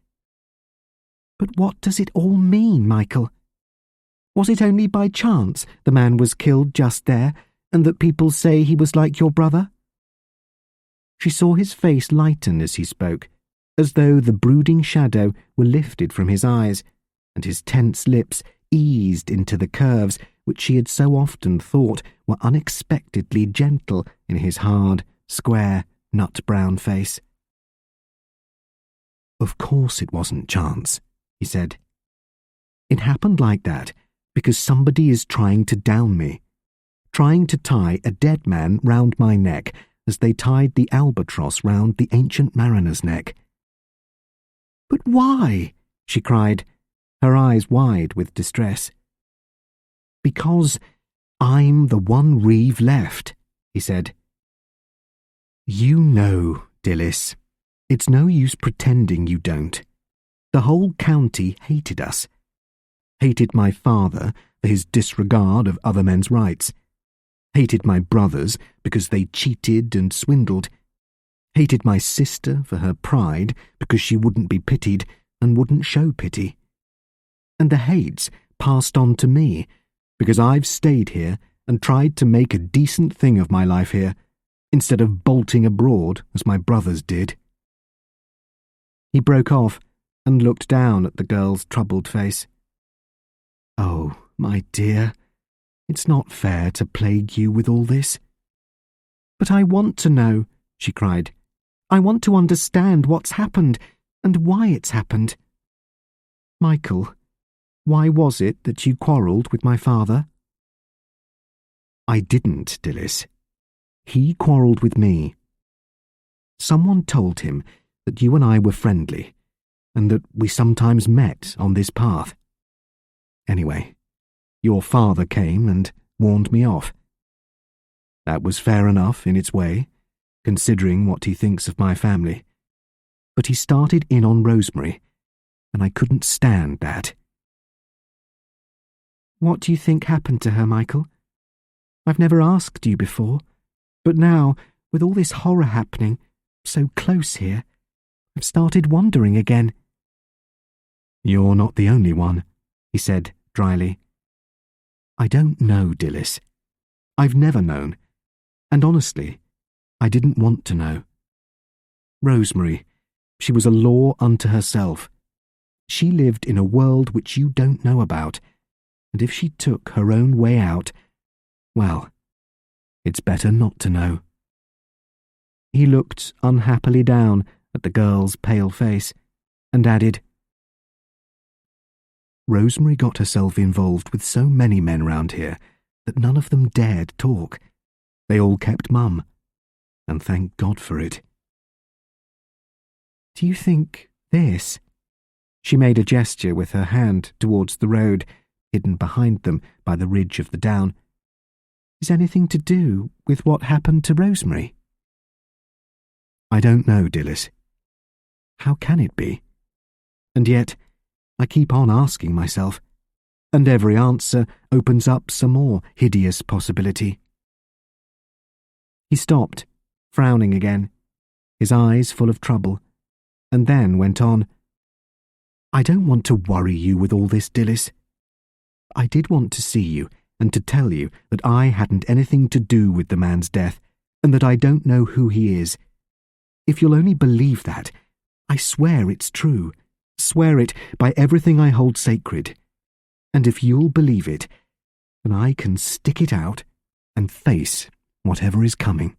"But what does it all mean, Michael? Was it only by chance the man was killed just there, and that people say he was like your brother?" She saw his face lighten as he spoke, as though the brooding shadow were lifted from his eyes, and his tense lips eased into the curves which she had so often thought were unexpectedly gentle in his hard, square, nut-brown face. "Of course it wasn't chance," he said. "It happened like that because somebody is trying to down me, trying to tie a dead man round my neck as they tied the albatross round the ancient mariner's neck." "But why?" she cried, her eyes wide with distress. "Because I'm the one Reeve left," he said. "You know, Dilys. It's no use pretending you don't. The whole county hated us. Hated my father for his disregard of other men's rights. Hated my brothers because they cheated and swindled. Hated my sister for her pride because she wouldn't be pitied and wouldn't show pity. And the hates passed on to me because I've stayed here and tried to make a decent thing of my life here, instead of bolting abroad as my brothers did." He broke off and looked down at the girl's troubled face. "Oh, my dear, it's not fair to plague you with all this." "But I want to know," she cried. "I want to understand what's happened and why it's happened. Michael, why was it that you quarrelled with my father?" "I didn't, Dilys. He quarrelled with me. Someone told him that you and I were friendly, and that we sometimes met on this path. Anyway, your father came and warned me off. That was fair enough in its way, considering what he thinks of my family. But he started in on Rosemary, and I couldn't stand that." "What do you think happened to her, Michael? I've never asked you before, but now, with all this horror happening, so close here, I've started wondering again." "You're not the only one," he said dryly. "I don't know, Dilys. I've never known, and honestly, I didn't want to know. Rosemary, she was a law unto herself. She lived in a world which you don't know about, and if she took her own way out, well, it's better not to know." He looked unhappily down at the girl's pale face and added, "Rosemary got herself involved with so many men round here that none of them dared talk. They all kept mum, and thank God for it." "Do you think this?" She made a gesture with her hand towards the road, hidden behind them by the ridge of the down. "Is anything to do with what happened to Rosemary?" "I don't know, Dilys. How can it be? And yet, I keep on asking myself, and every answer opens up some more hideous possibility." He stopped, frowning again, his eyes full of trouble, and then went on, "I don't want to worry you with all this, Dilys. I did want to see you and to tell you that I hadn't anything to do with the man's death, and that I don't know who he is. If you'll only believe that, I swear it's true, swear it by everything I hold sacred. And if you'll believe it, then I can stick it out and face whatever is coming."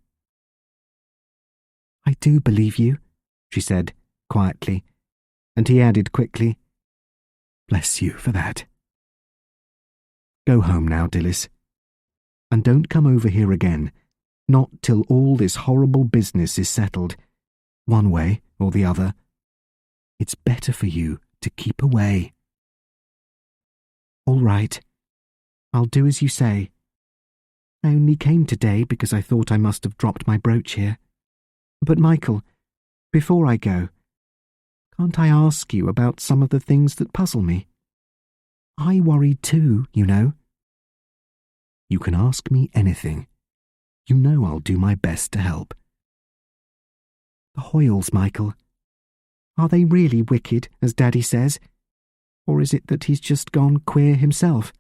"I do believe you," she said quietly, and he added quickly, "Bless you for that. Go home now, Dilys, and don't come over here again, not till all this horrible business is settled, one way or the other. It's better for you to keep away." All right. I'll do as you say. I only came today because I thought I must have dropped my brooch here. But Michael, before I go, can't I ask you about some of the things that puzzle me? I worry too, you know.
You can ask me anything. You know I'll do my best to help.
The Hoyles, Michael. Are they really wicked, as Daddy says? Or is it that he's just gone queer himself?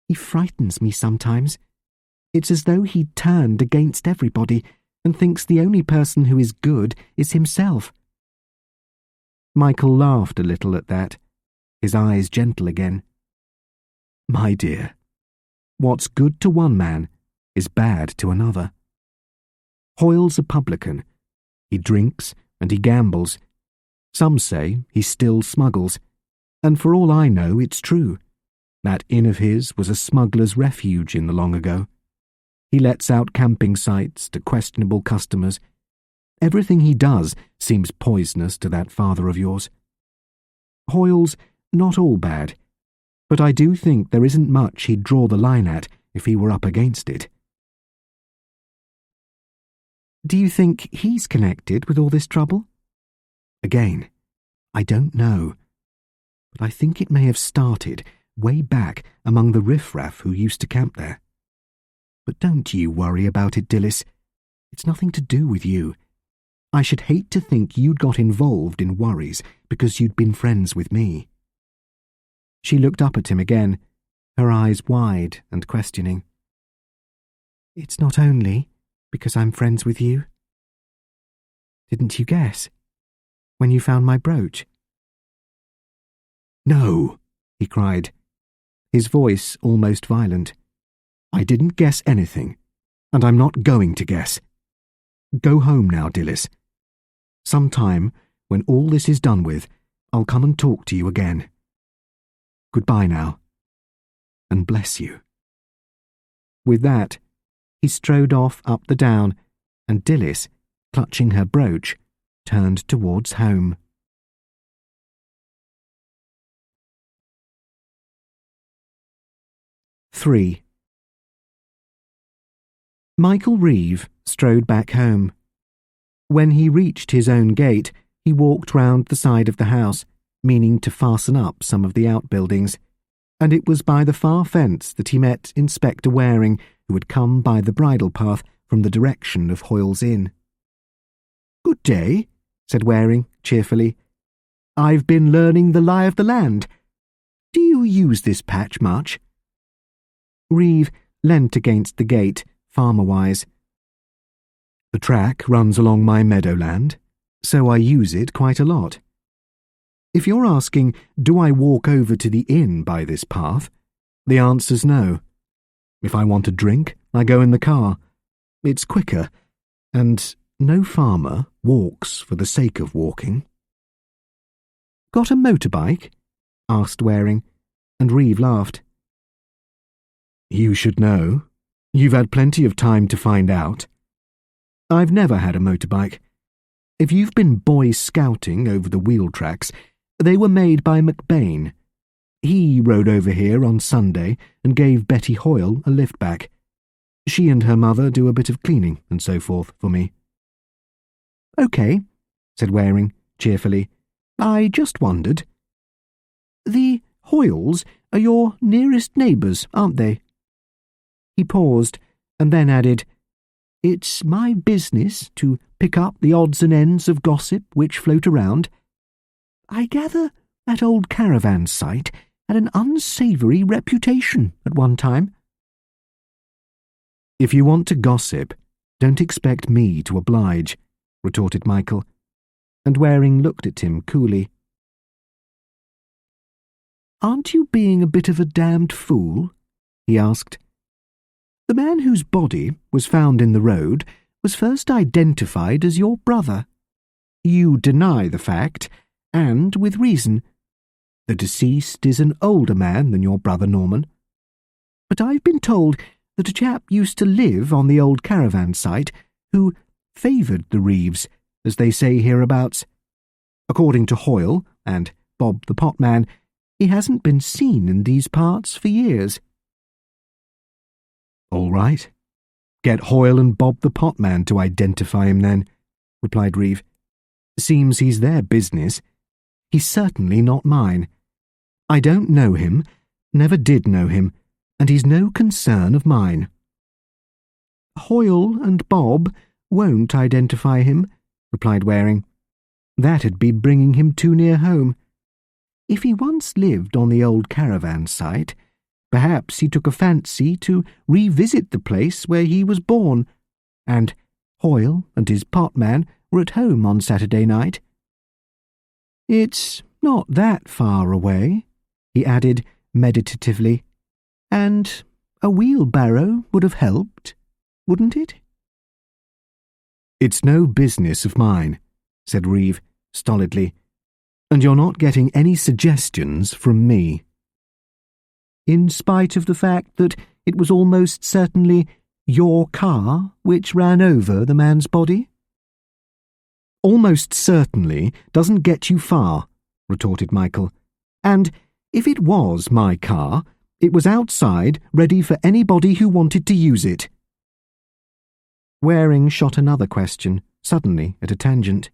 He frightens me sometimes. It's as though he'd turned against everybody and thinks the only person who is good is himself.
Michael laughed a little at that, his eyes gentle again. My dear, what's good to one man is bad to another. Hoyle's a publican. He drinks and he gambles. Some say he still smuggles, and for all I know it's true. That inn of his was a smuggler's refuge in the long ago. He lets out camping sites to questionable customers. Everything he does seems poisonous to that father of yours. Hoyle's not all bad, but I do think there isn't much he'd draw the line at if he were up against it.
Do you think he's connected with all this trouble?
Again, I don't know, but I think it may have started way back among the riffraff who used to camp there. But don't you worry about it, Dilys. It's nothing to do with you. I should hate to think you'd got involved in worries because you'd been friends with me.
She looked up at him again, her eyes wide and questioning. It's not only because I'm friends with you. Didn't you guess when you found my brooch?
No, he cried, his voice almost violent. I didn't guess anything, and I'm not going to guess. Go home now, Dilys. Sometime, when all this is done with, I'll come and talk to you again. Goodbye now, and bless you.
With that, he strode off up the down, and Dilys, clutching her brooch, turned towards home. 3. Michael Reeve strode back home. When he reached his own gate, he walked round the side of the house, meaning to fasten up some of the outbuildings, and it was by the far fence that he met Inspector Waring, who had come by the bridle path from the direction of Hoyle's Inn.
"Good day,"
said Waring cheerfully.
"I've been learning the lie of the land. Do you use this patch much?"
Reeve leant against the gate, farmer-wise.
"The track runs along my meadowland, so I use it quite a lot. If you're asking, do I walk over to the inn by this path, the answer's no. If I want a drink, I go in the car. It's quicker, and no farmer walks for the sake of walking."
"Got a motorbike?" asked Waring, and Reeve laughed.
"You should know. You've had plenty of time to find out. I've never had a motorbike. If you've been boy scouting over the wheel tracks, they were made by McBain. He rode over here on Sunday and gave Betty Hoyle a lift back. She and her mother do a bit of cleaning and so forth for me."
"OK," said Waring cheerfully. "I just wondered. The Hoyles are your nearest neighbours, aren't they?" He paused, and then added, "It's my business to pick up the odds and ends of gossip which float around. I gather that old caravan site had an unsavoury reputation at one time."
"If you want to gossip, don't expect me to oblige," retorted Michael, and Waring looked at him coolly.
"Aren't you being a bit of a damned fool?" he asked. "The man whose body was found in the road was first identified as your brother. You deny the fact, and with reason. The deceased is an older man than your brother Norman. But I've been told that a chap used to live on the old caravan site who favoured the Reeves, as they say hereabouts. According to Hoyle and Bob the Potman, He hasn't been seen in these parts for years."
"All right. Get Hoyle and Bob the potman to identify him then," replied Reeve. "Seems he's their business. He's certainly not mine. I don't know him, never did know him, and he's no concern of mine."
"Hoyle and Bob won't identify him," replied Waring. "That'd be bringing him too near home. If he once lived on the old caravan site, perhaps he took a fancy to revisit the place where he was born, and Hoyle and his potman were at home on Saturday night. It's not that far away," he added meditatively, "and a wheelbarrow would have helped, wouldn't it?"
"It's no business of mine," said Reeve stolidly, "and you're not getting any suggestions from me."
"In spite of the fact that it was almost certainly your car which ran over the man's body?"
"Almost certainly doesn't get you far," retorted Michael.
"And if it was my car, it was outside, ready for anybody who wanted to use it." Waring shot another question, suddenly at a tangent.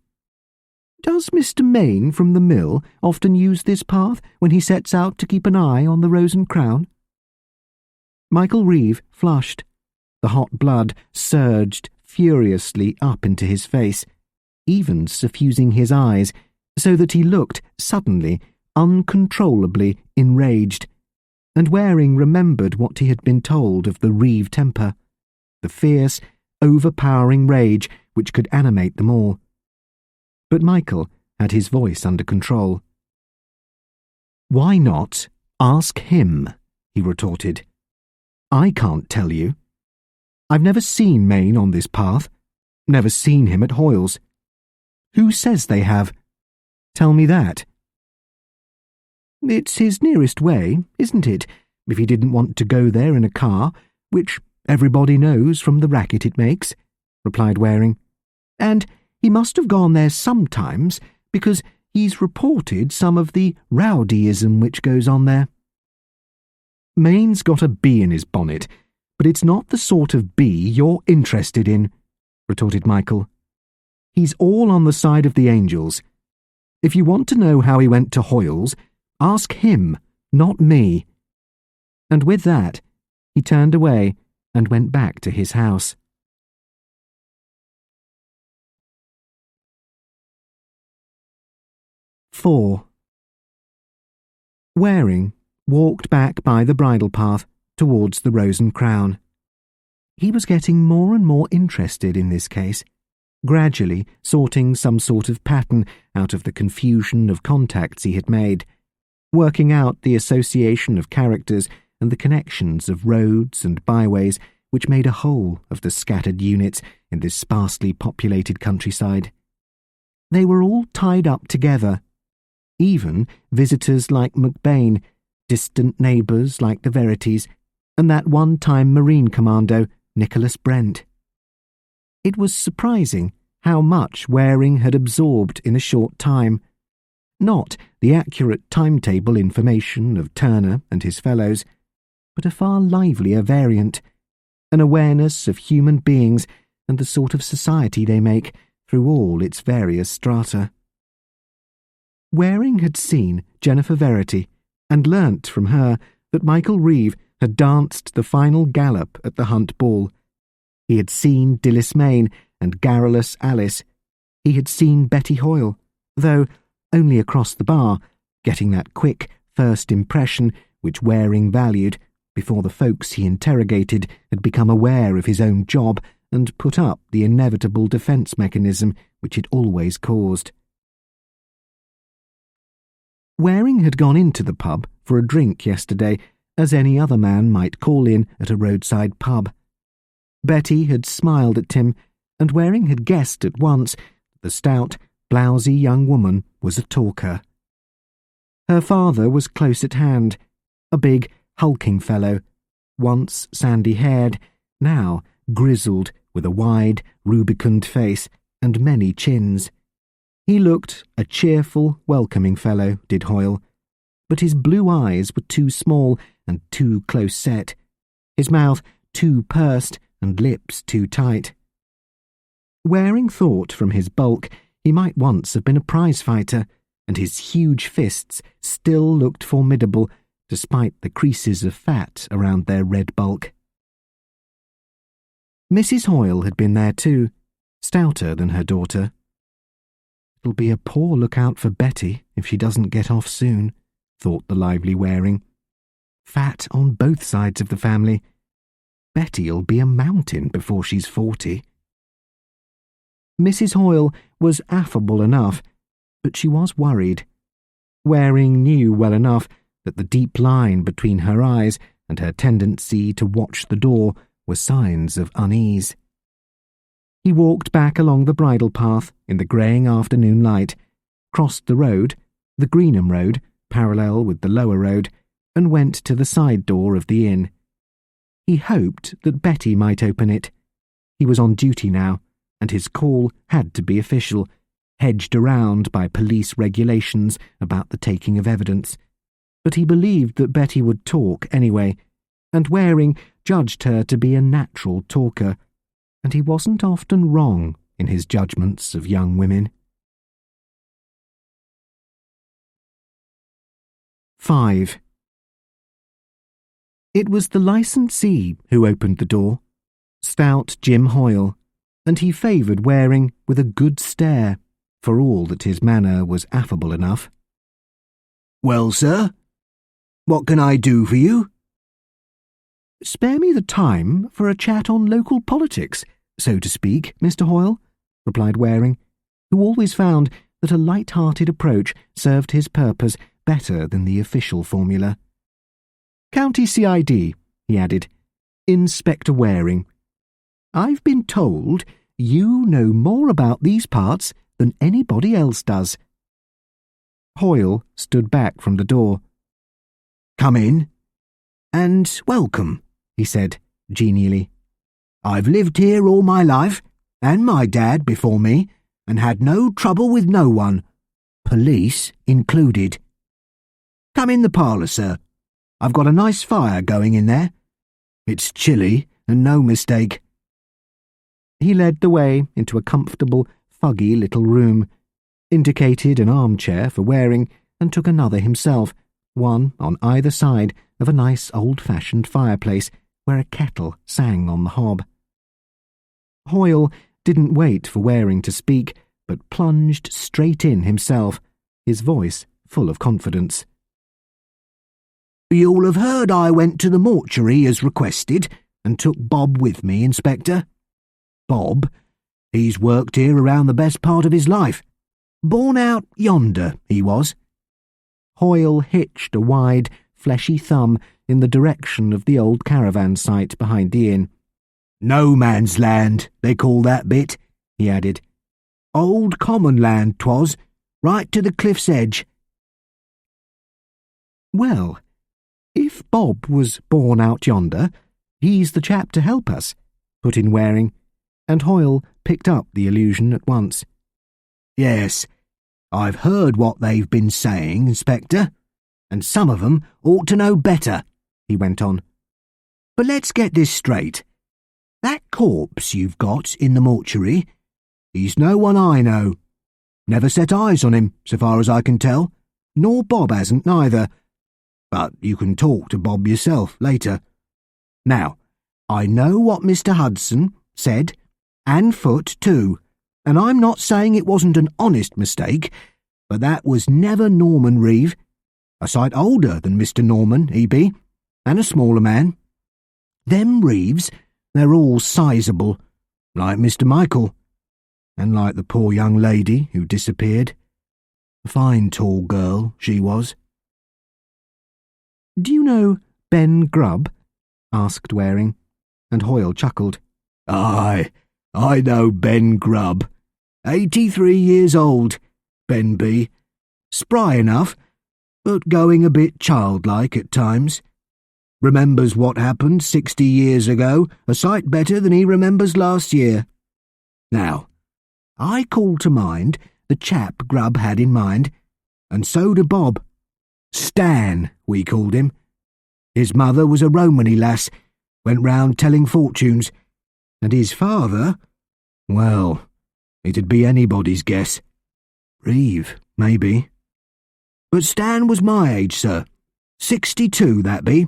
"Does Mr. Main from the mill often use this path when he sets out to keep an eye on the Rose and Crown?" Michael Reeve flushed. The hot blood surged furiously up into his face, even suffusing his eyes, so that he looked suddenly, uncontrollably enraged, and Waring remembered what he had been told of the Reeve temper, the fierce, overpowering rage which could animate them all. But Michael had his voice under control.
"Why not ask him?" he retorted. "I can't tell you. I've never seen Main on this path, never seen him at Hoyle's. Who says they have? Tell me that."
"It's his nearest way, isn't it, if he didn't want to go there in a car, which everybody knows from the racket it makes," replied Waring. "And he must have gone there sometimes, because he's reported some of the rowdyism which goes on there."
"Main's got a bee in his bonnet, but it's not the sort of bee you're interested in," retorted Michael. "He's all on the side of the angels. If you want to know how he went to Hoyle's, ask him, not me." And with that, he turned away and went back to his house.
IV. Waring walked back by the bridle path towards the Rose and Crown. He was getting more and more interested in this case, gradually sorting some sort of pattern out of the confusion of contacts he had made, working out the association of characters and the connections of roads and byways which made a whole of the scattered units in this sparsely populated countryside. They were all tied up together. Even visitors like McBain, distant neighbours like the Verities, and that one-time Marine commando, Nicholas Brent. It was surprising how much Waring had absorbed in a short time. Not the accurate timetable information of Turner and his fellows, but a far livelier variant, an awareness of human beings and the sort of society they make through all its various strata. Waring had seen Jennifer Verity and learnt from her that Michael Reeve had danced the final gallop at the Hunt Ball. He had seen Dilys Main and garrulous Alice. He had seen Betty Hoyle, though only across the bar, getting that quick first impression which Waring valued before the folks he interrogated had become aware of his own job and put up the inevitable defence mechanism which it always caused. Waring had gone into the pub for a drink yesterday, as any other man might call in at a roadside pub. Betty had smiled at him, and Waring had guessed at once that the stout, blousy young woman was a talker. Her father was close at hand, a big, hulking fellow, once sandy-haired, now grizzled, with a wide, rubicund face and many chins. He looked a cheerful, welcoming fellow, did Hoyle,
but his blue eyes were too small and too close set, his mouth too pursed and lips too tight. Waring thought from his bulk he might once have been a prize-fighter, and his huge fists still looked formidable despite the creases of fat around their red bulk. Mrs. Hoyle had been there too, stouter than her daughter. "It'll be a poor lookout for Betty if she doesn't get off soon," thought the lively Waring. "Fat on both sides of the family. Betty'll be a mountain before she's 40. Mrs. Hoyle was affable enough, but she was worried. Waring knew well enough that the deep line between her eyes and her tendency to watch the door were signs of unease. He walked back along the bridle path in the greying afternoon light, crossed the road, the Greenham Road, parallel with the lower road, and went to the side door of the inn. He hoped that Betty might open it. He was on duty now, and his call had to be official, hedged around by police regulations about the taking of evidence. But he believed that Betty would talk anyway, and Waring judged her to be a natural talker, and he wasn't often wrong in his judgments of young women. 5. It was the licensee who opened the door, stout Jim Hoyle, and he favoured Waring with a good stare, for all that his manner was affable enough.
"Well, sir, what can I do for you?"
"Spare me the time for a chat on local politics, so to speak, Mr. Hoyle," replied Waring, who always found that a light-hearted approach served his purpose better than the official formula. "County CID, he added. "Inspector Waring. I've been told you know more about these parts than anybody else does." Hoyle stood back from the door.
"Come in, and welcome," he said genially. "I've lived here all my life, and my dad before me, and had no trouble with no one, police included. Come in the parlour, sir. I've got a nice fire going in there. It's chilly, and no mistake."
He led the way into a comfortable, fuggy little room, indicated an armchair for Waring, and took another himself, one on either side of a nice old-fashioned fireplace where a kettle sang on the hob. Hoyle didn't wait for Waring to speak, but plunged straight in himself, his voice full of confidence.
"You'll have heard I went to the mortuary as requested, and took Bob with me, Inspector. Bob, he's worked here around the best part of his life. Born out yonder, he was."
Hoyle hitched a wide, fleshy thumb in the direction of the old caravan site behind the inn.
"No man's land, they call that bit," he added. "Old common land 'twas, right to the cliff's edge."
"Well, if Bob was born out yonder, he's the chap to help us," put in Waring, and Hoyle picked up the allusion at once.
"Yes, I've heard what they've been saying, Inspector, and some of 'em ought to know better," he went on. "But let's get this straight. That corpse you've got in the mortuary, he's no one I know. Never set eyes on him, so far as I can tell, nor Bob hasn't neither. But you can talk to Bob yourself later. Now, I know what Mr. Hudson said, and Foote too, and I'm not saying it wasn't an honest mistake, but that was never Norman Reeve. A sight older than Mr. Norman, he be, and a smaller man. Them Reeves, they're all sizable, like Mr. Michael, and like the poor young lady who disappeared. A fine tall girl she was."
"Do you know Ben Grubb?" asked Waring, and Hoyle chuckled.
"Aye, I know Ben Grubb. 83 years old, Ben be. Spry enough, but going a bit childlike at times. Remembers what happened 60 years ago a sight better than he remembers last year. Now, I call to mind the chap Grubb had in mind, and so do Bob. Stan, we called him. His mother was a Romany lass, went round telling fortunes, and his father, well, it'd be anybody's guess. Reeve, maybe. But Stan was my age, sir. 62, that be.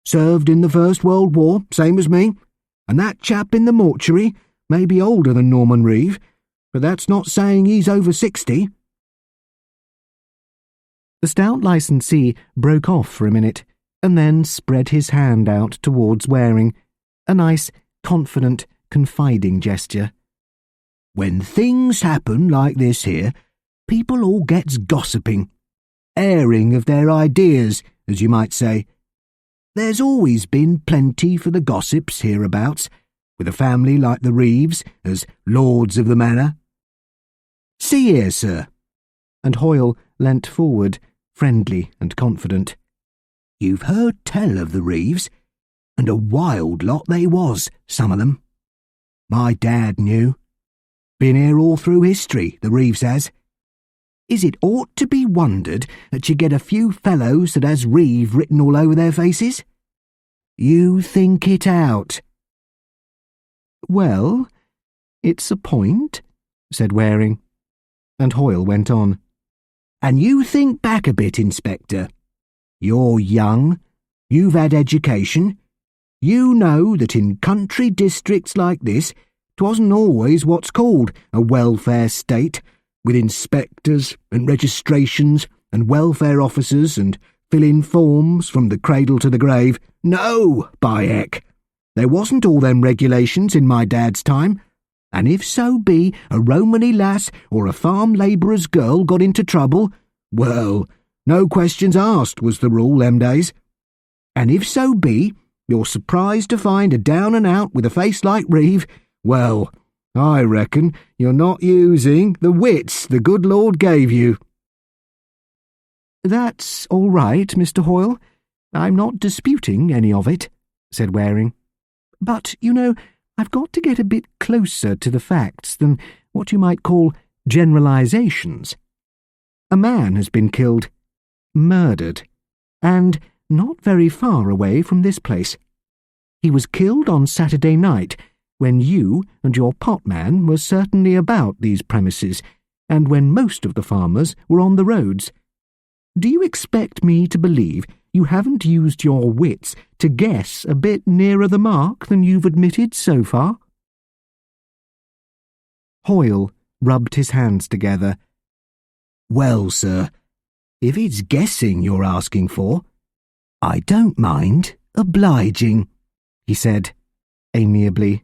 Served in the First World War, same as me. And that chap in the mortuary may be older than Norman Reeve, but that's not saying he's over 60.
The stout licensee broke off for a minute, and then spread his hand out towards Waring, a nice, confident, confiding gesture.
When things happen like this here, people all gets gossiping, airing of their ideas, as you might say. There's always been plenty for the gossips hereabouts, with a family like the Reeves as lords of the manor. See here, sir.
And Hoyle leant forward, friendly and confident.
You've heard tell of the Reeves, and a wild lot they was, some of them. My dad knew. Been here all through history, the Reeves has. Is it ought to be wondered that you get a few fellows that has Reeve written all over their faces? You think it out.
Well, it's a point, said Waring. And Hoyle went on.
And you think back a bit, Inspector. You're young, you've had education. You know that in country districts like this, 'twasn't always what's called a welfare state, with inspectors and registrations and welfare officers and fill-in forms from the cradle to the grave. No, by heck! There wasn't all them regulations in my dad's time, and if so be a Romany lass or a farm labourer's girl got into trouble, well, no questions asked was the rule them days. And if so be you're surprised to find a down-and-out with a face like Reeve, well, I reckon you're not using the wits the good Lord gave you.
That's all right, Mr. Hoyle. I'm not disputing any of it, said Waring. But, you know, I've got to get a bit closer to the facts than what you might call generalisations. A man has been killed, murdered, and not very far away from this place. He was killed on Saturday night, when you and your potman were certainly about these premises, and when most of the farmers were on the roads. Do you expect me to believe you haven't used your wits to guess a bit nearer the mark than you've admitted so far? Hoyle rubbed his hands together.
Well, sir, if it's guessing you're asking for, I don't mind obliging, he said, amiably.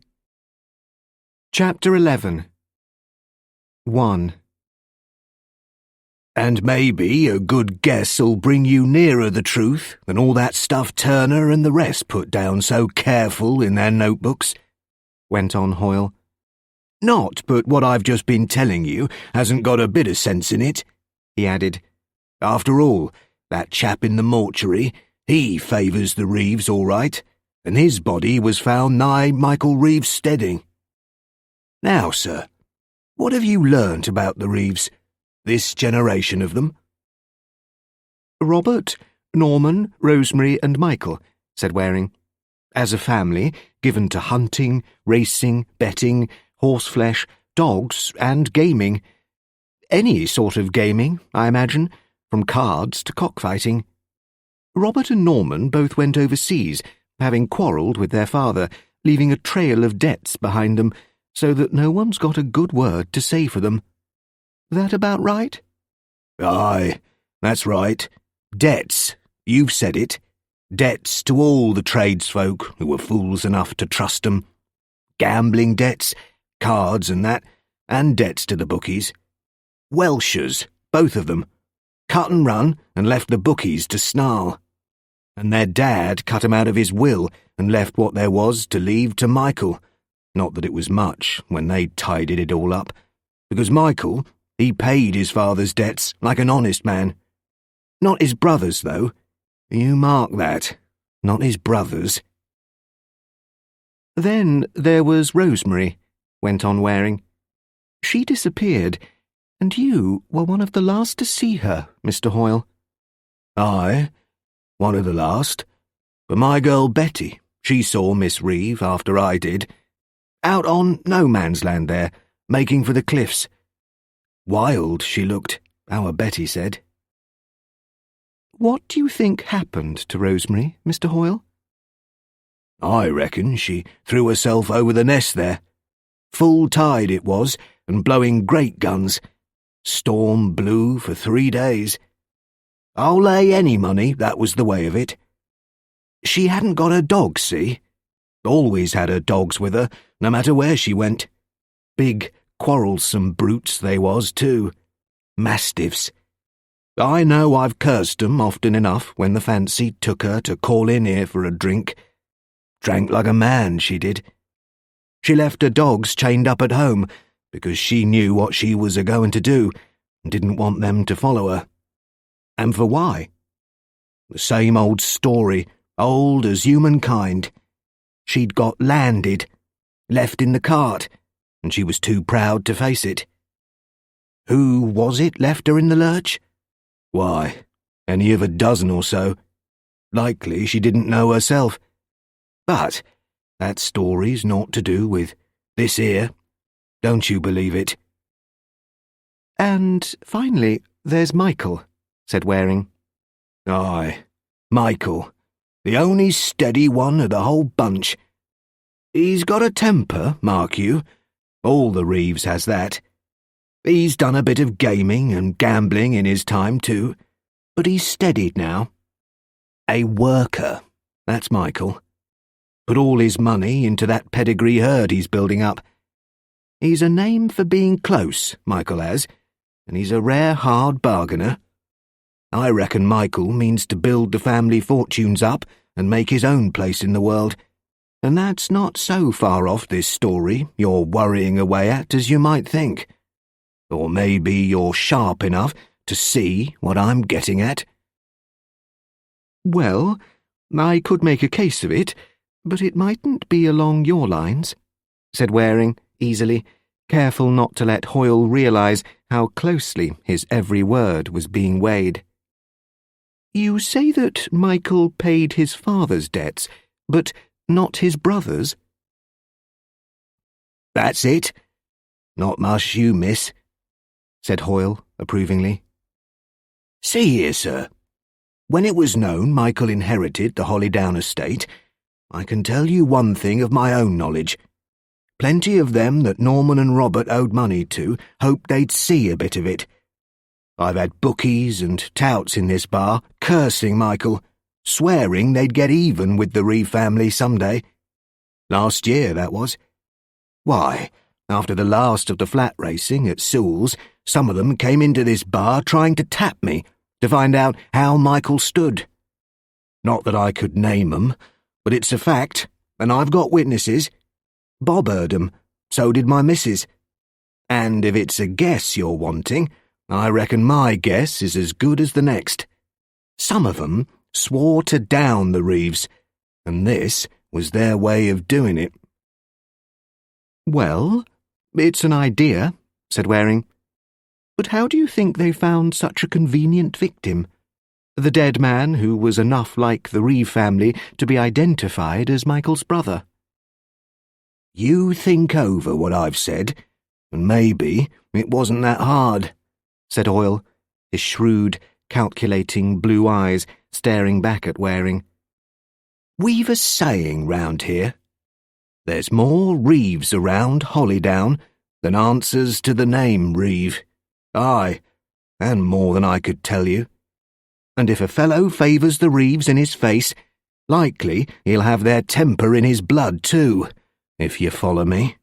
Chapter 11 1.
And maybe a good guess'll bring you nearer the truth than all that stuff Turner and the rest put down so careful in their notebooks,
went on Hoyle.
Not but what I've just been telling you hasn't got a bit of sense in it, he added. After all, that chap in the mortuary, he favours the Reeves all right, and his body was found nigh Michael Reeves' steading. Now, sir, what have you learnt about the Reeves, this generation of them?
Robert, Norman, Rosemary and Michael, said Waring. As a family, given to hunting, racing, betting, horseflesh, dogs and gaming. Any sort of gaming, I imagine, from cards to cockfighting. Robert and Norman both went overseas, having quarrelled with their father, leaving a trail of debts behind them, so that no one's got a good word to say for them. That about right?
Aye, that's right. Debts, you've said it. Debts to all the tradesfolk who were fools enough to trust 'em. Gambling debts, cards and that, and debts to the bookies. Welshers, both of them. Cut and run and left the bookies to snarl. And their dad cut 'em out of his will and left what there was to leave to Michael. Not that it was much when they tidied it all up, because Michael, he paid his father's debts like an honest man. Not his brothers, though. You mark that. Not his brothers.
Then there was Rosemary, went on Waring. She disappeared, and you were one of the last to see her, Mr. Hoyle.
Aye, one of the last. But my girl Betty, she saw Miss Reeve after I did. Out on no man's land there, making for the cliffs. Wild she looked, our Betty said.
What do you think happened to Rosemary, Mr. Hoyle?
I reckon she threw herself over the nest there. Full tide it was, and blowing great guns. Storm blew for 3 days. I'll lay any money that was the way of it. She hadn't got her dogs, see? Always had her dogs with her, no matter where she went. Big, quarrelsome brutes they was, too. Mastiffs. I know I've cursed 'em often enough when the fancy took her to call in here for a drink. Drank like a man, she did. She left her dogs chained up at home because she knew what she was a-going to do and didn't want them to follow her. And for why? The same old story, old as humankind. She'd got landed, left in the cart, and she was too proud to face it. Who was it left her in the lurch? Why, any of a dozen or so. Likely she didn't know herself. But that story's naught to do with this here. Don't you believe it?
And finally, there's Michael, said Waring.
Aye, Michael, the only steady one of the whole bunch. He's got a temper, mark you. All the Reeves has that. He's done a bit of gaming and gambling in his time too, but he's steadied now. A worker, that's Michael. Put all his money into that pedigree herd he's building up. He's a name for being close, Michael has, and he's a rare hard bargainer. I reckon Michael means to build the family fortunes up and make his own place in the world, and that's not so far off this story you're worrying away at as you might think. Or maybe you're sharp enough to see what I'm getting at.
Well, I could make a case of it, but it mightn't be along your lines, said Waring easily, careful not to let Hoyle realise how closely his every word was being weighed. You say that Michael paid his father's debts, but not his brother's?
That's it. Not much you miss, said Hoyle approvingly. See here, sir. When it was known Michael inherited the Hollydown estate, I can tell you one thing of my own knowledge. Plenty of them that Norman and Robert owed money to hoped they'd see a bit of it. I've had bookies and touts in this bar cursing Michael, swearing they'd get even with the Reeve family some day. Last year, that was. Why, after the last of the flat racing at Sewell's, some of them came into this bar trying to tap me to find out how Michael stood. Not that I could name 'em, but it's a fact, and I've got witnesses. Bob heard 'em, so did my missus. And if it's a guess you're wanting, I reckon my guess is as good as the next. Some of 'em swore to down the Reeves, and this was their way of doing it.
Well, it's an idea, said Waring. But how do you think they found such a convenient victim? The dead man who was enough like the Reeve family to be identified as Michael's brother.
You think over what I've said, and maybe it wasn't that hard, said Hoyle, his shrewd, calculating blue eyes staring back at Waring. We've a saying round here. There's more Reeves around Hollydown than answers to the name Reeve. Aye, and more than I could tell you. And if a fellow favours the Reeves in his face, likely he'll have their temper in his blood too, if you follow me.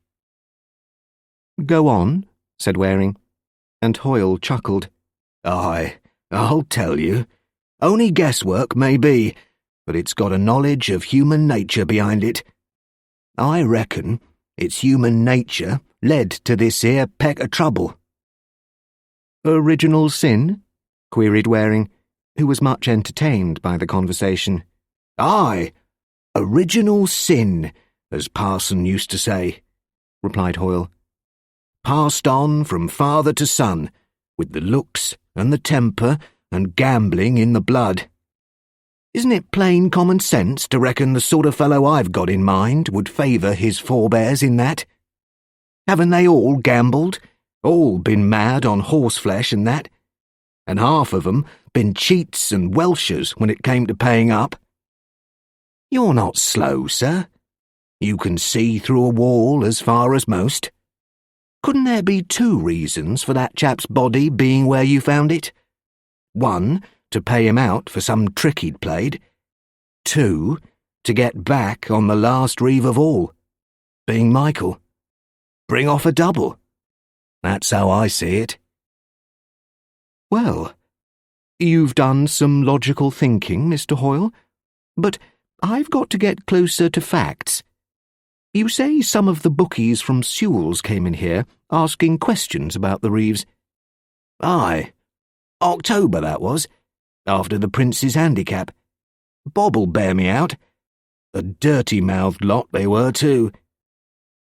Go on, said Waring, and Hoyle chuckled.
Aye, I'll tell you. Only guesswork, maybe, but it's got a knowledge of human nature behind it. I reckon it's human nature led to this here peck of trouble.
Original sin? Queried Waring, who was much entertained by the conversation.
Aye, original sin, as Parson used to say, replied Hoyle. Passed on from father to son, with the looks and the temper and gambling in the blood. Isn't it plain common sense to reckon the sort of fellow I've got in mind would favour his forebears in that? Haven't they all gambled? All been mad on horseflesh and that? And half of 'em been cheats and welshers when it came to paying up? You're not slow, sir. You can see through a wall as far as most. Couldn't there be two reasons for that chap's body being where you found it? One, to pay him out for some trick he'd played. Two, to get back on the last reeve of all, being Michael. Bring off a double. That's how I see it.
Well, you've done some logical thinking, Mr. Hoyle, but I've got to get closer to facts. You say some of the bookies from Sewell's came in here asking questions about the reeves.
Aye. October, that was, after the Prince's handicap. Bob'll bear me out. A dirty-mouthed lot they were, too.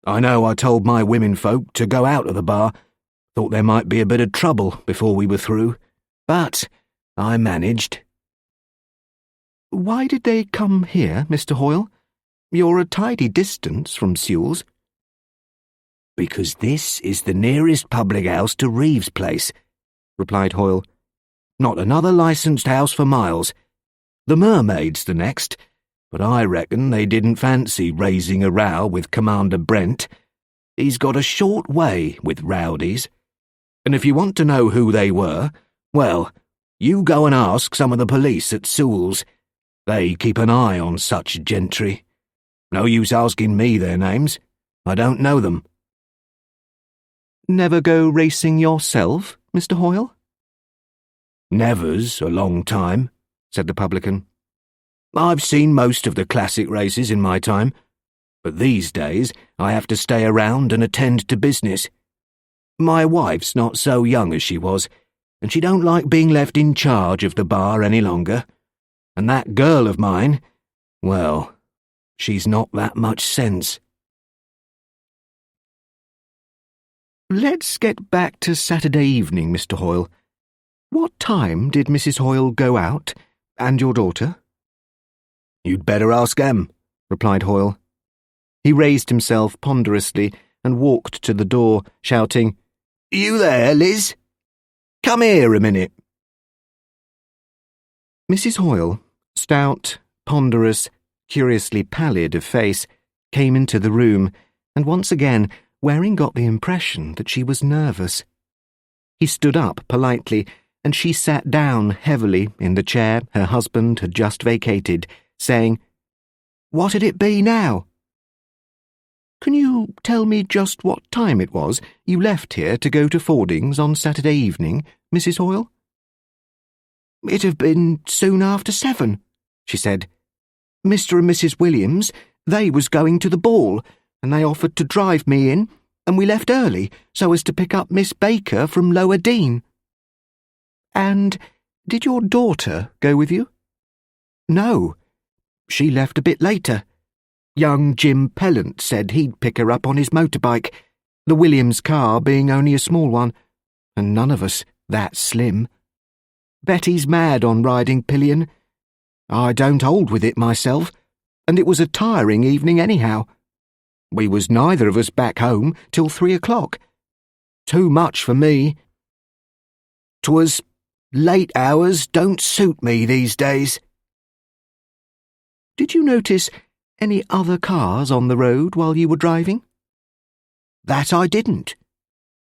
I know I told my womenfolk to go out of the bar, thought there might be a bit of trouble before we were through, but I managed.
Why did they come here, Mr. Hoyle? You're a tidy distance from Sewell's.
Because this is the nearest public house to Reeves' place, replied Hoyle. Not another licensed house for miles. The Mermaid's the next, but I reckon they didn't fancy raising a row with Commander Brent. He's got a short way with rowdies. And if you want to know who they were, well, you go and ask some of the police at Sewell's. They keep an eye on such gentry. No use asking me their names. I don't know them.
Never go racing yourself, Mr. Hoyle?
Never's a long time, said the publican. I've seen most of the classic races in my time, but these days I have to stay around and attend to business. My wife's not so young as she was, and she don't like being left in charge of the bar any longer. And that girl of mine, well, she's not that much sense.
Let's get back to Saturday evening, Mr. Hoyle. What time did Mrs. Hoyle go out, and your daughter?
You'd better ask em, replied Hoyle.
He raised himself ponderously and walked to the door, shouting,
You there, Liz? Come here a minute.
Mrs. Hoyle, stout, ponderous, curiously pallid of face, came into the room, and once again Waring got the impression that she was nervous. He stood up politely, and she sat down heavily in the chair her husband had just vacated, saying, What'd it be now? Can you tell me just what time it was you left here to go to Fording's on Saturday evening, Mrs. Hoyle? It'd have been soon after 7, she said. Mr. and Mrs. Williams, they was going to the ball, and they offered to drive me in, and we left early so as to pick up Miss Baker from Lower Dean. And did your daughter go with you? No, she left a bit later. Young Jim Pellant said he'd pick her up on his motorbike, the Williams car being only a small one, and none of us that slim. Betty's mad on riding pillion. I don't hold with it myself, and it was a tiring evening anyhow. We was neither of us back home till 3 o'clock. Too much for me. 'Twas late hours don't suit me these days. Did you notice any other cars on the road while you were driving? That I didn't.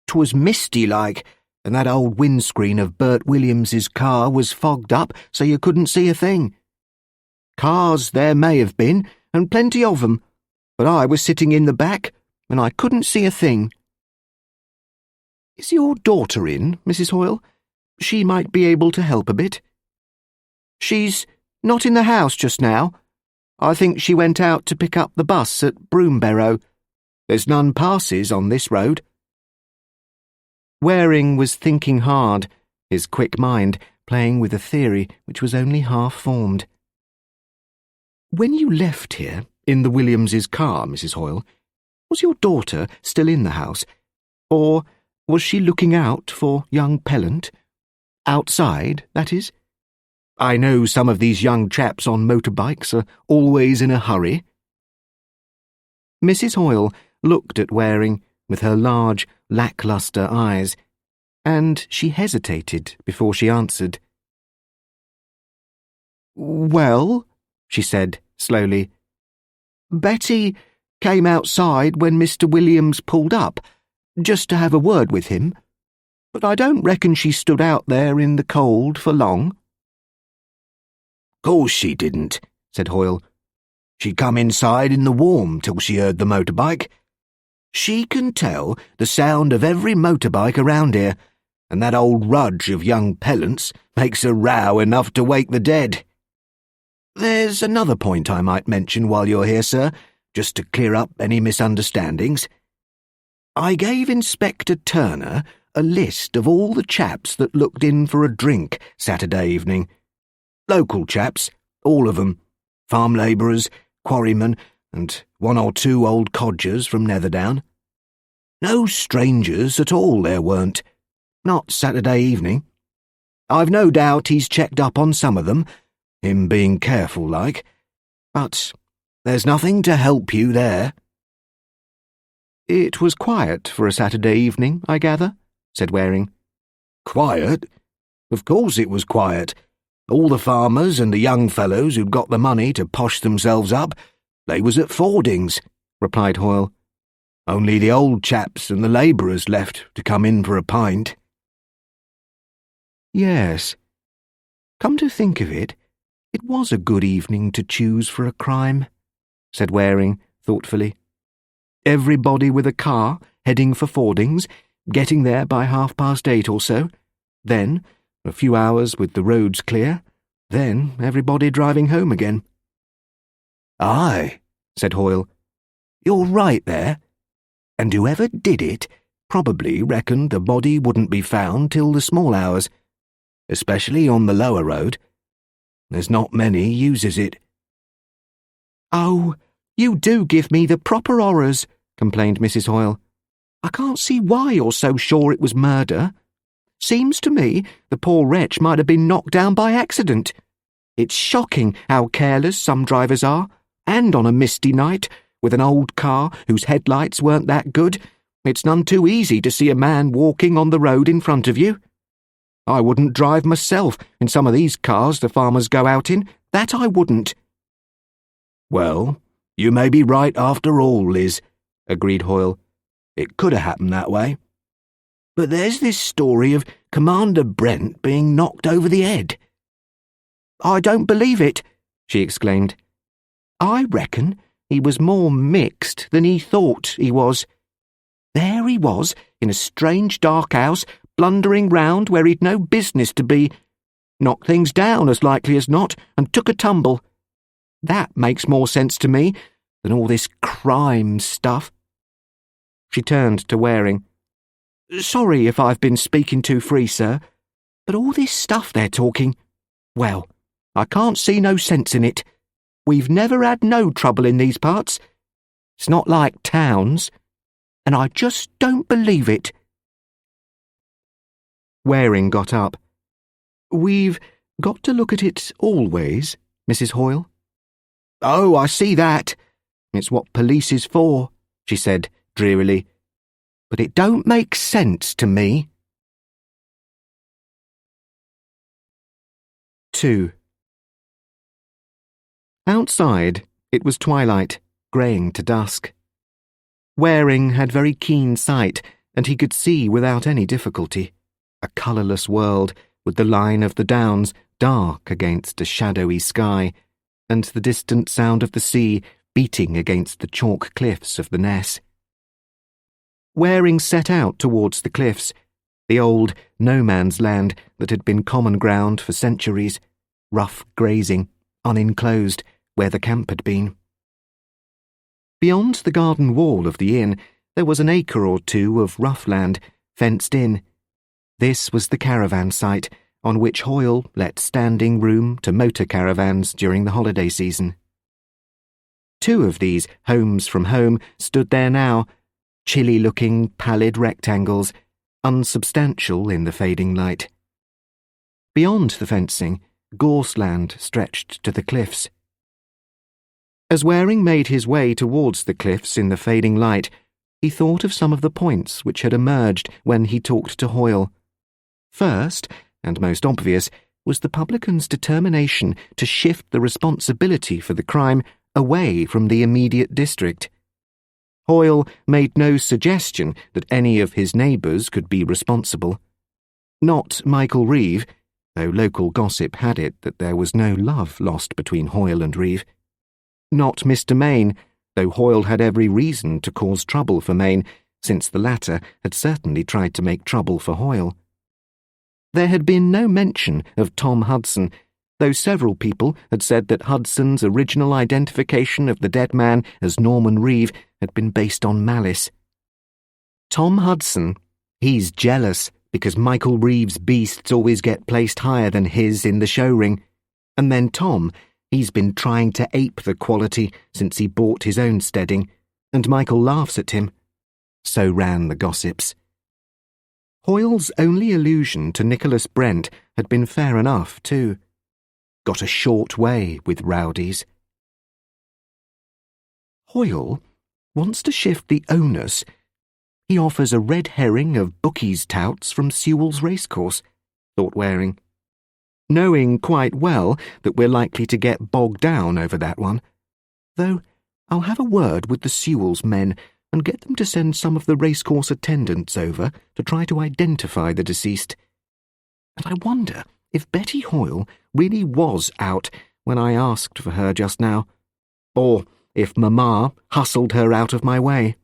'Twas misty like, and that old windscreen of Bert Williams's car was fogged up so you couldn't see a thing. Cars there may have been, and plenty of 'em, but I was sitting in the back, and I couldn't see a thing. Is your daughter in, Mrs. Hoyle? She might be able to help a bit. She's not in the house just now. I think she went out to pick up the bus at Broombarrow. There's none passes on this road. Waring was thinking hard, his quick mind playing with a theory which was only half formed. When you left here, in the Williamses' car, Mrs. Hoyle, was your daughter still in the house? Or was she looking out for young Pellant?
Outside, that is. I know some of these young chaps on motorbikes are always in a hurry." Mrs. Hoyle looked at Waring with her large, lacklustre eyes, and she hesitated before she answered. "Well," she said slowly, "Betty came outside when Mr. Williams pulled up, just to have a word with him, but I don't reckon she stood out there in the cold for long."
"Course she didn't," said Hoyle. "She come inside in the warm till she heard the motorbike. She can tell the sound of every motorbike around here, and that old rudge of young Pellants makes a row enough to wake the dead. There's another point I might mention while you're here, sir, just to clear up any misunderstandings. I gave Inspector Turner a list of all the chaps that looked in for a drink Saturday evening. Local chaps, all of them. Farm labourers, quarrymen, and one or two old codgers from Netherdown. No strangers at all there weren't. Not Saturday evening. I've no doubt he's checked up on some of them, him being careful like, but there's nothing to help you there."
"It was quiet for a Saturday evening, I gather," said Waring.
"Quiet? Of course it was quiet. All the farmers and the young fellows who'd got the money to posh themselves up, they was at Fordings," replied Hoyle. "Only the old chaps and the labourers left to come in for a pint."
"Yes. Come to think of it, it was a good evening to choose for a crime," said Waring thoughtfully. "Everybody with a car heading for Fordings, getting there by 8:30 or so, then a few hours with the roads clear, then everybody driving home again."
"Aye," said Hoyle. "You're right there. And whoever did it probably reckoned the body wouldn't be found till the small hours, especially on the lower road. There's not many uses it."
"Oh, you do give me the proper horrors," complained Mrs. Hoyle. "I can't see why you're so sure it was murder. Seems to me the poor wretch might have been knocked down by accident. It's shocking how careless some drivers are, and on a misty night, with an old car whose headlights weren't that good, it's none too easy to see a man walking on the road in front of you. I wouldn't drive myself in some of these cars the farmers go out in, that I wouldn't."
"Well, you may be right after all, Liz," agreed Hoyle. "It could have happened that way. But there's this story of Commander Brent being knocked over the head."
"I don't believe it," she exclaimed. "I reckon he was more mixed than he thought he was. There he was, in a strange dark house, blundering round where he'd no business to be. Knocked things down as likely as not, and took a tumble. That makes more sense to me than all this crime stuff." She turned to Waring. "Sorry if I've been speaking too free, sir, but all this stuff they're talking, well, I can't see no sense in it. We've never had no trouble in these parts. It's not like towns, and I just don't believe it." Waring got up. "We've got to look at it always, Mrs. Hoyle." "Oh, I see that. It's what police is for," she said drearily. "But it don't make sense to me." 2. Outside, it was twilight, greying to dusk. Waring had very keen sight, and he could see without any difficulty. A colourless world, with the line of the downs dark against a shadowy sky, and the distant sound of the sea beating against the chalk cliffs of the Ness. Waring set out towards the cliffs, the old no-man's land that had been common ground for centuries, rough grazing, unenclosed, where the camp had been. Beyond the garden wall of the inn, there was an acre or two of rough land, fenced in. This was the caravan site, on which Hoyle let standing room to motor caravans during the holiday season. 2 of these homes from home stood there now, chilly-looking, pallid rectangles, unsubstantial in the fading light.
Beyond the fencing, gorse land stretched to the cliffs. As Waring made his way towards the cliffs in the fading light, he thought of some of the points which had emerged when he talked to Hoyle. First, and most obvious, was the publican's determination to shift the responsibility for the crime away from the immediate district. Hoyle made no suggestion that any of his neighbours could be responsible. Not Michael Reeve, though local gossip had it that there was no love lost between Hoyle and Reeve. Not Mr. Main, though Hoyle had every reason to cause trouble for Main, since the latter had certainly tried to make trouble for Hoyle. There had been no mention of Tom Hudson, though several people had said that Hudson's original identification of the dead man as Norman Reeve had been based on malice. Tom Hudson, he's jealous because Michael Reeve's beasts always get placed higher than his in the show ring, and then Tom, he's been trying to ape the quality since he bought his own steading, and Michael laughs at him. So ran the gossips. Hoyle's only allusion to Nicholas Brent had been fair enough, too. Got a short way with rowdies. Hoyle wants to shift the onus. He offers a red herring of bookies' touts from Sewell's racecourse, thought Waring, knowing quite well that we're likely to get bogged down over that one. Though I'll have a word with the Sewell's men and get them to send some of the racecourse attendants over to try to identify the deceased. And I wonder if Betty Hoyle really was out when I asked for her just now, or if Mamma hustled her out of my way.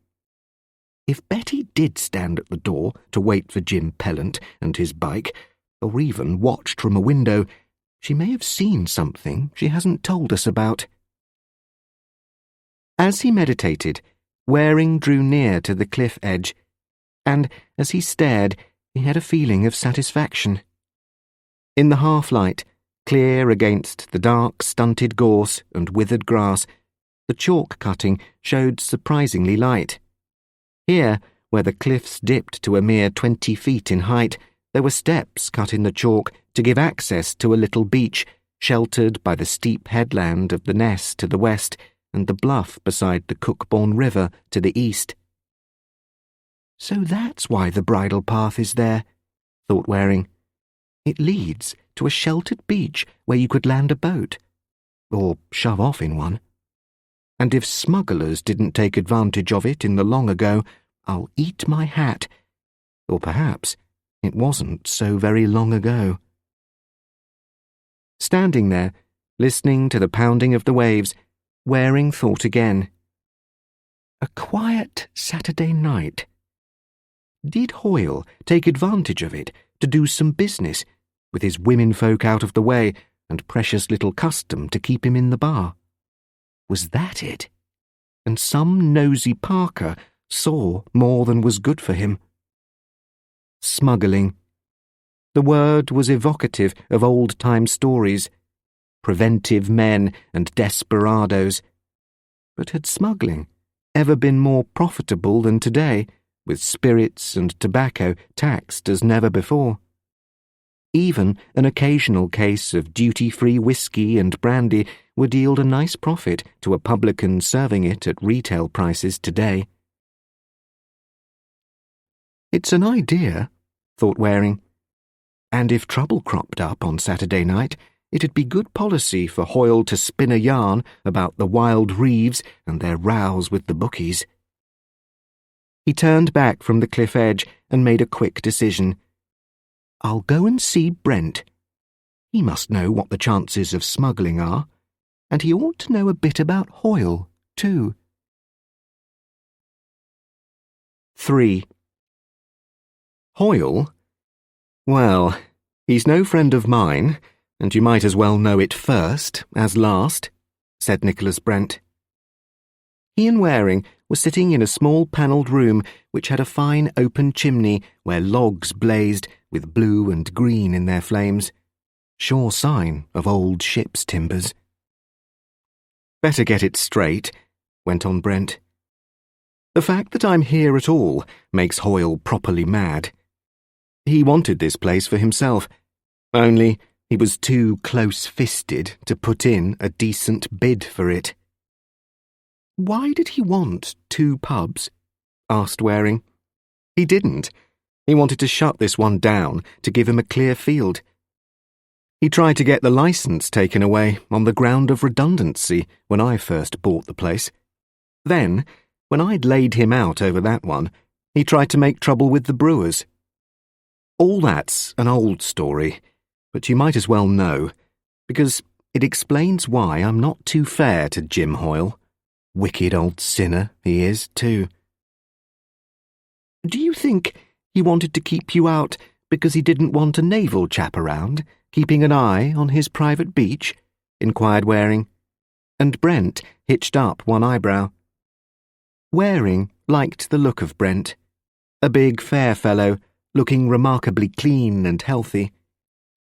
If Betty did stand at the door to wait for Jim Pellant and his bike, or even watched from a window, she may have seen something she hasn't told us about. As he meditated, Waring drew near to the cliff edge, and as he stared, he had a feeling of satisfaction. In the half-light, clear against the dark, stunted gorse and withered grass, the chalk cutting showed surprisingly light. Here, where the cliffs dipped to a mere 20 feet in height, there were steps cut in the chalk to give access to a little beach, sheltered by the steep headland of the Ness to the west and the bluff beside the Cookbourne River to the east. So that's why the bridle path is there, thought Waring. It leads to a sheltered beach where you could land a boat, or shove off in one. And if smugglers didn't take advantage of it in the long ago, I'll eat my hat. Or perhaps it wasn't so very long ago. Standing there, listening to the pounding of the waves, Waring thought again. A quiet Saturday night. Did Hoyle take advantage of it to do some business, with his womenfolk out of the way and precious little custom to keep him in the bar? Was that it? And some nosy Parker saw more than was good for him. Smuggling. The word was evocative of old-time stories, preventive men and desperados. But had smuggling ever been more profitable than today, with spirits and tobacco taxed as never before? Even an occasional case of duty-free whiskey and brandy would yield a nice profit to a publican serving it at retail prices today. It's an idea, thought Waring, and if trouble cropped up on Saturday night, it'd be good policy for Hoyle to spin a yarn about the wild Reeves and their rows with the bookies. He turned back from the cliff edge and made a quick decision. I'll go and see Brent. He must know what the chances of smuggling are, and he ought to know a bit about Hoyle, too. 3. Hoyle? Well, he's no friend of mine, and you might as well know it first as last, said Nicholas Brent. He and Waring were sitting in a small panelled room which had a fine open chimney where logs blazed with blue and green in their flames, sure sign of old ship's timbers. Better get it straight, went on Brent. The fact that I'm here at all makes Hoyle properly mad. He wanted this place for himself,
Only he was too close-fisted to put in a decent bid for it. "Why did he want 2 pubs?" asked Waring. "He didn't. He wanted to shut this one down to give him a clear field. He tried to get the licence taken away on the ground of redundancy when I first bought the place. Then, when I'd laid him out over that one, he tried to make trouble with the brewers. All that's an old story, but you might as well know, because it explains why I'm not too fair to Jim Hoyle. Wicked old sinner he is, too." "Do you think he wanted to keep you out because he didn't want a naval chap around, keeping an eye on his private beach?" inquired Waring, and Brent hitched up one eyebrow. Waring liked the look of Brent, a big, fair fellow, looking remarkably clean and healthy,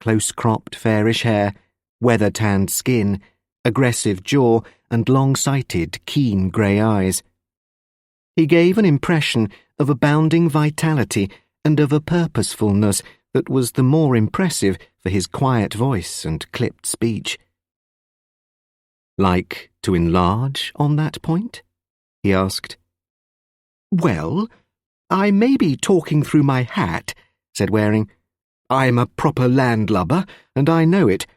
close-cropped, fairish hair, weather-tanned skin, aggressive jaw, and long-sighted, keen grey eyes. He gave an impression of abounding vitality and of a purposefulness that was the more impressive for his quiet voice and clipped speech. "Like to enlarge on that point?" he asked. "Well, I may be talking through my hat," said Waring. "I'm a proper landlubber, and I know it.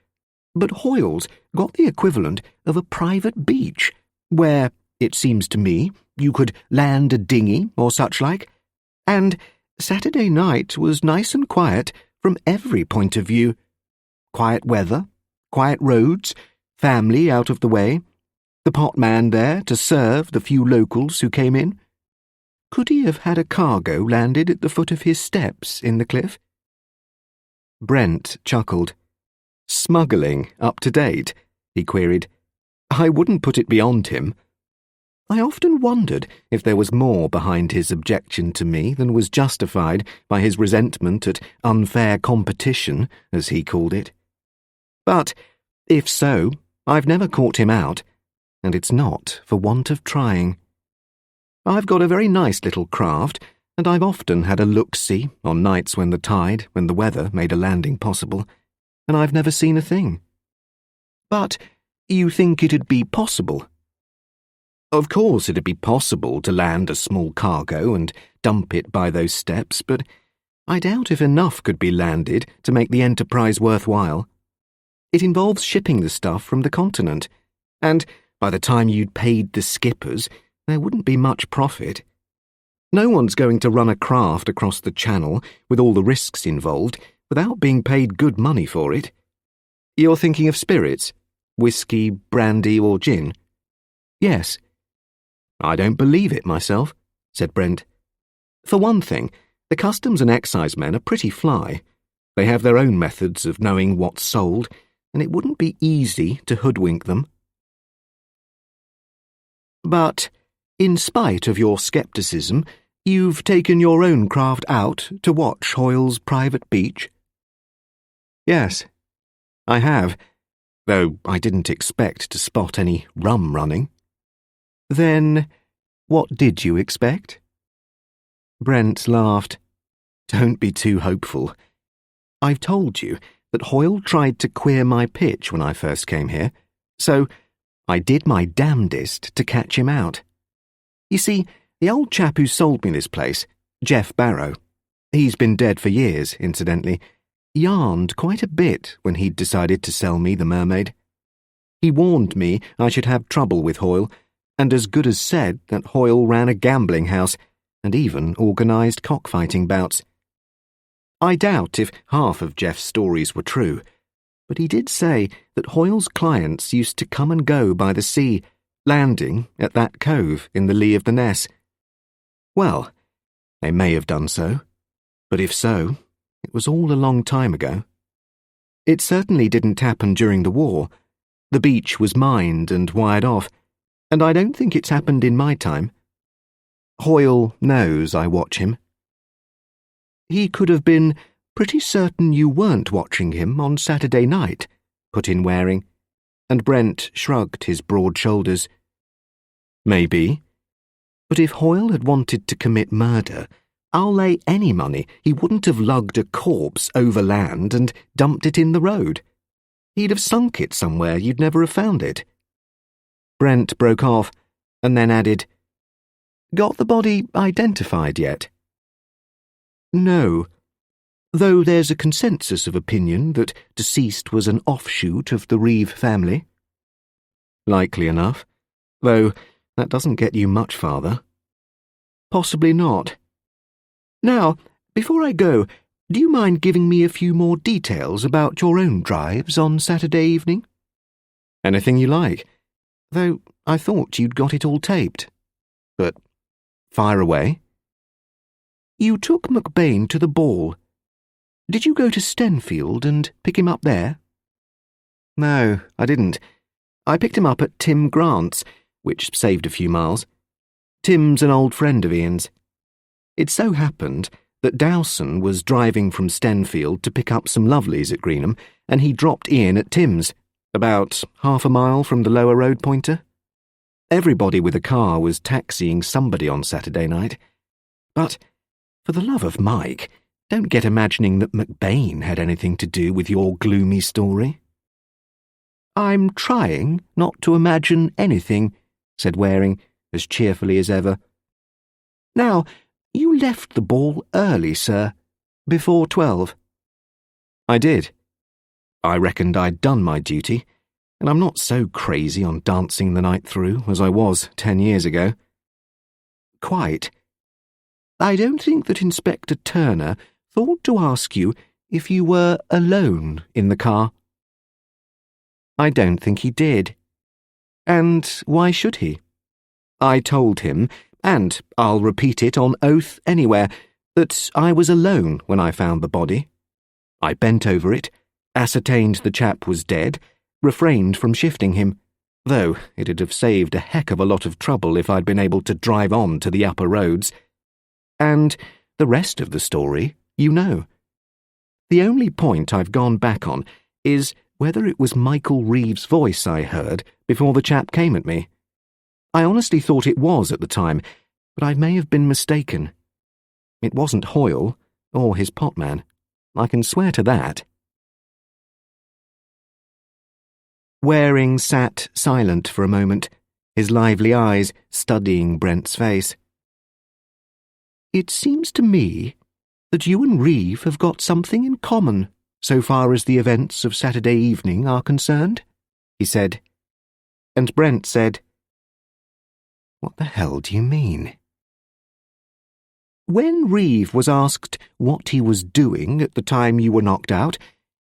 But Hoyle's got the equivalent of a private beach, where, it seems to me, you could land a dinghy or such like. And Saturday night was nice and quiet from every point of view. Quiet weather, quiet roads, family out of the way, the potman there to serve the few locals who came in. Could he have had a cargo landed at the foot of his steps in the cliff?" Brent chuckled. "Smuggling up to date?" he queried. "I wouldn't put it beyond him. I often wondered if there was more behind his objection to me than was justified by his resentment at unfair competition, as he called it. But, if so, I've never caught him out, and it's not for want of trying. I've got a very nice little craft, and I've often had a look-see on nights when the weather made a landing possible, and I've never seen a thing. But you think it'd be possible?" "Of course it'd be possible to land a small cargo and dump it by those steps, but I doubt if enough could be landed to make the enterprise worthwhile. It involves shipping the stuff from the continent, and by the time you'd paid the skippers, there wouldn't be much profit. No one's going to run a craft across the channel with all the risks involved without being paid good money for it. You're thinking of spirits? Whiskey, brandy, or gin?" "Yes." "I don't believe it myself," said Brent. "For one thing, the customs and excise men are pretty fly. They have their own methods of knowing what's sold, and it wouldn't be easy to hoodwink them." "But, in spite of your scepticism, you've taken your own craft out to watch Hoyle's private beach?" "Yes, I have, though I didn't expect to spot any rum running." "Then, what did you expect?" Brent laughed. "Don't be too hopeful. I've told you that Hoyle tried to queer my pitch when I first came here, so I did my damnedest to catch him out. You see, the old chap who sold me this place, Jeff Barrow, he's been dead for years, incidentally, yarned quite a bit when he'd decided to sell me the Mermaid. He warned me I should have trouble with Hoyle, and as good as said that Hoyle ran a gambling house and even organised cockfighting bouts. I doubt if half of Jeff's stories were true, but he did say that Hoyle's clients used to come and go by the sea, landing at that cove in the lee of the Ness. Well, they may have done so, but if so, it was all a long time ago. It certainly didn't happen during the war. The beach was mined and wired off, and I don't think it's happened in my time. Hoyle knows I watch him." "He could have been pretty certain you weren't watching him on Saturday night," put in Waring, and Brent shrugged his broad shoulders. "Maybe. But if Hoyle had wanted to commit murder,
I'll lay any money he wouldn't have lugged a corpse overland and dumped it in the road. He'd have sunk it somewhere you'd never have found it. Brent broke off and then added, Got the body identified yet? No, though there's a consensus of opinion that deceased was an offshoot of the Reeve family. Likely enough, though that doesn't get you much farther. Possibly not. Now, before I go, do you mind giving me a few more details about your own drives on Saturday evening? Anything you like, though I thought you'd got it all taped. But fire away. You took McBain to the ball. Did you go to Stenfield and pick him up there? No, I didn't. I picked him up at Tim Grant's, which saved a few miles. Tim's an old friend of Ian's. It so happened that Dowson was driving from Stenfield to pick up some lovelies at Greenham, and he dropped Ian at Tim's, about half a mile from the lower road pointer. Everybody with a car was taxiing somebody on Saturday night. But, for the love of Mike, don't get imagining that McBain had anything to do with your gloomy story. I'm trying not to imagine anything, said Waring, as cheerfully as ever. Now, you left the ball early, sir, before 12. I did. I reckoned I'd done my duty, and I'm not so crazy on dancing the night through as I was 10 years ago. Quite. I don't think that Inspector Turner thought to ask you if you were alone in the car. I don't think he did. And why should he? I told him, and I'll repeat it on oath anywhere, that I was alone when I found the body. I bent over it, ascertained the chap was dead, refrained from shifting him, though it'd have saved a heck of a lot of trouble if I'd been able to drive on to the upper roads. And the rest of the story, you know. The only point I've gone back on is whether it was Michael Reeve's voice I heard before the chap came at me. I honestly thought it was at the time, but I may have been mistaken. It wasn't Hoyle, or his potman. I can swear to that. Waring sat silent for a moment, his lively eyes studying Brent's face. It seems to me that you and Reeve have got something in common so far as the events of Saturday evening are concerned, he said. And Brent said, What the hell do you mean? When Reeve was asked what he was doing at the time you were knocked out,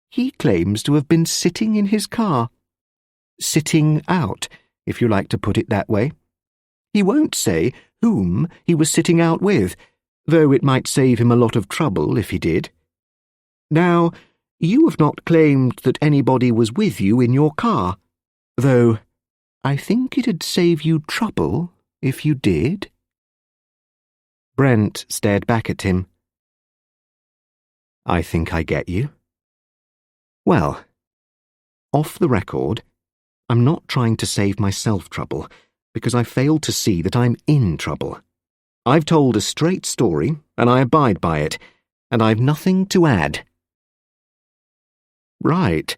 he claims to have been sitting in his car. Sitting out, if you like to put it that way. He won't say whom he was sitting out with, though it might save him a lot of trouble if he did. Now, you have not claimed that anybody was with you in your car, though I think it'd save you trouble if you did. Brent stared back at him. I think I get you. Well, off the record, I'm not trying to save myself trouble, because I failed to see that I'm in trouble. I've told a straight story, and I abide by it, and I've nothing to add. Right,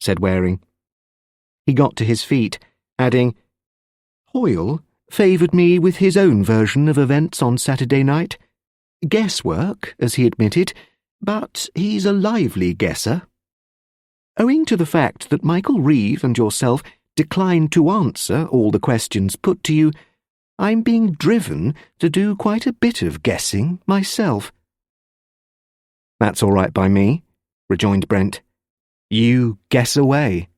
said Waring. He got to his feet, adding, Hoyle favoured me with his own version of events on Saturday night. Guesswork, as he admitted, but he's a lively guesser. Owing to the fact that Michael Reeve and yourself declined to answer all the questions put to you, I'm being driven to do quite a bit of guessing myself. That's all right by me, rejoined Brent. You guess away.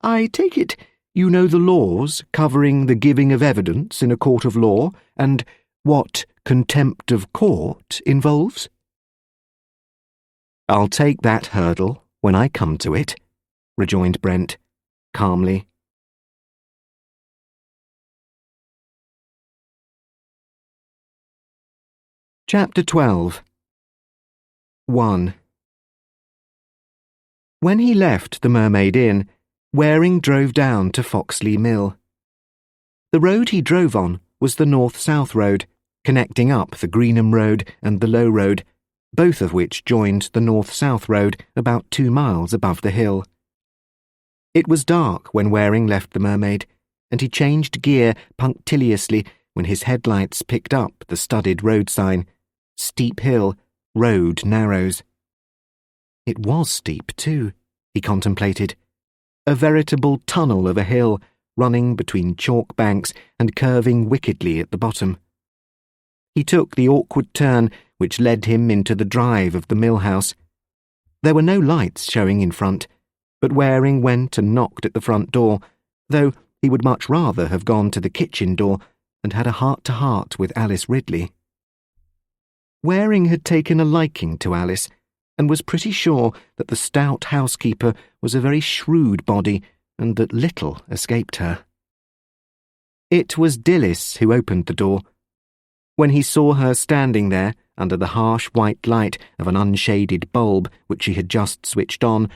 I take it you know the laws covering the giving of evidence in a court of law and what contempt of court involves? I'll take that hurdle when I come to it, rejoined Brent, calmly. Chapter 12. 1. When he left the Mermaid Inn, Waring drove down to Foxley Mill. The road he drove on was the north-south road, connecting up the Greenham Road and the Low Road, both of which joined the north-south road about 2 miles above the hill. It was dark when Waring left the Mermaid, and he changed gear punctiliously when his headlights picked up the studded road sign, Steep Hill, Road Narrows. It was steep, too, he contemplated. A veritable tunnel of a hill, running between chalk banks and curving wickedly at the bottom. He took the awkward turn which led him into the drive of the mill house. There were no lights showing in front, but Waring went and knocked at the front door, though he would much rather have gone to the kitchen door and had a heart-to-heart with Alice Ridley. Waring had taken a liking to Alice, and was pretty sure that the stout housekeeper was a very shrewd body, and that little escaped her. It was Dilys who opened the door. When he saw her standing there, under the harsh white light of an unshaded bulb which she had just switched on,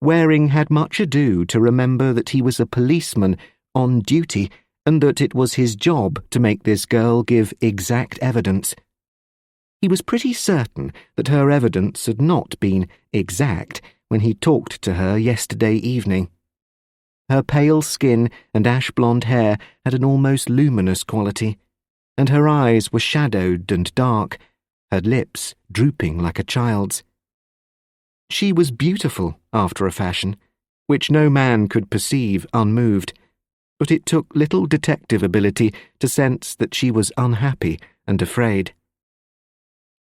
Waring had much ado to remember that he was a policeman on duty, and that it was his job to make this girl give exact evidence. He was pretty certain that her evidence had not been exact when he talked to her yesterday evening. Her pale skin and ash-blonde hair had an almost luminous quality, and her eyes were shadowed and dark, her lips drooping like a child's. She was beautiful after a fashion, which no man could perceive unmoved, but it took little detective ability to sense that she was unhappy and afraid.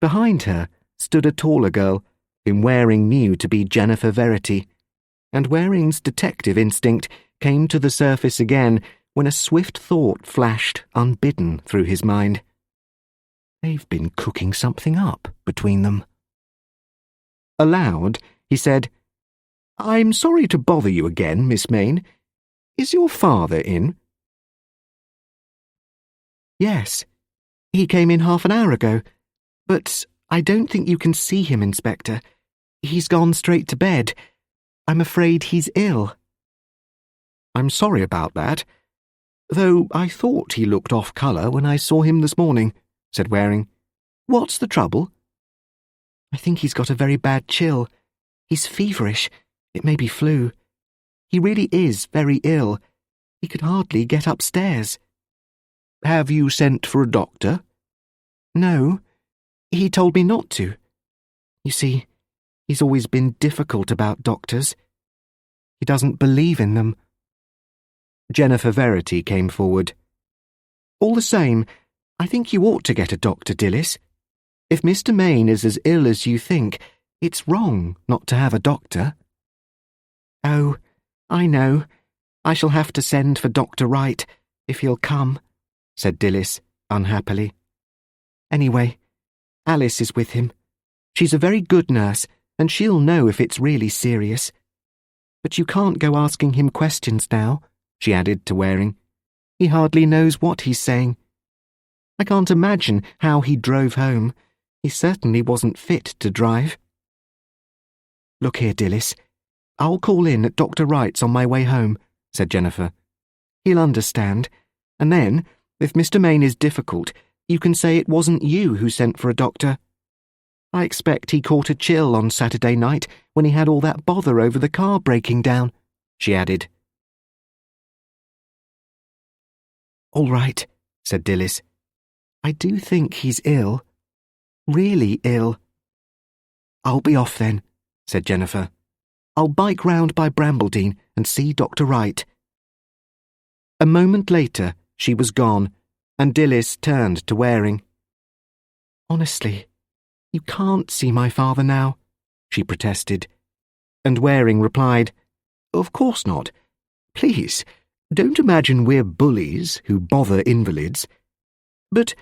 Behind her stood a taller girl, whom Waring knew to be Jennifer Verity, and Waring's detective instinct came to the surface again when a swift thought flashed unbidden through his mind. They've been cooking something up between them. Aloud, he said, "I'm sorry to bother you again, Miss Mayne. Is your father in?" "Yes. He came in half an hour ago. But I don't think you can see him, Inspector. He's gone straight to bed. I'm afraid he's ill." "I'm sorry about that, though I thought he looked off colour when I saw him this morning," said Waring. "What's the trouble?" "I think he's got a very bad chill. He's feverish. It may be flu. He really is very ill. He could hardly get upstairs." "Have you sent for a doctor?" "No. He told me not to. You see, he's always been difficult about doctors. He doesn't believe in them." Jennifer Verity came forward. "All the same, I think you ought to get a doctor, Dilys. If Mr. Mayne is as ill as you think, it's wrong not to have a doctor." "Oh, I know. I shall have to send for Dr. Wright, if he'll come," said Dilys, unhappily. "Anyway, Alice is with him. She's a very good nurse, and she'll know if it's really serious. But you can't go asking him questions now," she added to Waring. "He hardly knows what he's saying. I can't imagine how he drove home. He certainly wasn't fit to drive." "Look here, Dilys. I'll call in at Dr. Wright's on my way home," said Jennifer. "He'll understand, and then, if Mr. Mayne is difficult, you can say it wasn't you who sent for a doctor. I expect he caught a chill on Saturday night when he had all that bother over the car breaking down," she added. "All right," said Dilys. "I do think he's ill. Really ill." "I'll be off then," said Jennifer. "I'll bike round by Brambledene and see Dr. Wright." A moment later, she was gone, and Dilys turned to Waring. "Honestly, you can't see my father now," she protested, and Waring replied, "Of course not. Please, don't imagine we're bullies who bother invalids. But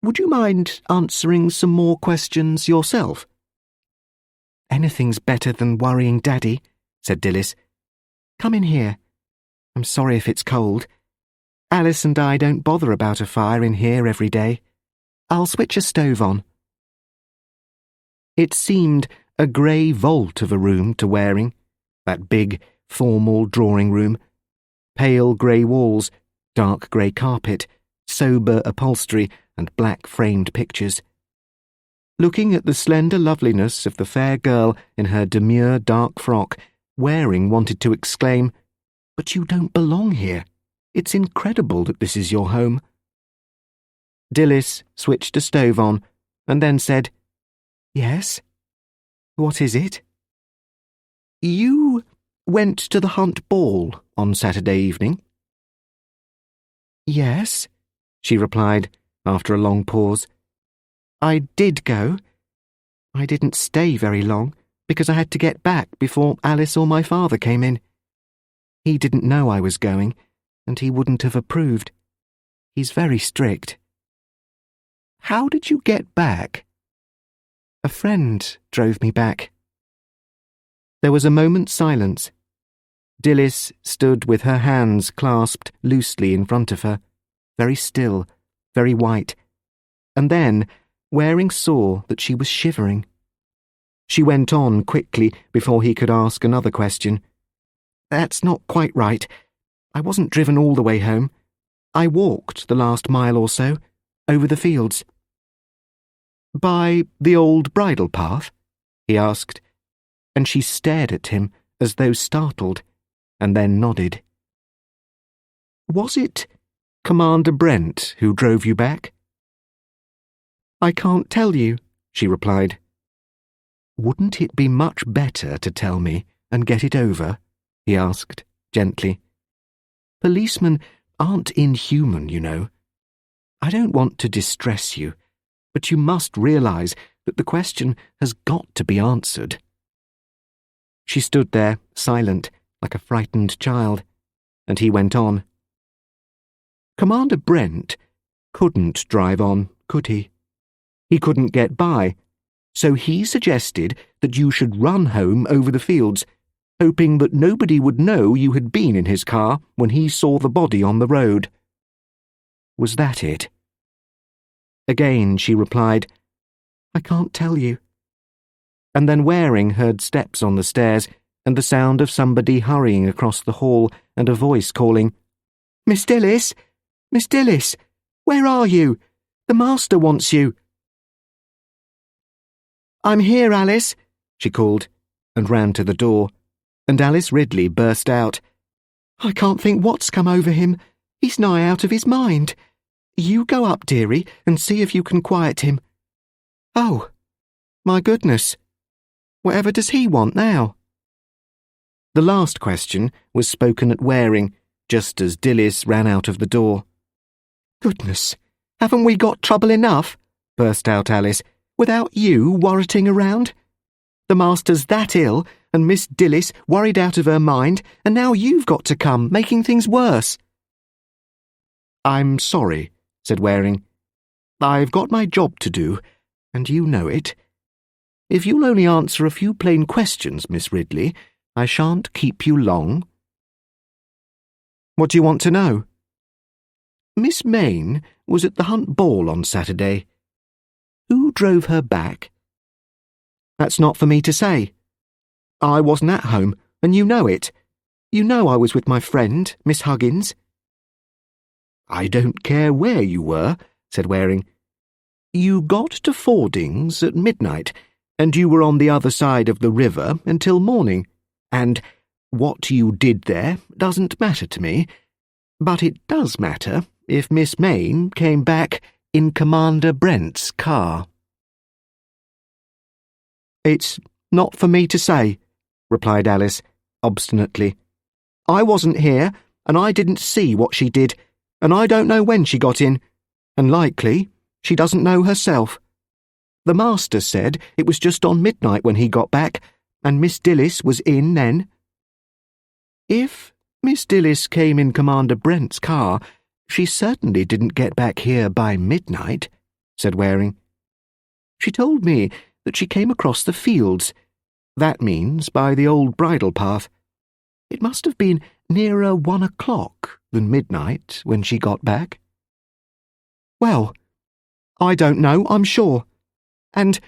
would you mind answering some more questions yourself?" "Anything's better than worrying Daddy," said Dilys. "Come in here. I'm sorry if it's cold. Alice and I don't bother about a fire in here every day. I'll switch a stove on." It seemed a grey vault of a room to Waring, that big, formal drawing room. Pale grey walls, dark grey carpet, sober upholstery, and black framed pictures. Looking at the slender loveliness of the fair girl in her demure dark frock, Waring wanted to exclaim, "But you don't belong here. It's incredible that this is your home." Dilys switched a stove on and then said, "Yes? What is it?" "You went to the Hunt Ball on Saturday evening?" "Yes," she replied after a long pause. "I did go. I didn't stay very long because I had to get back before Alice or my father came in. He didn't know I was going, and he wouldn't have approved. He's very strict." "How did you get back?" "A friend drove me back." There was a moment's silence. Dilys stood with her hands clasped loosely in front of her, very still, very white, and then Waring saw that she was shivering. She went on quickly before he could ask another question. "That's not quite right. I wasn't driven all the way home. I walked the last mile or so, over the fields." "By the old bridle path?" he asked, and she stared at him as though startled, and then nodded. "Was it Commander Brent who drove you back?" "I can't tell you," she replied. "Wouldn't it be much better to tell me and get it over?" he asked, gently. "Policemen aren't inhuman, you know. I don't want to distress you, but you must realise that the question has got to be answered." She stood there, silent, like a frightened child, and he went on. "Commander Brent couldn't drive on, could he? He couldn't get by, so he suggested that you should run home over the fields, hoping that nobody would know you had been in his car when he saw the body on the road. Was that it?" Again she replied, "I can't tell you." And then Waring heard steps on the stairs and the sound of somebody hurrying across the hall and a voice calling, "Miss Dilys! Miss Dilys! Where are you? The master wants you." "I'm here, Alice," she called, and ran to the door, and Alice Ridley burst out, "I can't think what's come over him. He's nigh out of his mind. You go up, dearie, and see if you can quiet him. Oh, my goodness. Whatever does he want now?" The last question was spoken at Waring, just as Dilys ran out of the door. "Goodness, haven't we got trouble enough?" burst out Alice, "without you worriting around? The master's that ill, and Miss Dilys worried out of her mind, and now you've got to come, making things worse." "I'm sorry," said Waring. "I've got my job to do, and you know it. If you'll only answer a few plain questions, Miss Ridley, I shan't keep you long." "What do you want to know?" "Miss Mayne was at the Hunt Ball on Saturday. Who drove her back?" "That's not for me to say. I wasn't at home, and you know it. You know I was with my friend, Miss Huggins." "I don't care where you were," said Waring. "You got to Fordings at midnight, and you were on the other side of the river until morning, and what you did there doesn't matter to me, but it does matter if Miss Mayne came back in Commander Brent's car." "It's not for me to say," replied Alice, obstinately. "I wasn't here, and I didn't see what she did, and I don't know when she got in, and likely she doesn't know herself. The master said it was just on midnight when he got back, and Miss Dilys was in then." "If Miss Dilys came in Commander Brent's car, she certainly didn't get back here by midnight," said Waring. "She told me that she came across the fields. That means by the old bridle path. It must have been nearer 1 o'clock than midnight when she got back." "Well, I don't know, I'm sure. And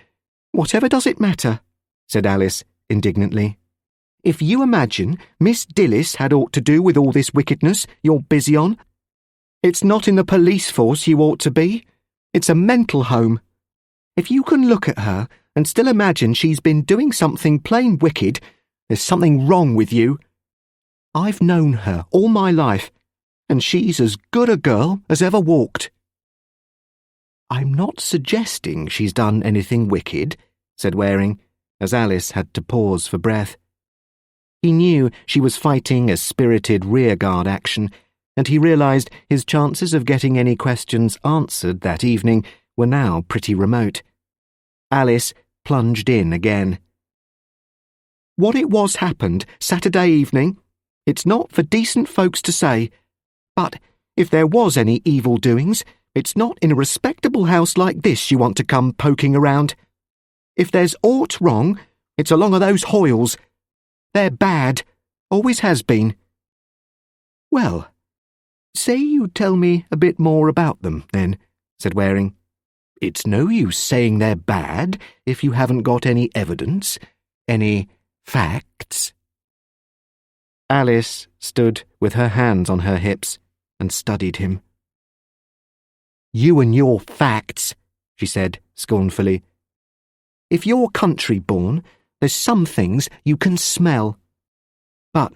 whatever does it matter?" said Alice indignantly. "If you imagine Miss Dilys had aught to do with all this wickedness you're busy on, it's not in the police force you ought to be. It's a mental home. If you can look at her and still imagine she's been doing something plain wicked, there's something wrong with you. I've known her all my life, and she's as good a girl as ever walked." "I'm not suggesting she's done anything wicked," said Waring, as Alice had to pause for breath. He knew she was fighting a spirited rearguard action, and he realised his chances of getting any questions answered that evening were now pretty remote. Alice plunged in again. "What it was happened Saturday evening, it's not for decent folks to say, but if there was any evil doings, it's not in a respectable house like this you want to come poking around. If there's aught wrong, it's along of those Hoyles. They're bad, always has been." "Well, say you tell me a bit more about them, then," said Waring. "It's no use saying they're bad if you haven't got any evidence, any facts." Alice stood with her hands on her hips and studied him. "You and your facts," she said scornfully. "If you're country-born, there's some things you can smell. But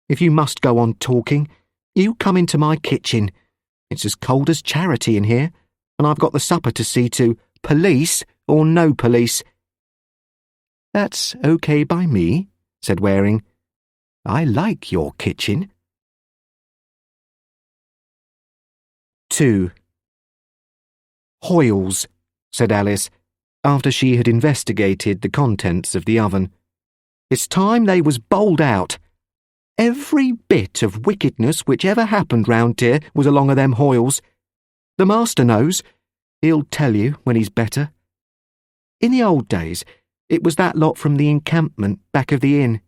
if you must go on talking, you come into my kitchen. It's as cold as charity in here, and I've got the supper to see to, police or no police." "That's okay by me," said Waring. "I like your kitchen." 2. "Hoyles," said Alice, after she had investigated the contents of the oven. "It's time they was bowled out. Every bit of wickedness which ever happened round here was along of them Hoyles. The master knows. He'll tell you when he's better. In the old days, it was that lot from the encampment back of the inn.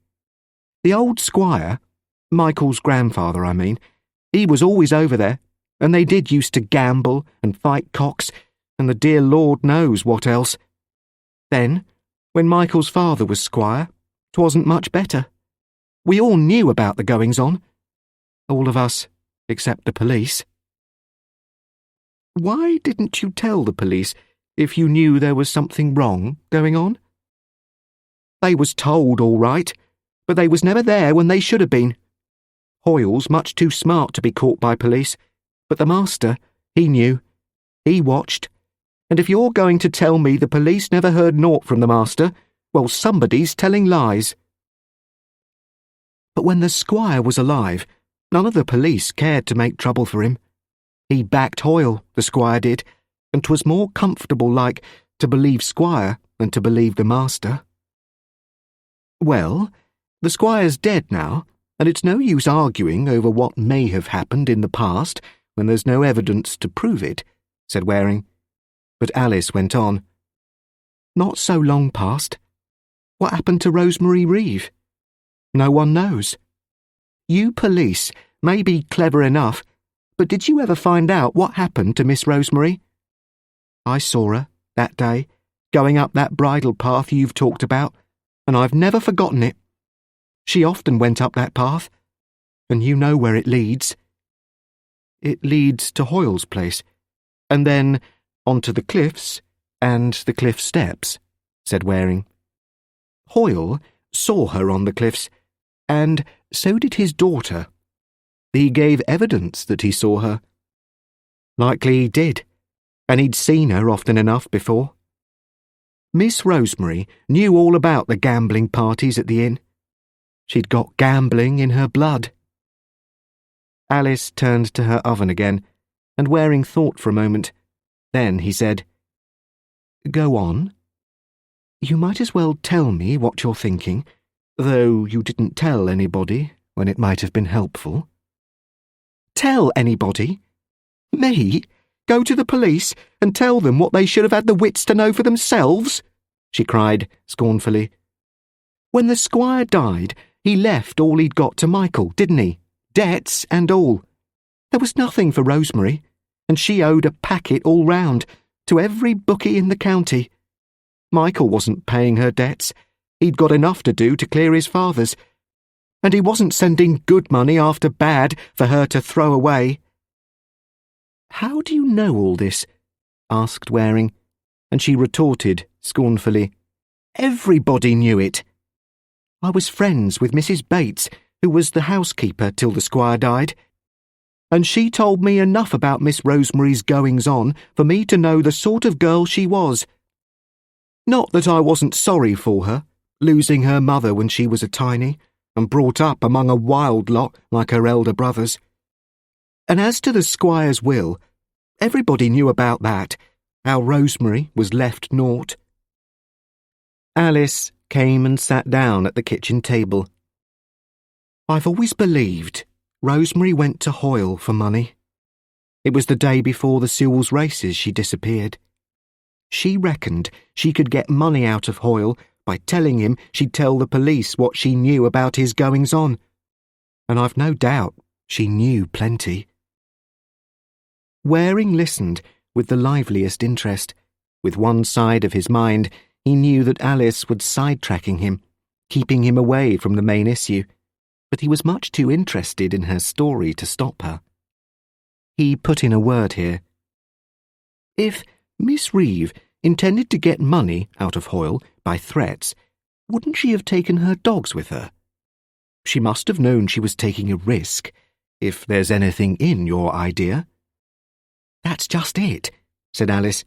The old squire, Michael's grandfather, I mean, he was always over there, and they did used to gamble and fight cocks, and the dear Lord knows what else. Then, when Michael's father was squire, 'twasn't much better. We all knew about the goings-on. All of us, except the police." "Why didn't you tell the police if you knew there was something wrong going on?" "They was told all right, but they was never there when they should have been. Hoyle's much too smart to be caught by police, but the master, he knew. He watched. And if you're going to tell me the police never heard naught from the master, well, somebody's telling lies." "But when the squire was alive, none of the police cared to make trouble for him. He backed Hoyle, the squire did, and 'twas more comfortable like to believe squire than to believe the master." "Well, the squire's dead now, and it's no use arguing over what may have happened in the past when there's no evidence to prove it," said Waring. But Alice went on. "Not so long past. What happened to Rosemary Reeve? No one knows. You police may be clever enough, but did you ever find out what happened to Miss Rosemary? I saw her, that day, going up that bridle path you've talked about, and I've never forgotten it. She often went up that path, and you know where it leads." "It leads to Hoyle's place, and then onto the cliffs and the cliff steps," said Waring. "Hoyle saw her on the cliffs, and so did his daughter. He gave evidence that he saw her. Likely he did, and he'd seen her often enough before. Miss Rosemary knew all about the gambling parties at the inn. She'd got gambling in her blood." Alice turned to her oven again, and Waring thought for a moment. Then he said, "Go on. You might as well tell me what you're thinking, though you didn't tell anybody when it might have been helpful." "Tell anybody? Me? Go to the police and tell them what they should have had the wits to know for themselves?" she cried scornfully. "When the squire died, he left all he'd got to Michael, didn't he? Debts and all. There was nothing for Rosemary, and she owed a packet all round, to every bookie in the county. Michael wasn't paying her debts. He'd got enough to do to clear his father's, and he wasn't sending good money after bad for her to throw away." "How do you know all this?" asked Waring, and she retorted scornfully, "Everybody knew it. I was friends with Mrs. Bates, who was the housekeeper till the squire died, and she told me enough about Miss Rosemary's goings-on for me to know the sort of girl she was. Not that I wasn't sorry for her, losing her mother when she was a tiny, and brought up among a wild lot like her elder brothers. And as to the squire's will, everybody knew about that, how Rosemary was left naught." Alice came and sat down at the kitchen table. "I've always believed Rosemary went to Hoyle for money. It was the day before the Sewells races she disappeared. She reckoned she could get money out of Hoyle by telling him she'd tell the police what she knew about his goings-on, and I've no doubt she knew plenty." Waring listened with the liveliest interest. With one side of his mind, he knew that Alice was sidetracking him, keeping him away from the main issue, but he was much too interested in her story to stop her. He put in a word here. "If Miss Reeve intended to get money out of Hoyle by threats, wouldn't she have taken her dogs with her? She must have known she was taking a risk, if there's anything in your idea." "That's just it," said Alice.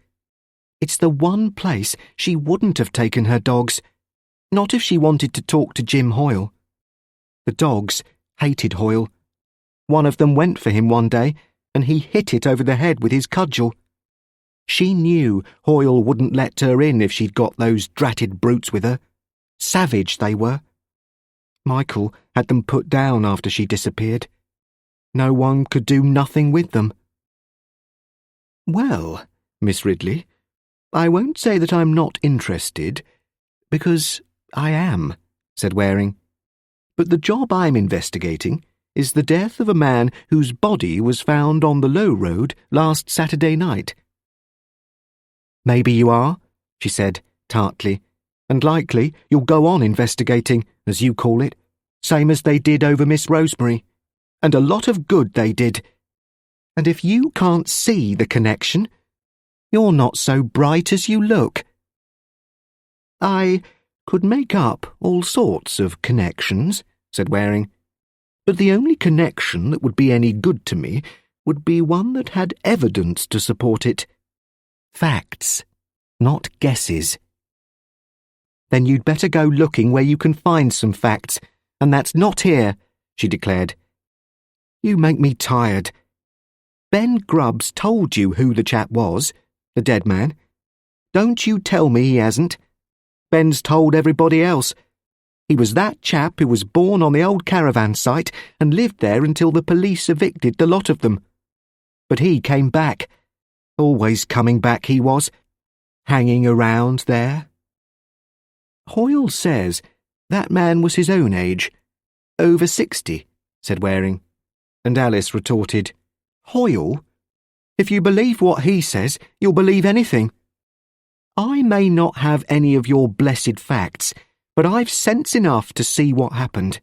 "It's the one place she wouldn't have taken her dogs, not if she wanted to talk to Jim Hoyle. The dogs hated Hoyle. One of them went for him one day, and he hit it over the head with his cudgel. She knew Hoyle wouldn't let her in if she'd got those dratted brutes with her. Savage they were. Michael had them put down after she disappeared. No one could do nothing with them." "Well, Miss Ridley, I won't say that I'm not interested, because I am," said Waring. "But the job I'm investigating is the death of a man whose body was found on the Low Road last Saturday night." "Maybe you are," she said tartly, "and likely you'll go on investigating, as you call it, same as they did over Miss Rosemary. And a lot of good they did. And if you can't see the connection, you're not so bright as you look." "I could make up all sorts of connections," said Waring, "but the only connection that would be any good to me would be one that had evidence to support it. Facts, not guesses." "Then you'd better go looking where you can find some facts, and that's not here," she declared. "You make me tired. Ben Grubbs told you who the chap was, the dead man. Don't you tell me he hasn't. Ben's told everybody else. He was that chap who was born on the old caravan site and lived there until the police evicted the lot of them. But he came back. Always coming back he was, hanging around there." "Hoyle says that man was his own age, over 60, said Waring, and Alice retorted, "Hoyle? If you believe what he says, you'll believe anything. I may not have any of your blessed facts, but I've sense enough to see what happened.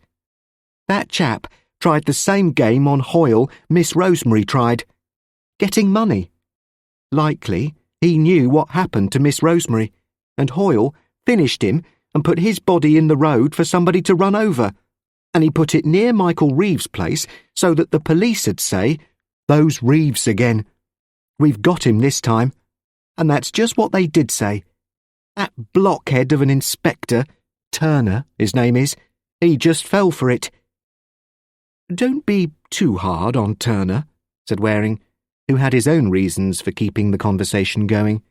That chap tried the same game on Hoyle Miss Rosemary tried, getting money. Likely he knew what happened to Miss Rosemary, and Hoyle finished him and put his body in the road for somebody to run over, and he put it near Michael Reeves' place so that the police'd say, 'Those Reeves again. We've got him this time.' And that's just what they did say. That blockhead of an inspector, Turner, his name is, he just fell for it." "Don't be too hard on Turner," said Waring, who had his own reasons for keeping the conversation going.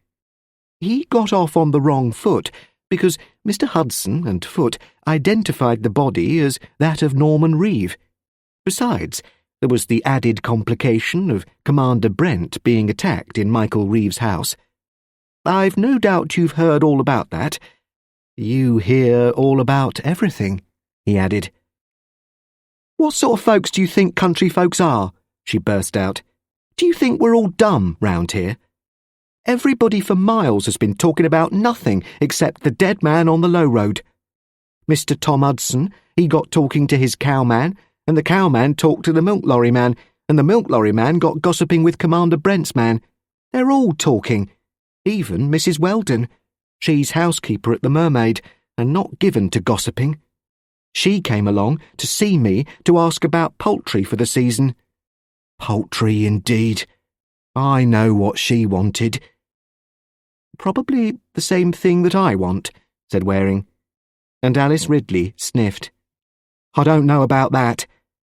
"He got off on the wrong foot because Mr. Hudson and Foote identified the body as that of Norman Reeve. Besides, there was the added complication of Commander Brent being attacked in Michael Reeves' house. I've no doubt you've heard all about that. You hear all about everything," he added. "What sort of folks do you think country folks are?" she burst out. "Do you think we're all dumb round here? Everybody for miles has been talking about nothing except the dead man on the Low Road. Mr. Tom Hudson, he got talking to his cowman, and the cowman talked to the milk lorry man, and the milk lorry man got gossiping with Commander Brent's man. They're all talking,
Even Mrs. Weldon. She's housekeeper at the Mermaid, and not given to gossiping. She came along to see me to ask about poultry for the season. Poultry, indeed. I know what she wanted. Probably the same thing that I want, said Waring, and Alice Ridley sniffed. I don't know about that,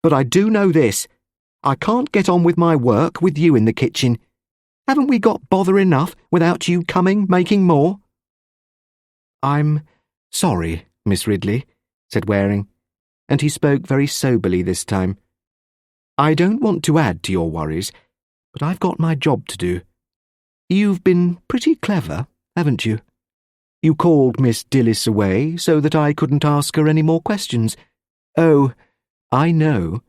but I do know this. I can't get on with my work with you in the kitchen. Haven't we got bother enough without you coming making more? I'm sorry, Miss Ridley, said Waring, and he spoke very soberly this time. I don't want to add to your worries, but I've got my job to do. You've been pretty clever, haven't you? You called Miss Dillis away so that I couldn't ask her any more questions. Oh, I know.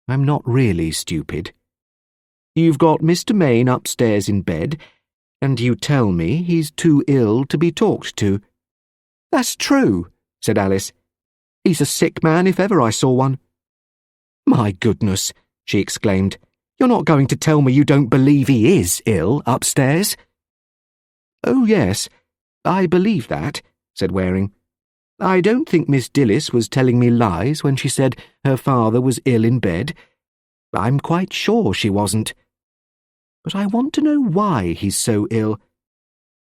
I'm not really stupid. You've got Mr. Main upstairs in bed, and you tell me he's too ill to be talked to. That's true, said Alice. He's a sick man if ever I saw one. My goodness, she exclaimed. You're not going to tell me you don't believe he is ill upstairs? Oh, yes, I believe that, said Waring. I don't think Miss Dillis was telling me lies when she said her father was ill in bed. I'm quite sure she wasn't. But I want to know why he's so ill.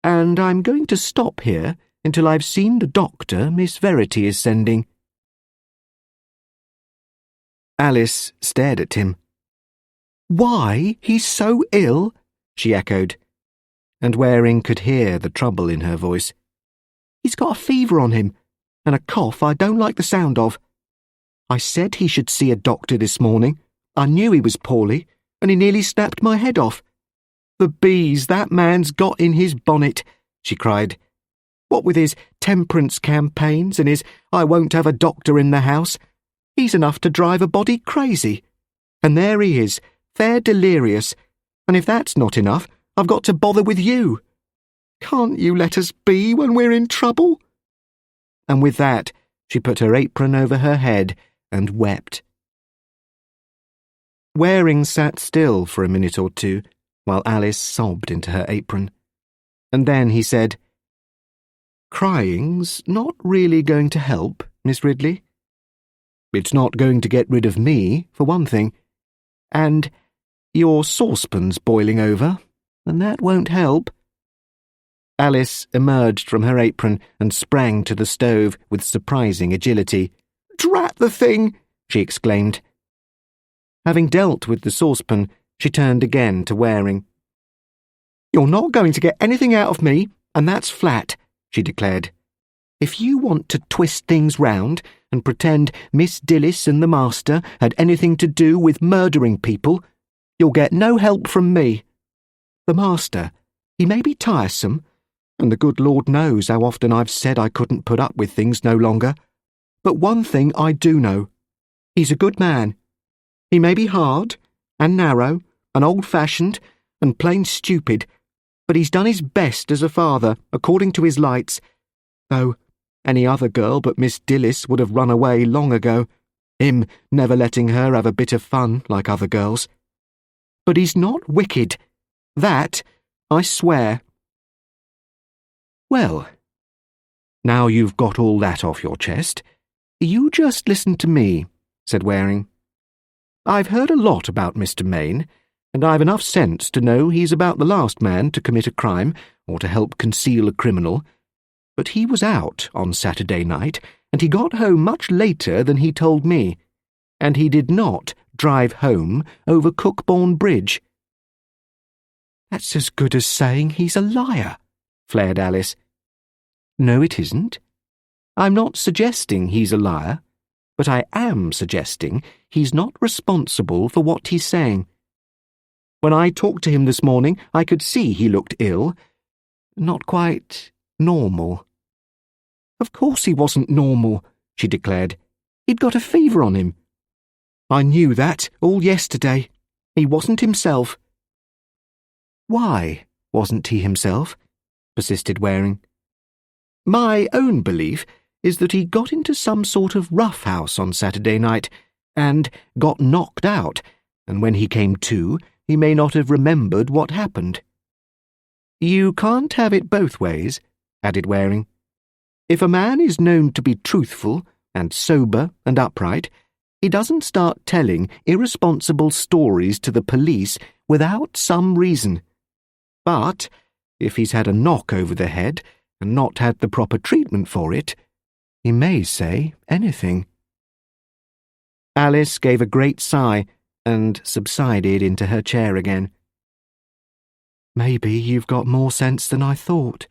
And I'm going to stop here until I've seen the doctor Miss Verity is sending. Alice stared at him. Why he's so ill? She echoed, and Waring could hear the trouble in her voice. He's got a fever on him, and a cough I don't like the sound of. I said he should see a doctor this morning. I knew he was poorly, and he nearly snapped my head off. The bees that man's got in his bonnet, she cried. What with his temperance campaigns and his I won't have a doctor in the house, he's enough to drive a body crazy. And there he is, fair delirious, and if that's not enough, I've got to bother with you. Can't you let us be when we're in trouble? And with that, she put her apron over her head and wept. Waring sat still for a minute or two, while Alice sobbed into her apron. And then he said, Crying's not really going to help, Miss Ridley. It's not going to get rid of me, for one thing. And your saucepan's boiling over, and that won't help. Alice emerged from her apron and sprang to the stove with surprising agility. Drat the thing! She exclaimed. Having dealt with the saucepan, she turned again to Waring. You're not going to get anything out of me, and that's flat, she declared. If you want to twist things round and pretend Miss Dillis and the master had anything to do with murdering people, you'll get no help from me. The master, he may be tiresome, and the good Lord knows how often I've said I couldn't put up with things no longer. But one thing I do know. He's a good man. He may be hard, and narrow, and old-fashioned, and plain stupid, but he's done his best as a father, according to his lights, though any other girl but Miss Dillis would have run away long ago, him never letting her have a bit of fun like other girls. But he's not wicked. That I swear. Well, now you've got all that off your chest, you just listen to me, said Waring. I've heard a lot about Mr. Main, and I've enough sense to know he's about the last man to commit a crime or to help conceal a criminal. But he was out on Saturday night, and he got home much later than he told me, and he did not drive home over Cookbourne Bridge. That's as good as saying he's a liar, flared Alice. No, it isn't. I'm not suggesting he's a liar, but I am suggesting he's not responsible for what he's saying. When I talked to him this morning, I could see he looked ill. Not quite normal. Of course he wasn't normal, she declared. He'd got a fever on him. I knew that all yesterday. He wasn't himself. Why wasn't he himself? Persisted Waring. My own belief is that he got into some sort of rough house on Saturday night and got knocked out, and when he came to, he may not have remembered what happened.
You can't have it both ways, added Waring. If a man is known to be truthful and sober and upright, he doesn't start telling irresponsible stories to the police without some reason. But if he's had a knock over the head and not had the proper treatment for it, he may say anything. Alice gave a great sigh and subsided into her chair again. Maybe you've got more sense than I thought,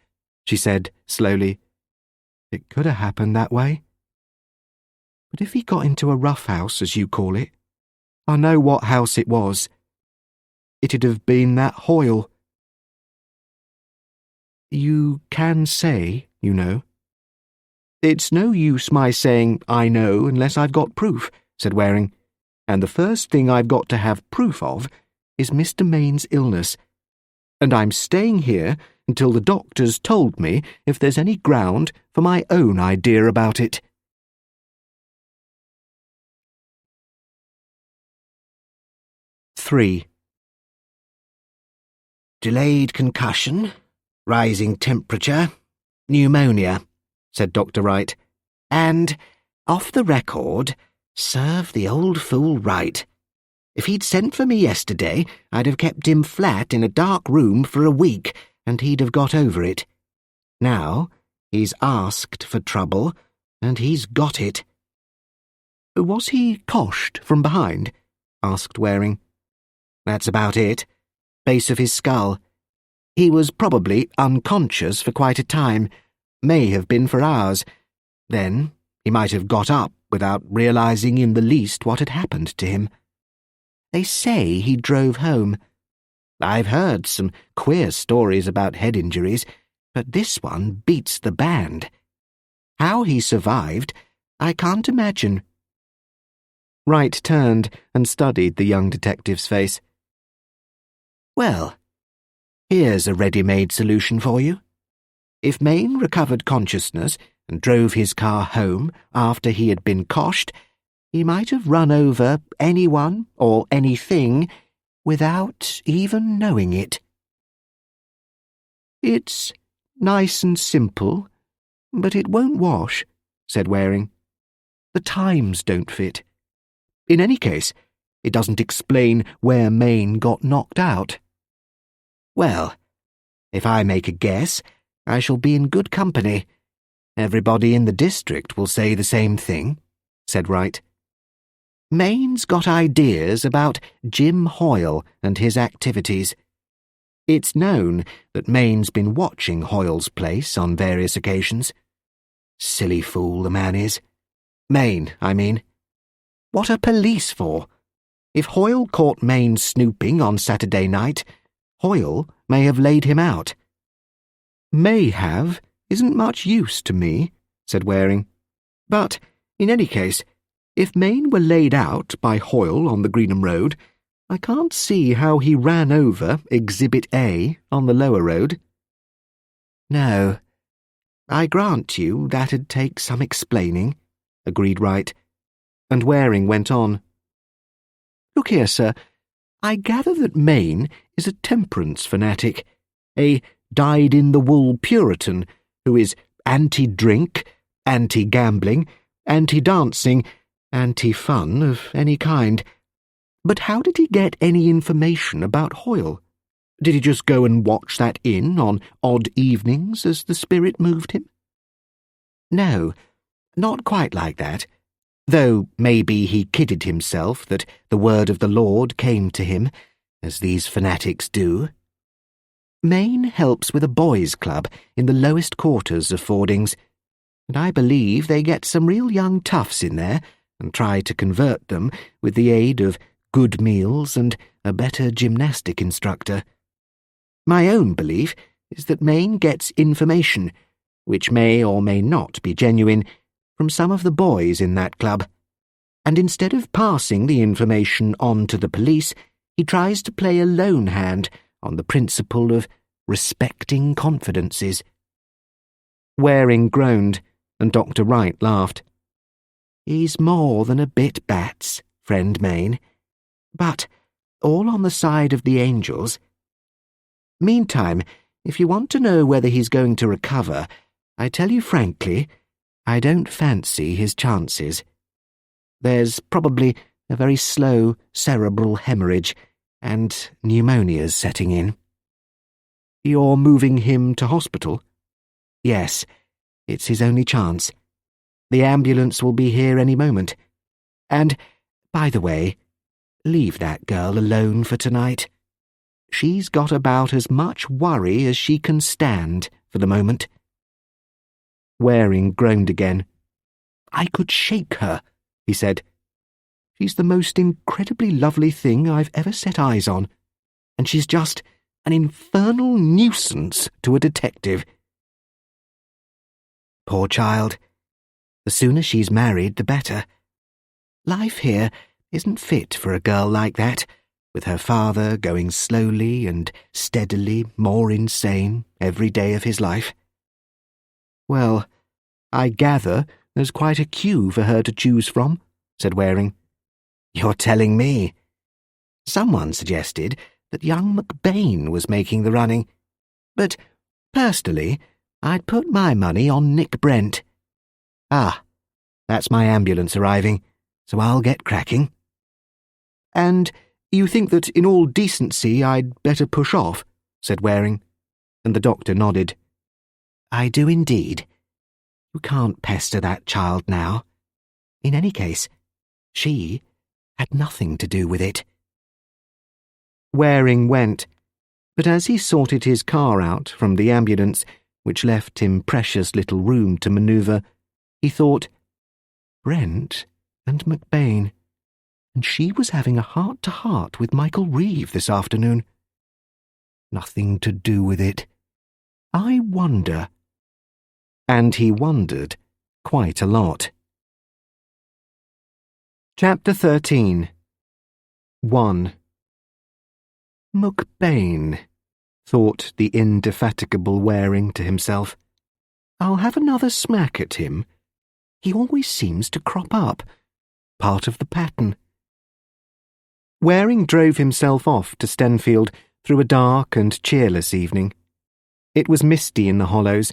she said slowly. It could have happened that way. But if he got into a rough house, as you call it, I know what house it was. It'd have been that Hoyle. You can say, you know. It's no use my saying I know unless I've got proof, said Waring, and the first thing I've got to have proof of is Mr. Maine's illness, and I'm staying here until the doctor's told me if there's any ground for my own idea about it.
(3) Delayed concussion, rising temperature, pneumonia, said Dr. Wright, and, off the record, serve the old fool right. If he'd sent for me yesterday, I'd have kept him flat in a dark room for a week, and he'd have got over it. Now, he's asked for trouble, and he's got it.
Was he coshed from behind? Asked Waring.
That's about it. Base of his skull. He was probably unconscious for quite a time, may have been for hours. Then he might have got up without realising in the least what had happened to him. They say he drove home. I've heard some queer stories about head injuries, but this one beats the band. How he survived, I can't imagine.
Wright turned and studied the young detective's face.
Well, here's a ready-made solution for you. If Maine recovered consciousness and drove his car home after he had been coshed, he might have run over anyone or anything without even knowing it.
It's nice and simple, but it won't wash, said Waring. The times don't fit. In any case, it doesn't explain where Maine got knocked out.
Well, if I make a guess, I shall be in good company. Everybody in the district will say the same thing, said Wright. Maine's got ideas about Jim Hoyle and his activities. It's known that Maine's been watching Hoyle's place on various occasions. Silly fool the man is. Maine, I mean. What are police for? If Hoyle caught Maine snooping on Saturday night, Hoyle may have laid him out.
May have isn't much use to me, said Waring. But, in any case, if Maine were laid out by Hoyle on the Greenham Road, I can't see how he ran over Exhibit A on the lower road.
No, I grant you that'd take some explaining, agreed Wright.
And Waring went on. Look here, sir, I gather that Maine is a temperance fanatic, a dyed-in-the-wool Puritan who is anti-drink, anti-gambling, anti-dancing, anti-fun of any kind. But how did he get any information about Hoyle? Did he just go and watch that inn on odd evenings as the spirit moved him?
No, not quite like that. Though maybe he kidded himself that the word of the Lord came to him, as these fanatics do. Maine helps with a boys' club in the lowest quarters of Fordings, and I believe they get some real young toughs in there and try to convert them with the aid of good meals and a better gymnastic instructor. My own belief is that Maine gets information, which may or may not be genuine, from some of the boys in that club, and instead of passing the information on to the police, he tries to play a lone hand on the principle of respecting confidences.
Waring groaned, and Dr. Wright laughed.
He's more than a bit bats, friend Maine, but all on the side of the angels. Meantime, if you want to know whether he's going to recover, I tell you frankly, I don't fancy his chances. There's probably a very slow cerebral hemorrhage, and pneumonia's setting in."
"You're moving him to hospital?"
"Yes, it's his only chance. The ambulance will be here any moment. And, by the way, leave that girl alone for tonight. She's got about as much worry as she can stand for the moment."
Waring groaned again.
"I could shake her," he said. "She's the most incredibly lovely thing I've ever set eyes on, and she's just an infernal nuisance to a detective. Poor child. The sooner she's married, the better. Life here isn't fit for a girl like that, with her father going slowly and steadily more insane every day of his life."
"Well, I gather there's quite a queue for her to choose from," said Waring.
"You're telling me. Someone suggested that young McBain was making the running, but personally, I'd put my money on Nick Brent. Ah, that's my ambulance arriving, so I'll get cracking."
"And you think that in all decency I'd better push off?" said Waring, and the doctor nodded.
"I do indeed. You can't pester that child now. In any case, she had nothing to do with it."
Waring went, but as he sorted his car out from the ambulance, which left him precious little room to manoeuvre, he thought, Brent and McBain, and she was having a heart-to-heart with Michael Reeve this afternoon. Nothing to do with it. I wonder. And he wondered quite a lot. Chapter 13. 1. McBain, thought the indefatigable Waring to himself. I'll have another smack at him. He always seems to crop up. Part of the pattern. Waring drove himself off to Stenfield through a dark and cheerless evening. It was misty in the hollows,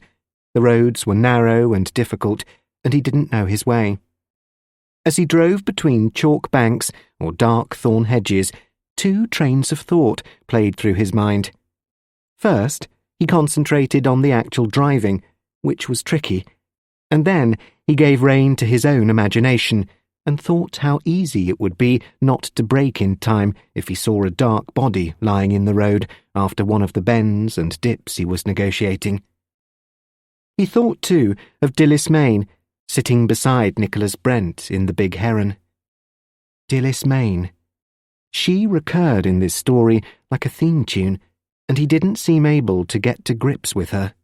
the roads were narrow and difficult, and he didn't know his way. As he drove between chalk banks or dark thorn hedges, two trains of thought played through his mind. First, he concentrated on the actual driving, which was tricky, and then he gave rein to his own imagination and thought how easy it would be not to brake in time if he saw a dark body lying in the road after one of the bends and dips he was negotiating. He thought, too, of Dilys Mayne, sitting beside Nicholas Brent in the Big Heron. Dilys Mayne. She recurred in this story like a theme tune, and he didn't seem able to get to grips with her.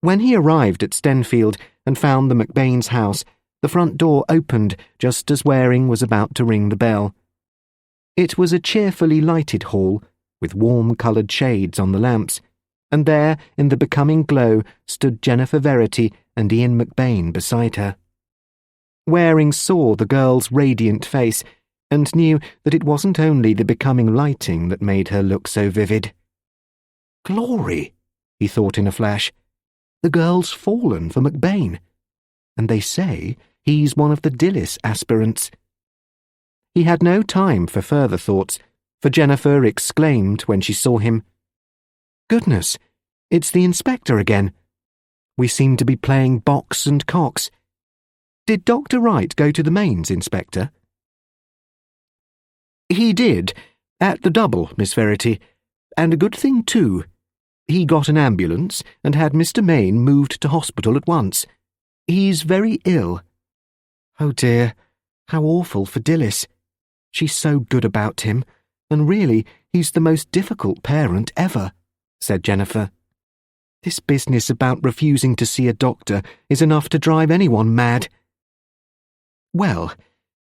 When he arrived at Stenfield and found the McBain's house, the front door opened just as Waring was about to ring the bell. It was a cheerfully lighted hall, with warm-coloured shades on the lamps, and there, in the becoming glow, stood Jennifer Verity and Ian McBain beside her. Waring saw the girl's radiant face, and knew that it wasn't only the becoming lighting that made her look so vivid. Glory, he thought in a flash. The girl's fallen for McBain, and they say he's one of the Dilys aspirants. He had no time for further thoughts, for Jennifer exclaimed when she saw him, "Goodness, it's the inspector again. We seem to be playing box and cox. Did Dr. Wright go to the mains, Inspector?" "He did, at the double, Miss Verity, and a good thing too. He got an ambulance and had Mr. Mayne moved to hospital at once. He's very ill." "Oh dear, how awful for Dilys. She's so good about him, and really he's the most difficult parent ever," said Jennifer. "This business about refusing to see a doctor is enough to drive anyone mad." "Well,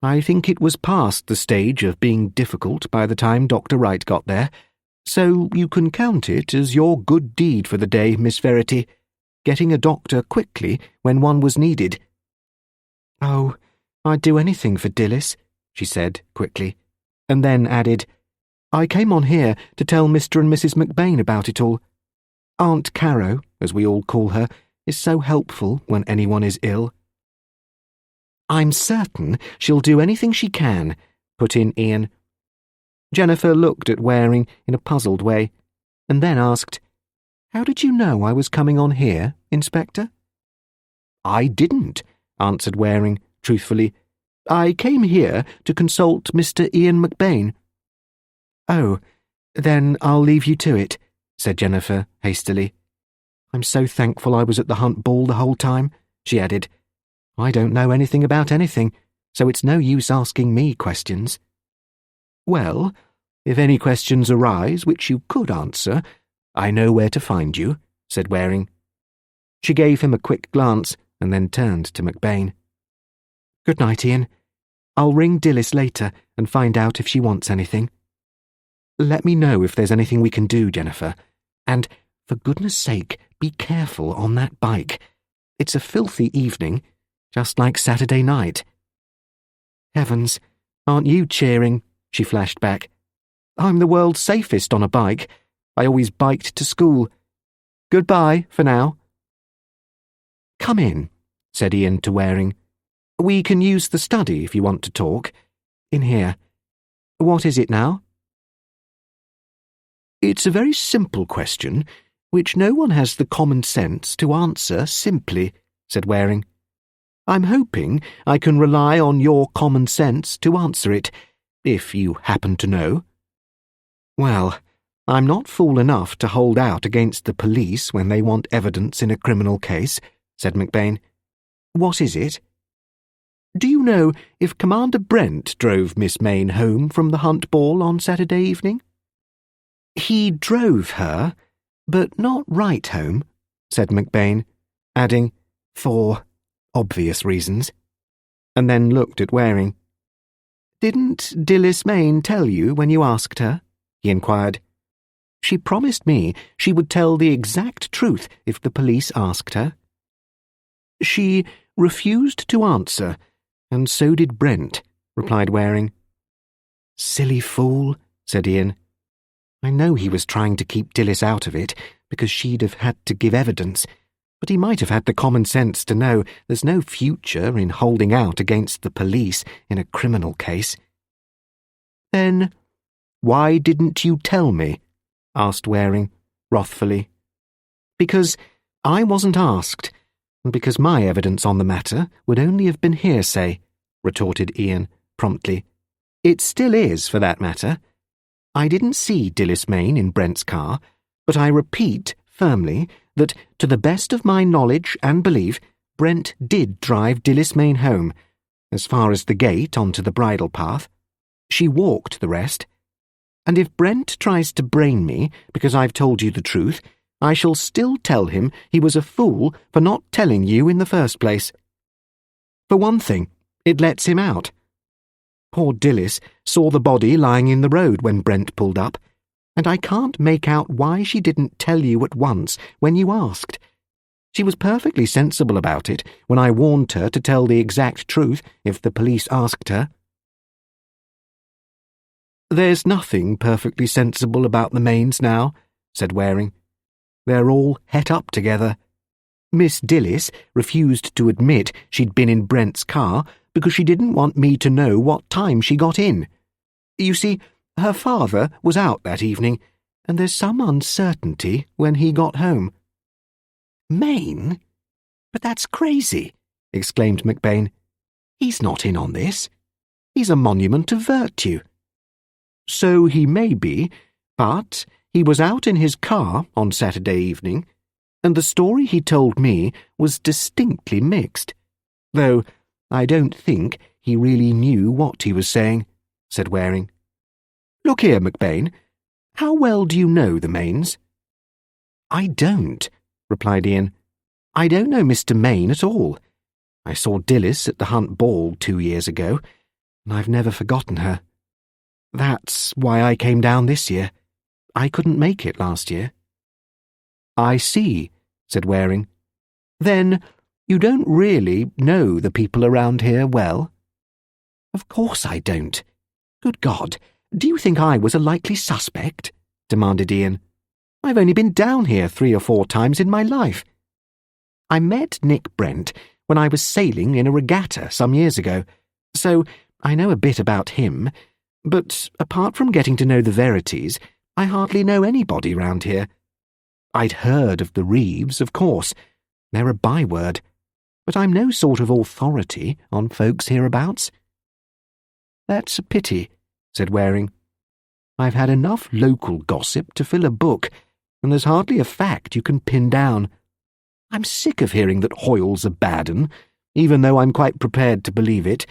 I think it was past the stage of being difficult by the time Dr. Wright got there, so you can count it as your good deed for the day, Miss Verity, getting a doctor quickly when one was needed." "Oh, I'd do anything for Dilys," she said quickly, and then added, "I came on here to tell Mr. and Mrs. McBain about it all. Aunt Caro, as we all call her, is so helpful when anyone is ill." "I'm certain she'll do anything she can," put in Ian. Jennifer looked at Waring in a puzzled way, and then asked, "How did you know I was coming on here, Inspector?" "I didn't," answered Waring, truthfully. "I came here to consult Mr. Ian McBain." "Oh, then I'll leave you to it," said Jennifer hastily. "I'm so thankful I was at the Hunt Ball the whole time," she added. "I don't know anything about anything, so it's no use asking me questions." "Well, if any questions arise which you could answer, I know where to find you," said Waring. She gave him a quick glance and then turned to McBain. "Good night, Ian. I'll ring Dilys later and find out if she wants anything. Let me know if there's anything we can do, Jennifer. And, for goodness sake, be careful on that bike. It's a filthy evening, just like Saturday night." "Heavens, aren't you cheering?" she flashed back. "I'm the world's safest on a bike. I always biked to school. Goodbye for now." "Come in," said Ian to Waring. "We can use the study if you want to talk. In here. What is it now?" "It's a very simple question, which no one has the common sense to answer simply," said Waring. "I'm hoping I can rely on your common sense to answer it, if you happen to know." "Well, I'm not fool enough to hold out against the police when they want evidence in a criminal case," said McBain. "What is it?" "Do you know if Commander Brent drove Miss Mayne home from the Hunt Ball on Saturday evening?" "He drove her, but not right home," said McBain, adding, "for obvious reasons," and then looked at Waring. "Didn't Dilys Mayne tell you when you asked her?" he inquired. "She promised me she would tell the exact truth if the police asked her." "She refused to answer, and so did Brent," replied Waring. "Silly fool," said Ian. "I know he was trying to keep Dilys out of it, because she'd have had to give evidence, but he might have had the common sense to know there's no future in holding out against the police in a criminal case." "Then why didn't you tell me?" asked Waring, wrathfully. "Because I wasn't asked, and because my evidence on the matter would only have been hearsay," retorted Ian promptly. "It still is, for that matter. I didn't see Dilys Mayne in Brent's car, but I repeat firmly that, to the best of my knowledge and belief, Brent did drive Dilys Mayne home, as far as the gate onto the bridle path. She walked the rest. And if Brent tries to brain me because I've told you the truth, I shall still tell him he was a fool for not telling you in the first place. For one thing, it lets him out. Poor Dilys saw the body lying in the road when Brent pulled up, and I can't make out why she didn't tell you at once when you asked. She was perfectly sensible about it when I warned her to tell the exact truth if the police asked her." "There's nothing perfectly sensible about the Maynes now," said Waring. "They're all het up together. Miss Dilys refused to admit she'd been in Brent's car because she didn't want me to know what time she got in. You see, her father was out that evening, and there's some uncertainty when he got home." "Mayne? But that's crazy," exclaimed McBain. "He's not in on this. He's a monument of virtue." "So he may be, but he was out in his car on Saturday evening, and the story he told me was distinctly mixed, though I don't think he really knew what he was saying," said Waring. "Look here, McBain, how well do you know the Maynes?" "I don't," replied Ian. "I don't know Mr. Mayne at all. I saw Dilys at the Hunt Ball 2 years ago, and I've never forgotten her. That's why I came down this year. I couldn't make it last year." "I see," said Waring. "Then you don't really know the people around here well?" "Of course I don't. Good God, do you think I was a likely suspect?" demanded Ian.
I've only been down here 3 or 4 times in my life. I met Nick Brent when I was sailing in a regatta some years ago, so I know a bit about him, but apart from getting to know the Verities, I hardly know anybody round here. I'd heard of the Reeves, of course. They're a byword, but I'm no sort of authority on folks hereabouts. That's a pity, said Waring. I've had enough local gossip to fill a book, and there's hardly a fact you can pin down. I'm sick of hearing that Hoyle's a bad 'un, even though I'm quite prepared to believe it,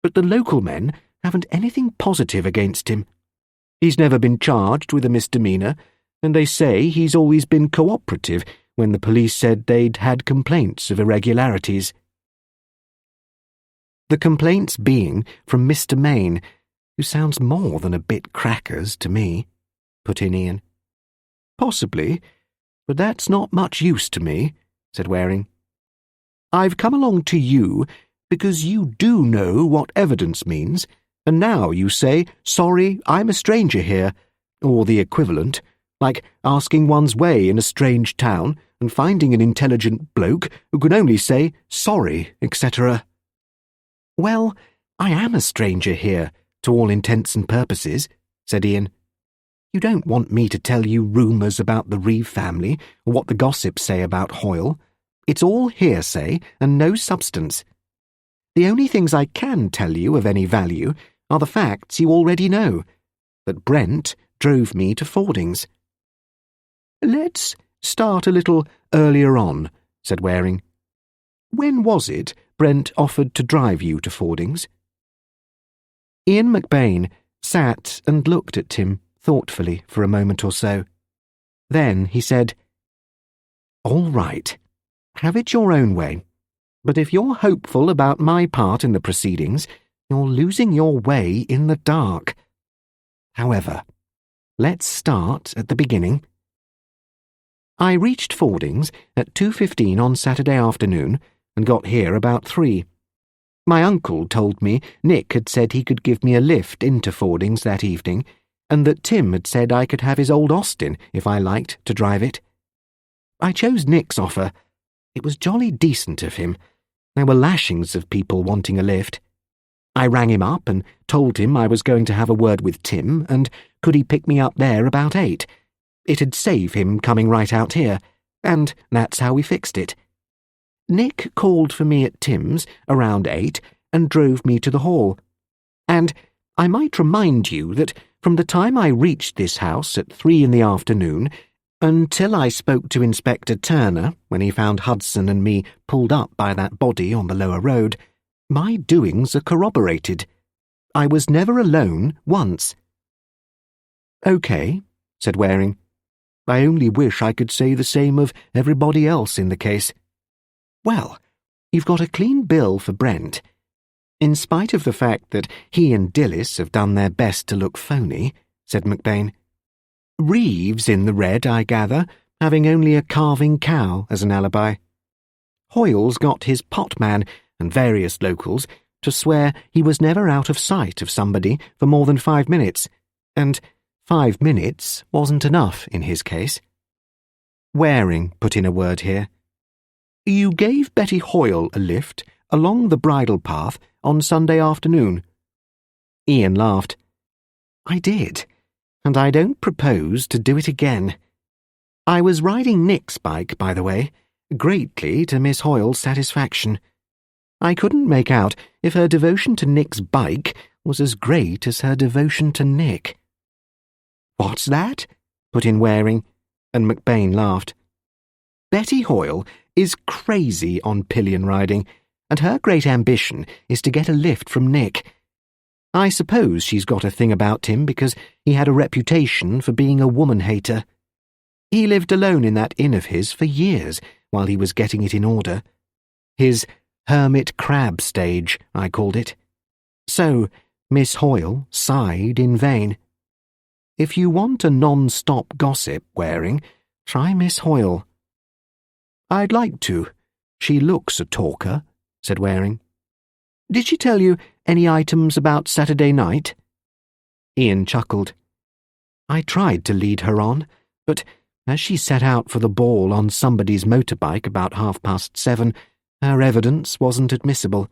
but the local men haven't anything positive against him. He's never been charged with a misdemeanour, and they say he's always been cooperative when the police said they'd had complaints of irregularities. The complaints being from Mr. Main, who sounds more than a bit crackers to me, put in Ian. Possibly, but that's not much use to me, said Waring. I've come along to you because you do know what evidence means, and now you say, sorry, I'm a stranger here, or the equivalent, like asking one's way in a strange town and finding an intelligent bloke who can only say sorry, etc. Well, I am a stranger here, to all intents and purposes, said Ian. You don't want me to tell you rumours about the Reeve family or what the gossips say about Hoyle. It's all hearsay and no substance. The only things I can tell you of any value are the facts you already know, that Brent drove me to Fordings. Let's start a little earlier on, said Waring. When was it Brent offered to drive you to Fordings? Ian McBain sat and looked at Tim thoughtfully for a moment or so. Then he said, All right, have it your own way, but if you're hopeful about my part in the proceedings, you're losing your way in the dark. However, let's start at the beginning. I reached Fordings at 2:15 on Saturday afternoon and got here about 3. My uncle told me Nick had said he could give me a lift into Fordings that evening, and that Tim had said I could have his old Austin if I liked to drive it. I chose Nick's offer. It was jolly decent of him. There were lashings of people wanting a lift. I rang him up and told him I was going to have a word with Tim, and could he pick me up there about 8? It'd save him coming right out here, and that's how we fixed it. Nick called for me at Tim's around 8 and drove me to the hall. And I might remind you that from the time I reached this house at 3 in the afternoon until I spoke to Inspector Turner when he found Hudson and me pulled up by that body on the lower road, my doings are corroborated. I was never alone once. OK, said Waring. I only wish I could say the same of everybody else in the case. Well, you've got a clean bill for Brent. In spite of the fact that he and Dillis have done their best to look phony, said McBain. Reeves in the red, I gather, having only a calving cow as an alibi. Hoyle's got his potman and various locals to swear he was never out of sight of somebody for more than 5 minutes, and 5 minutes wasn't enough in his case. Waring put in a word here. You gave Betty Hoyle a lift along the bridle path on Sunday afternoon. Ian laughed. I did, and I don't propose to do it again. I was riding Nick's bike, by the way, greatly to Miss Hoyle's satisfaction. I couldn't make out if her devotion to Nick's bike was as great as her devotion to Nick. What's that? Put in Waring, and McBain laughed. Betty Hoyle is crazy on pillion riding, and her great ambition is to get a lift from Nick. I suppose she's got a thing about him because he had a reputation for being a woman-hater. He lived alone in that inn of his for years while he was getting it in order. His hermit crab stage, I called it. So Miss Hoyle sighed in vain. If you want a non-stop gossip, Waring, try Miss Hoyle. I'd like to. She looks a talker, said Waring. Did she tell you any items about Saturday night? Ian chuckled. I tried to lead her on, but
As she set out for the ball on somebody's motorbike about 7:30, her evidence wasn't admissible.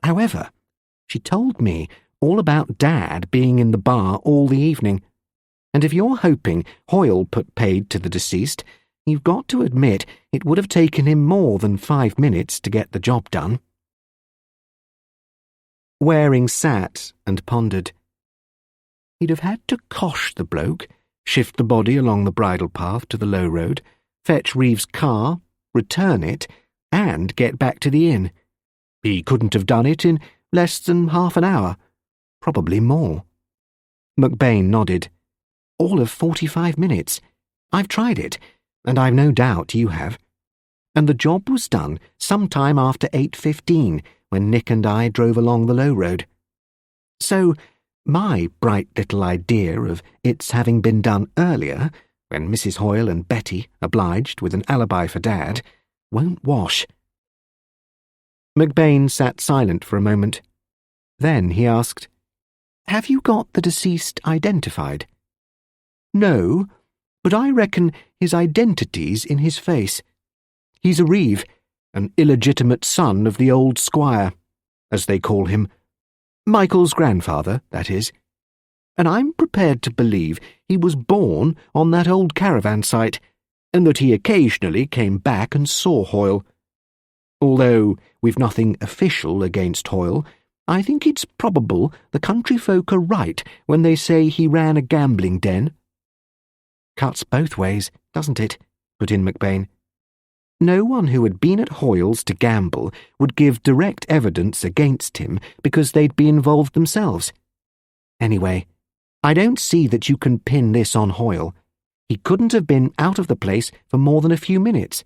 However, she told me all about Dad being in the bar all the evening, and if you're hoping Hoyle put paid to the deceased, you've got to admit it would have taken him more than 5 minutes to get the job done. Waring sat and pondered. He'd have had to cosh the bloke, shift the body along the bridle path to the low road, fetch Reeves' car, return it, and get back to the inn. He couldn't have done it in less than half an hour, probably more. McBain nodded. All of 45 minutes. I've tried it, and I've no doubt you have. And the job was done sometime after 8:15, when Nick and I drove along the low road. So, my bright little idea of its having been done earlier, when Mrs. Hoyle and Betty obliged with an alibi for Dad, won't wash. McBain sat silent for a moment. Then he asked, "Have you got the deceased identified?" "No, but I reckon his identity's in his face. He's a Reeve, an illegitimate son of the old squire, as they call him. Michael's grandfather, that is. And I'm prepared to believe he was born on that old caravan site, and that he occasionally came back and saw Hoyle. Although we've nothing official against Hoyle, I think it's probable the country folk are right when they say he ran a gambling den." "Cuts both ways, doesn't it?" put in McBain. "No one who had been at Hoyle's to gamble would give direct evidence against him because they'd be involved themselves. Anyway, I don't see that you can pin this on Hoyle. He couldn't have been out of the place for more than a few minutes.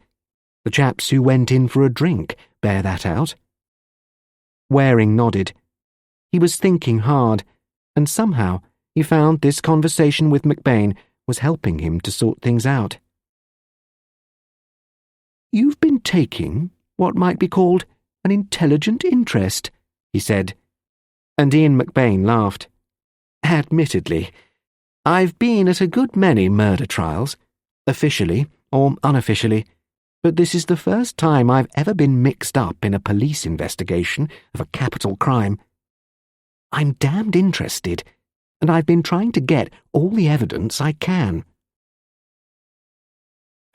The chaps who went in for a drink bear that out." Waring nodded. He was thinking hard, and somehow he found this conversation with McBain was helping him to sort things out. "You've been taking what might be called an intelligent interest," he said, and Ian McBain laughed. "Admittedly, I've been at a good many murder trials, officially or unofficially, but this is the first time I've ever been mixed up in a police investigation of a capital crime. I'm damned interested, and I've been trying to get all the evidence I can."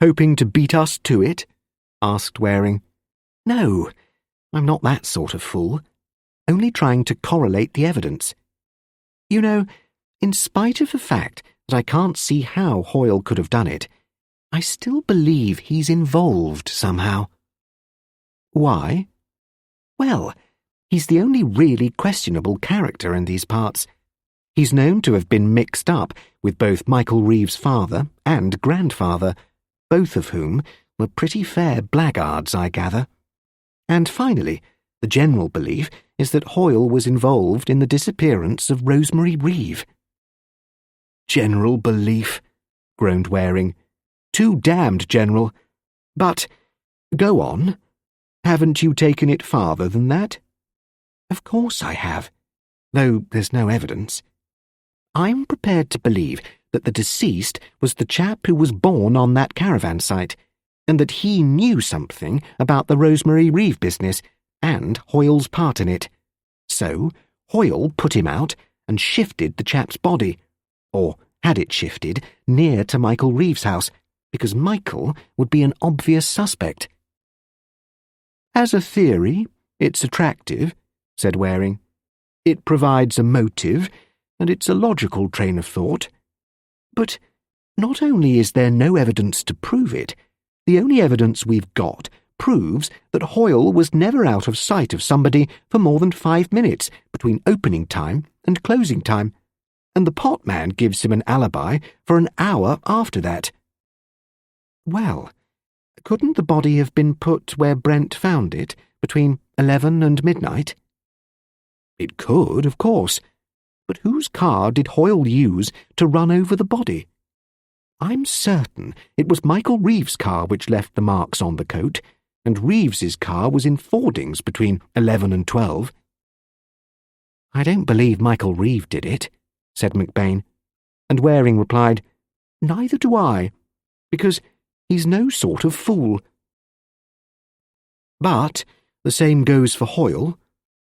"Hoping to beat us to it?" asked Waring. "No, I'm not that sort of fool. Only trying to correlate the evidence. You know, in spite of the fact that I can't see how Hoyle could have done it, I still believe he's involved somehow." "Why?" "Well, he's the only really questionable character in these parts. He's known to have been mixed up with both Michael Reeves' father and grandfather, both of whom were pretty fair blackguards, I gather. And finally, the general belief is that Hoyle was involved in the disappearance of Rosemary Reeve." "General belief," groaned Waring. "Too damned general. But, go on. Haven't you taken it farther than that?" "Of course I have, though there's no evidence. I'm prepared to believe that the deceased was the chap who was born on that caravan site, and that he knew something about the Rosemary Reeve business and Hoyle's part in it. So Hoyle put him out and shifted the chap's body, or had it shifted near to Michael Reeves' house, because Michael would be an obvious suspect." "As a theory, it's attractive," said Waring. "It provides a motive, and it's a logical train of thought. But not only is there no evidence to prove it, the only evidence we've got proves that Hoyle was never out of sight of somebody for more than 5 minutes between opening time and closing time, and the potman gives him an alibi for an hour after that." "Well, couldn't the body have been put where Brent found it, between 11 and midnight?" "It could, of course. But whose car did Hoyle use to run over the body? I'm certain it was Michael Reeves' car which left the marks on the coat, and Reeves's car was in Fordings between 11 and 12. "I don't believe Michael Reeve did it," said McBain, and Waring replied, "Neither do I. because he's no sort of fool. But the same goes for Hoyle.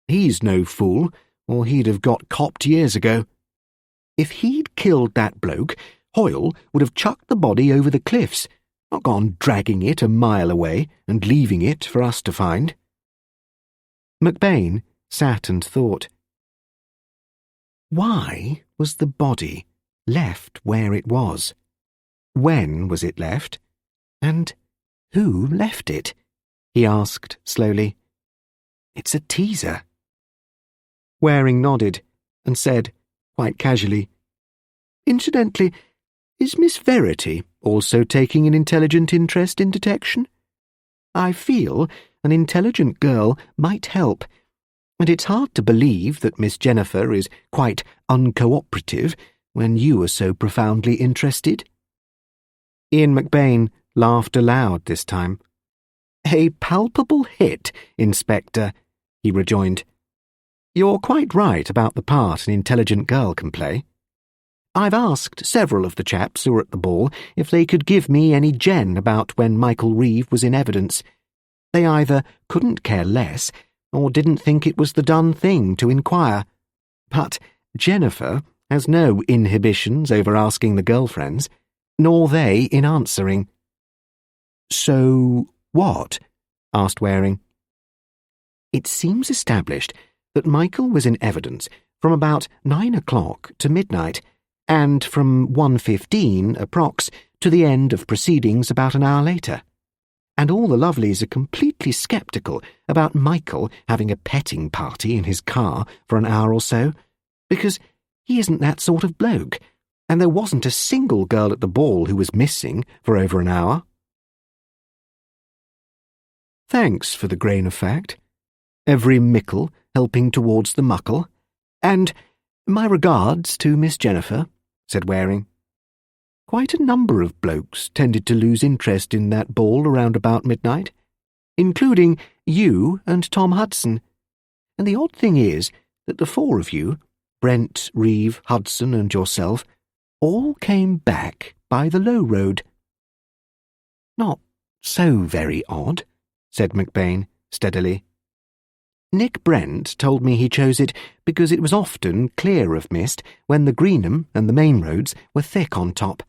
He's no fool, or he'd have got copped years ago. If he'd killed that bloke, Hoyle would have chucked the body over the cliffs, not gone dragging it a mile away and leaving it for us to find. McBain sat and thought. Why was the body left where it was? When was it left? And who left it? He asked slowly. It's a teaser. Waring nodded and said, quite casually, Incidentally, is Miss Verity also taking an intelligent interest in detection? I feel an intelligent girl might help, and it's hard to believe that Miss Jennifer is quite uncooperative when you are so profoundly interested. Ian McBain laughed aloud this time. A palpable hit, Inspector, he rejoined. You're quite right about the part an intelligent girl can play. I've asked several of the chaps who were at the ball if they could give me any gen about when Michael Reeve was in evidence. They either couldn't care less or didn't think it was the done thing to inquire. But Jennifer has no inhibitions over asking the girlfriends, nor they in answering. So what? Asked Waring. It seems established that Michael was in evidence from about 9 o'clock to midnight, and from 1:15 approx to the end of proceedings about an hour later. And all the lovelies are completely sceptical about Michael having a petting party in his car for an hour or so, because he isn't that sort of bloke, and there wasn't a single girl at the ball who was missing for over an hour. Thanks for the grain of fact. Every mickle helping towards the muckle, and my regards to Miss Jennifer, said Waring. Quite a number of blokes tended to lose interest in that ball around about midnight, including you and Tom Hudson. And the odd thing is that the four of you, Brent, Reeve, Hudson and yourself, all came back by the low road. Not so very odd, said McBain steadily. Nick Brent told me he chose it because it was often clear of mist when the Greenham and the main roads were thick on top.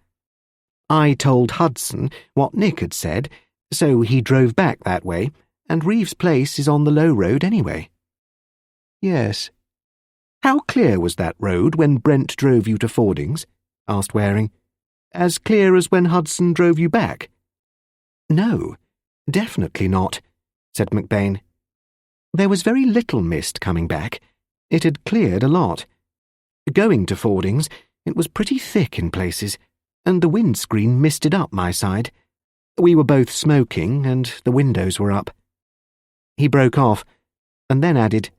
I told Hudson what Nick had said, so he drove back that way, and Reeve's place is on the low road anyway. Yes. How clear was that road when Brent drove you to Fordings? Asked Waring. As clear as when Hudson drove you back? No, definitely not, said McBain. There was very little mist coming back. It had cleared a lot. Going to Fordings, it was pretty thick in places, and the windscreen misted up my side. We were both smoking, and the windows were up. He broke off, and then added,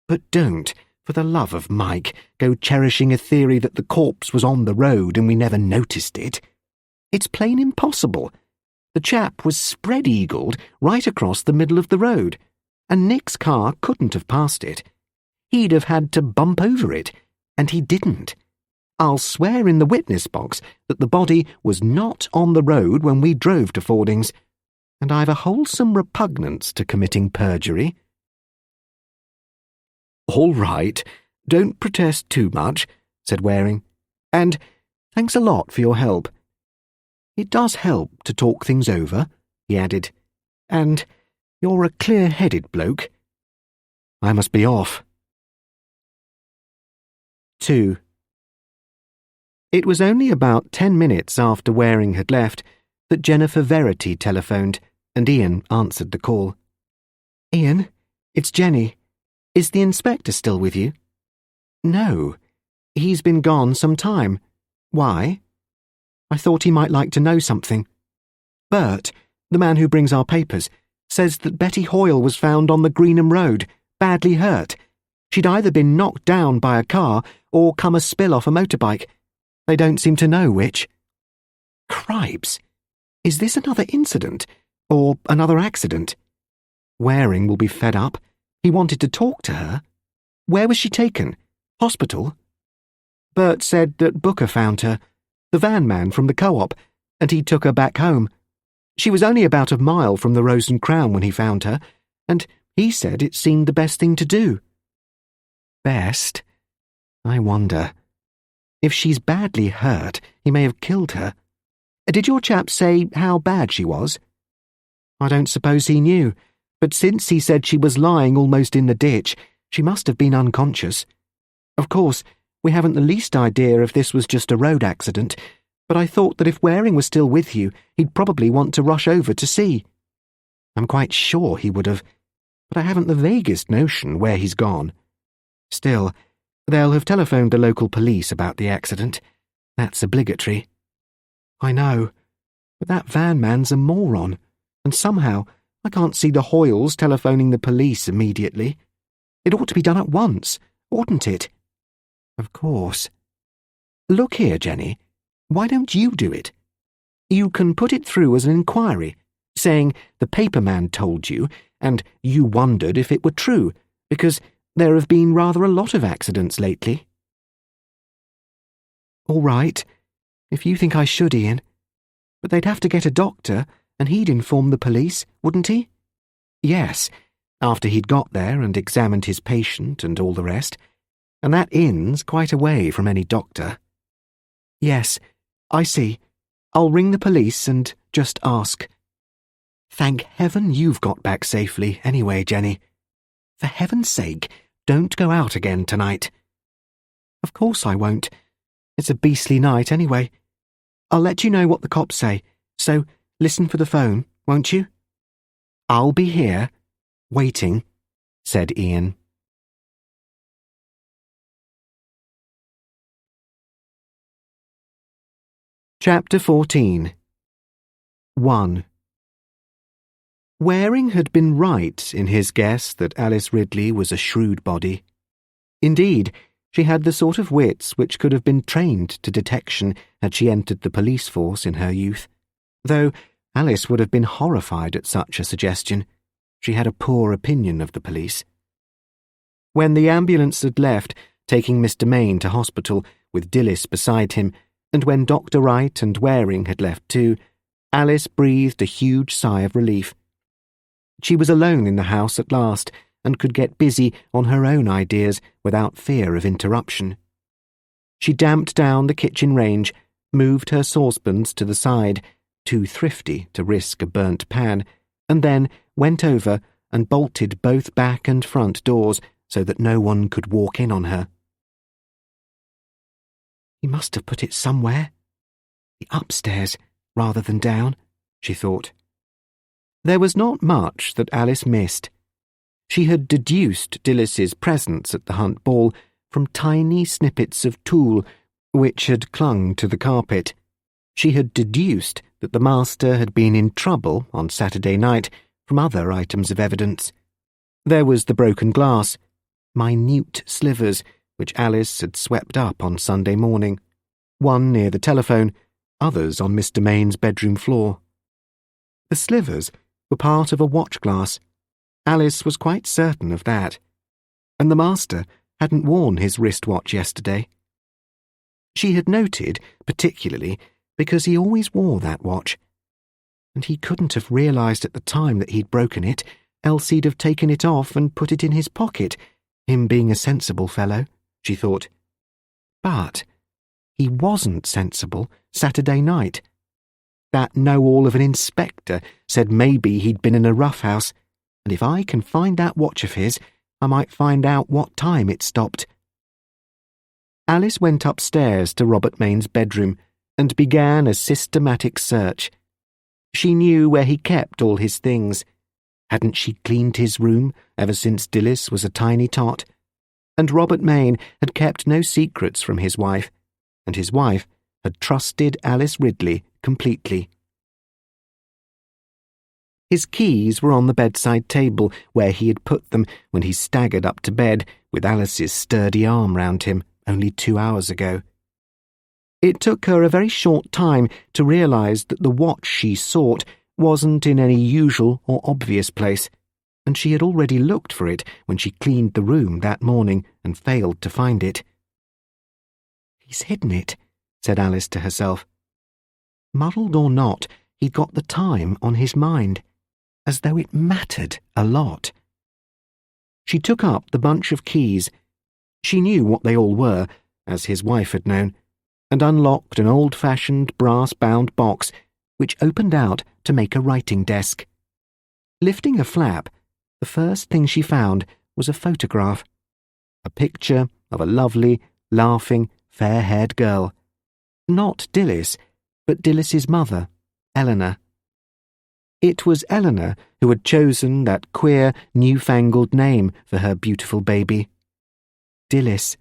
But don't, for the love of Mike, go cherishing a theory that the corpse was on the road and we never noticed it. It's plain impossible. The chap was spread-eagled right across the middle of the road, and Nick's car couldn't have passed it. He'd have had to bump over it, and he didn't. I'll swear in the witness box that the body was not on the road when we drove to Fordings, and I've a wholesome repugnance to committing perjury. All right, don't protest too much, said Waring, and thanks a lot for your help. It does help to talk things over, he added, and you're a clear-headed bloke. I must be off. 2. It was only about 10 minutes after Waring had left that Jennifer Verity telephoned, and Ian answered the call. Ian, it's Jenny. Is the inspector still with you? No. He's been gone some time. Why? I thought he might like to know something. Bert, the man who brings our papers, says that Betty Hoyle was found on the Greenham Road, badly hurt. She'd either been knocked down by a car or come a spill off a motorbike. They don't seem to know which. Cripes! Is this another incident? Or another accident? Waring will be fed up. He wanted to talk to her. Where was she taken? Hospital? Bert said that Booker found her, the van man from the co-op, and he took her back home. She was only about a mile from the Rose and Crown when he found her, and he said it seemed the best thing to do." "Best? I wonder. If she's badly hurt, he may have killed her. Did your chap say how bad she was?" "I don't suppose he knew, but since he said she was lying almost in the ditch, she must have been unconscious. Of course, we haven't the least idea if this was just a road accident, but I thought that if Waring was still with you, he'd probably want to rush over to see. I'm quite sure he would have, but I haven't the vaguest notion where he's gone. Still, they'll have telephoned the local police about the accident. That's obligatory." "I know, but that van man's a moron, and somehow I can't see the Hoyles telephoning the police immediately. It ought to be done at once, oughtn't it?" "Of course. Look here, Jenny, why don't you do it? You can put it through as an inquiry, saying the paperman told you, and you wondered if it were true, because there have been rather a lot of accidents lately." "All right, if you think I should, Ian. But they'd have to get a doctor, and he'd inform the police, wouldn't he?" "Yes, after he'd got there and examined his patient and all the rest. And that inn's quite a way from any doctor." "Yes, I see. I'll ring the police and just ask." "Thank heaven you've got back safely, anyway, Jenny. For heaven's sake, don't go out again tonight." "Of course I won't. It's a beastly night anyway. I'll let you know what the cops say, so listen for the phone, won't you?" "I'll be here, waiting," said Ian. Chapter 14. 1. Waring had been right in his guess that Alice Ridley was a shrewd body. Indeed, she had the sort of wits which could have been trained to detection had she entered the police force in her youth, though Alice would have been horrified at such a suggestion. She had a poor opinion of the police. When the ambulance had left, taking Mr. Mayne to hospital with Dilys beside him, and when Dr. Wright and Waring had left too, Alice breathed a huge sigh of relief. She was alone in the house at last, and could get busy on her own ideas without fear of interruption. She damped down the kitchen range, moved her saucepans to the side, too thrifty to risk a burnt pan, and then went over and bolted both back and front doors so that no one could walk in on her. "He must have put it somewhere. Upstairs, rather than down," she thought. There was not much that Alice missed. She had deduced Dilys's presence at the Hunt Ball from tiny snippets of tulle which had clung to the carpet. She had deduced that the master had been in trouble on Saturday night from other items of evidence. There was the broken glass, minute slivers which Alice had swept up on Sunday morning, one near the telephone, others on Mr. Mayne's bedroom floor. The slivers were part of a watch-glass. Alice was quite certain of that. And the master hadn't worn his wristwatch yesterday. She had noted, particularly, because he always wore that watch. And he couldn't have realised at the time that he'd broken it, else he'd have taken it off and put it in his pocket, him being a sensible fellow, she thought. But he wasn't sensible Saturday night. That know-all of an inspector said maybe he'd been in a rough house, and if I can find that watch of his, I might find out what time it stopped. Alice went upstairs to Robert Mayne's bedroom and began a systematic search. She knew where he kept all his things. Hadn't she cleaned his room ever since Dilys was a tiny tot? And Robert Mayne had kept no secrets from his wife, and his wife had trusted Alice Ridley completely. His keys were on the bedside table where he had put them when he staggered up to bed with Alice's sturdy arm round him only 2 hours ago. It took her a very short time to realise that the watch she sought wasn't in any usual or obvious place, and she had already looked for it when she cleaned the room that morning and failed to find it. "He's hidden it," said Alice to herself. Muddled or not, he'd got the time on his mind, as though it mattered a lot. She took up the bunch of keys. She knew what they all were, as his wife had known, and unlocked an old-fashioned brass-bound box which opened out to make a writing desk. Lifting a flap, the first thing she found was a photograph. A picture of a lovely, laughing, fair-haired girl. Not Dilys, but Dilys's mother, Eleanor. It was Eleanor who had chosen that queer, newfangled name for her beautiful baby. Dilys.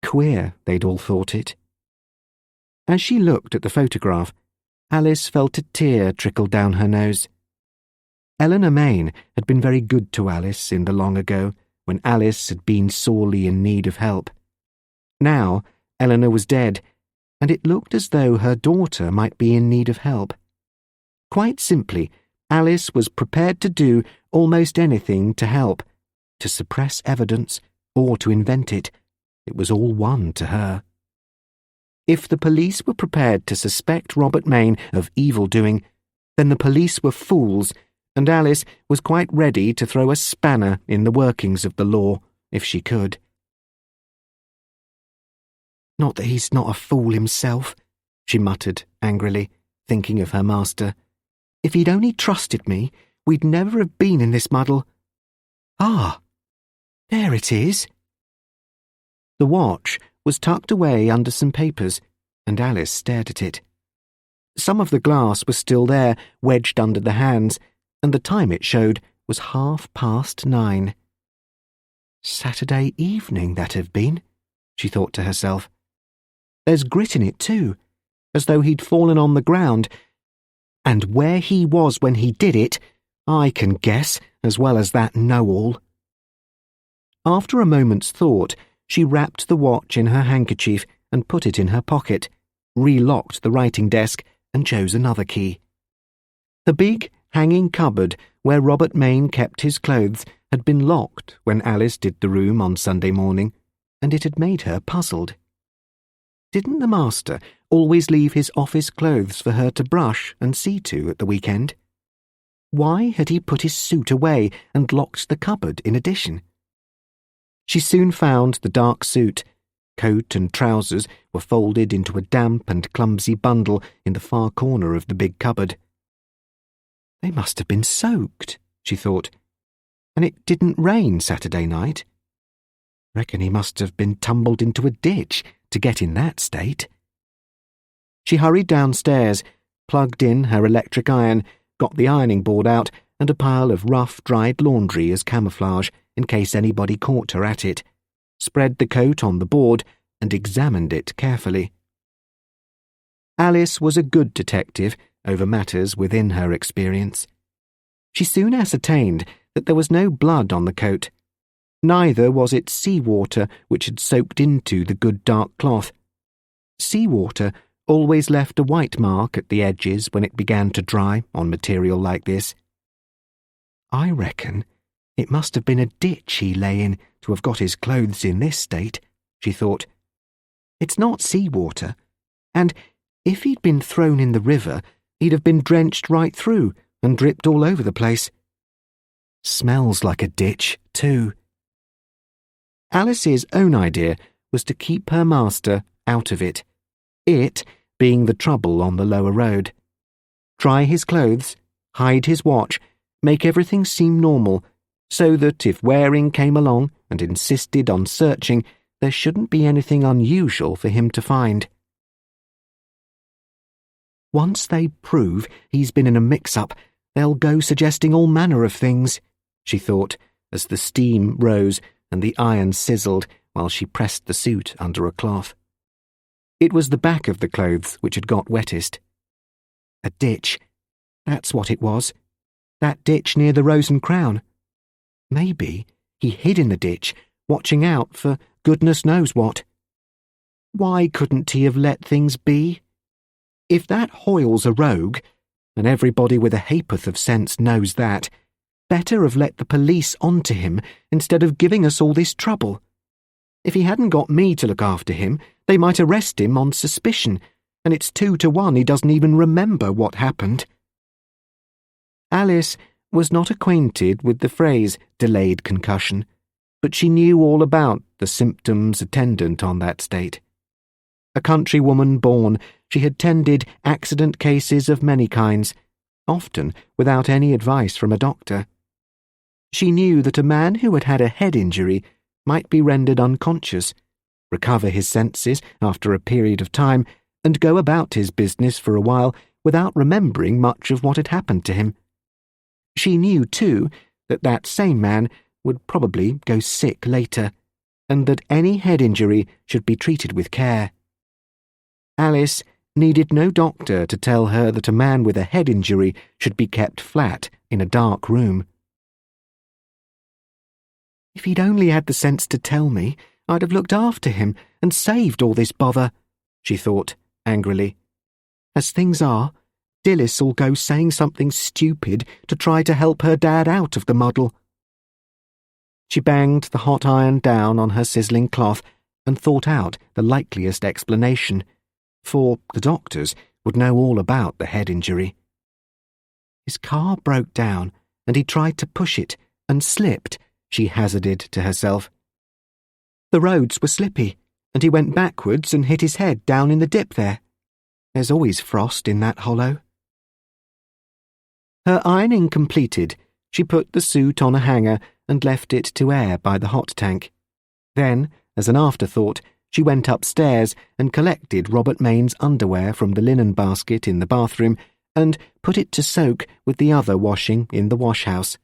Queer, they'd all thought it. As she looked at the photograph, Alice felt a tear trickle down her nose. Eleanor Mayne had been very good to Alice in the long ago, when Alice had been sorely in need of help. Now, Eleanor was dead, and it looked as though her daughter might be in need of help. Quite simply, Alice was prepared to do almost anything to help, to suppress evidence or to invent it. It was all one to her. If the police were prepared to suspect Robert Mayne of evil-doing, then the police were fools, and Alice was quite ready to throw a spanner in the workings of the law, if she could. Not that he's not a fool himself, she muttered angrily, thinking of her master. If he'd only trusted me, we'd never have been in this muddle. Ah, there it is. The watch was tucked away under some papers, and Alice stared at it. Some of the glass was still there, wedged under the hands, and the time it showed was 9:30. Saturday evening, that have been, she thought to herself. There's grit in it, too, as though he'd fallen on the ground, and where he was when he did it, I can guess as well as that know-all. After a moment's thought, she wrapped the watch in her handkerchief and put it in her pocket, relocked the writing desk, and chose another key. The big, hanging cupboard where Robert Mayne kept his clothes had been locked when Alice did the room on Sunday morning, and it had made her puzzled. Didn't the master always leave his office clothes for her to brush and see to at the weekend? Why had he put his suit away and locked the cupboard in addition? She soon found the dark suit. Coat and trousers were folded into a damp and clumsy bundle in the far corner of the big cupboard. They must have been soaked, she thought, and it didn't rain Saturday night. Reckon he must have been tumbled into a ditch to get in that state. She hurried downstairs, plugged in her electric iron, got the ironing board out, and a pile of rough, dried laundry as camouflage in case anybody caught her at it, spread the coat on the board, and examined it carefully. Alice was a good detective over matters within her experience. She soon ascertained that there was no blood on the coat. Neither was it seawater which had soaked into the good dark cloth. Seawater always left a white mark at the edges when it began to dry on material like this. I reckon it must have been a ditch he lay in to have got his clothes in this state, she thought. It's not seawater, and if he'd been thrown in the river, he'd have been drenched right through and dripped all over the place. Smells like a ditch, too. Alice's own idea was to keep her master out of it, it being the trouble on the lower road. Dry his clothes, hide his watch, make everything seem normal, so that if Waring came along and insisted on searching, there shouldn't be anything unusual for him to find. Once they prove he's been in a mix-up, they'll go suggesting all manner of things, she thought, as the steam rose and the iron sizzled while she pressed the suit under a cloth. It was the back of the clothes which had got wettest. A ditch. That's what it was. That ditch near the Rose and Crown. Maybe he hid in the ditch, watching out for goodness knows what. Why couldn't he have let things be? If that Hoyle's a rogue, and everybody with a ha'porth of sense knows that, better have let the police onto him instead of giving us all this trouble. If he hadn't got me to look after him, they might arrest him on suspicion, and it's 2 to 1 he doesn't even remember what happened. Alice was not acquainted with the phrase delayed concussion, but she knew all about the symptoms attendant on that state. A countrywoman born, she had tended accident cases of many kinds, often without any advice from a doctor. She knew that a man who had had a head injury might be rendered unconscious, recover his senses after a period of time, and go about his business for a while without remembering much of what had happened to him. She knew, too, that that same man would probably go sick later, and that any head injury should be treated with care. Alice needed no doctor to tell her that a man with a head injury should be kept flat in a dark room. If he'd only had the sense to tell me, I'd have looked after him and saved all this bother, she thought angrily. As things are, Dilys'll go saying something stupid to try to help her dad out of the muddle. She banged the hot iron down on her sizzling cloth and thought out the likeliest explanation, for the doctors would know all about the head injury. His car broke down and he tried to push it and slipped, she hazarded to herself. The roads were slippy, and he went backwards and hit his head down in the dip there. There's always frost in that hollow. Her ironing completed, she put the suit on a hanger and left it to air by the hot tank. Then, as an afterthought, she went upstairs and collected Robert Maine's underwear from the linen basket in the bathroom and put it to soak with the other washing in the wash-house.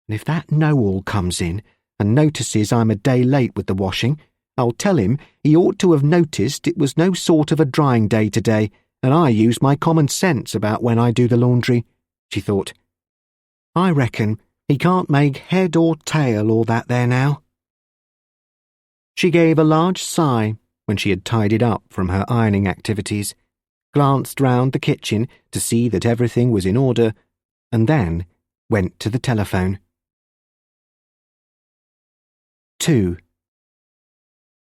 And if that know-all comes in and notices I'm a day late with the washing, I'll tell him he ought to have noticed it was no sort of a drying day today, and I use my common sense about when I do the laundry, she thought. I reckon he can't make head or tail or that there now. She gave a large sigh when she had tidied up from her ironing activities, glanced round the kitchen to see that everything was in order, and then went to the telephone. 2.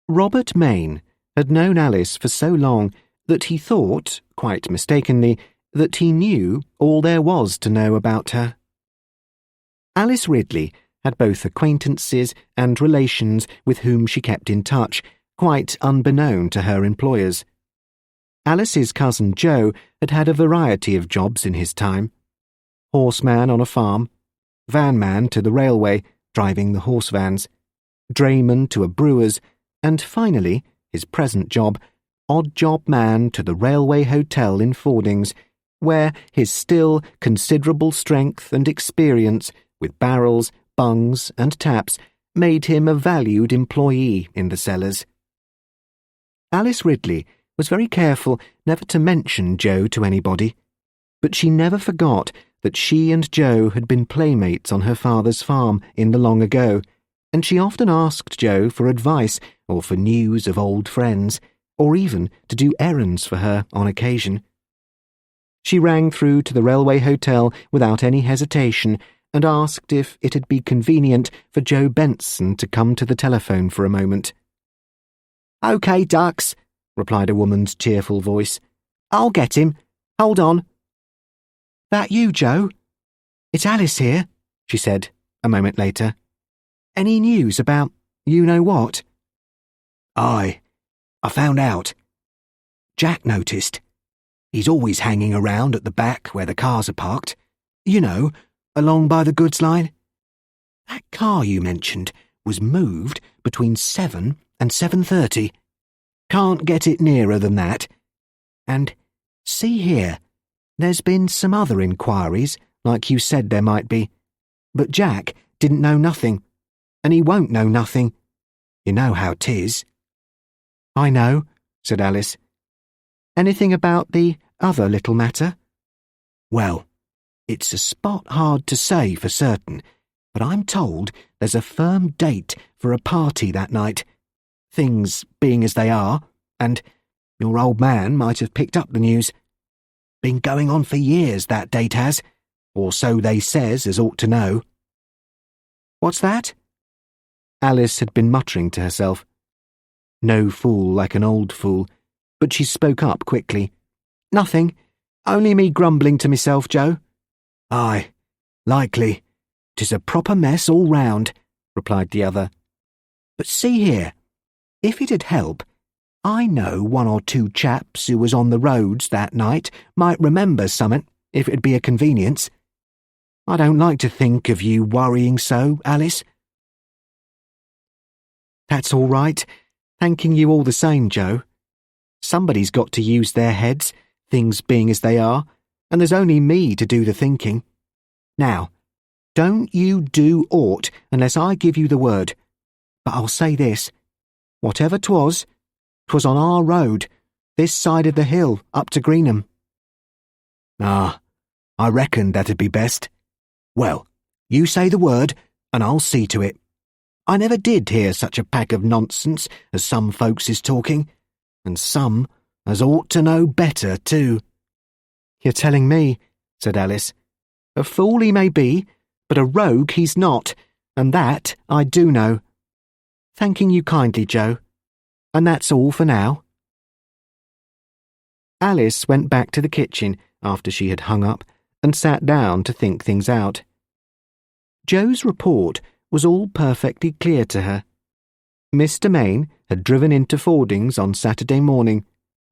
Robert Maine had known Alice for so long that he thought, quite mistakenly, that he knew all there was to know about her. Alice Ridley had both acquaintances and relations with whom she kept in touch, quite unbeknown to her employers. Alice's cousin Joe had had a variety of jobs in his time. Horseman on a farm, vanman to the railway, driving the horse vans, drayman to a brewer's, and finally, his present job, odd job man to the railway hotel in Fordings, where his still considerable strength and experience with barrels, bungs, and taps made him a valued employee in the cellars. Alice Ridley was very careful never to mention Joe to anybody, but she never forgot that she and Joe had been playmates on her father's farm in the long ago, and she often asked Joe for advice or for news of old friends, or even to do errands for her on occasion. She rang through to the railway hotel without any hesitation and asked if it would be convenient for Joe Benson to come to the telephone for a moment. "OK, ducks," replied a woman's cheerful voice. "I'll get him. Hold on." "That you, Joe?" "It's Alice here," she said a moment later. "Any news about you-know-what?"
I found out. Jack noticed. He's always hanging around at the back where the cars are parked. You know, along by the goods line. That car you mentioned was moved between 7 and 7:30. Can't get it nearer than that. And see here, there's been some other inquiries, like you said there might be. But Jack didn't know nothing, and he won't know nothing. You know how 'tis.
"I know," said Alice. "Anything about the other little matter?"
Well, it's a spot hard to say for certain, but I'm told there's a firm date for a party that night. Things being as they are, and your old man might have picked up the news. Been going on for years, that date has, or so they says as ought to know.
"What's that?" Alice had been muttering to herself. No fool like an old fool, but she spoke up quickly. "Nothing. Only me grumbling to myself, Joe."
"Aye, likely. 'Tis a proper mess all round," replied the other. "But see here, if it'd help, I know one or two chaps who was on the roads that night might remember summat if it'd be a convenience. I don't like to think of you worrying so, Alice."
"That's all right. Thanking you all the same, Joe. Somebody's got to use their heads, things being as they are, and there's only me to do the thinking. Now, don't you do aught unless I give you the word. But I'll say this. Whatever 'twas on our road, this side of the hill up to Greenham."
"Ah, I reckoned that'd be best. Well, you say the word, and I'll see to it. I never did hear such a pack of nonsense as some folks is talking, and some as ought to know better, too."
"You're telling me," said Alice. "A fool he may be, but a rogue he's not, and that I do know. Thanking you kindly, Joe. And that's all for now." Alice went back to the kitchen after she had hung up and sat down to think things out. Joe's report was all perfectly clear to her. Mr. Main had driven into Fordings on Saturday morning,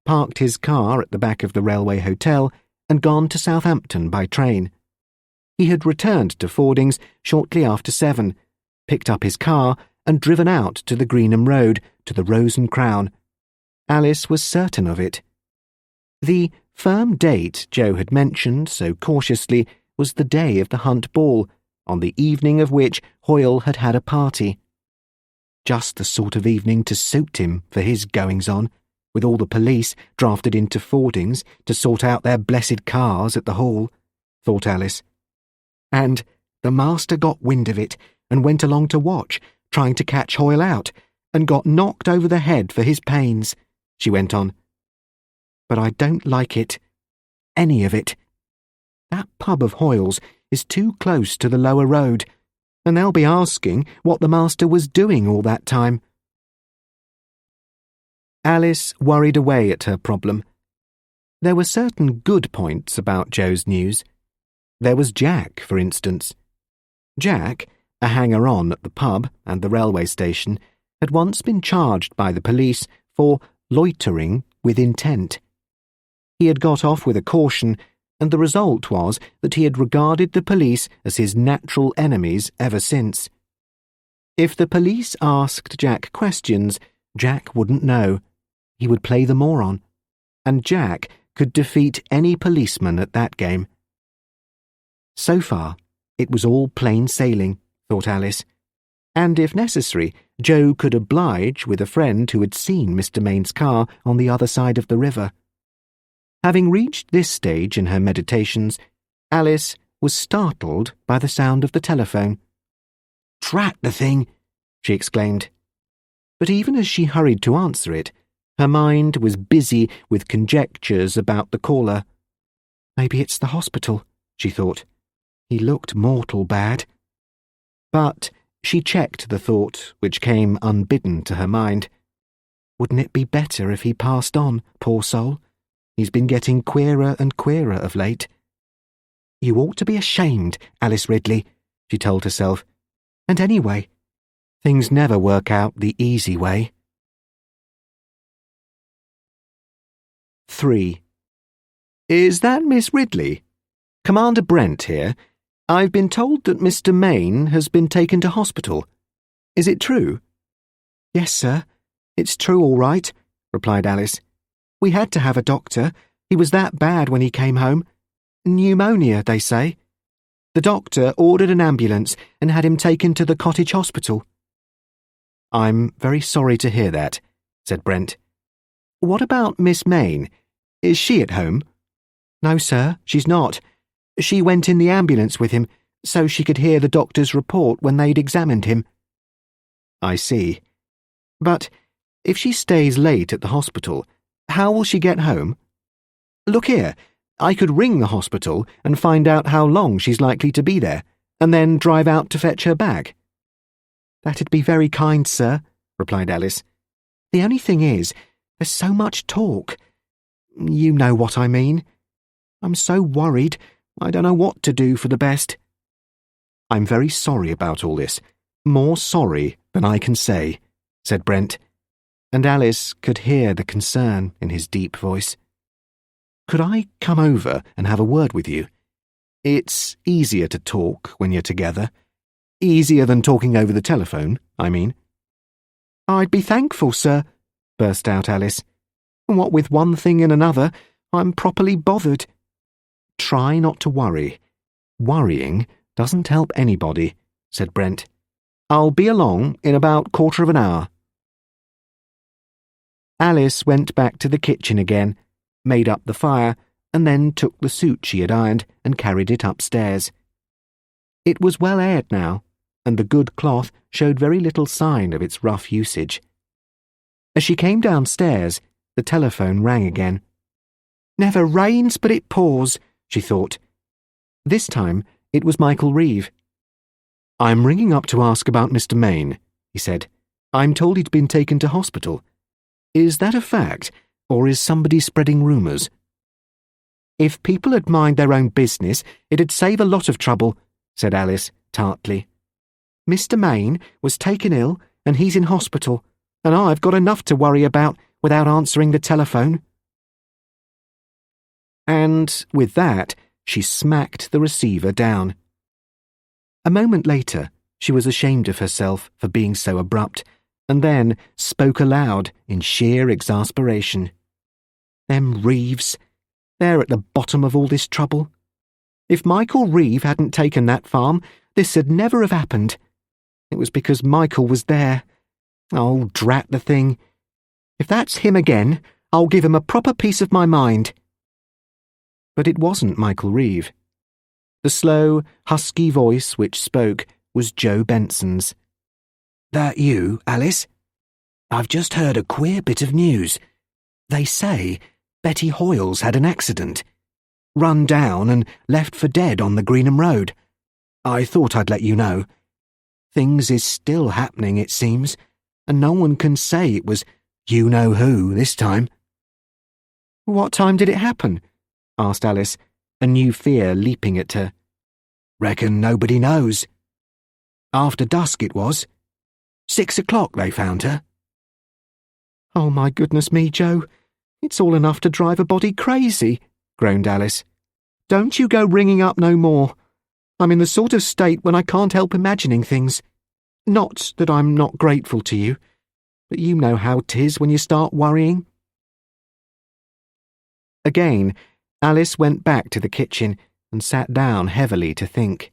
parked his car at the back of the railway hotel, and gone to Southampton by train. He had returned to Fordings shortly after 7, picked up his car, and driven out to the Greenham Road to the Rose and Crown. Alice was certain of it. The firm date Joe had mentioned so cautiously was the day of the Hunt Ball, on the evening of which Hoyle had had a party. Just the sort of evening to suit him for his goings-on, with all the police drafted into Fordings to sort out their blessed cars at the Hall, thought Alice. And the master got wind of it and went along to watch, trying to catch Hoyle out, and got knocked over the head for his pains, she went on. "But I don't like it. Any of it. That pub of Hoyle's is too close to the lower road, and they'll be asking what the master was doing all that time." Alice worried away at her problem. There were certain good points about Joe's news. There was Jack, for instance. Jack, a hanger-on at the pub and the railway station, had once been charged by the police for loitering with intent. He had got off with a caution, and the result was that he had regarded the police as his natural enemies ever since. If the police asked Jack questions, Jack wouldn't know. He would play the moron, and Jack could defeat any policeman at that game. So far, it was all plain sailing, thought Alice, and if necessary, Joe could oblige with a friend who had seen Mr. Main's car on the other side of the river. Having reached this stage in her meditations, Alice was startled by the sound of the telephone.
"Drat the thing!"
she exclaimed. But even as she hurried to answer it, her mind was busy with conjectures about the caller. Maybe it's the hospital, she thought. He looked mortal bad. But she checked the thought, which came unbidden to her mind. Wouldn't it be better if he passed on, poor soul? He's been getting queerer and queerer of late. You ought to be ashamed, Alice Ridley, she told herself. And anyway, things never work out the easy way. 3. Is that Miss Ridley? Commander Brent here. I've been told that Mr. Main has been taken to hospital. Is it true? Yes, sir. It's true all right, replied Alice. We had to have a doctor. He was that bad when he came home. Pneumonia, they say. The doctor ordered an ambulance and had him taken to the cottage hospital. I'm very sorry to hear that, said Brent. What about Miss Main? Is she at home? No, sir, she's not. She went in the ambulance with him so she could hear the doctor's report when they'd examined him. I see. But if she stays late at the hospital, how will she get home? Look here, I could ring the hospital and find out how long she's likely to be there, and then drive out to fetch her back. That'd be very kind, sir, replied Alice. The only thing is, There's so much talk. You know what I mean. I'm so worried, I don't know what to do for the best.
I'm very sorry about all this. More sorry than I can say, said Brent, and Alice could hear the concern in his deep voice. Could I come over and have a word with you? It's easier to talk when you're together. Easier than talking over the telephone, I mean.
I'd be thankful, sir, burst out Alice. What with one thing and another, I'm properly bothered.
Try not to worry. Worrying doesn't help anybody, said Brent. I'll be along in about 1/4 of an hour. Alice went back to the kitchen again, made up the fire, and then took the suit she had ironed and carried it upstairs. It was well aired now, and the good cloth showed very little sign of its rough usage. As she came downstairs, the telephone rang again.
Never rains but it pours, she thought.
This time it was Michael Reeve. I'm ringing up to ask about Mr. Main, he said. I'm told he'd been taken to hospital. Is that a fact, or is somebody spreading rumours?
If people had mind their own business, it'd save a lot of trouble, said Alice tartly. Mr. Main was taken ill and he's in hospital, and I've got enough to worry about without answering the telephone.
And with that, she smacked the receiver down. A moment later, she was ashamed of herself for being so abrupt, and then spoke aloud in sheer exasperation.
Them Reeves, they're at the bottom of all this trouble. If Michael Reeve hadn't taken that farm, this would never have happened. It was because Michael was there. Oh, drat the thing. If that's him again, I'll give him a proper piece of my mind.
But it wasn't Michael Reeve. The slow, husky voice which spoke was Joe Benson's.
That you, Alice? I've just heard a queer bit of news. They say Betty Hoyle's had an accident. Run down and left for dead on the Greenham Road. I thought I'd let you know. Things is still happening, it seems, and no one can say it was you-know-who this time.
What time did it happen? Asked Alice, a new fear leaping at her.
Reckon nobody knows. After dusk it was. 6 o'clock they found her.
Oh, my goodness me, Joe. It's all enough to drive a body crazy, groaned Alice. Don't you go ringing up no more. I'm in the sort of state when I can't help imagining things. Not that I'm not grateful to you, but you know how 'tis when you start worrying. Again, Alice went back to the kitchen and sat down heavily to think.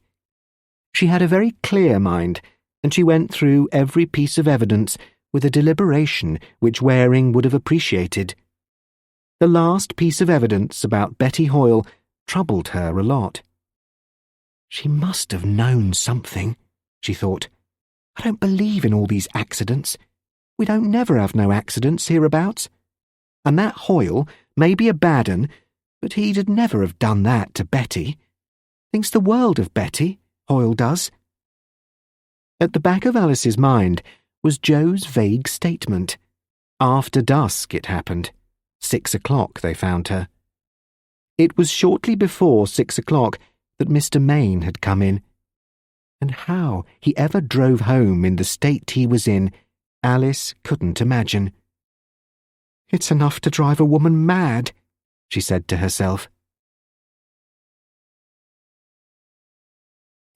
She had a very clear mind, and she went through every piece of evidence with a deliberation which Waring would have appreciated. The last piece of evidence about Betty Hoyle troubled her a lot. She must have known something, she thought. I don't believe in all these accidents. We don't never have no accidents hereabouts. And that Hoyle may be a bad 'un, but he'd never have done that to Betty. Thinks the world of Betty, Hoyle does. At the back of Alice's mind was Joe's vague statement. After dusk it happened. 6 o'clock they found her. It was shortly before 6 o'clock that Mr. Main had come in. And how he ever drove home in the state he was in, Alice couldn't imagine. It's enough to drive a woman mad, she said to herself.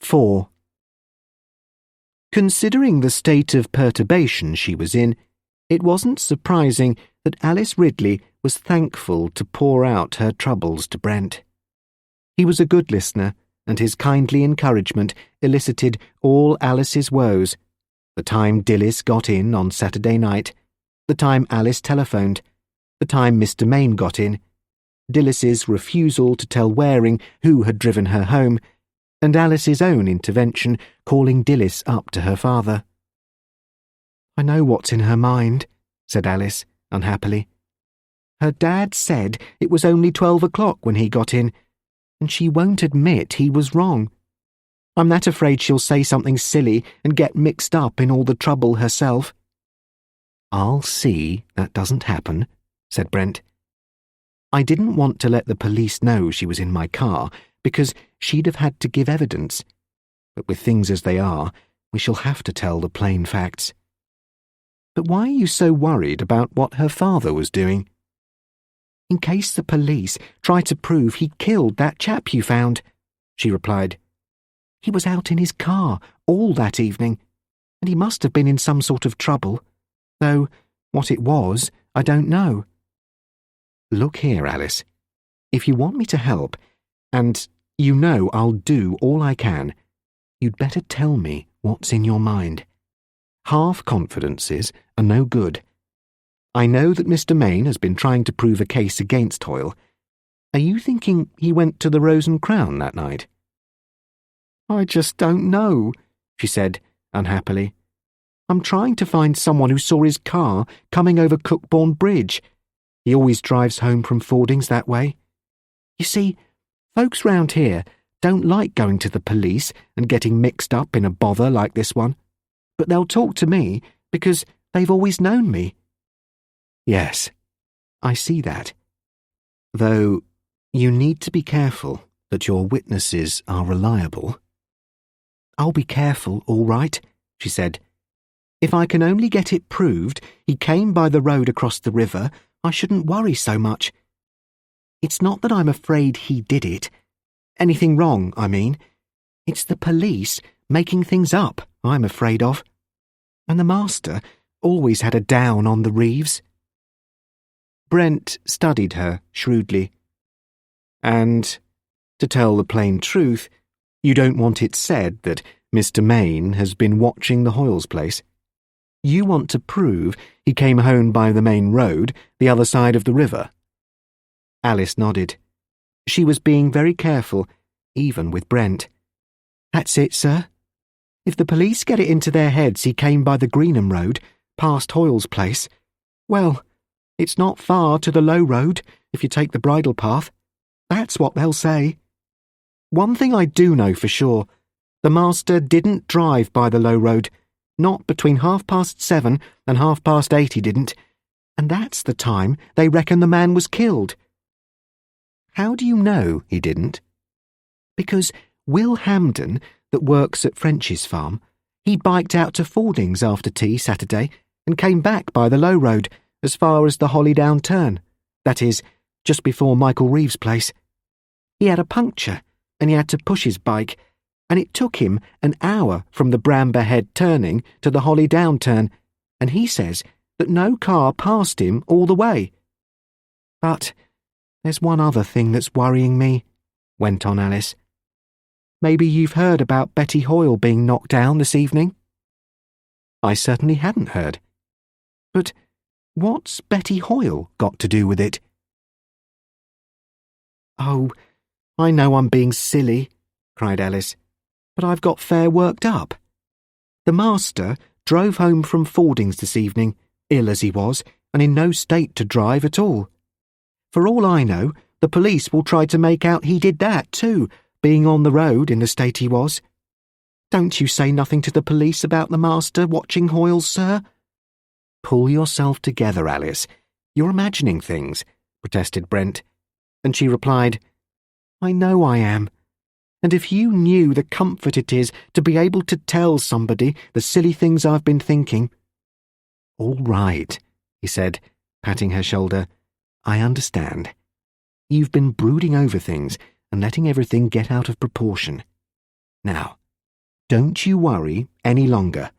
4. Considering the state of perturbation she was in, it wasn't surprising that Alice Ridley was thankful to pour out her troubles to Brent. He was a good listener, and his kindly encouragement elicited all Alice's woes. The time Dilys got in on Saturday night, the time Alice telephoned, the time Mr. Main got in, Dilys's refusal to tell Waring who had driven her home, and Alice's own intervention calling Dilys up to her father. I know what's in her mind, said Alice, unhappily. Her dad said it was only 12 o'clock when he got in, and she won't admit he was wrong. I'm that afraid she'll say something silly and get mixed up in all the trouble herself. I'll see that doesn't happen,
said Brent. I didn't want to let the police know she was in my car, because she'd have had to give evidence. But with things as they are, we shall have to tell the plain facts. But why are you so worried about what her father was doing? In case the police try to prove he killed that chap you found, she replied. He was out in his car all that evening, and he must have been in some sort of trouble, though what it was, I don't know. Look here, Alice. If you want me to help, and you know I'll do all I can, you'd better tell me what's in your mind. Half-confidences are no good. I know that Mr. Main has been trying to prove a case against Hoyle. Are you thinking he went to the Rose and Crown that night? I just don't know, she said, unhappily. I'm trying to find someone who saw his car coming over Cookbourne Bridge. He always drives home from Fordings that way. You see, folks round here don't like going to the police and getting mixed up in a bother like this one, but they'll talk to me because they've always known me. Yes, I see that. Though you need to be careful that your witnesses are reliable. I'll be careful, all right, she said. If I can only get it proved he came by the road across the river, I shouldn't worry so much. It's not that I'm afraid he did it. Anything wrong, I mean. It's the police making things up I'm afraid of. And the master always had a down on the Reeves. Brent studied her shrewdly. And, to tell the plain truth, you don't want it said that Mr. Main has been watching the Hoyles' place. You want to prove he came home by the main road, the other side of the river. Alice nodded. She was being very careful, even with Brent. That's it, sir. If the police get it into their heads he came by the Greenham Road, past Hoyle's place, well, it's not far to the low road if you take the bridle path. That's what they'll say. One thing I do know for sure, the master didn't drive by the low road, not between 7:30 and 8:30 he didn't, and that's the time they reckon the man was killed. How do you know he didn't? Because Will Hampden, that works at French's farm, he biked out to Fordings after tea Saturday and came back by the low road as far as the Hollydown turn, that is, just before Michael Reeves' place. He had a puncture and he had to push his bike, and it took him an hour from the Bramber Head turning to the Hollydown turn, and he says that no car passed him all the way. But there's one other thing that's worrying me, went on Alice. Maybe you've heard about Betty Hoyle being knocked down this evening? I certainly hadn't heard. But what's Betty Hoyle got to do with it? Oh, I know I'm being silly, cried Alice, but I've got fair worked up. The master drove home from Fordings this evening, ill as he was, and in no state to drive at all. For all I know, the police will try to make out he did that too, being on the road in the state he was. Don't you say nothing to the police about the master watching Hoyles, sir? Pull yourself together, Alice. You're imagining things, protested Brent, and she replied, I know I am. And if you knew the comfort it is to be able to tell somebody the silly things I've been thinking. All right, he said, patting her shoulder. I understand. You've been brooding over things and letting everything get out of proportion. Now, don't you worry any longer.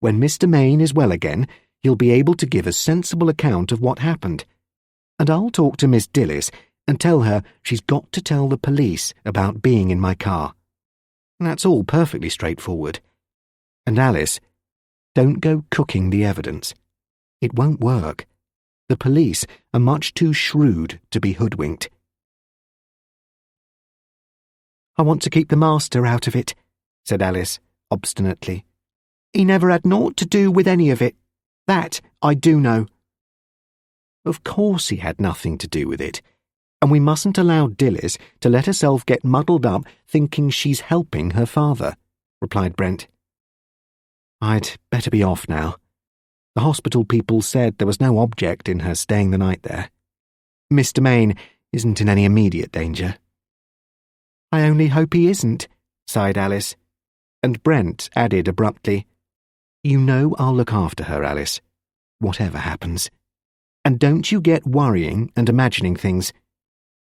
When Mr. Main is well again, he'll be able to give a sensible account of what happened. And I'll talk to Miss Dillis and tell her she's got to tell the police about being in my car. That's all perfectly straightforward. And Alice, don't go cooking the evidence. It won't work. The police are much too shrewd to be hoodwinked. I want to keep the master out of it, said Alice, obstinately. He never had naught to do with any of it. That I do know. Of course he had nothing to do with it. And we mustn't allow Dillis to let herself get muddled up thinking she's helping her father, replied Brent. I'd better be off now.
The hospital people said there was no object in her staying the night there. Mr. Main isn't in any immediate danger.
I only hope he isn't,
sighed Alice, and Brent added abruptly, You know I'll look after her, Alice, whatever happens. And don't you get worrying and imagining things.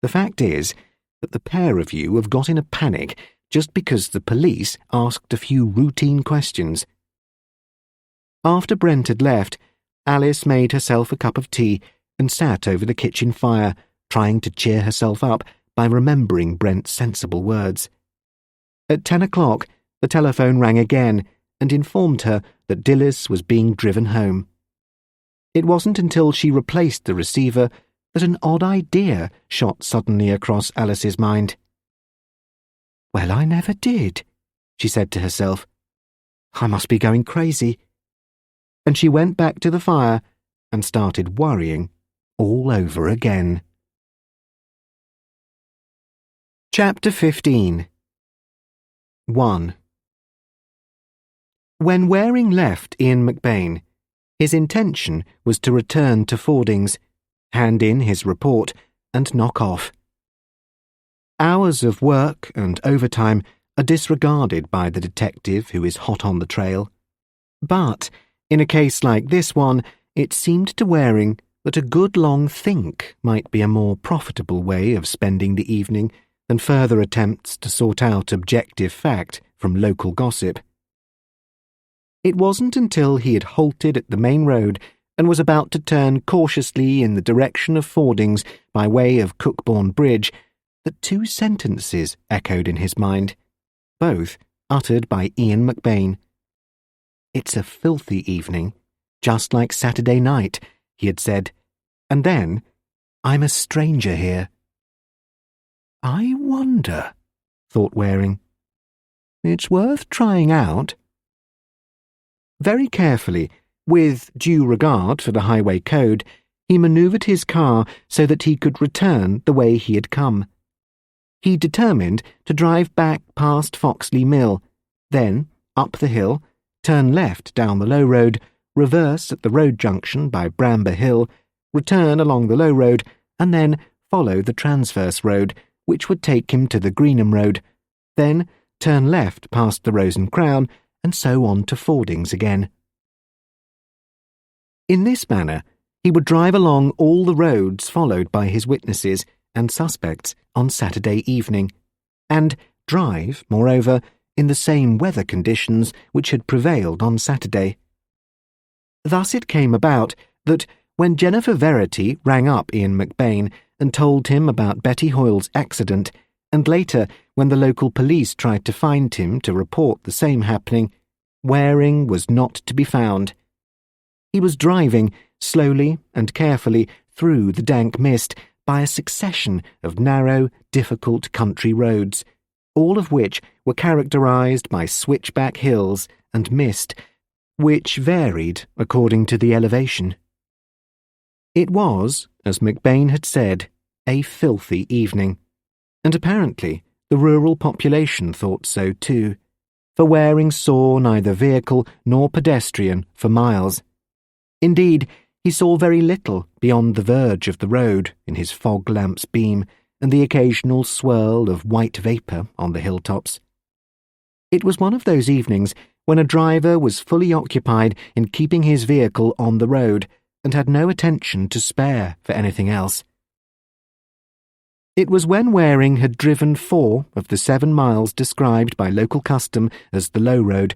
The fact is that the pair of you have got in a panic just because the police asked a few routine questions. After Brent had left, Alice made herself a cup of tea and sat over the kitchen fire, trying to cheer herself up by remembering Brent's sensible words. At 10 o'clock, the telephone rang again and informed her that Dilys was being driven home. It wasn't until she replaced the receiver that an odd idea shot suddenly across Alice's mind. Well, I never did, she said to herself. I must be going crazy. And she went back to the fire and started worrying all over again. Chapter 15. 1. When Waring left Ian McBain, his intention was to return to Fordings, hand in his report, and knock off. Hours of work and overtime are disregarded by the detective who is hot on the trail. But, in a case like this one, it seemed to Waring that a good long think might be a more profitable way of spending the evening than further attempts to sort out objective fact from local gossip. It wasn't until he had halted at the main road and was about to turn cautiously in the direction of Fordings by way of Cookbourne Bridge that two sentences echoed in his mind, both uttered by Ian McBain. It's a filthy evening, just like Saturday night, he had said, and then, I'm a stranger here. I wonder, thought Waring. It's worth trying out. Very carefully, with due regard for the highway code, he manoeuvred his car so that he could return the way he had come. He determined to drive back past Foxley Mill, then up the hill, turn left down the low road, reverse at the road junction by Bramber Hill, return along the low road, and then follow the transverse road, which would take him to the Greenham Road, then turn left past the Rose and Crown, and so on to Fordings again. In this manner, he would drive along all the roads followed by his witnesses and suspects on Saturday evening, and drive, moreover, in the same weather conditions which had prevailed on Saturday. Thus it came about that when Jennifer Verity rang up Ian McBain and told him about Betty Hoyle's accident, and later, when the local police tried to find him to report the same happening, Waring was not to be found. He was driving slowly and carefully through the dank mist by a succession of narrow, difficult country roads, all of which were characterized by switchback hills and mist, which varied according to the elevation. It was, as McBain had said, a filthy evening, and apparently the rural population thought so too, for Waring saw neither vehicle nor pedestrian for miles. Indeed, he saw very little beyond the verge of the road in his fog lamp's beam and the occasional swirl of white vapour on the hilltops. It was one of those evenings when a driver was fully occupied in keeping his vehicle on the road and had no attention to spare for anything else. It was when Waring had driven 4 of the 7 miles described by local custom as the low road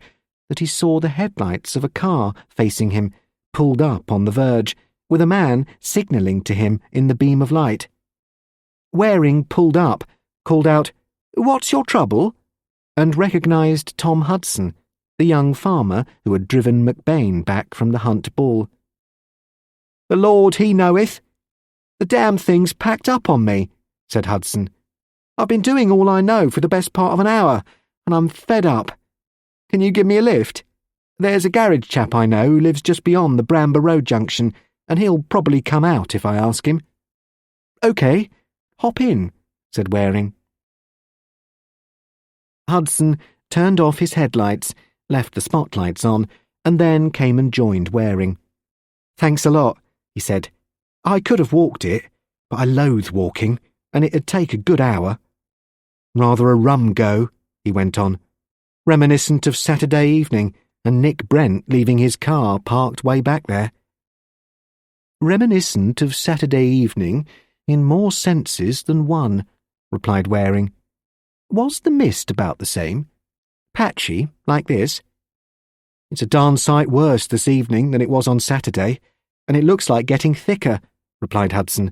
that he saw the headlights of a car facing him, pulled up on the verge, with a man signalling to him in the beam of light. Waring pulled up, called out, "What's your trouble?" and recognised Tom Hudson, the young farmer who had driven McBain back from the Hunt Ball. "The Lord he knoweth. The damn thing's packed up on me," said Hudson. "I've been doing all I know for the best part of an hour, and I'm fed up. Can you give me a lift? There's a garage chap I know who lives just beyond the Bramber Road junction, and he'll probably come out if I ask him." "OK, hop in," said Waring. Hudson turned off his headlights, left the spotlights on, and then came and joined Waring, Thanks a lot, he said. I could have walked it, but I loathe walking, and it'd take a good hour. Rather a rum go, he went on, reminiscent of Saturday evening and Nick Brent leaving his car parked way back there. Reminiscent of Saturday evening in more senses than one, replied Waring. Was the mist about the same? Patchy, like this? It's a darn sight worse this evening than it was on Saturday, and it looks like getting thicker, replied Hudson.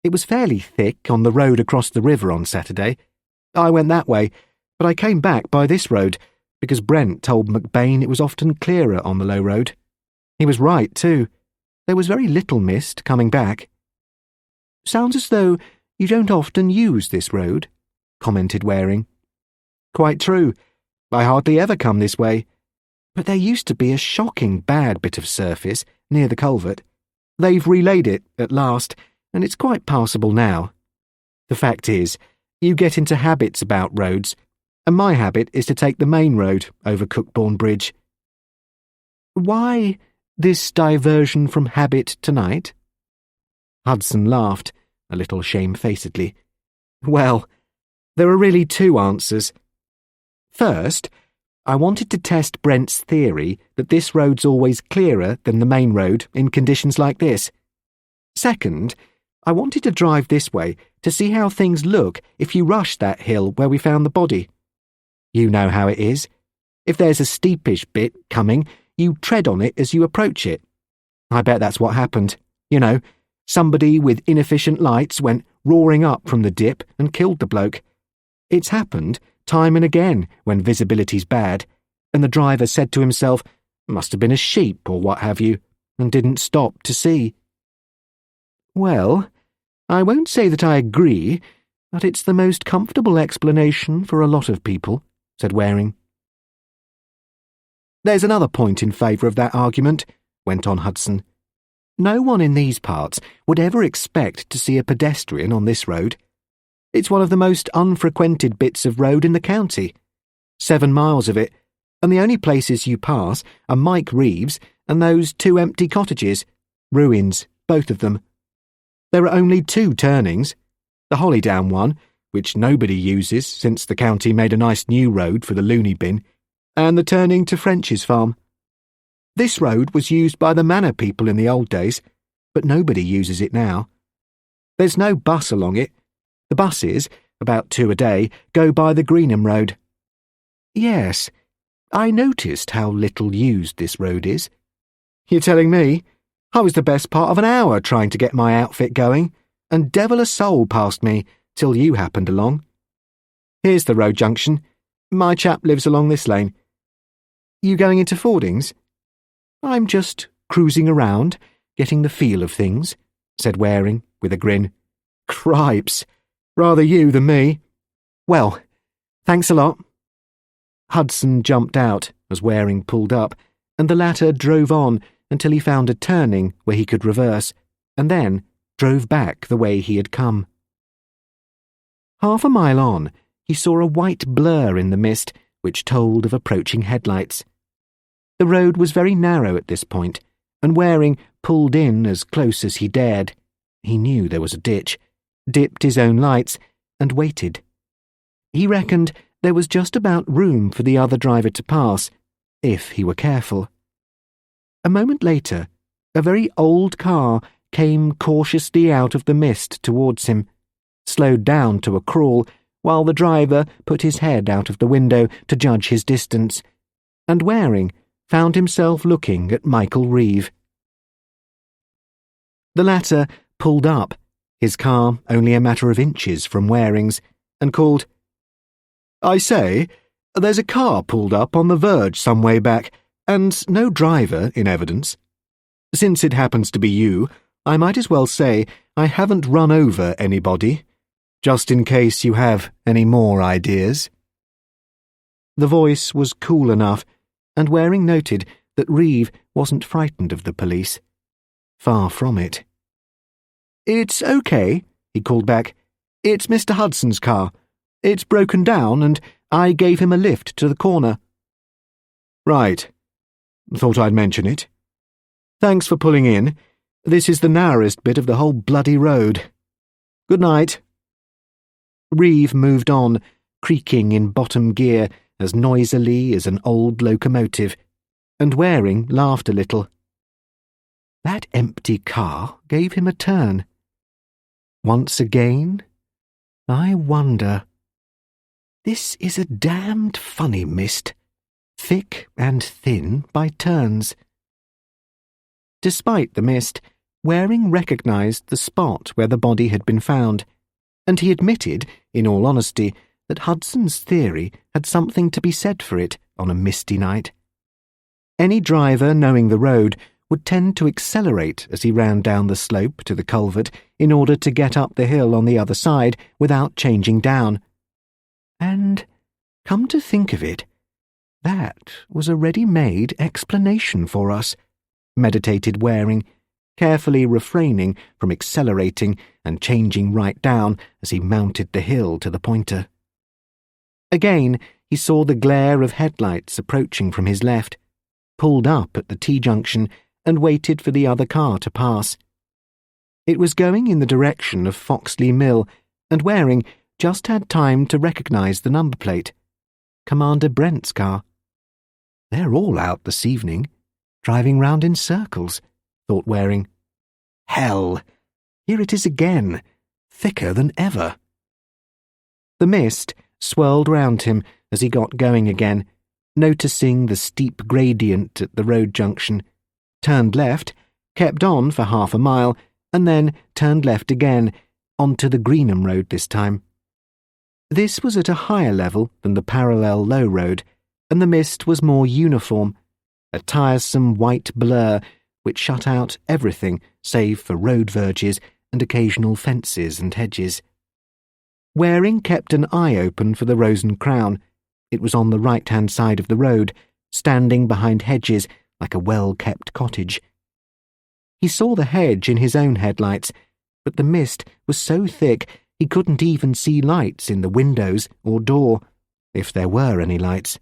It was fairly thick on the road across the river on Saturday. I went that way, but I came back by this road, because Brent told McBain it was often clearer on the low road. He was right, too. There was very little mist coming back. Sounds as though you don't often use this road, commented Waring. Quite true. I hardly ever come this way. But there used to be a shocking bad bit of surface near the culvert. They've relaid it at last, and it's quite passable now. The fact is, you get into habits about roads, and my habit is to take the main road over Cookbourne Bridge. Why this diversion from habit tonight? Hudson laughed, a little shamefacedly. Well, there are really two answers. First, I wanted to test Brent's theory that this road's always clearer than the main road in conditions like this. Second, I wanted to drive this way to see how things look if you rush that hill where we found the body. You know how it is. If there's a steepish bit coming, you tread on it as you approach it. I bet that's what happened. You know, somebody with inefficient lights went roaring up from the dip and killed the bloke. It's happened time and again when visibility's bad, and the driver said to himself, must have been a sheep or what have you, and didn't stop to see. Well, I won't say that I agree, but it's the most comfortable explanation for a lot of people, said Waring. There's another point in favour of that argument, went on Hudson. No one in these parts would ever expect to see a pedestrian on this road. It's one of the most unfrequented bits of road in the county. 7 miles of it, and the only places you pass are Mike Reeves and those 2 empty cottages, ruins, both of them. There are only 2 turnings, the Hollydown one, which nobody uses since the county made a nice new road for the loony bin, and the turning to French's farm. This road was used by the manor people in the old days, but nobody uses it now. There's no bus along it. The buses, about 2 a day, go by the Greenham Road. Yes, I noticed how little used this road is. You're telling me? I was the best part of an hour trying to get my outfit going, and devil a soul passed me till you happened along. Here's the road junction. My chap lives along this lane. You going into Fordings? I'm just cruising around, getting the feel of things, said Waring, with a grin. Cripes! Rather you than me. Well, thanks a lot. Hudson jumped out as Waring pulled up, and the latter drove on until he found a turning where he could reverse, and then drove back the way he had come. Half a mile on, he saw a white blur in the mist which told of approaching headlights. The road was very narrow at this point, and Waring pulled in as close as he dared. He knew there was a ditch, dipped his own lights, and waited. He reckoned there was just about room for the other driver to pass, if he were careful. A moment later, a very old car came cautiously out of the mist towards him, slowed down to a crawl, while the driver put his head out of the window to judge his distance, and Waring found himself looking at Michael Reeve. The latter pulled up, his car only a matter of inches from Waring's, and called, I say, there's a car pulled up on the verge some way back, and no driver in evidence. Since it happens to be you, I might as well say I haven't run over anybody, just in case you have any more ideas. The voice was cool enough, and Waring noted that Reeve wasn't frightened of the police. Far from it. It's okay, he called back. It's Mr. Hudson's car. It's broken down, and I gave him a lift to the corner. Right. Thought I'd mention it. Thanks for pulling in. This is the narrowest bit of the whole bloody road. Good night. Reeve moved on, creaking in bottom gear as noisily as an old locomotive, and Waring laughed a little. That empty car gave him a turn. Once again, I wonder. This is a damned funny mist, thick and thin by turns. Despite the mist, Waring recognised the spot where the body had been found, and he admitted, in all honesty, that Hudson's theory had something to be said for it on a misty night. Any driver knowing the road would tend to accelerate as he ran down the slope to the culvert in order to get up the hill on the other side without changing down. And, come to think of it, that was a ready-made explanation for us, meditated Waring, carefully refraining from accelerating and changing right down as he mounted the hill to the pointer. Again, he saw the glare of headlights approaching from his left, pulled up at the T-junction and waited for the other car to pass. It was going in the direction of Foxley Mill, and Waring just had time to recognise the number plate. Commander Brent's car. They're all out this evening, driving round in circles, thought Waring. Hell! Here it is again, thicker than ever. The mist swirled round him as he got going again, noticing the steep gradient at the road junction, turned left, kept on for half a mile, and then turned left again, onto the Greenham Road this time. This was at a higher level than the parallel low road, and the mist was more uniform, a tiresome white blur which shut out everything save for road verges and occasional fences and hedges. Waring kept an eye open for the Rose and Crown. It was on the right-hand side of the road, standing behind hedges like a well-kept cottage. He saw the hedge in his own headlights, but the mist was so thick he couldn't even see lights in the windows or door, if there were any lights.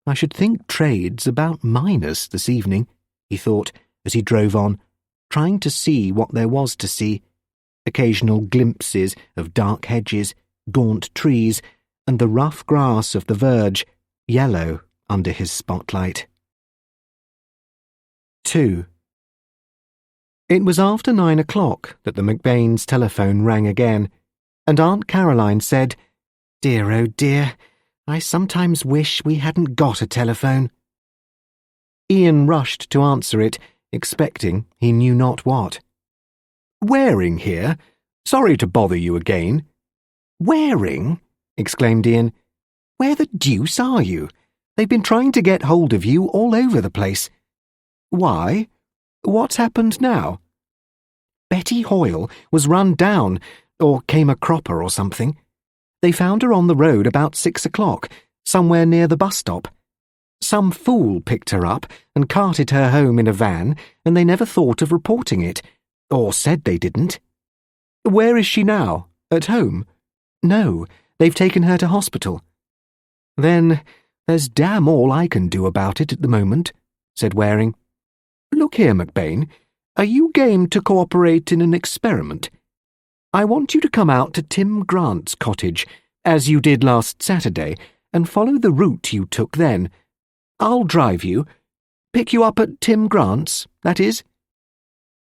I should think trade's about minus this evening, he thought as he drove on, trying to see what there was to see, occasional glimpses of dark hedges, gaunt trees, and the rough grass of the verge, yellow under his spotlight. 2. It was after 9 o'clock that the McBains' telephone rang again, and Aunt Caroline said, "Dear, oh dear, I sometimes wish we hadn't got a telephone." Ian rushed to answer it, expecting he knew not what. "Waring here? Sorry to bother you again." "Waring?" exclaimed Ian. "Where the deuce are you? They've been trying to get hold of you all over the place." "Why? What's happened now?" "Betty Hoyle was run down, or came a cropper or something. They found her on the road about 6 o'clock, somewhere near the bus stop. Some fool picked her up and carted her home in a van, and they never thought of reporting it, or said they didn't." "Where is she now? At home?" "No, they've taken her to hospital." "Then there's damn all I can do about it at the moment," said Waring. "Look here, McBain, are you game to cooperate in an experiment? I want you to come out to Tim Grant's cottage, as you did last Saturday, and follow the route you took then. I'll drive you. Pick you up at Tim Grant's, that is."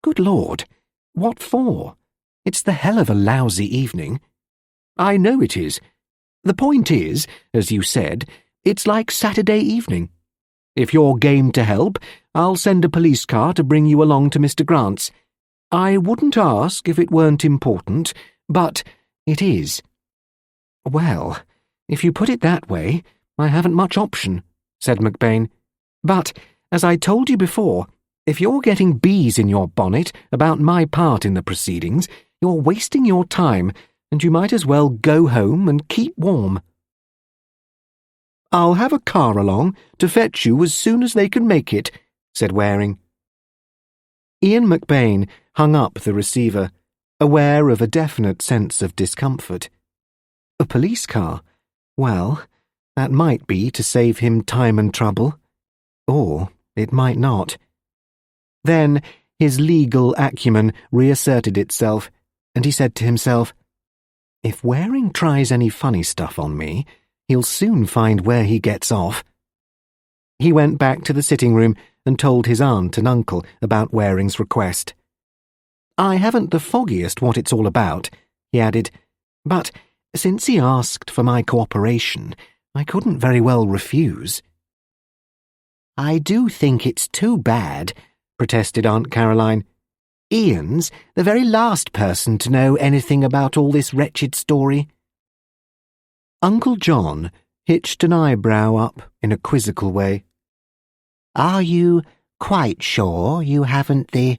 "Good Lord, what for? It's the hell of a lousy evening." "I know it is. The point is, as you said, it's like Saturday evening. If you're game to help, I'll send a police car to bring you along to Mr. Grant's. I wouldn't ask if it weren't important, but it is." "Well, if you put it that way, I haven't much option," said McBain. "But, as I told you before, if you're getting bees in your bonnet about my part in the proceedings, you're wasting your time, and you might as well go home and keep warm." "I'll have a car along to fetch you as soon as they can make it," said Waring. Ian McBain hung up the receiver, aware of a definite sense of discomfort. A police car? Well, that might be to save him time and trouble. Or it might not. Then his legal acumen reasserted itself, and he said to himself, "If Waring tries any funny stuff on me, he'll soon find where he gets off." He went back to the sitting room and told his aunt and uncle about Waring's request. "I haven't the foggiest what it's all about," he added, "but since he asked for my cooperation, I couldn't very well refuse." "I do think it's too bad," protested Aunt Caroline. "Ian's the very last person to know anything about all this wretched story." Uncle John hitched an eyebrow up in a quizzical way. "Are you quite sure you haven't the,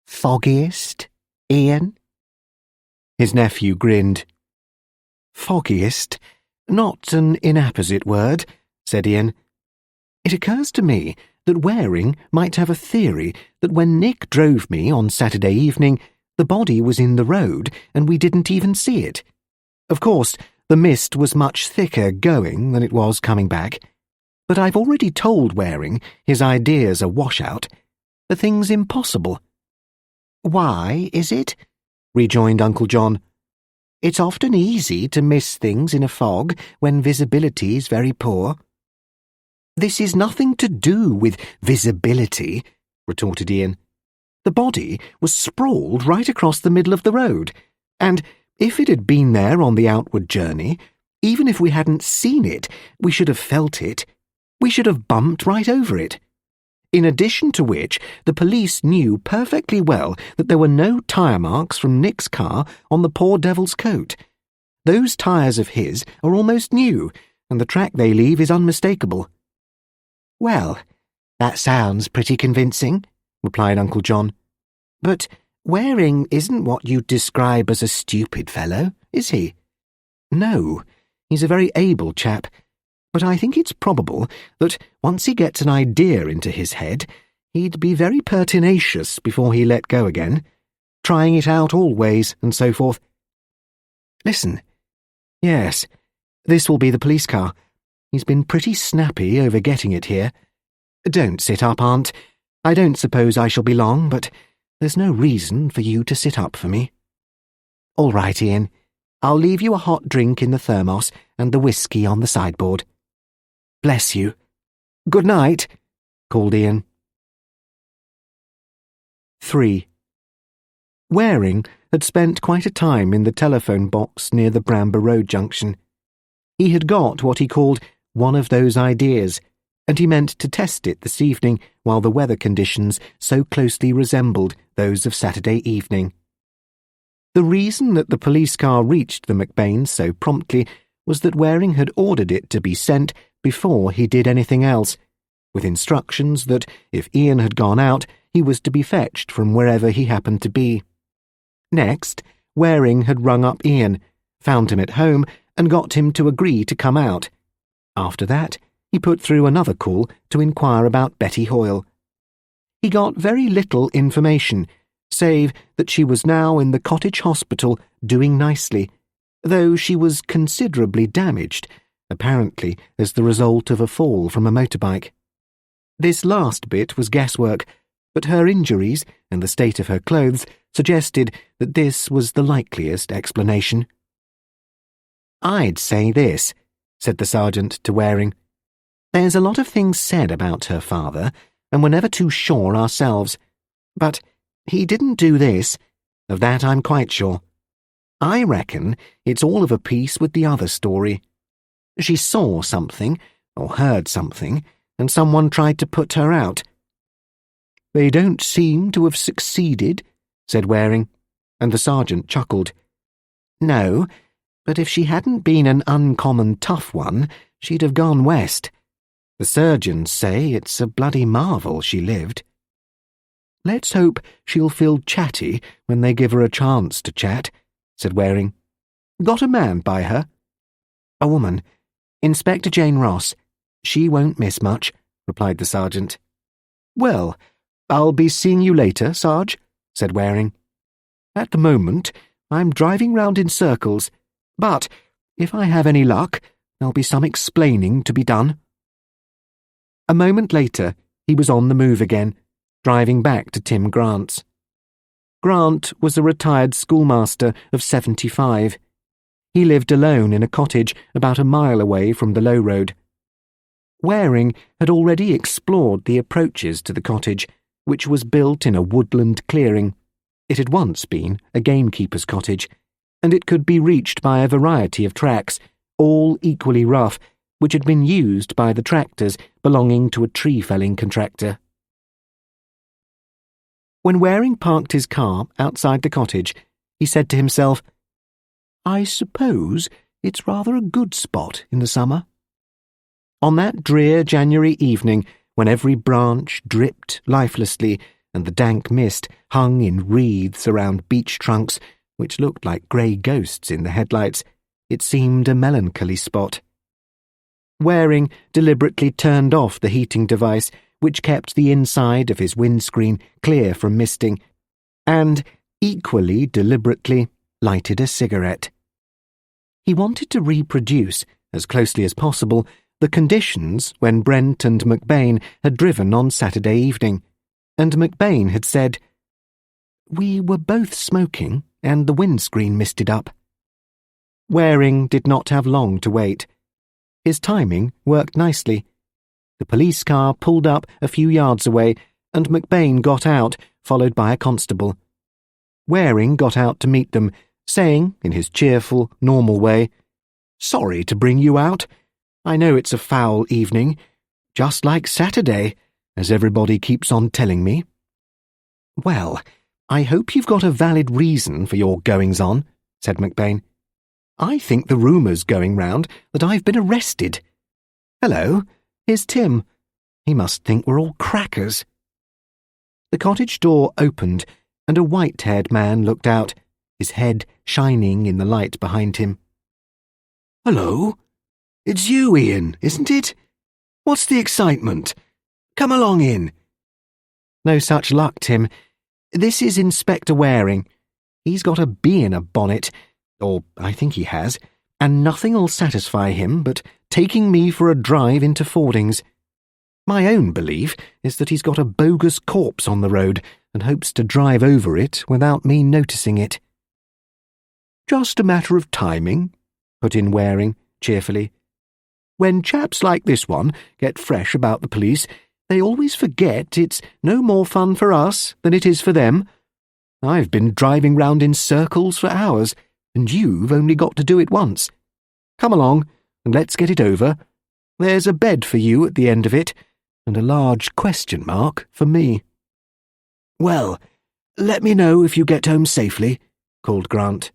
foggiest, Ian?" His nephew grinned. "Foggiest? Not an inapposite word," said Ian. "It occurs to me that Waring might have a theory that when Nick drove me on Saturday evening, the body was in the road and we didn't even see it. Of course, the mist was much thicker going than it was coming back. But I've already told Waring his idea's a washout. The thing's impossible." "Why is it?" rejoined Uncle John. "It's often easy to miss things in a fog when visibility's very poor." "This is nothing to do with visibility," retorted Ian. "The body was sprawled right across the middle of the road, and if it had been there on the outward journey, even if we hadn't seen it, we should have felt it. We should have bumped right over it. In addition to which, the police knew perfectly well that there were no tyre marks from Nick's car on the poor devil's coat. Those tyres of his are almost new, and the track they leave is unmistakable." "Well, that sounds pretty convincing," replied Uncle John. "But Waring isn't what you'd describe as a stupid fellow, is he?" "No, he's a very able chap. But I think it's probable that once he gets an idea into his head, he'd be very pertinacious before he let go again, trying it out always and so forth. Listen. Yes, this will be the police car. He's been pretty snappy over getting it here. Don't sit up, Aunt. I don't suppose I shall be long, but there's no reason for you to sit up for me." "All right, Ian. I'll leave you a hot drink in the thermos and the whiskey on the sideboard." "Bless you. Good night," called Ian. 3. Waring had spent quite a time in the telephone box near the Bramber Road junction. He had got what he called one of those ideas, and he meant to test it this evening while the weather conditions so closely resembled those of Saturday evening. The reason that the police car reached the McBains so promptly was that Waring had ordered it to be sent before he did anything else, with instructions that if Ian had gone out, he was to be fetched from wherever he happened to be. Next, Waring had rung up Ian, found him at home, and got him to agree to come out. After that, he put through another call to inquire about Betty Hoyle. He got very little information, save that she was now in the cottage hospital doing nicely, though she was considerably damaged, apparently as the result of a fall from a motorbike. This last bit was guesswork, but her injuries and the state of her clothes suggested that this was the likeliest explanation. "I'd say this," said the sergeant to Waring. "There's a lot of things said about her father, and we're never too sure ourselves. But he didn't do this, of that I'm quite sure. I reckon it's all of a piece with the other story. She saw something, or heard something, and someone tried to put her out." "They don't seem to have succeeded," said Waring, and the sergeant chuckled. "No, but if she hadn't been an uncommon tough one, she'd have gone west. The surgeons say it's a bloody marvel she lived." "Let's hope she'll feel chatty when they give her a chance to chat," said Waring. "Got a man by her?" "A woman. Inspector Jane Ross. She won't miss much," replied the sergeant. "Well, I'll be seeing you later, Sarge," said Waring. "At the moment, I'm driving round in circles, but if I have any luck, there'll be some explaining to be done." A moment later,
he was on the move again, driving back to Tim Grant's. Grant was a retired schoolmaster of 75. He lived alone in a cottage about a mile away from the low road. Waring had already explored the approaches to the cottage, which was built in a woodland clearing. It had once been a gamekeeper's cottage, and it could be reached by a variety of tracks, all equally rough, which had been used by the tractors belonging to a tree-felling contractor. When Waring parked his car outside the cottage, he said to himself, "I suppose it's rather a good spot in the summer." On that drear January evening, when every branch dripped lifelessly and the dank mist hung in wreaths around beech trunks, which looked like grey ghosts in the headlights, it seemed a melancholy spot. Waring deliberately turned off the heating device, which kept the inside of his windscreen clear from misting, and, equally deliberately, lighted a cigarette. He wanted to reproduce, as closely as possible, the conditions when Brent and McBain had driven on Saturday evening, and McBain had said, "We were both smoking, and the windscreen misted up." Waring did not have long to wait. His timing worked nicely. The police car pulled up a few yards away, and McBain got out, followed by a constable. Waring got out to meet them, saying, in his cheerful, normal way, "Sorry to bring you out. I know it's a foul evening, just like Saturday, as everybody keeps on telling me." "Well, I hope you've got a valid reason for your goings-on," said McBain. "I think the rumour's going round that I've been arrested. Hello, here's Tim. He must think we're all crackers." The cottage door opened, and a white-haired man looked out, his head shining in the light behind him.
"Hello? It's you, Ian, isn't it? What's the excitement? Come along in."
"No such luck, Tim. This is Inspector Waring. He's got a bee in a bonnet, or I think he has, and nothing'll satisfy him but taking me for a drive into Fordings. My own belief is that he's got a bogus corpse on the road and hopes to drive over it without me noticing it."
"Just a matter of timing," put in Waring cheerfully. "When chaps like this one get fresh about the police, they always forget it's no more fun for us than it is for them. I've been driving round in circles for hours, and you've only got to do it once. Come along, and let's get it over. There's a bed for you at the end of it, and a large question mark for me." "Well, let me know if you get home safely," called Grant.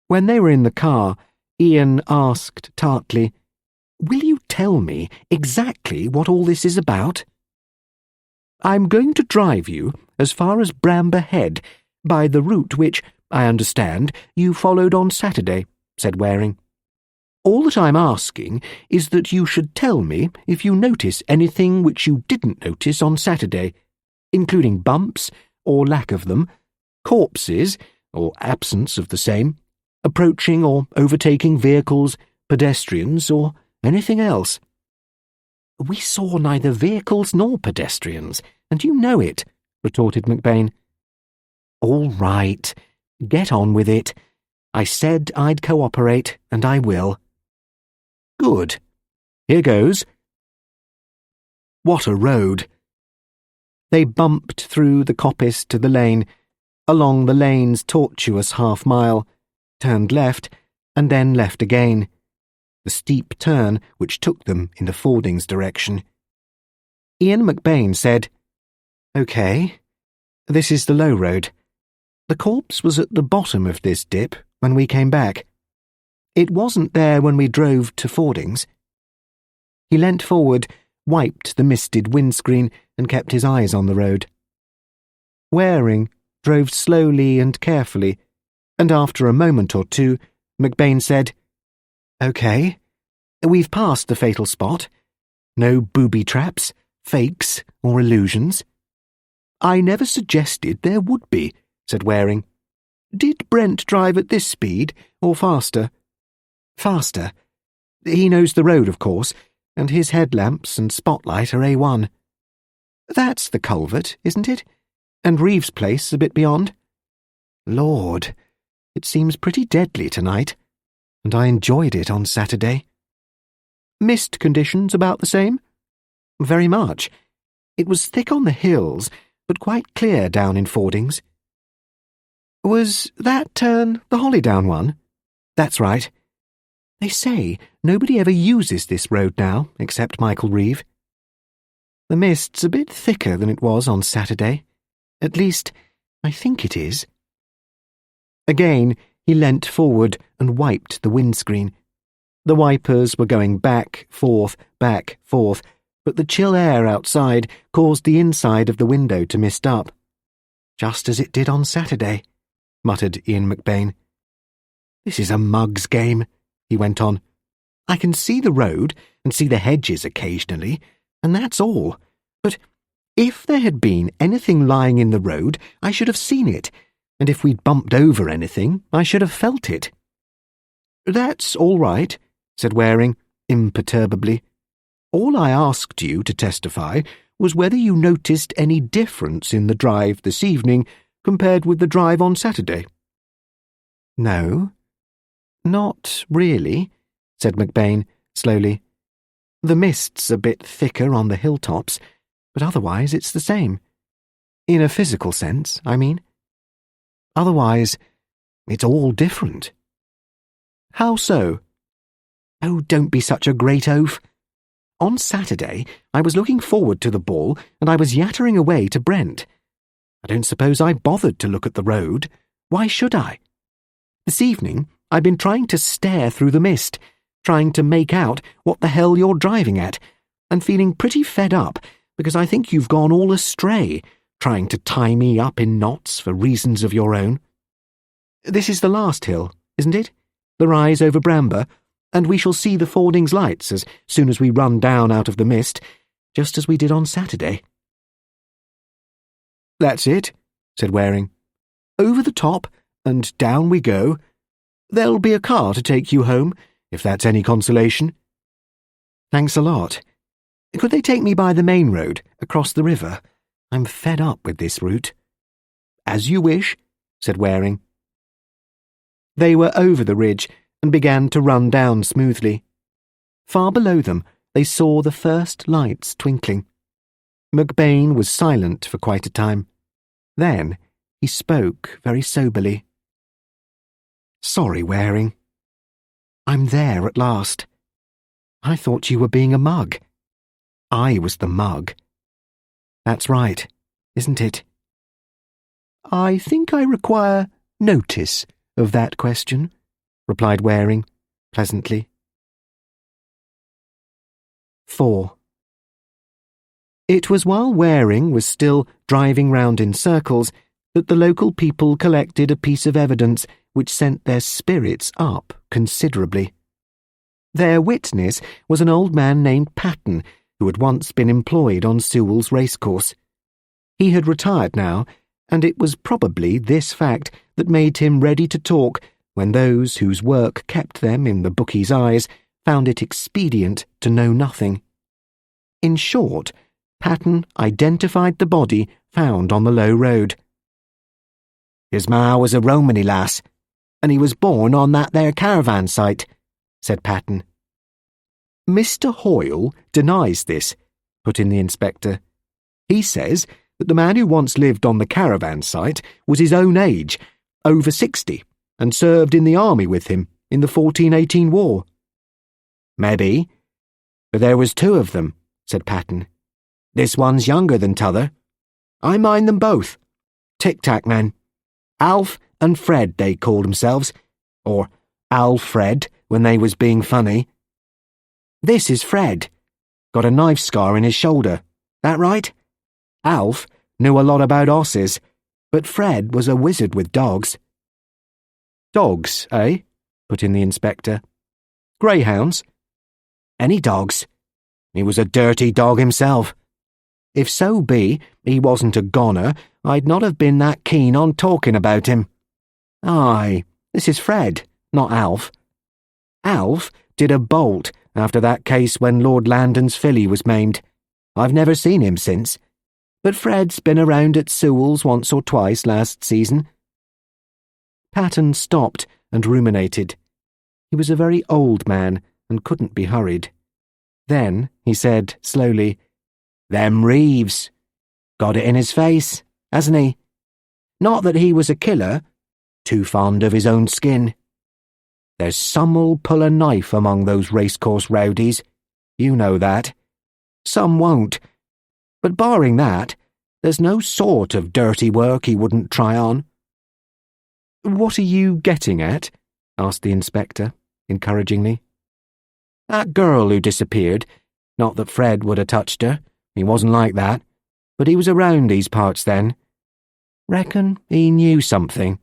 When they were in the car, Ian asked tartly, "Will you tell me exactly what all this is about?" "I'm going to drive you as far as Bramber Head, by the route which, I understand, you followed on Saturday," said Waring. "All that I'm asking is that you should tell me if you notice anything which you didn't notice on Saturday, including bumps, or lack of them, corpses, or absence of the same, approaching or overtaking vehicles, pedestrians, or anything else." "We saw neither vehicles nor pedestrians, and you know it," retorted McBain. "All right, get on with it. I said I'd cooperate, and I will." "Good. Here goes." What a road! They bumped through the coppice to the lane, along the lane's tortuous half-mile, turned left, and then left again, the steep turn which took them in the Fordings direction. Ian McBain said, "OK, this is the low road. The corpse was at the bottom of this dip when we came back. It wasn't there when we drove to Fordings." He leant forward, wiped the misted windscreen, and kept his eyes on the road. Waring drove slowly and carefully, and after a moment or two, McBain said, "OK, we've passed the fatal spot. No booby traps, fakes, or illusions." "I never suggested there would be," said Waring. "Did Brent drive at this speed, or faster?" "Faster. He knows the road, of course, and his headlamps and spotlight are A1. That's the culvert, isn't it? And Reeves' place a bit beyond. Lord, it seems pretty deadly tonight, and I enjoyed it on Saturday. Mist conditions about the same? Very much. It was thick on the hills, but quite clear down in Fordings. Was that turn the Hollydown one? That's right. They say nobody ever uses this road now, except Michael Reeve. The mist's a bit thicker than it was on Saturday. At least, I think it is. Again, he leant forward and wiped the windscreen. The wipers were going back, forth, but the chill air outside caused the inside of the window to mist up. Just as it did on Saturday, muttered Ian McBain. This is a mug's game, he went on. I can see the road and see the hedges occasionally, and that's all. But if there had been anything lying in the road, I should have seen it, and if we'd bumped over anything, I should have felt it. That's all right, said Waring, imperturbably. All I asked you to testify was whether you noticed any difference in the drive this evening compared with the drive on Saturday. No, not really, said McBain slowly. The mist's a bit thicker on the hilltops, but otherwise it's the same. In a physical sense, I mean. Otherwise, it's all different. How so? Oh, don't be such a great oaf. On Saturday, I was looking forward to the ball and I was yattering away to Brent. I don't suppose I bothered to look at the road. Why should I? This evening, I've been trying to stare through the mist, trying to make out what the hell you're driving at, and feeling pretty fed up because I think you've gone all astray, trying to tie me up in knots for reasons of your own. This is the last hill, isn't it? The rise over Bramber, and we shall see the Fordings lights as soon as we run down out of the mist, just as we did on Saturday. That's it, said Waring. Over the top, and down we go. There'll be a car to take you home, if that's any consolation. Thanks a lot. Could they take me by the main road, across the river? I'm fed up with this route. As you wish, said Waring. They were over the ridge and began to run down smoothly. Far below them, they saw the first lights twinkling. McBain was silent for quite a time. Then he spoke very soberly. Sorry, Waring. I'm there at last. I thought you were being a mug. I was the mug. That's right, isn't it? I think I require notice of that question, replied Waring, pleasantly. 4. It was while Waring was still driving round in circles that the local people collected a piece of evidence which sent their spirits up considerably. Their witness was an old man named Patton, who had once been employed on Sewell's racecourse. He had retired now, and it was probably this fact that made him ready to talk when those whose work kept them in the bookie's eyes found it expedient to know nothing. In short, Patton identified the body found on the low road. His ma was a Romany lass, and he was born on that there caravan site, said Patton. Mr. Hoyle denies this, put in the inspector. He says that the man who once lived on the caravan site was his own age, over 60, and served in the army with him in the 1418 war. Maybe, but there was 2 of them, said Patton. This one's younger than t'other. I mind them both. Tic-tac men. Alf and Fred they called themselves, or Alfred when they was being funny. This is Fred. Got a knife scar in his shoulder. That right? Alf knew a lot about horses, but Fred was a wizard with dogs. Dogs, eh? Put in the inspector. Greyhounds? Any dogs. He was a dirty dog himself. If so be he wasn't a goner, I'd not have been that keen on talking about him. Aye, this is Fred, not Alf. Alf did a bolt after that case when Lord Landon's filly was maimed. I've never seen him since.
but Fred's been around at Sewell's once or twice last season."
Patten stopped and ruminated. He was a very old man and couldn't be hurried. Then he said slowly,
"Them Reeves. Got it in his face, hasn't he? Not that he was a killer, too fond of his own skin. There's some'll pull a knife among those racecourse rowdies. You know that. Some won't. But barring that, there's no sort of dirty work he wouldn't try on."
"What are you getting at?" asked the inspector, encouragingly.
"That girl who disappeared. Not that Fred would have touched her. He wasn't like that. But he was around these parts then. Reckon he knew something.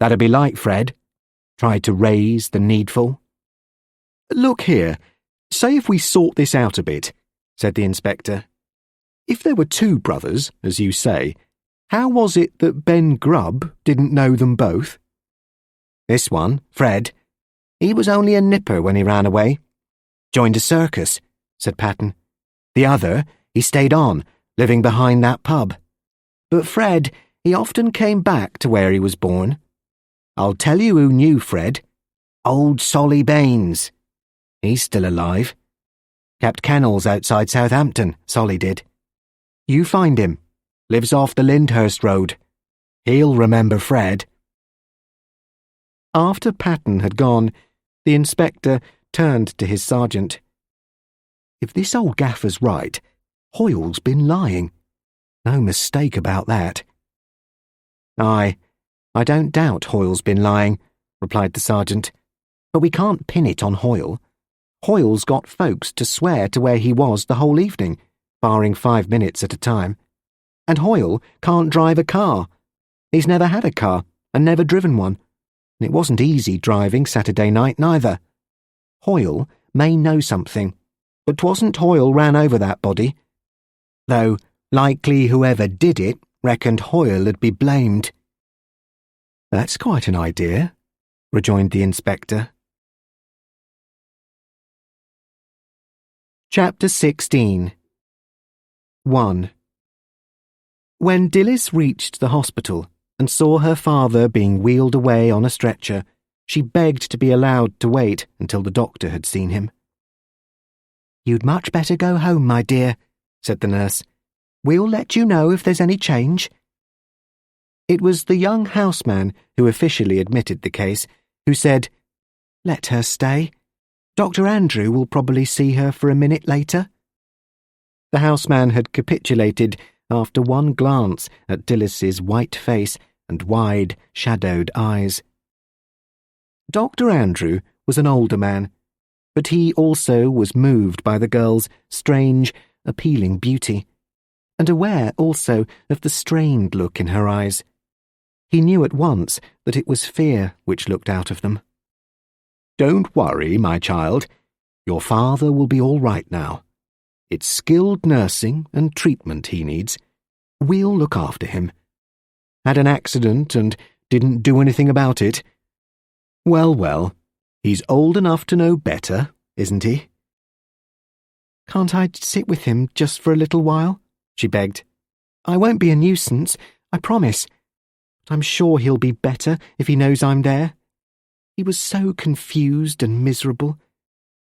That'd be like Fred. Tried to raise the needful."
"Look here, say if we sort this out a bit," said the inspector. "If there were two brothers, as you say, how was it that Ben Grubb didn't know them both?"
"This one, Fred, he was only a nipper when he ran away. Joined a circus," said Patten. "The other, he stayed on, living behind that pub. But Fred, he often came back to where he was born. I'll tell you who knew Fred. Old Solly Baines. He's still alive. Kept kennels outside Southampton, Solly did. You find him. Lives off the Lyndhurst Road. He'll remember Fred."
After Patten had gone, the inspector turned to his sergeant. "If this old gaffer's right, Hoyle's been lying. No mistake about that."
"Aye, I don't doubt Hoyle's been lying," replied the sergeant. "But we can't pin it on Hoyle. Hoyle's got folks to swear to where he was the whole evening, barring 5 minutes at a time. And Hoyle can't drive a car. He's never had a car and never driven one. And it wasn't easy driving Saturday night neither. Hoyle may know something, but 'twasn't Hoyle ran over that body. Though likely whoever did it reckoned Hoyle'd be blamed."
"That's quite an idea," rejoined the inspector.
Chapter 16. 1. When Dilys reached the hospital and saw her father being wheeled away on a stretcher, she begged to be allowed to wait until the doctor had seen him. "You'd much better go home, my dear," said the nurse. "We'll let you know if there's any change." It was the young houseman who officially admitted the case, who said, "Let her stay. Dr. Andrew will probably see her for a minute later." The houseman had capitulated after one glance at Dilys's white face and wide, shadowed eyes. Dr. Andrew was an older man, but he also was moved by the girl's strange, appealing beauty, and aware also of the strained look in her eyes. He knew at once that it was fear which looked out of them. "Don't worry, my child. Your father will be all right now. It's skilled nursing and treatment he needs. We'll look after him. Had an accident and didn't do anything about it. Well, well, he's old enough to know better, isn't he?" "Can't I sit with him just for a little while?" she begged. "I won't be a nuisance, I promise. But I'm sure he'll be better if he knows I'm there. He was so confused and miserable,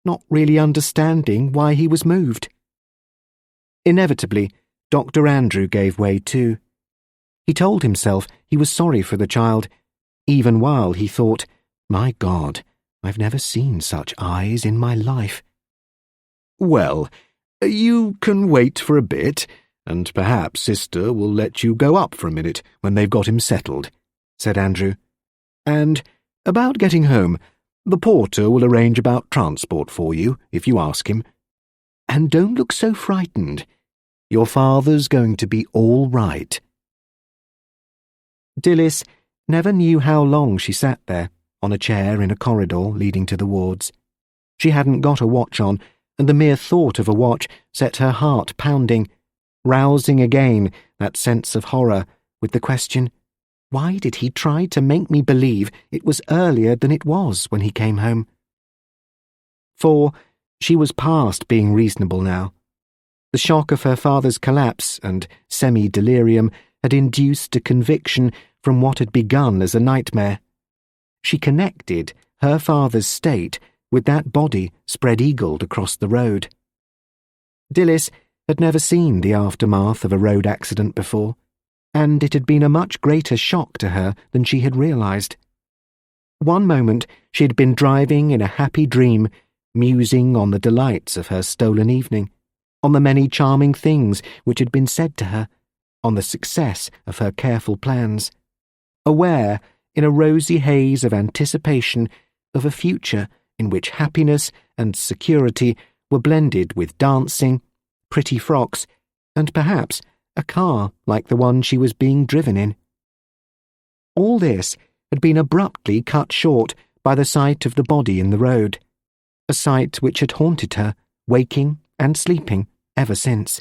not really understanding why he was moved." Inevitably, Dr. Andrew gave way too. He told himself he was sorry for the child, even while he thought, "My God, I've never seen such eyes in my life." "Well, you can wait for a bit, and perhaps Sister will let you go up for a minute when they've got him settled," said Andrew. "And about getting home, the porter will arrange about transport for you, if you ask him. And don't look so frightened. Your father's going to be all right." Dilys never knew how long she sat there, on a chair in a corridor leading to the wards. She hadn't got a watch on, and the mere thought of a watch set her heart pounding, rousing again that sense of horror with the question, why did he try to make me believe it was earlier than it was when he came home? For she was past being reasonable now.
The shock of her father's collapse and semi-delirium had induced a conviction from what had begun as a nightmare. She connected her father's state with that body spread-eagled across the road. Dilys had never seen the aftermath of a road accident before, and it had been a much greater shock to her than she had realised. One moment she had been driving in a happy dream, musing on the delights of her stolen evening, on the many charming things which had been said to her, on the success of her careful plans, aware, in a rosy haze of anticipation, of a future in which happiness and security were blended with dancing, pretty frocks, and perhaps a car like the one she was being driven in. All this had been abruptly cut short by the sight of the body in the road, a sight which had haunted her, waking and sleeping, ever since.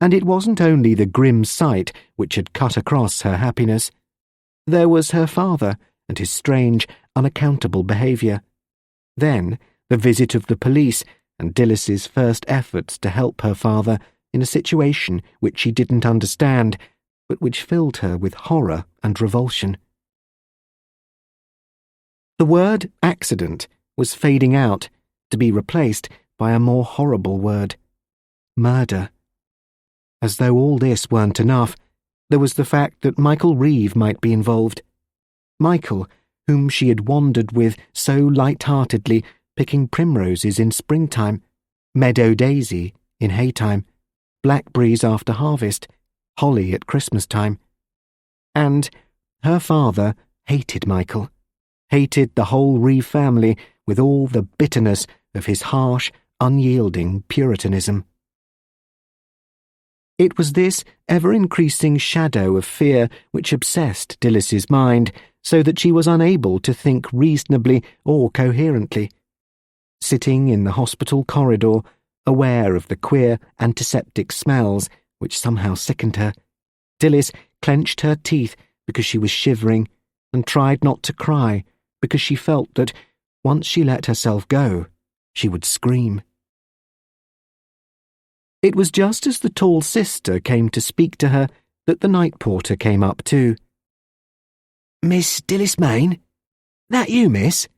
And it wasn't only the grim sight which had cut across her happiness. There was her father and his strange, unaccountable behaviour. Then the visit of the police and Dilys's first efforts to help her father in a situation which she didn't understand, but which filled her with horror and revulsion. The word accident was fading out, to be replaced by a more horrible word: murder. As though all this weren't enough, there was the fact that Michael Reeve might be involved. Michael, whom she had wandered with so light-heartedly, picking primroses in springtime, meadow daisy in haytime, blackberries after harvest, holly at Christmas time. And her father hated Michael, hated the whole Reeve family with all the bitterness of his harsh, unyielding Puritanism. It was this ever-increasing shadow of fear which obsessed Dilys's mind, so that she was unable to think reasonably or coherently. Sitting in the hospital corridor, aware of the queer antiseptic smells which somehow sickened her, Dilys clenched her teeth because she was shivering, and tried not to cry because she felt that, once she let herself go, she would scream. It was just as the tall sister came to speak to her that the night porter came up too.
"Miss Dilys Mayne? That you, miss?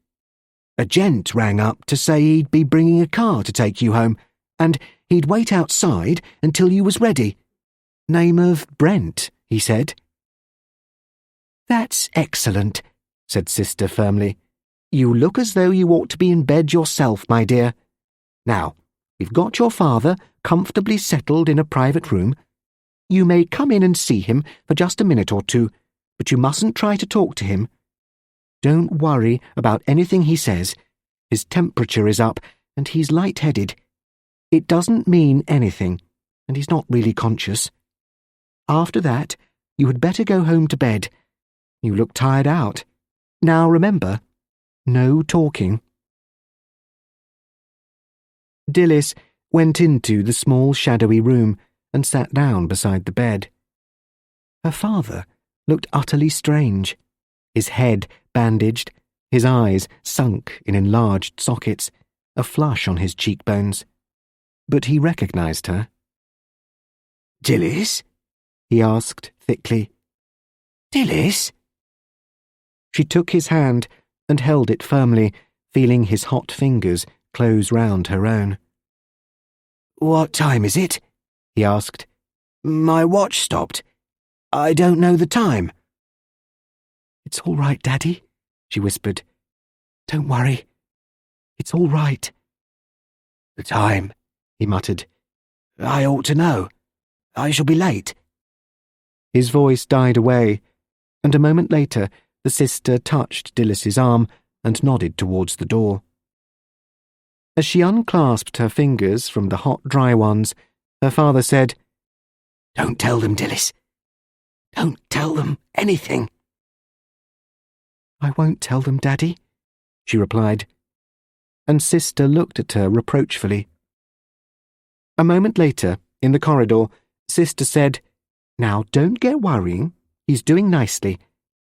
A gent rang up to say he'd be bringing a car to take you home, and he'd wait outside until you was ready. Name of Brent, he said." "That's excellent," said Sister firmly. "You look as though you ought to be in bed yourself, my dear. Now, we've got your father comfortably settled in a private room. You may come in and see him for just a minute or two, but you mustn't try to talk to him. Don't worry about anything he says. His temperature is up, and he's light-headed. It doesn't mean anything, and he's not really conscious. After that, you had better go home to bed. You look tired out. Now remember, no talking." Dilys went into the small shadowy room and sat down beside the bed. Her father looked utterly strange, his head bandaged, his eyes sunk in enlarged sockets, a flush on his cheekbones. But he recognised her. "Dilys?"
he asked thickly.
"Dilys?"
She took his hand and held it firmly, feeling his hot fingers close round her own.
"What time is it?" he asked. "My watch stopped. I don't know the time."
"It's all right, Daddy," she whispered. "Don't worry. It's all right."
"The time," he muttered. "I ought to know. I shall be late."
His voice died away, and a moment later the sister touched Dilys's arm and nodded towards the door. As she unclasped her fingers from the hot, dry ones, her father said,
"Don't tell them, Dilys. Don't tell them anything."
"I won't tell them, Daddy," she replied, and Sister looked at her reproachfully. A moment later, in the corridor, Sister said, "Now don't get worrying. He's doing nicely,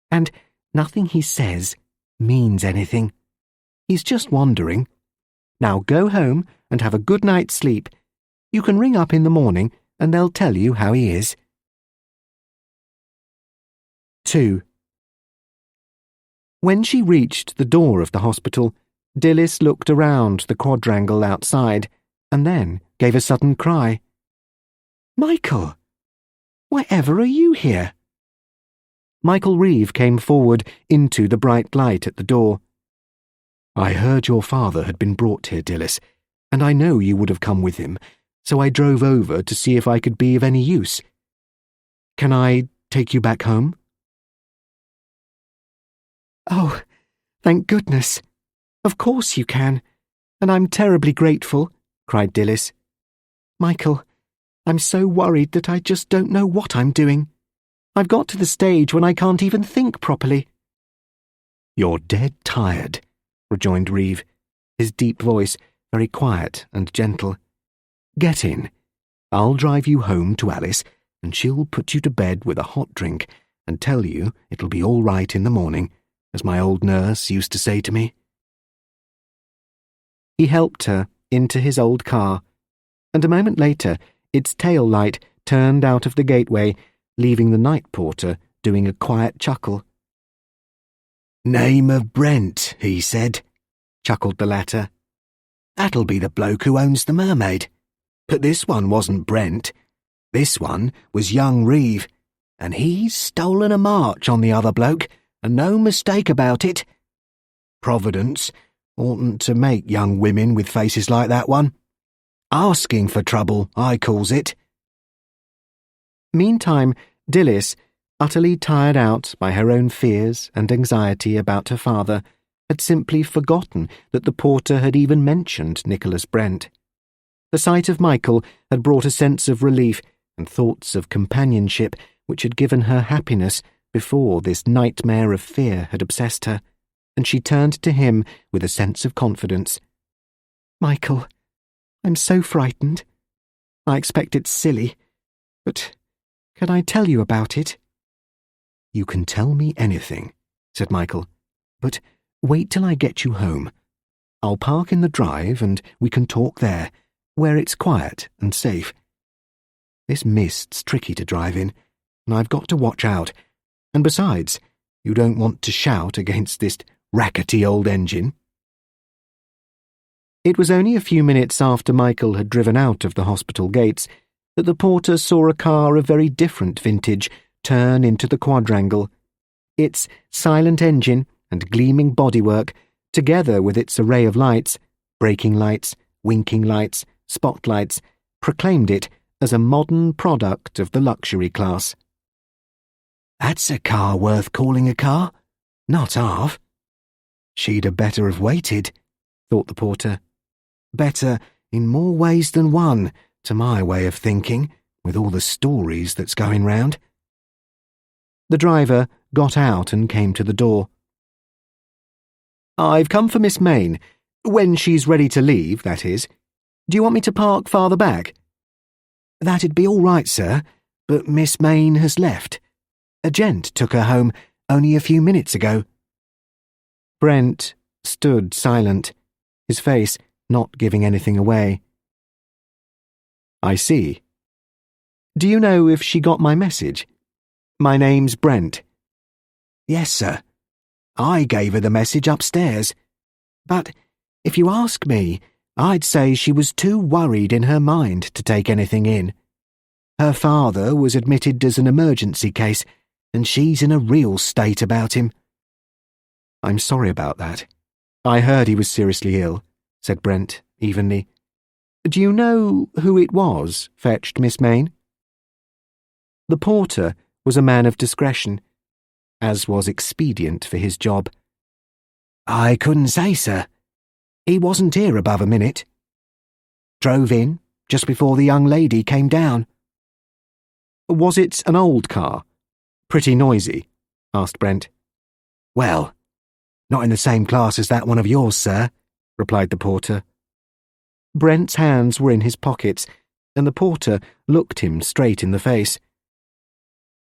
and nothing he says means anything. He's just wandering. Now go home and have a good night's sleep.
You can ring up in the morning and they'll tell you how he is.
2. When she reached the door of the hospital, Dilys looked around the quadrangle outside and then gave a sudden cry.
Michael! Whatever are you here?
Michael Reeve came forward into the bright light at the door.
I heard your father had been brought here, Dilys, and I know you would have come with him, so I drove over to see if I could be of any use. Can I take you back home?
Oh, thank goodness. Of course you can, and I'm terribly grateful, cried Dilys. Michael, I'm so worried that I just don't know what I'm doing. I've got to the stage when I can't even think properly.
You're dead tired, rejoined Reeve, his deep voice very quiet and gentle. Get in. I'll drive you home to Alice, and she'll put you to bed with a hot drink and tell you it'll be all right in the morning, as my old nurse used to say to me.
He helped her into his old car, and a moment later its tail light turned out of the gateway, leaving the night porter doing a quiet chuckle.
Name of Brent, he said, chuckled the latter. That'll be the bloke who owns the Mermaid. But this one wasn't Brent. This one was young Reeve, and he's stolen a march on the other bloke, and no mistake about it. Providence oughtn't to make young women with faces like that one. Asking for trouble, I calls it.
Meantime, Dilys, utterly tired out by her own fears and anxiety about her father, had simply forgotten that the porter had even mentioned Nicholas Brent. The sight of Michael had brought a sense of relief and thoughts of companionship which had given her happiness before this nightmare of fear had obsessed her, and she turned to him with a sense of confidence. Michael, I'm so frightened. I expect it's silly, but can I tell you about it?
You can tell me anything, said Michael, but wait till I get you home. I'll park in the drive and we can talk there, where it's quiet and safe. This mist's tricky to drive in, and I've got to watch out, and besides, you don't want to shout against this rackety old engine.
It was only a few minutes after Michael had driven out of the hospital gates that the porter saw a car of very different vintage turn into the quadrangle. Its silent engine and gleaming bodywork, together with its array of lights, braking lights, winking lights, spotlights, proclaimed it as a modern product of the luxury class.
That's a car worth calling a car, not half. She'd a better have waited, thought the porter. Better in more ways than one, to my way of thinking, with all the stories that's going round.
The driver got out and came to the door. I've come for Miss Mayne. When she's ready to leave, that is. Do you want me to park farther back?
That'd be all right, sir, but Miss Mayne has left. A gent took her home only a few minutes ago.
Brent stood silent, his face not giving anything away. I see. Do you know if she got my message? My name's Brent.
Yes, sir. I gave her the message upstairs. But if you ask me, I'd say she was too worried in her mind to take anything in. Her father was admitted as an emergency case, and she's in a real state about him.
I'm sorry about that. I heard he was seriously ill, said Brent evenly. Do you know who it was fetched Miss Mayne? The porter was a man of discretion, as was expedient for his job.
I couldn't say, sir. He wasn't here above a minute. Drove in just before the young lady came down.
Was it an old car? Pretty noisy? Asked Brent.
Well, not in the same class as that one of yours, sir, replied the porter.
Brent's hands were in his pockets, and the porter looked him straight in the face.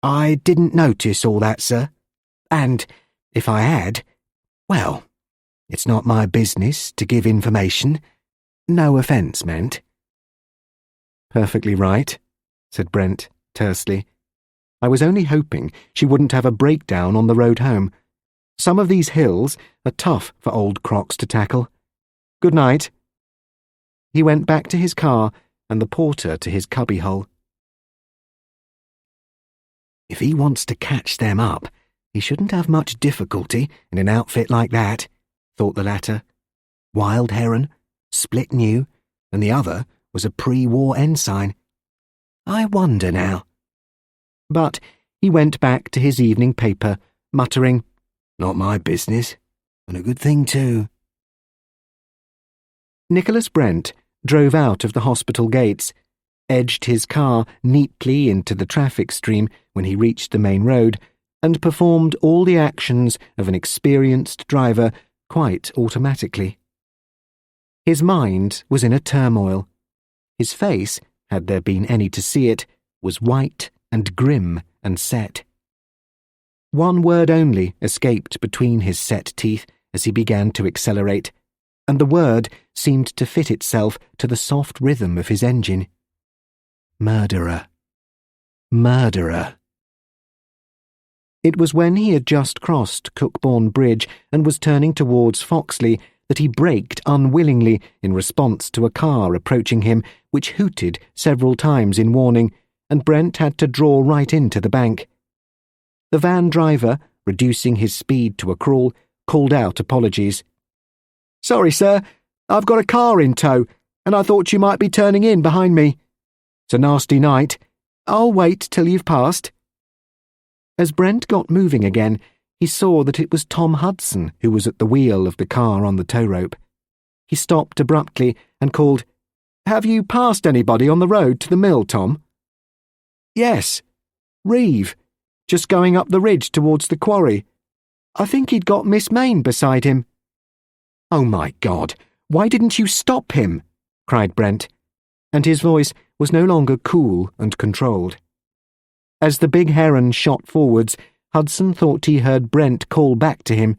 I didn't notice all that, sir. And if I had, well, it's not my business to give information. No offence meant.
Perfectly right, said Brent tersely. I was only hoping she wouldn't have a breakdown on the road home. Some of these hills are tough for old crocs to tackle. Good night. He went back to his car and the porter to his cubbyhole.
If he wants to catch them up, he shouldn't have much difficulty in an outfit like that, thought the latter. Wild heron, split new, and the other was a pre-war ensign. I wonder now.
But he went back to his evening paper, muttering,
Not my business, and a good thing too.
Nicholas Brent drove out of the hospital gates, edged his car neatly into the traffic stream when he reached the main road, and performed all the actions of an experienced driver quite automatically. His mind was in a turmoil. His face, had there been any to see it, was white and grim and set. One word only escaped between his set teeth as he began to accelerate, and the word seemed to fit itself to the soft rhythm of his engine. Murderer. Murderer. It was when he had just crossed Cookbourne Bridge and was turning towards Foxley that he braked unwillingly in response to a car approaching him, which hooted several times in warning, and Brent had to draw right into the bank. The van driver, reducing his speed to a crawl, called out apologies. "Sorry, sir, I've got a car in tow, and I thought you might be turning in behind me. It's a nasty night. I'll wait till you've passed." As Brent got moving again, he saw that it was Tom Hudson who was at the wheel of the car on the tow rope. He stopped abruptly and called, "Have you passed anybody on the road to the mill, Tom?" "Yes. Reeve. Just going up the ridge towards the quarry. I think he'd got Miss Mayne beside him." "Oh, my God, why didn't you stop him?" cried Brent, and his voice was no longer cool and controlled. As the big heron shot forwards, Hudson thought he heard Brent call back to him,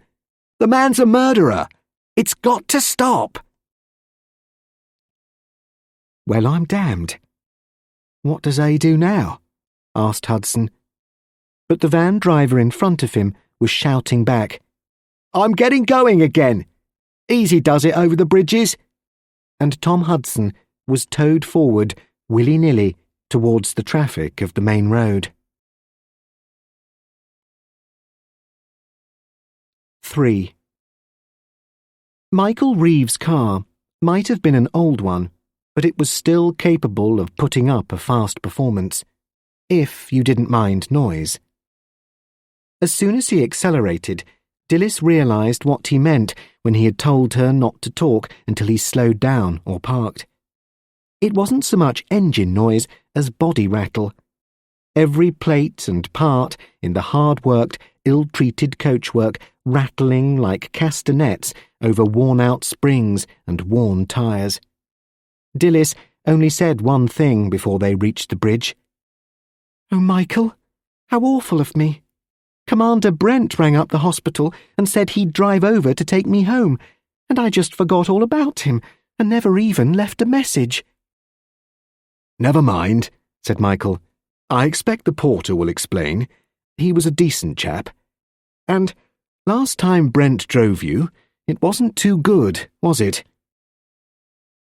"The man's a murderer! It's got to stop!" "Well, I'm damned. What does A do now?" asked Hudson. But the van driver in front of him was shouting back, "I'm getting going again! Easy does it over the bridges!" And Tom Hudson was towed forward, willy-nilly, towards the traffic of the main road. 3. Michael Reeve's car might have been an old one, but it was still capable of putting up a fast performance, if you didn't mind noise. As soon as he accelerated, Dilys realised what he meant when he had told her not to talk until he slowed down or parked. It wasn't so much engine noise as body rattle. Every plate and part in the hard-worked, ill-treated coachwork rattling like castanets over worn-out springs and worn tyres. Dilys only said one thing before they reached the bridge. "Oh, Michael, how awful of me. Commander Brent rang up the hospital and said he'd drive over to take me home, and I just forgot all about him and never even left a message." "Never mind," said Michael. "I expect the porter will explain. He was a decent chap. And last time Brent drove you, it wasn't too good, was it?"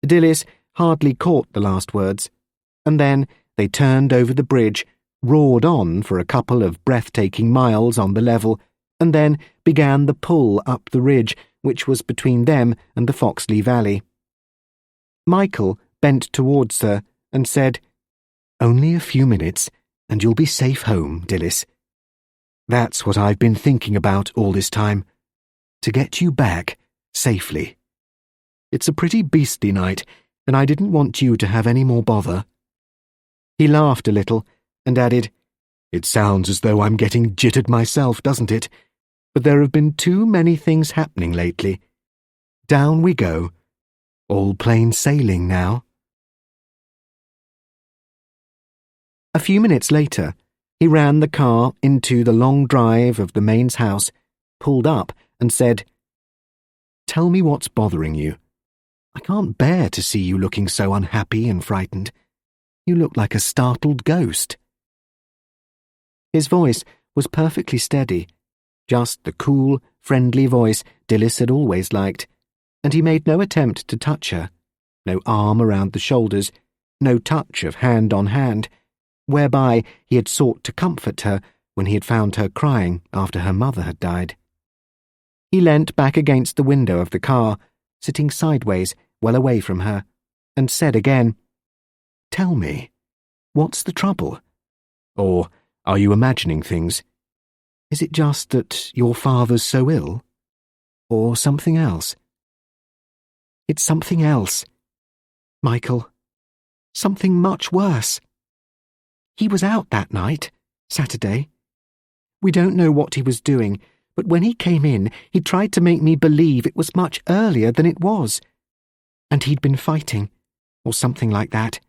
Dilys hardly caught the last words, and then they turned over the bridge, roared on for a couple of breathtaking miles on the level, and then began the pull up the ridge which was between them and the Foxley Valley. Michael bent towards her and said, "Only a few minutes, and you'll be safe home, Dilys. That's what I've been thinking about all this time, to get you back safely. It's a pretty beastly night, and I didn't want you to have any more bother." He laughed a little and added, "It sounds as though I'm getting jittered myself, doesn't it? But there have been too many things happening lately. Down we go. All plain sailing now." A few minutes later, he ran the car into the long drive of the Maynes' house, pulled up and said, "Tell me what's bothering you. I can't bear to see you looking so unhappy and frightened.
You look like a startled ghost." His voice was perfectly steady, just the cool, friendly voice Dilys had always liked, and he made no attempt to touch her, no arm around the shoulders, no touch of hand on hand, whereby he had sought to comfort her when he had found her crying after her mother had died. He leant back against the window of the car, sitting sideways, well away from her, and said again, "Tell me, what's the trouble? Or are you imagining things? Is it just that your father's so ill? Or something else?" "It's something else, Michael. Something much worse. He was out that night, Saturday. We don't know what he was doing, but when he came in, he tried to make me believe it was much earlier than it was. And he'd been fighting, or something like that.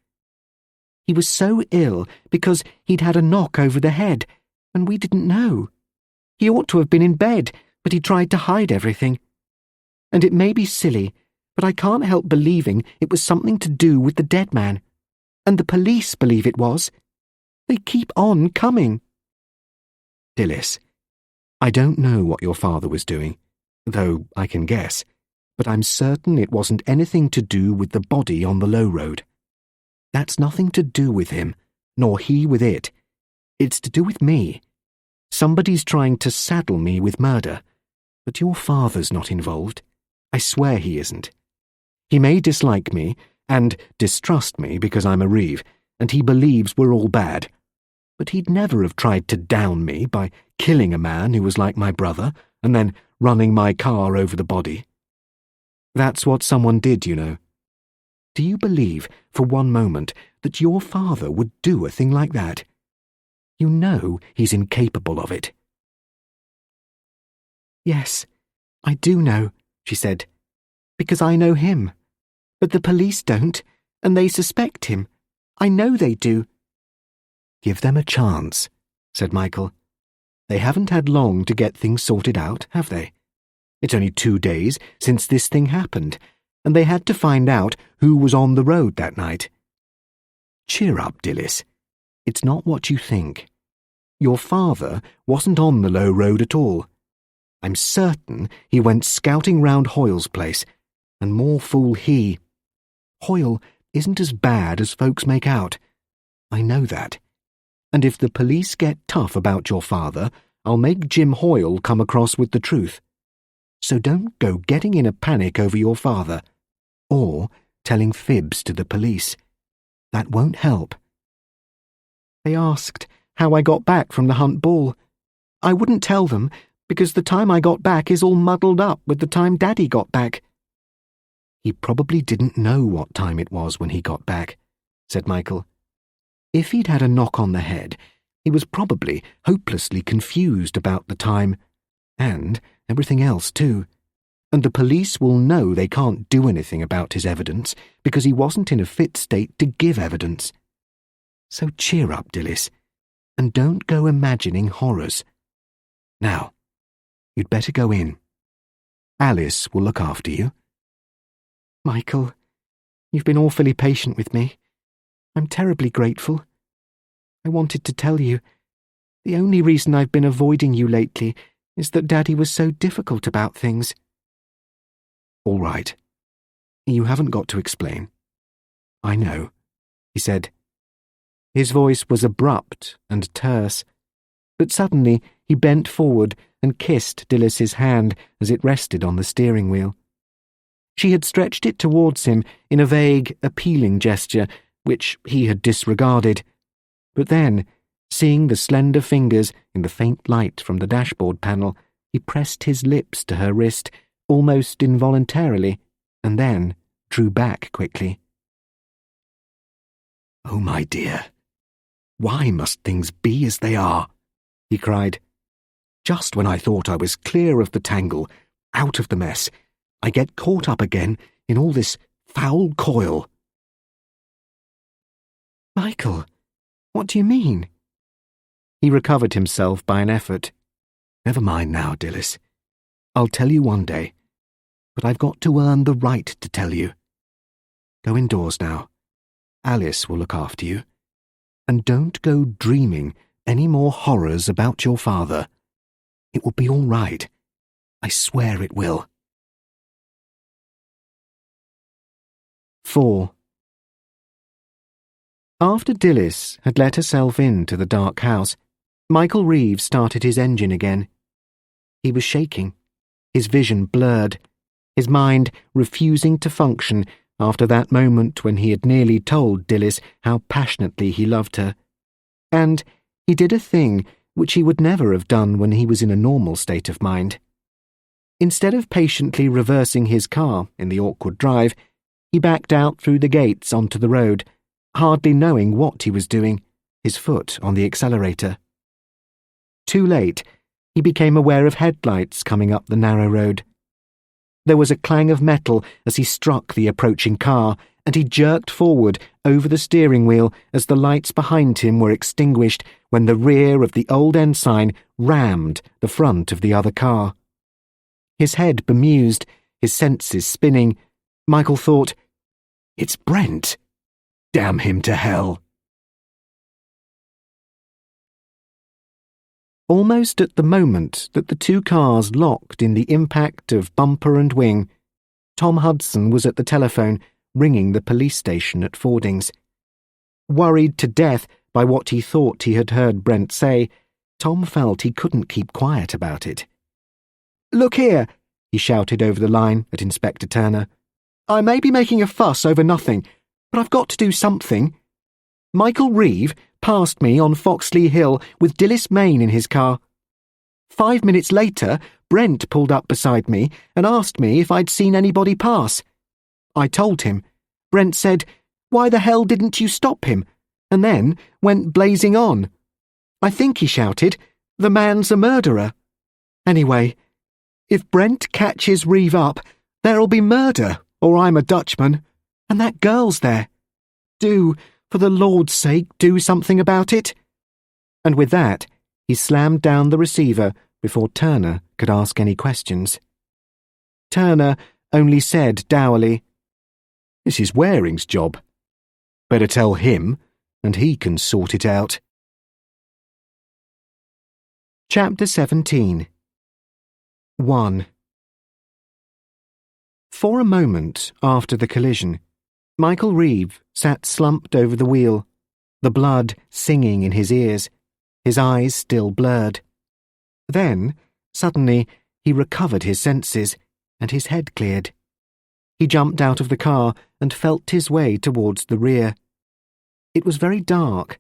He was so ill because he'd had a knock over the head, and we didn't know. He ought to have been in bed, but he tried to hide everything. And it may be silly, but I can't help believing it was something to do with the dead man. And the police believe it was. They keep on coming." "Dilys, I don't know what your father was doing, though I can guess, but I'm certain it wasn't anything to do with the body on the low road. That's nothing to do with him, nor he with it. It's to do with me. Somebody's trying to saddle me with murder, but your father's not involved. I swear he isn't. He may dislike me and distrust me because I'm a Reeve, and he believes we're all bad, but he'd never have tried to down me by killing a man who was like my brother and then running my car over the body. That's what someone did, you know. Do you believe for one moment that your father would do a thing like that? You know he's incapable of it." "Yes, I do know," she said, "because I know him. But the police don't, and they suspect him. I know they do." "Give them a chance," said Michael. "They haven't had long to get things sorted out, have they? It's only 2 days since this thing happened, and they had to find out who was on the road that night. Cheer up, Dilys. It's not what you think. Your father wasn't on the low road at all. I'm certain he went scouting round Hoyle's place, and more fool he. Hoyle isn't as bad as folks make out. I know that. And if the police get tough about your father, I'll make Jim Hoyle come across with the truth. So don't go getting in a panic over your father, or telling fibs to the police. That won't help." "They asked how I got back from the Hunt Ball. I wouldn't tell them, because the time I got back is all muddled up with the time Daddy got back." "He probably didn't know what time it was when he got back," said Michael. "If he'd had a knock on the head, he was probably hopelessly confused about the time, and everything else too. And the police will know they can't do anything about his evidence because he wasn't in a fit state to give evidence. So cheer up, Dilys, and don't go imagining horrors. Now, you'd better go in. Alice will look after you." "Michael, you've been awfully patient with me. I'm terribly grateful. I wanted to tell you, the only reason I've been avoiding you lately is that Daddy was so difficult about things." "All right. You haven't got to explain. I know," he said. His voice was abrupt and terse, but suddenly he bent forward and kissed Dilys's hand as it rested on the steering wheel. She had stretched it towards him in a vague, appealing gesture, which he had disregarded. But then, seeing the slender fingers in the faint light from the dashboard panel, he pressed his lips to her wrist, almost involuntarily, and then drew back quickly. "Oh, my dear, why must things be as they are?" he cried. "Just when I thought I was clear of the tangle, out of the mess, I get caught up again in all this foul coil." "Michael, what do you mean?" He recovered himself by an effort. "Never mind now, Dilys. I'll tell you one day, but I've got to earn the right to tell you. Go indoors now.
Alice will look after you. And don't go dreaming any more horrors about your father. It will be all right. I swear it will.
4. After Dilys had let herself into the dark house, Michael Reeves started his engine again. He was shaking, his vision blurred, his mind refusing to function after that moment when he had nearly told Dilys how passionately he loved her. And he did a thing which he would never have done when he was in a normal state of mind. Instead of patiently reversing his car in the awkward drive, he backed out through the gates onto the road, hardly knowing what he was doing, his foot on the accelerator. Too late, he became aware of headlights coming up the narrow road. There was a clang of metal as he struck the approaching car, and he jerked forward over the steering wheel as the lights behind him were extinguished when the rear of the old ensign rammed the front of the other car. His head bemused, his senses spinning, Michael thought, "It's Brent. Damn him to hell." Almost at the moment that the two cars locked in the impact of bumper and wing, Tom Hudson was at the telephone, ringing the police station at Fordings. Worried to death by what he thought he had heard Brent say, Tom felt he couldn't keep quiet about it. "Look here," he shouted over the line at Inspector Turner. "I may be making a fuss over nothing, but I've got to do something. Michael Reeve passed me on Foxley Hill with Dilys Mayne in his car. 5 minutes later, Brent pulled up beside me and asked me if I'd seen anybody pass. I told him. Brent said, 'Why the hell didn't you stop him?' and then went blazing on. I think he shouted, 'The man's a murderer.' Anyway, if Brent catches Reeve up, there'll be murder, or I'm a Dutchman. And that girl's there. Do, for the Lord's sake, do something about it." And with that, he slammed down the receiver before Turner could ask any questions. Turner only said dourly, "This is Waring's job. Better tell him, and he can sort it out." Chapter 17. 1. For a moment after the collision, Michael Reeve sat slumped over the wheel, the blood singing in his ears, his eyes still blurred. Then, suddenly, he recovered his senses, and his head cleared. He jumped out of the car and felt his way towards the rear. It was very dark.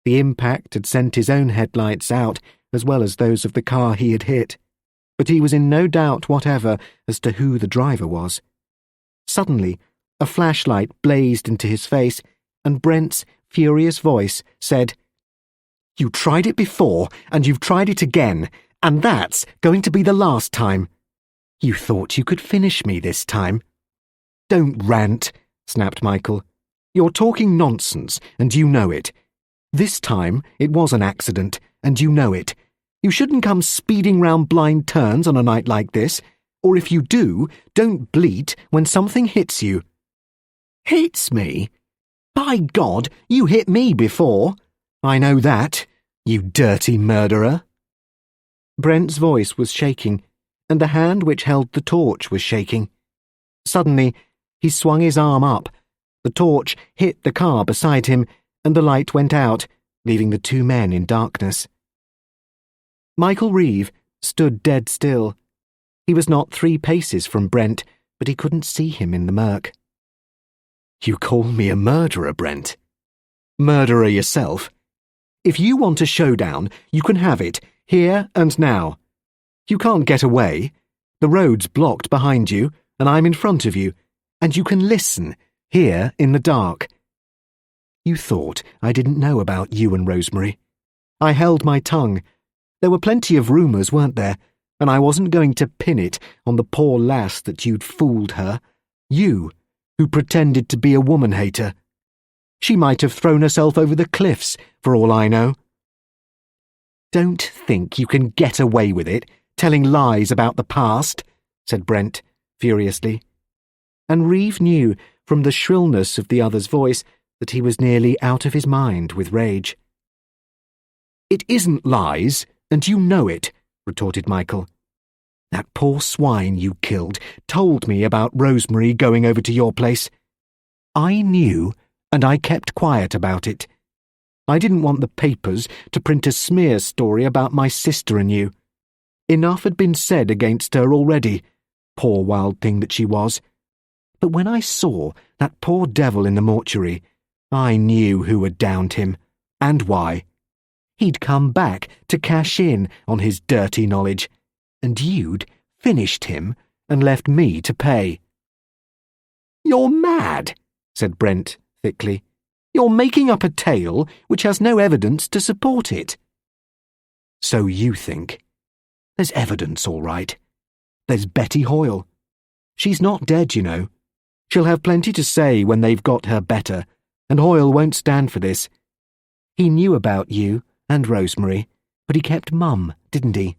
The impact had sent his own headlights out, as well as those of the car he had hit, but he was in no doubt whatever as to who the driver was. Suddenly, a flashlight blazed into his face, and Brent's furious voice said, "You tried it before, and you've tried it again, and that's going to be the last time. You thought you could finish me this time." "Don't rant," snapped Michael. "You're talking nonsense, and you know it. This time it was an accident, and you know it. You shouldn't come speeding round blind turns on a night like this, or if you do, don't bleat when something hits you." "Hits me? By God, you hit me before. I know that, you dirty murderer." Brent's voice was shaking, and the hand which held the torch was shaking. Suddenly, he swung his arm up. The torch hit the car beside him, and the light went out, leaving the two men in darkness. Michael Reeve stood dead still. He was not 3 paces from Brent, but he couldn't see him in the murk. "You call me a murderer, Brent? Murderer yourself? If you want a showdown, you can have it, here and now. You can't get away. The road's blocked behind you, and I'm in front of you, and you can listen, here in the dark. You thought I didn't know about you and Rosemary. I held my tongue. There were plenty of rumours, weren't there? And I wasn't going to pin it on the poor lass that you'd fooled her. You, who pretended to be a woman-hater. She might have thrown herself over the cliffs, for all I know." "Don't think you can get away with it, telling lies about the past," said Brent, furiously. And Reeve knew, from the shrillness of the other's voice,
that he was nearly out of his mind with rage. "It isn't lies, and you know it," retorted Michael. "That poor swine you killed told me about Rosemary going over to your place. I knew, and I kept quiet about it. I didn't want the papers to print a smear story about my sister and you. Enough had been said against her already, poor wild thing that she was. But when I saw that poor devil in the mortuary, I knew who had downed him, and why. He'd come back to cash in on his dirty knowledge, and you'd finished him and left me to pay." "You're mad," said Brent thickly. "You're making up a tale which has no evidence to support it." "So you think. There's evidence, all right. There's Betty Hoyle. She's not dead, you know. She'll have plenty to say when they've got her better, and Hoyle won't stand for this. He knew about you and Rosemary, but he kept mum, didn't he?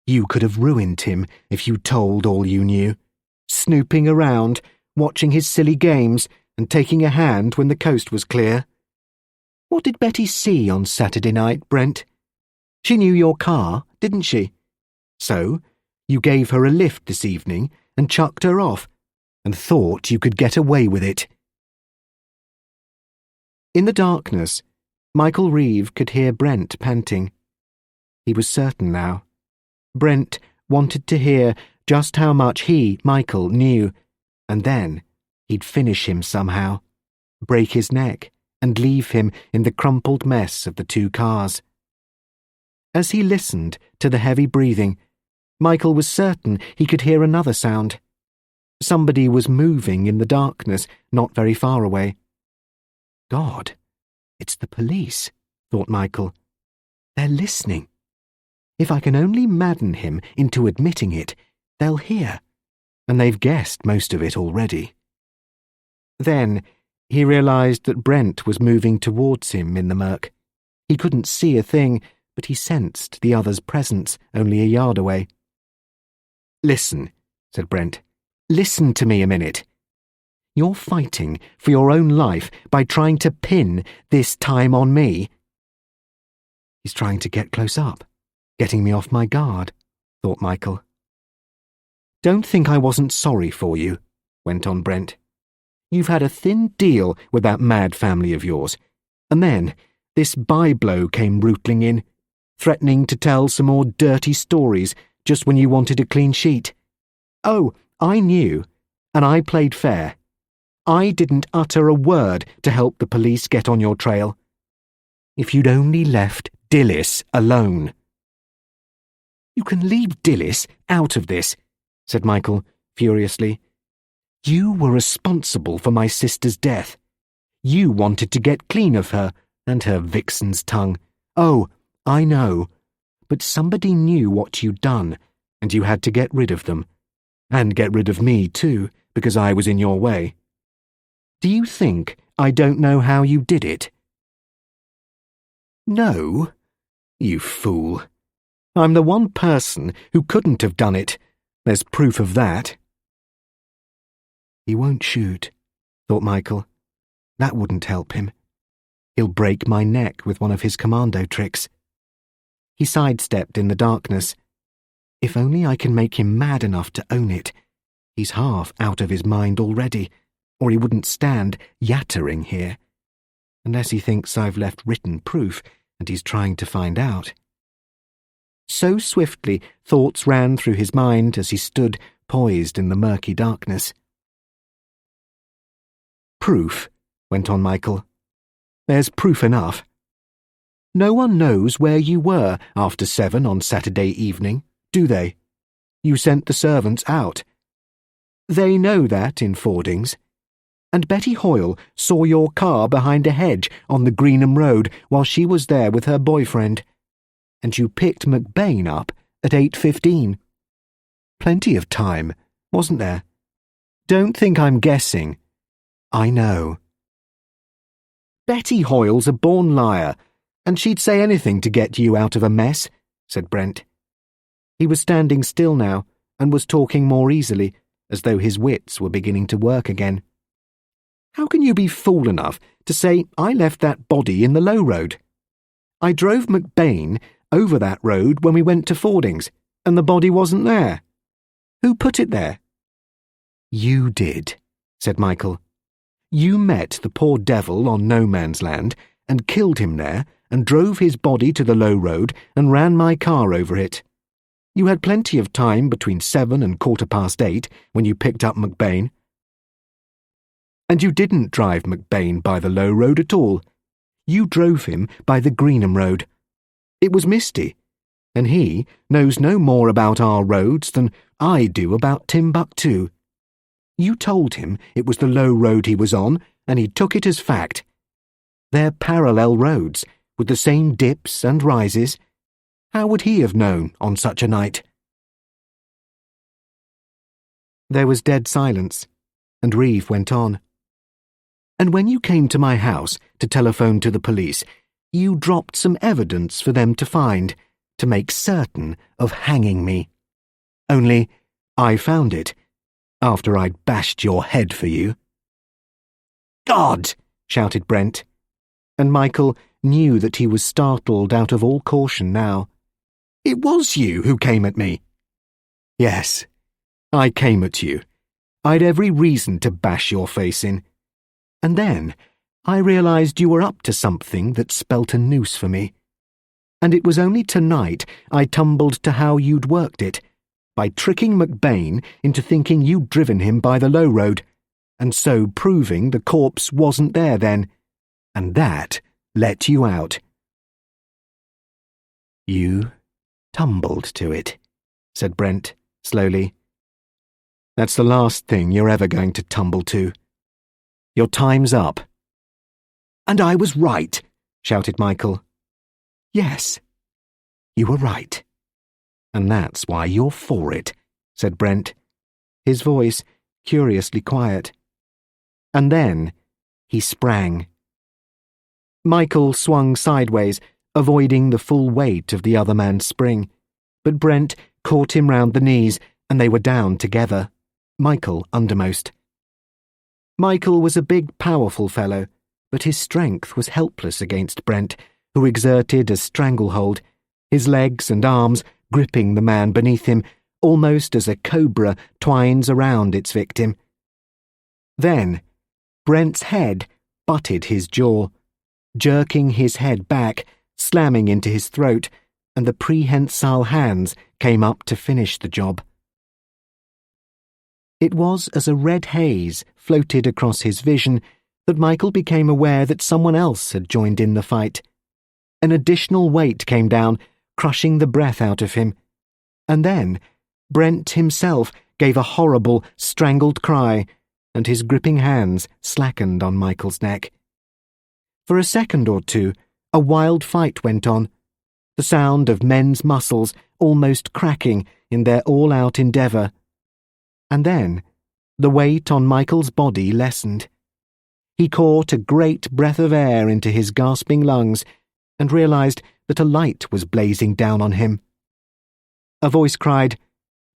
You could have ruined him if you told all you knew, snooping around, watching his silly games, and taking a hand when the coast was clear. What did Betty see on Saturday night, Brent? She knew your car, didn't she? So, you gave her a lift this evening and chucked her off, and thought you could get away with it." In the darkness, Michael Reeve could hear Brent panting. He was certain now. Brent wanted to hear just how much he, Michael, knew, and then he'd finish him somehow, break his neck, and leave him in the crumpled mess of the two cars. As he listened to the heavy breathing, Michael was certain he could hear another sound. Somebody was moving in the darkness not very far away. God, it's the police, thought Michael. They're listening. If I can only madden him into admitting it, they'll hear, and they've guessed most of it already. Then he realized that Brent was moving towards him in the murk. He couldn't see a thing, but he sensed the other's presence only a yard away. "Listen," said Brent. "Listen to me a minute. You're fighting for your own life by trying to pin this time on me." He's trying to get close up, getting me off my guard, thought Michael. "Don't think I wasn't sorry for you," went on Brent. "You've had a thin deal with that mad family of yours, and then this bye-blow came rootling in, threatening to tell some more dirty stories just when you wanted a clean sheet. Oh, I knew, and I played fair. I didn't utter a word to help the police get on your trail. If you'd only left Dilys alone." "You can leave Dilys out of this," said Michael furiously. "You were responsible for my sister's death. You wanted to get clean of her and her vixen's tongue. Oh, I know. But somebody knew what you'd done, and you had to get rid of them. And get rid of me, too, because I was in your way. Do you think I don't know how you did it?" "No? You fool. I'm the one person who couldn't have done it. There's proof of that." He won't shoot, thought Michael. That wouldn't help him. He'll break my neck with one of his commando tricks. He sidestepped in the darkness. If only I can make him mad enough to own it. He's half out of his mind already, or he wouldn't stand yattering here. Unless he thinks I've left written proof, and he's trying to find out. So swiftly thoughts ran through his mind as he stood poised in the murky darkness. "Proof," went on Michael. "There's proof enough. No one knows where you were after 7 on Saturday evening, do they? You sent the servants out. They know that in Fordings. And Betty Hoyle saw your car behind a hedge on the Greenham Road while she was there with her boyfriend. And you picked McBain up at 8:15. Plenty of time, wasn't there? Don't think I'm guessing. I know." "Betty Hoyle's a born liar, and she'd say anything to get you out of a mess," said Brent. He was standing still now, and was talking more easily, as though his wits were beginning to work again. How can you be fool enough to say I left that body in the low road? I drove McBain over that road when we went to Fordings, and the body wasn't there. Who put it there?" "You did," said Michael. "You met the poor devil on no man's land and killed him there and drove his body to the low road and ran my car over it. You had plenty of time between 7 and 8:15 when you picked up McBain. And you didn't drive McBain by the low road at all. You drove him by the Greenham road. It was misty, and he knows no more about our roads than I do about Timbuktu. You told him it was the low road he was on, and he took it as fact. They're parallel roads, with the same dips and rises. How would he have known on such a night?" There was dead silence, and Reeve went on. "And when you came to my house to telephone to the police, you dropped some evidence for them to find, to make certain of hanging me. Only I found it, after I'd bashed your head for you." "God!" shouted Brent, and Michael knew that he was startled out of all caution now. "It was you who came at me." "Yes, I came at you. I'd every reason to bash your face in. And then I realised you were up to something that spelt a noose for me. And it was only tonight I tumbled to how you'd worked it, by tricking McBain into thinking you'd driven him by the low road, and so proving the corpse wasn't there then, and that let you out." "You tumbled to it," said Brent, slowly. "That's the last thing you're ever going to tumble to. Your time's up." "And I was right," shouted Michael. "Yes, you were right. And that's why you're for it," said Brent, his voice curiously quiet. And then he sprang. Michael swung sideways, avoiding the full weight of the other man's spring, but Brent caught him round the knees, and they were down together, Michael undermost. Michael was a big, powerful fellow, but his strength was helpless against Brent, who exerted a stranglehold, his legs and arms gripping the man beneath him, almost as a cobra twines around its victim. Then Brent's head butted his jaw, jerking his head back, slamming into his throat, and the prehensile hands came up to finish the job. It was as a red haze floated across his vision that Michael became aware that someone else had joined in the fight. An additional weight came down, crushing the breath out of him. And then Brent himself gave a horrible, strangled cry, and his gripping hands slackened on Michael's neck. For a second or two, a wild fight went on, the sound of men's muscles almost cracking in their all-out endeavour. And then the weight on Michael's body lessened. He caught a great breath of air into his gasping lungs and realised that a light was blazing down on him. A voice cried,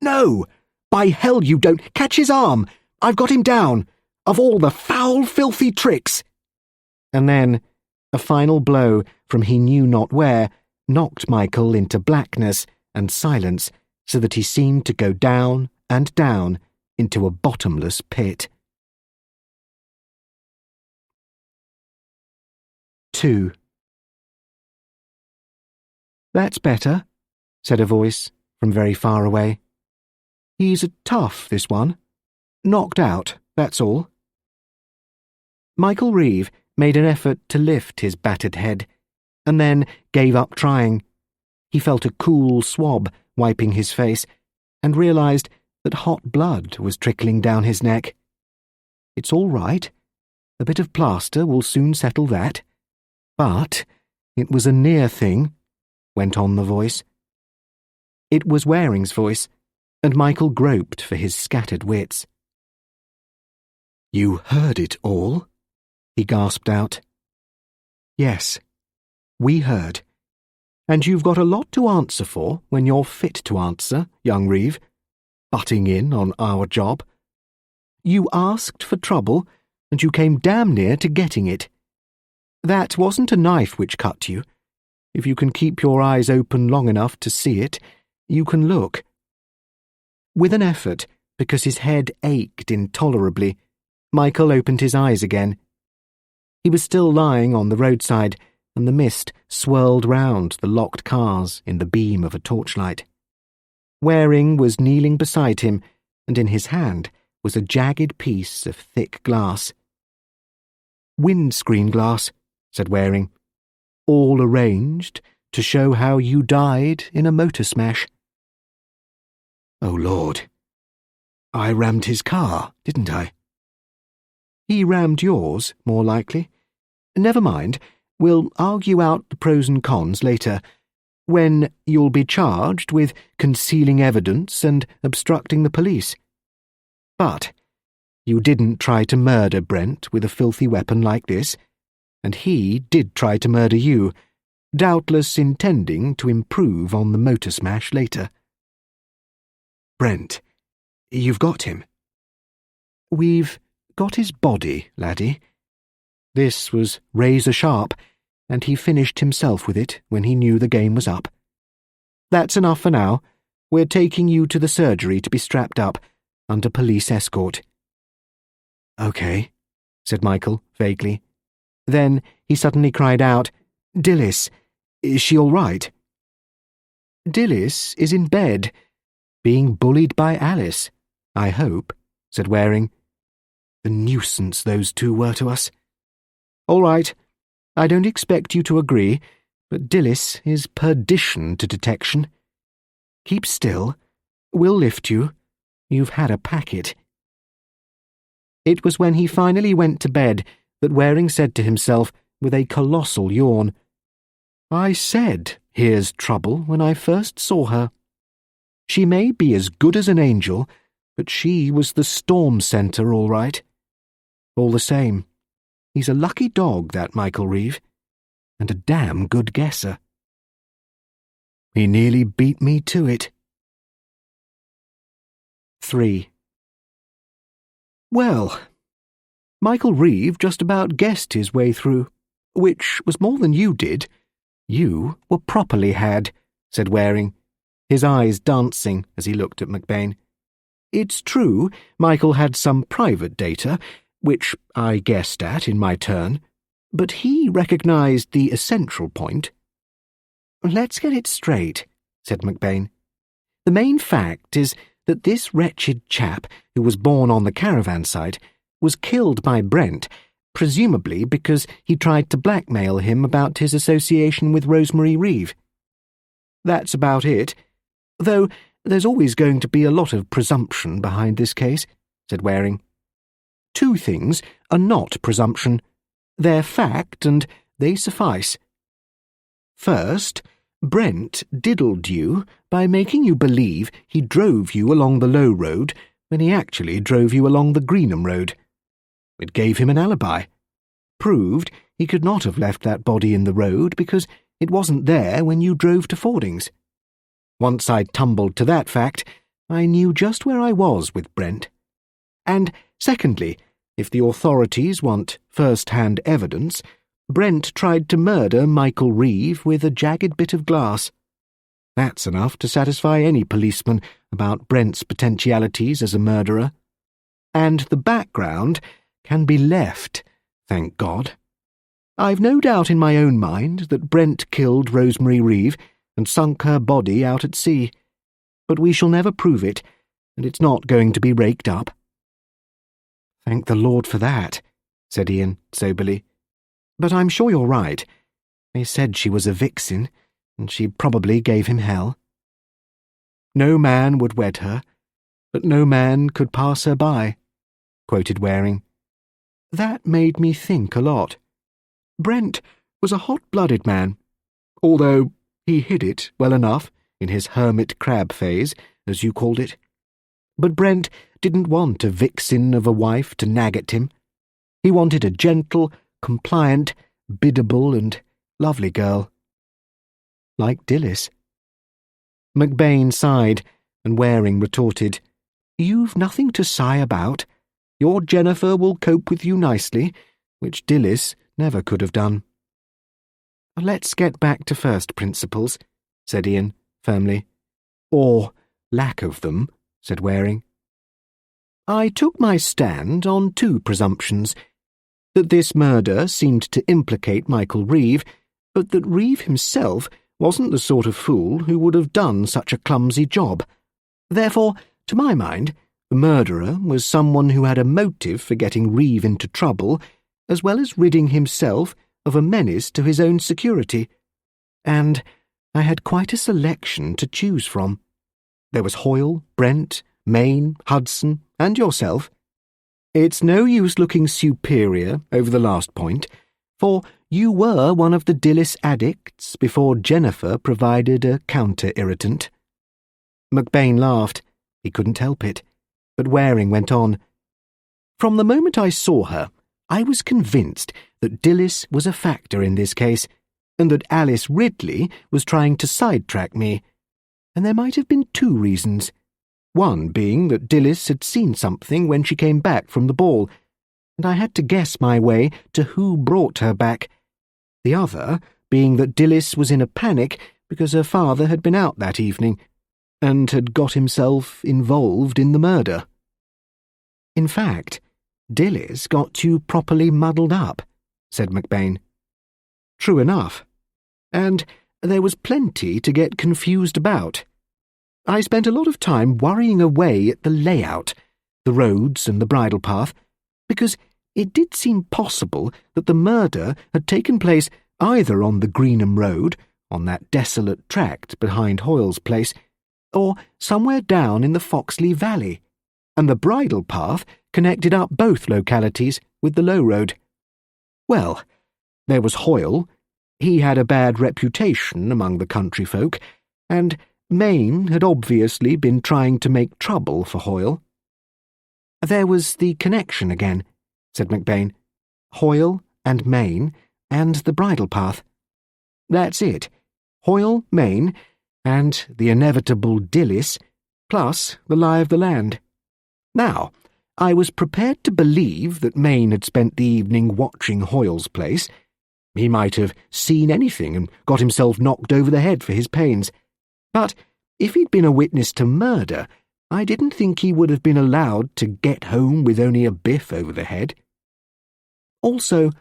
"No! By hell you don't! Catch his arm! I've got him down! Of all the foul, filthy tricks!" And then a final blow from he knew not where knocked Michael into blackness and silence, so that he seemed to go down and down into a bottomless pit. 2. "That's better," said a voice from very far away. "He's a tough, this one. Knocked out, that's all." Michael Reeve made an effort to lift his battered head, and then gave up trying. He felt a cool swab wiping his face, and realised that hot blood was trickling down his neck. "It's all right. A bit of plaster will soon settle that. But it was a near thing," went on the voice. It was Waring's voice, and Michael groped for his scattered wits. "You heard it all?" he gasped out. "Yes, we heard. And you've got a lot to answer for when you're fit to answer, young Reeve, butting in on our job. You asked for trouble, and you came damn near to getting it. That wasn't a knife which cut you. If you can keep your eyes open long enough to see it, you can look." With an effort, because his head ached intolerably, Michael opened his eyes again. He was still lying on the roadside, and the mist swirled round the locked cars in the beam of a torchlight. Waring was kneeling beside him, and in his hand was a jagged piece of thick glass. "Windscreen glass," said Waring. "All arranged to show how you died in a motor smash." "Oh, Lord. I rammed his car, didn't I?" "He rammed yours, more likely. Never mind, we'll argue out the pros and cons later, when you'll be charged with concealing evidence and obstructing the police. But you didn't try to murder Brent with a filthy weapon like this, and he did try to murder you, doubtless intending to improve on the motor smash later." "Brent, you've got him?" "We've got his body, laddie. This was razor sharp, and he finished himself with it when he knew the game was up. That's enough for now. We're taking you to the surgery to be strapped up, under police escort." "OK," said Michael, vaguely. Then he suddenly cried out, "Dilys, is she all right?" "Dilys is in bed, being bullied by Alice, I hope," said Waring. "The nuisance those two were to us. All right, I don't expect you to agree, but Dilys is perdition to detection. Keep still. We'll lift you. You've had a packet." It was when he finally went to bed that Waring said to himself, with a colossal yawn, "I said, here's trouble, when I first saw her. She may be as good as an angel, but she was the storm centre, all right. All the same, he's a lucky dog, that Michael Reeve, and a damn good guesser. He nearly beat me to it." 3. "Well, Michael Reeve just about guessed his way through, which was more than you did. You were properly had," said Waring, his eyes dancing as he looked at McBain. "It's true, Michael had some private data, which I guessed at in my turn, but he recognised the essential point." "Let's get it straight," said McBain. "The main fact is that this wretched chap, who was born on the caravan site, was killed by Brent, presumably because he tried to blackmail him about his association with Rosemary Reeve. That's about it, though there's always going to be a lot of presumption behind this case," said Waring. "Two things are not presumption. They're fact, and they suffice. First, Brent diddled you by making you believe he drove you along the low road when he actually drove you along the Greenham road. It gave him an alibi. Proved he could not have left that body in the road because it wasn't there when you drove to Fordings. Once I tumbled to that fact, I knew just where I was with Brent. And secondly, if the authorities want first-hand evidence, Brent tried to murder Michael Reeve with a jagged bit of glass. That's enough to satisfy any policeman about Brent's potentialities as a murderer. And the background can be left, thank God. I've no doubt in my own mind that Brent killed Rosemary Reeve and sunk her body out at sea, but we shall never prove it, and it's not going to be raked up." "Thank the Lord for that," said Ian soberly. "But I'm sure you're right. They said she was a vixen, and she probably gave him hell. No man would wed her, but no man could pass her by," quoted Waring. "That made me think a lot. Brent was a hot-blooded man, although he hid it well enough in his hermit crab phase, as you called it. But Brent didn't want a vixen of a wife to nag at him. He wanted a gentle, compliant, biddable and lovely girl. Like Dilys." McBain sighed, and Waring retorted, "You've nothing to sigh about. Your Jennifer will cope with you nicely, which Dilys never could have done."
"Let's get back to first principles," said Ian, firmly.
"Or lack of them," said Waring. "I took my stand on two presumptions: that this murder seemed to implicate Michael Reeve, but that Reeve himself wasn't the sort of fool who would have done such a clumsy job. Therefore, to my mind, the murderer was someone who had a motive for getting Reeve into trouble, as well as ridding himself of a menace to his own security. And I had quite a selection to choose from. There was Hoyle, Brent, Mayne, Hudson, and yourself. It's no use looking superior over the last point, for you were one of the Dilys addicts before Jennifer provided a counter-irritant." McBain laughed. He couldn't help it. But Waring went on. "From the moment I saw her, I was convinced that Dilys was a factor in this case, and that Alice Ridley was trying to sidetrack me. And there might have been two reasons. One being that Dilys had seen something when she came back from the ball, and I had to guess my way to who brought her back. The other being that Dilys was in a panic because her father had been out that evening, and had got himself involved in the murder." "In fact, Dilys got you properly muddled up," said McBain. "True enough. And there was plenty to get confused about. I spent a lot of time worrying away at the layout, the roads and the bridle path, because it did seem possible that the murder had taken place either on the Greenham Road, on that desolate tract behind Hoyle's place, or somewhere down in the Foxley Valley, and the bridle path connected up both localities with the low road. Well, there was Hoyle. He had a bad reputation among the country folk, and Mayne had obviously been trying to make trouble for Hoyle." "There was the connection again," said McBain. "Hoyle and Mayne and the bridle path." "That's it. Hoyle, Mayne, and the inevitable Dilys, plus the lie of the land. Now, I was prepared to believe that Mayne had spent the evening watching Hoyle's place. He might have seen anything and got himself knocked over the head for his pains. But if he'd been a witness to murder, I didn't think he would have been allowed to get home with only a biff over the head. Also,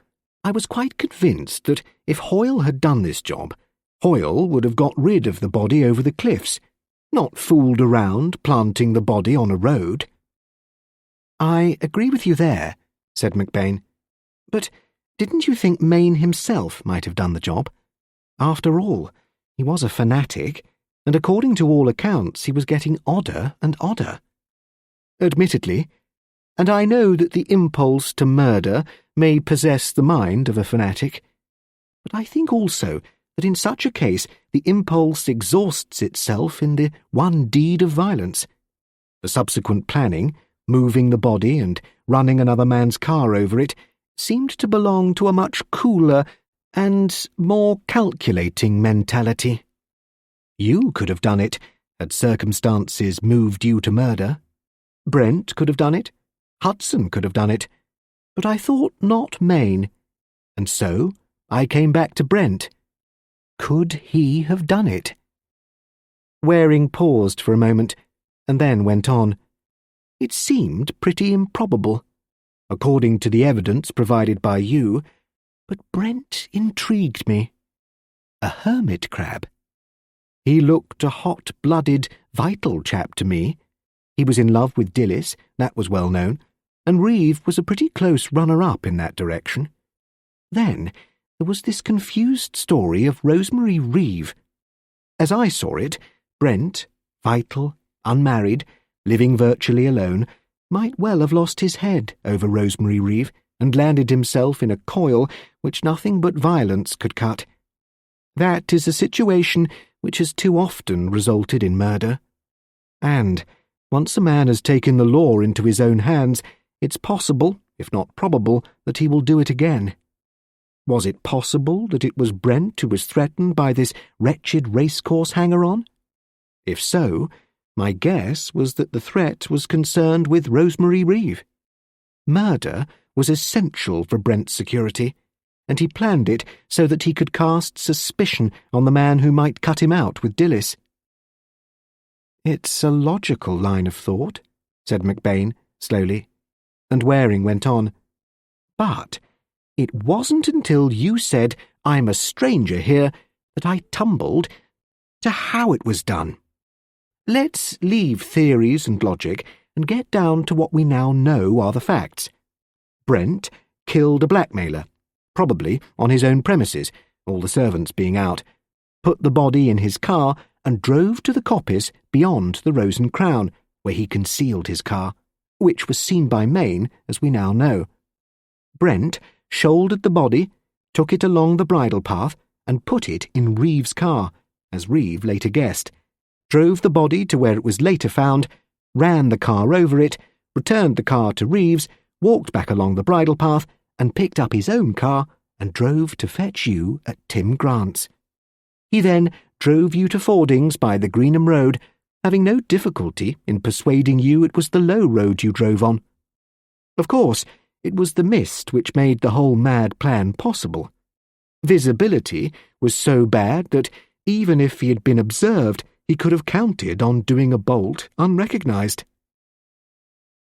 I was quite convinced that if Hoyle had done this job, Hoyle would have got rid of the body over the cliffs, not fooled around planting the body on a road." "I agree with you there," said McBain. "But didn't you think Mayne himself might have done the job? After all, he was a fanatic, and according to all accounts he was getting odder and odder." "Admittedly, and I know that the impulse to murder may possess the mind of a fanatic. But I think also that in such a case the impulse exhausts itself in the one deed of violence. The subsequent planning, moving the body and running another man's car over it, seemed to belong to a much cooler and more calculating mentality. You could have done it, had circumstances moved you to murder. Brent could have done it. Hudson could have done it. But I thought not Mayne. And so I came back to Brent. Could he have done it?" Waring paused for a moment, and then went on. "It seemed pretty improbable, according to the evidence provided by you, but Brent intrigued me. A hermit crab. He looked a hot-blooded, vital chap to me. He was in love with Dilys, that was well known, and Reeve was a pretty close runner-up in that direction. Then there was this confused story of Rosemary Reeve. As I saw it, Brent, vital, unmarried, living virtually alone, might well have lost his head over Rosemary Reeve and landed himself in a coil which nothing but violence could cut. That is a situation which has too often resulted in murder. And once a man has taken the law into his own hands, it's possible, if not probable, that he will do it again. Was it possible that it was Brent who was threatened by this wretched racecourse hanger-on? If so, my guess was that the threat was concerned with Rosemary Reeve.
Murder was essential for Brent's security, and he planned it so that he could cast suspicion on the man who might cut him out with Dilys. "It's a logical line of thought," said McBain slowly, and Waring went on. "But it wasn't until you said, 'I'm a stranger here,' that I tumbled to how it was done. Let's leave theories and logic and get down to what we now know are the facts. Brent killed a blackmailer, probably on his own premises, all the servants being out, put the body in his car and drove to the coppice beyond the Rose and Crown, where he concealed his car, which was seen by Mayne, as we now know. Brent shouldered the body, took it along the bridle path, and put it in Reeve's car, as Reeve later guessed, drove the body to where it was later found, ran the car over it, returned the car to Reeve's, walked back along the bridle path, and picked up his own car and drove to fetch you at Tim Grant's. He then drove you to Fordings by the Greenham Road, having no difficulty in persuading you it was the low road you drove on. Of course, it was the mist which made the whole mad plan possible. Visibility was so bad that, even if he had been observed, he could have counted on doing a bolt unrecognised."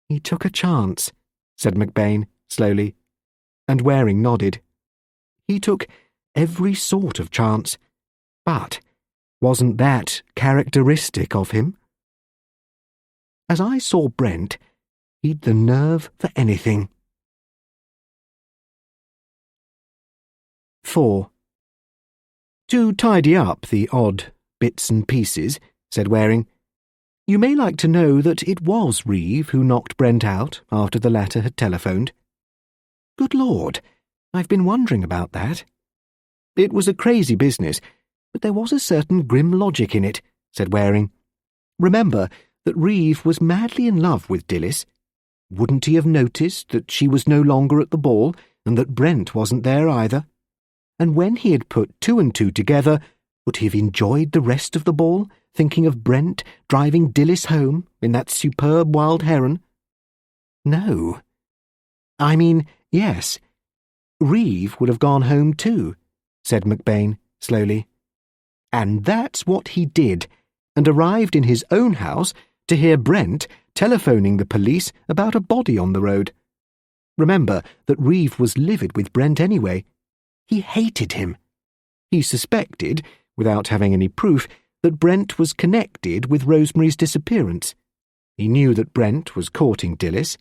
"He took a chance," said McBain slowly, and Waring nodded. "He took every sort of chance, but wasn't that characteristic of him? As I saw Brent, he'd the nerve for anything." 4. "To tidy up the odd bits and pieces," said Waring, "you may like to know that it was Reeve who knocked Brent out after the latter had telephoned." "Good Lord, I've been wondering about that." "It was a crazy business, but there was a certain grim logic in it," said Waring. "Remember that Reeve was madly in love with Dilys. Wouldn't he have noticed that she was no longer at the ball and that Brent wasn't there either? And when he had put two and two together, would he have enjoyed the rest of the ball, thinking of Brent driving Dilys home in that superb wild heron? No. I mean, yes. Reeve would have gone home too," said McBain slowly. "And that's what he did, and arrived in his own house to hear Brent telephoning the police about a body on the road. Remember that Reeve was livid with Brent anyway. He hated him. He suspected, without having any proof, that Brent was connected with Rosemary's disappearance. He knew that Brent was courting Dilys.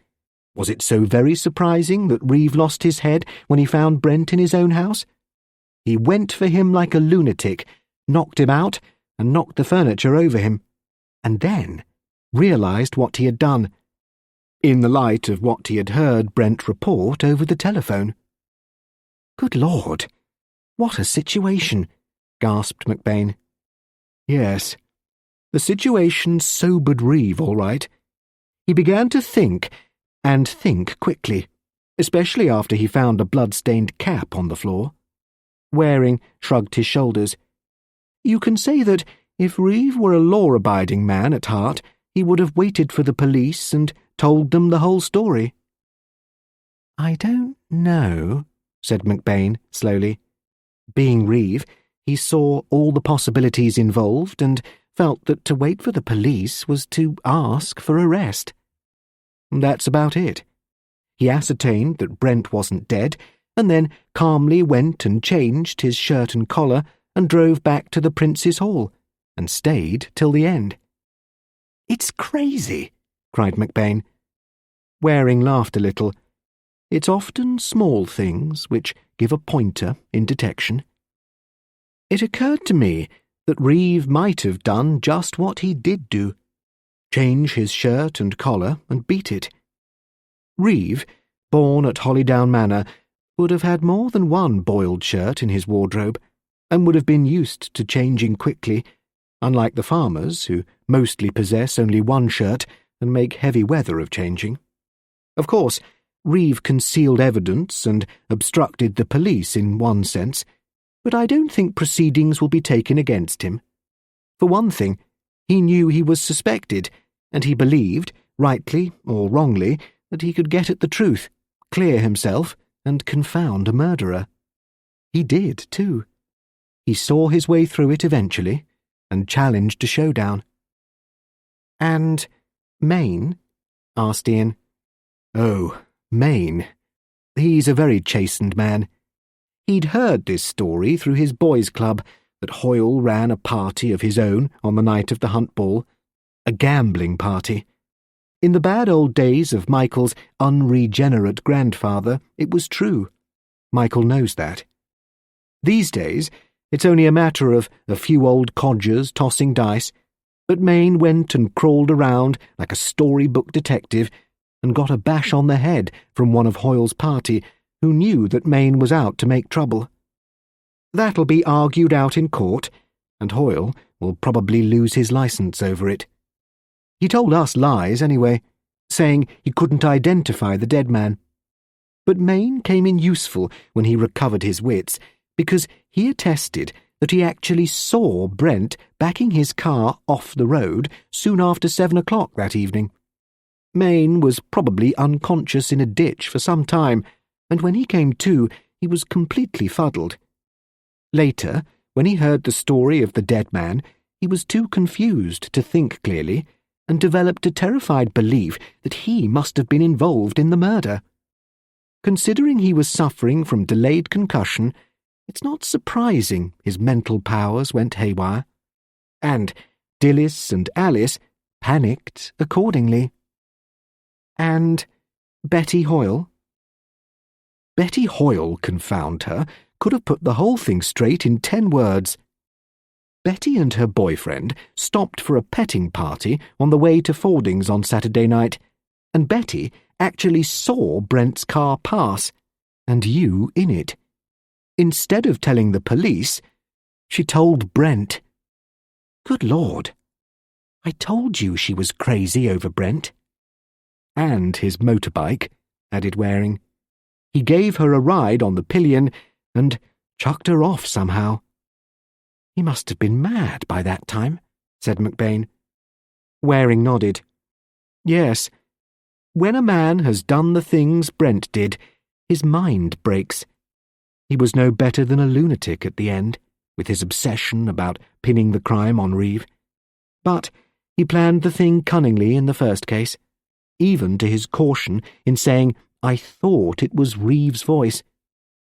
Was it so very surprising that Reeve lost his head when he found Brent in his own house? He went for him like a lunatic, knocked him out, and knocked the furniture over him, and then realised what he had done, in the light of what he had heard Brent report over the telephone." "Good Lord, what a situation," gasped McBain. "Yes, the situation sobered Reeve all right. He began to think, and think quickly, especially after he found a blood-stained cap on the floor." Waring shrugged his shoulders. "You can say that if Reeve were a law-abiding man at heart, he would have waited for the police and told them the whole story." "I don't know," said McBain slowly. Being Reeve, he saw all the possibilities involved and felt that to wait for the police was to ask for arrest. That's about it. He ascertained that Brent wasn't dead, and then calmly went and changed his shirt and collar and drove back to the Prince's Hall, and stayed till the end. "It's crazy," cried McBain. Waring laughed a little. "It's often small things which give a pointer in detection. It occurred to me that Reeve might have done just what he did do, change his shirt and collar and beat it. Reeve, born at Hollydown Manor, would have had more than one boiled shirt in his wardrobe, and would have been used to changing quickly, unlike the farmers, who mostly possess only one shirt and make heavy weather of changing. Of course, Reeve concealed evidence and obstructed the police in one sense, but I don't think proceedings will be taken against him. For one thing, he knew he was suspected, and he believed, rightly or wrongly,
that he could get at the truth, clear himself, and confound a murderer. He did, too. He saw his way through it eventually, and challenged a showdown. "And Maine?" asked Ian. "Oh, Maine. He's a very chastened man. He'd heard this story through his boys' club, that Hoyle ran a party of his own on the night of the hunt ball, a gambling party. In the bad old days of Michael's unregenerate grandfather, it was true. Michael knows that. These days, it's only a matter of a few old codgers tossing dice, but Maine went and crawled around like a storybook detective and got a bash on the head from one of Hoyle's party, who knew that Maine was out to make trouble. That'll be argued out in court, and Hoyle will probably lose his license over it. He told us lies anyway, saying he couldn't identify the dead man. But Maine came in useful when he recovered his wits, because he attested that he actually saw Brent backing his car off the road soon after 7 o'clock that evening. Maine was probably unconscious in a ditch for some time, and when he came to, he was completely fuddled. Later, when he heard the story of the dead man, he was too confused to think clearly, and developed a terrified belief that he must have been involved in the murder. Considering he was suffering from delayed concussion, it's not surprising his mental powers went haywire. And Dilys and Alice panicked accordingly. And Betty Hoyle? Betty Hoyle, confound her, could have put the whole thing straight in 10 words. Betty and her boyfriend stopped for a petting party on the way to Fordings on Saturday night, and Betty actually saw Brent's car pass, and you in it. Instead of telling the police, she told Brent. Good Lord. I told you she was crazy over Brent. And his motorbike, added Waring. He gave her a ride on the pillion and chucked her off somehow. He must have been mad by that time, said McBain. Waring nodded. Yes. When a man has done the things Brent did, his mind breaks. He was no better than a lunatic at the end, with his obsession about pinning the crime on Reeve. But he planned the thing cunningly in the first case, even to his caution in saying, I thought it was Reeve's voice.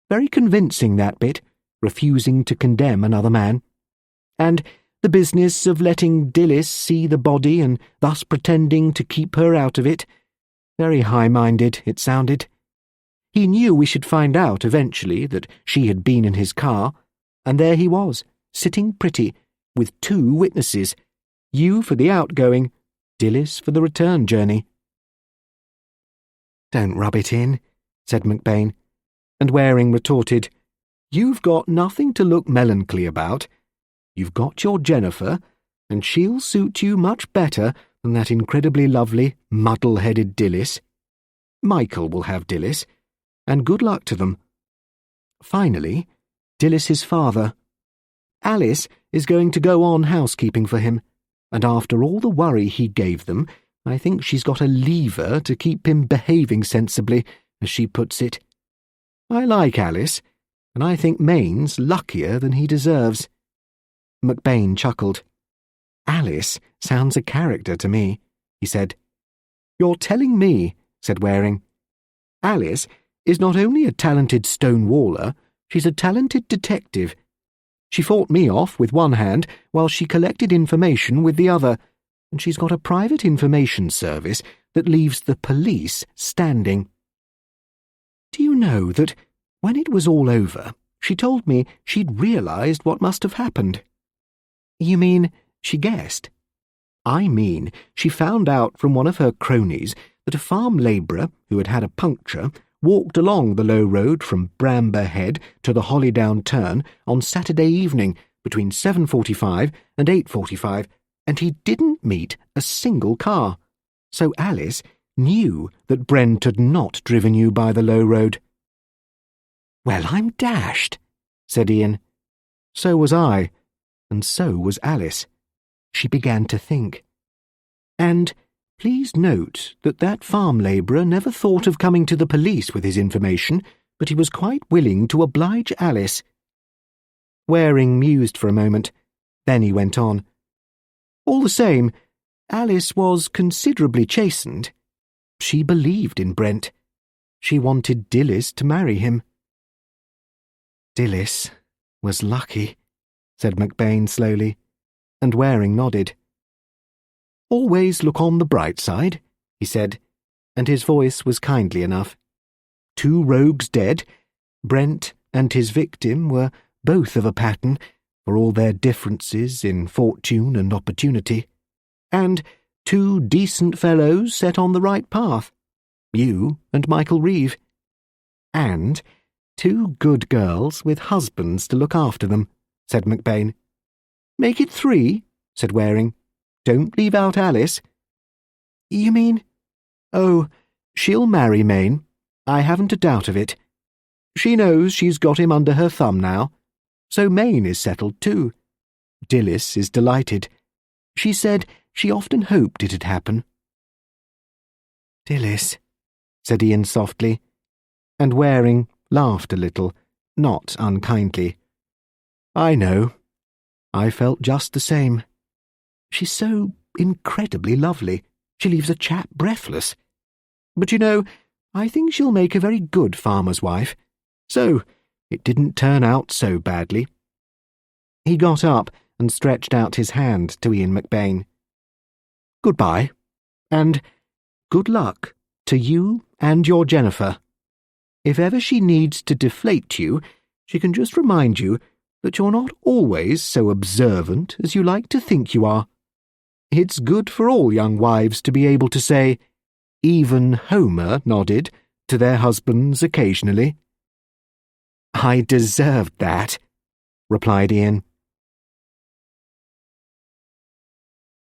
Very convincing, that bit, refusing to condemn another man. And the business of letting Dilys see the body and thus pretending to keep her out of it. Very high-minded, it sounded. He knew we should find out eventually that she had been in his car, and there he was, sitting pretty, with 2 witnesses, you for the outgoing, Dilys for the return journey. Don't rub it in, said McBain, and Waring retorted, You've got nothing to look melancholy about. You've got your Jennifer, and she'll suit you much better than that incredibly lovely, muddle-headed Dilys. Michael will have Dilys, and good luck to them. Finally, Dilys's father. Alice is going to go on housekeeping for him, and after all the worry he gave them, I think she's got a lever to keep him behaving sensibly, as she puts it. I like Alice, and I think Maine's luckier than he deserves. McBain chuckled. Alice sounds a character to me, he said. You're telling me, said Waring. Alice is not only a talented stonewaller, she's a talented detective. She fought me off with one hand while she collected information with the other, and she's got a private information service that leaves the police standing. Do you know that when it was all over, she told me she'd realised what must have happened? You mean she guessed? I mean she found out from one of her cronies that a farm labourer who had had a puncture walked along the low road from Bramber Head to the Hollydown turn on Saturday evening between 7:45 and 8:45, and he didn't meet a single car. So Alice knew that Brent had not driven you by the low road. Well, I'm dashed, said Ian. So was I, and so was Alice. She began to think. And Please note that farm labourer never thought of coming to the police with his information, but he was quite willing to oblige Alice. Waring mused for a moment. Then he went on. All the same, Alice was considerably chastened. She believed in Brent. She wanted Dilys to marry him. Dilys was lucky, said McBain slowly, and Waring nodded. Always look on the bright side, he said, and his voice was kindly enough. 2 rogues dead. Brent and his victim were both of a pattern, for all their differences in fortune and opportunity, and 2 decent fellows set on the right path, you and Michael Reeve, and 2 good girls with husbands to look after them, said McBain. Make it 3, said Waring. Don't leave out Alice. You mean? Oh, she'll marry Maine. I haven't a doubt of it. She knows she's got him under her thumb now, so Maine is settled too. Dilys is delighted. She said she often hoped it'd happen. Dilys, said Ian softly, and Waring laughed a little, not unkindly. I know. I felt just the same. She's so incredibly lovely. She leaves a chap breathless. But you know, I think she'll make a very good farmer's wife. So, it didn't turn out so badly. He got up and stretched out his hand to Ian McBain. Goodbye, and good luck to you and your Jennifer. If ever she needs to deflate you, she can just remind you that you're not always so observant as you like to think you are. It's good for all young wives to be able to say, even Homer nodded, to their husbands occasionally. I deserved that, replied Ian.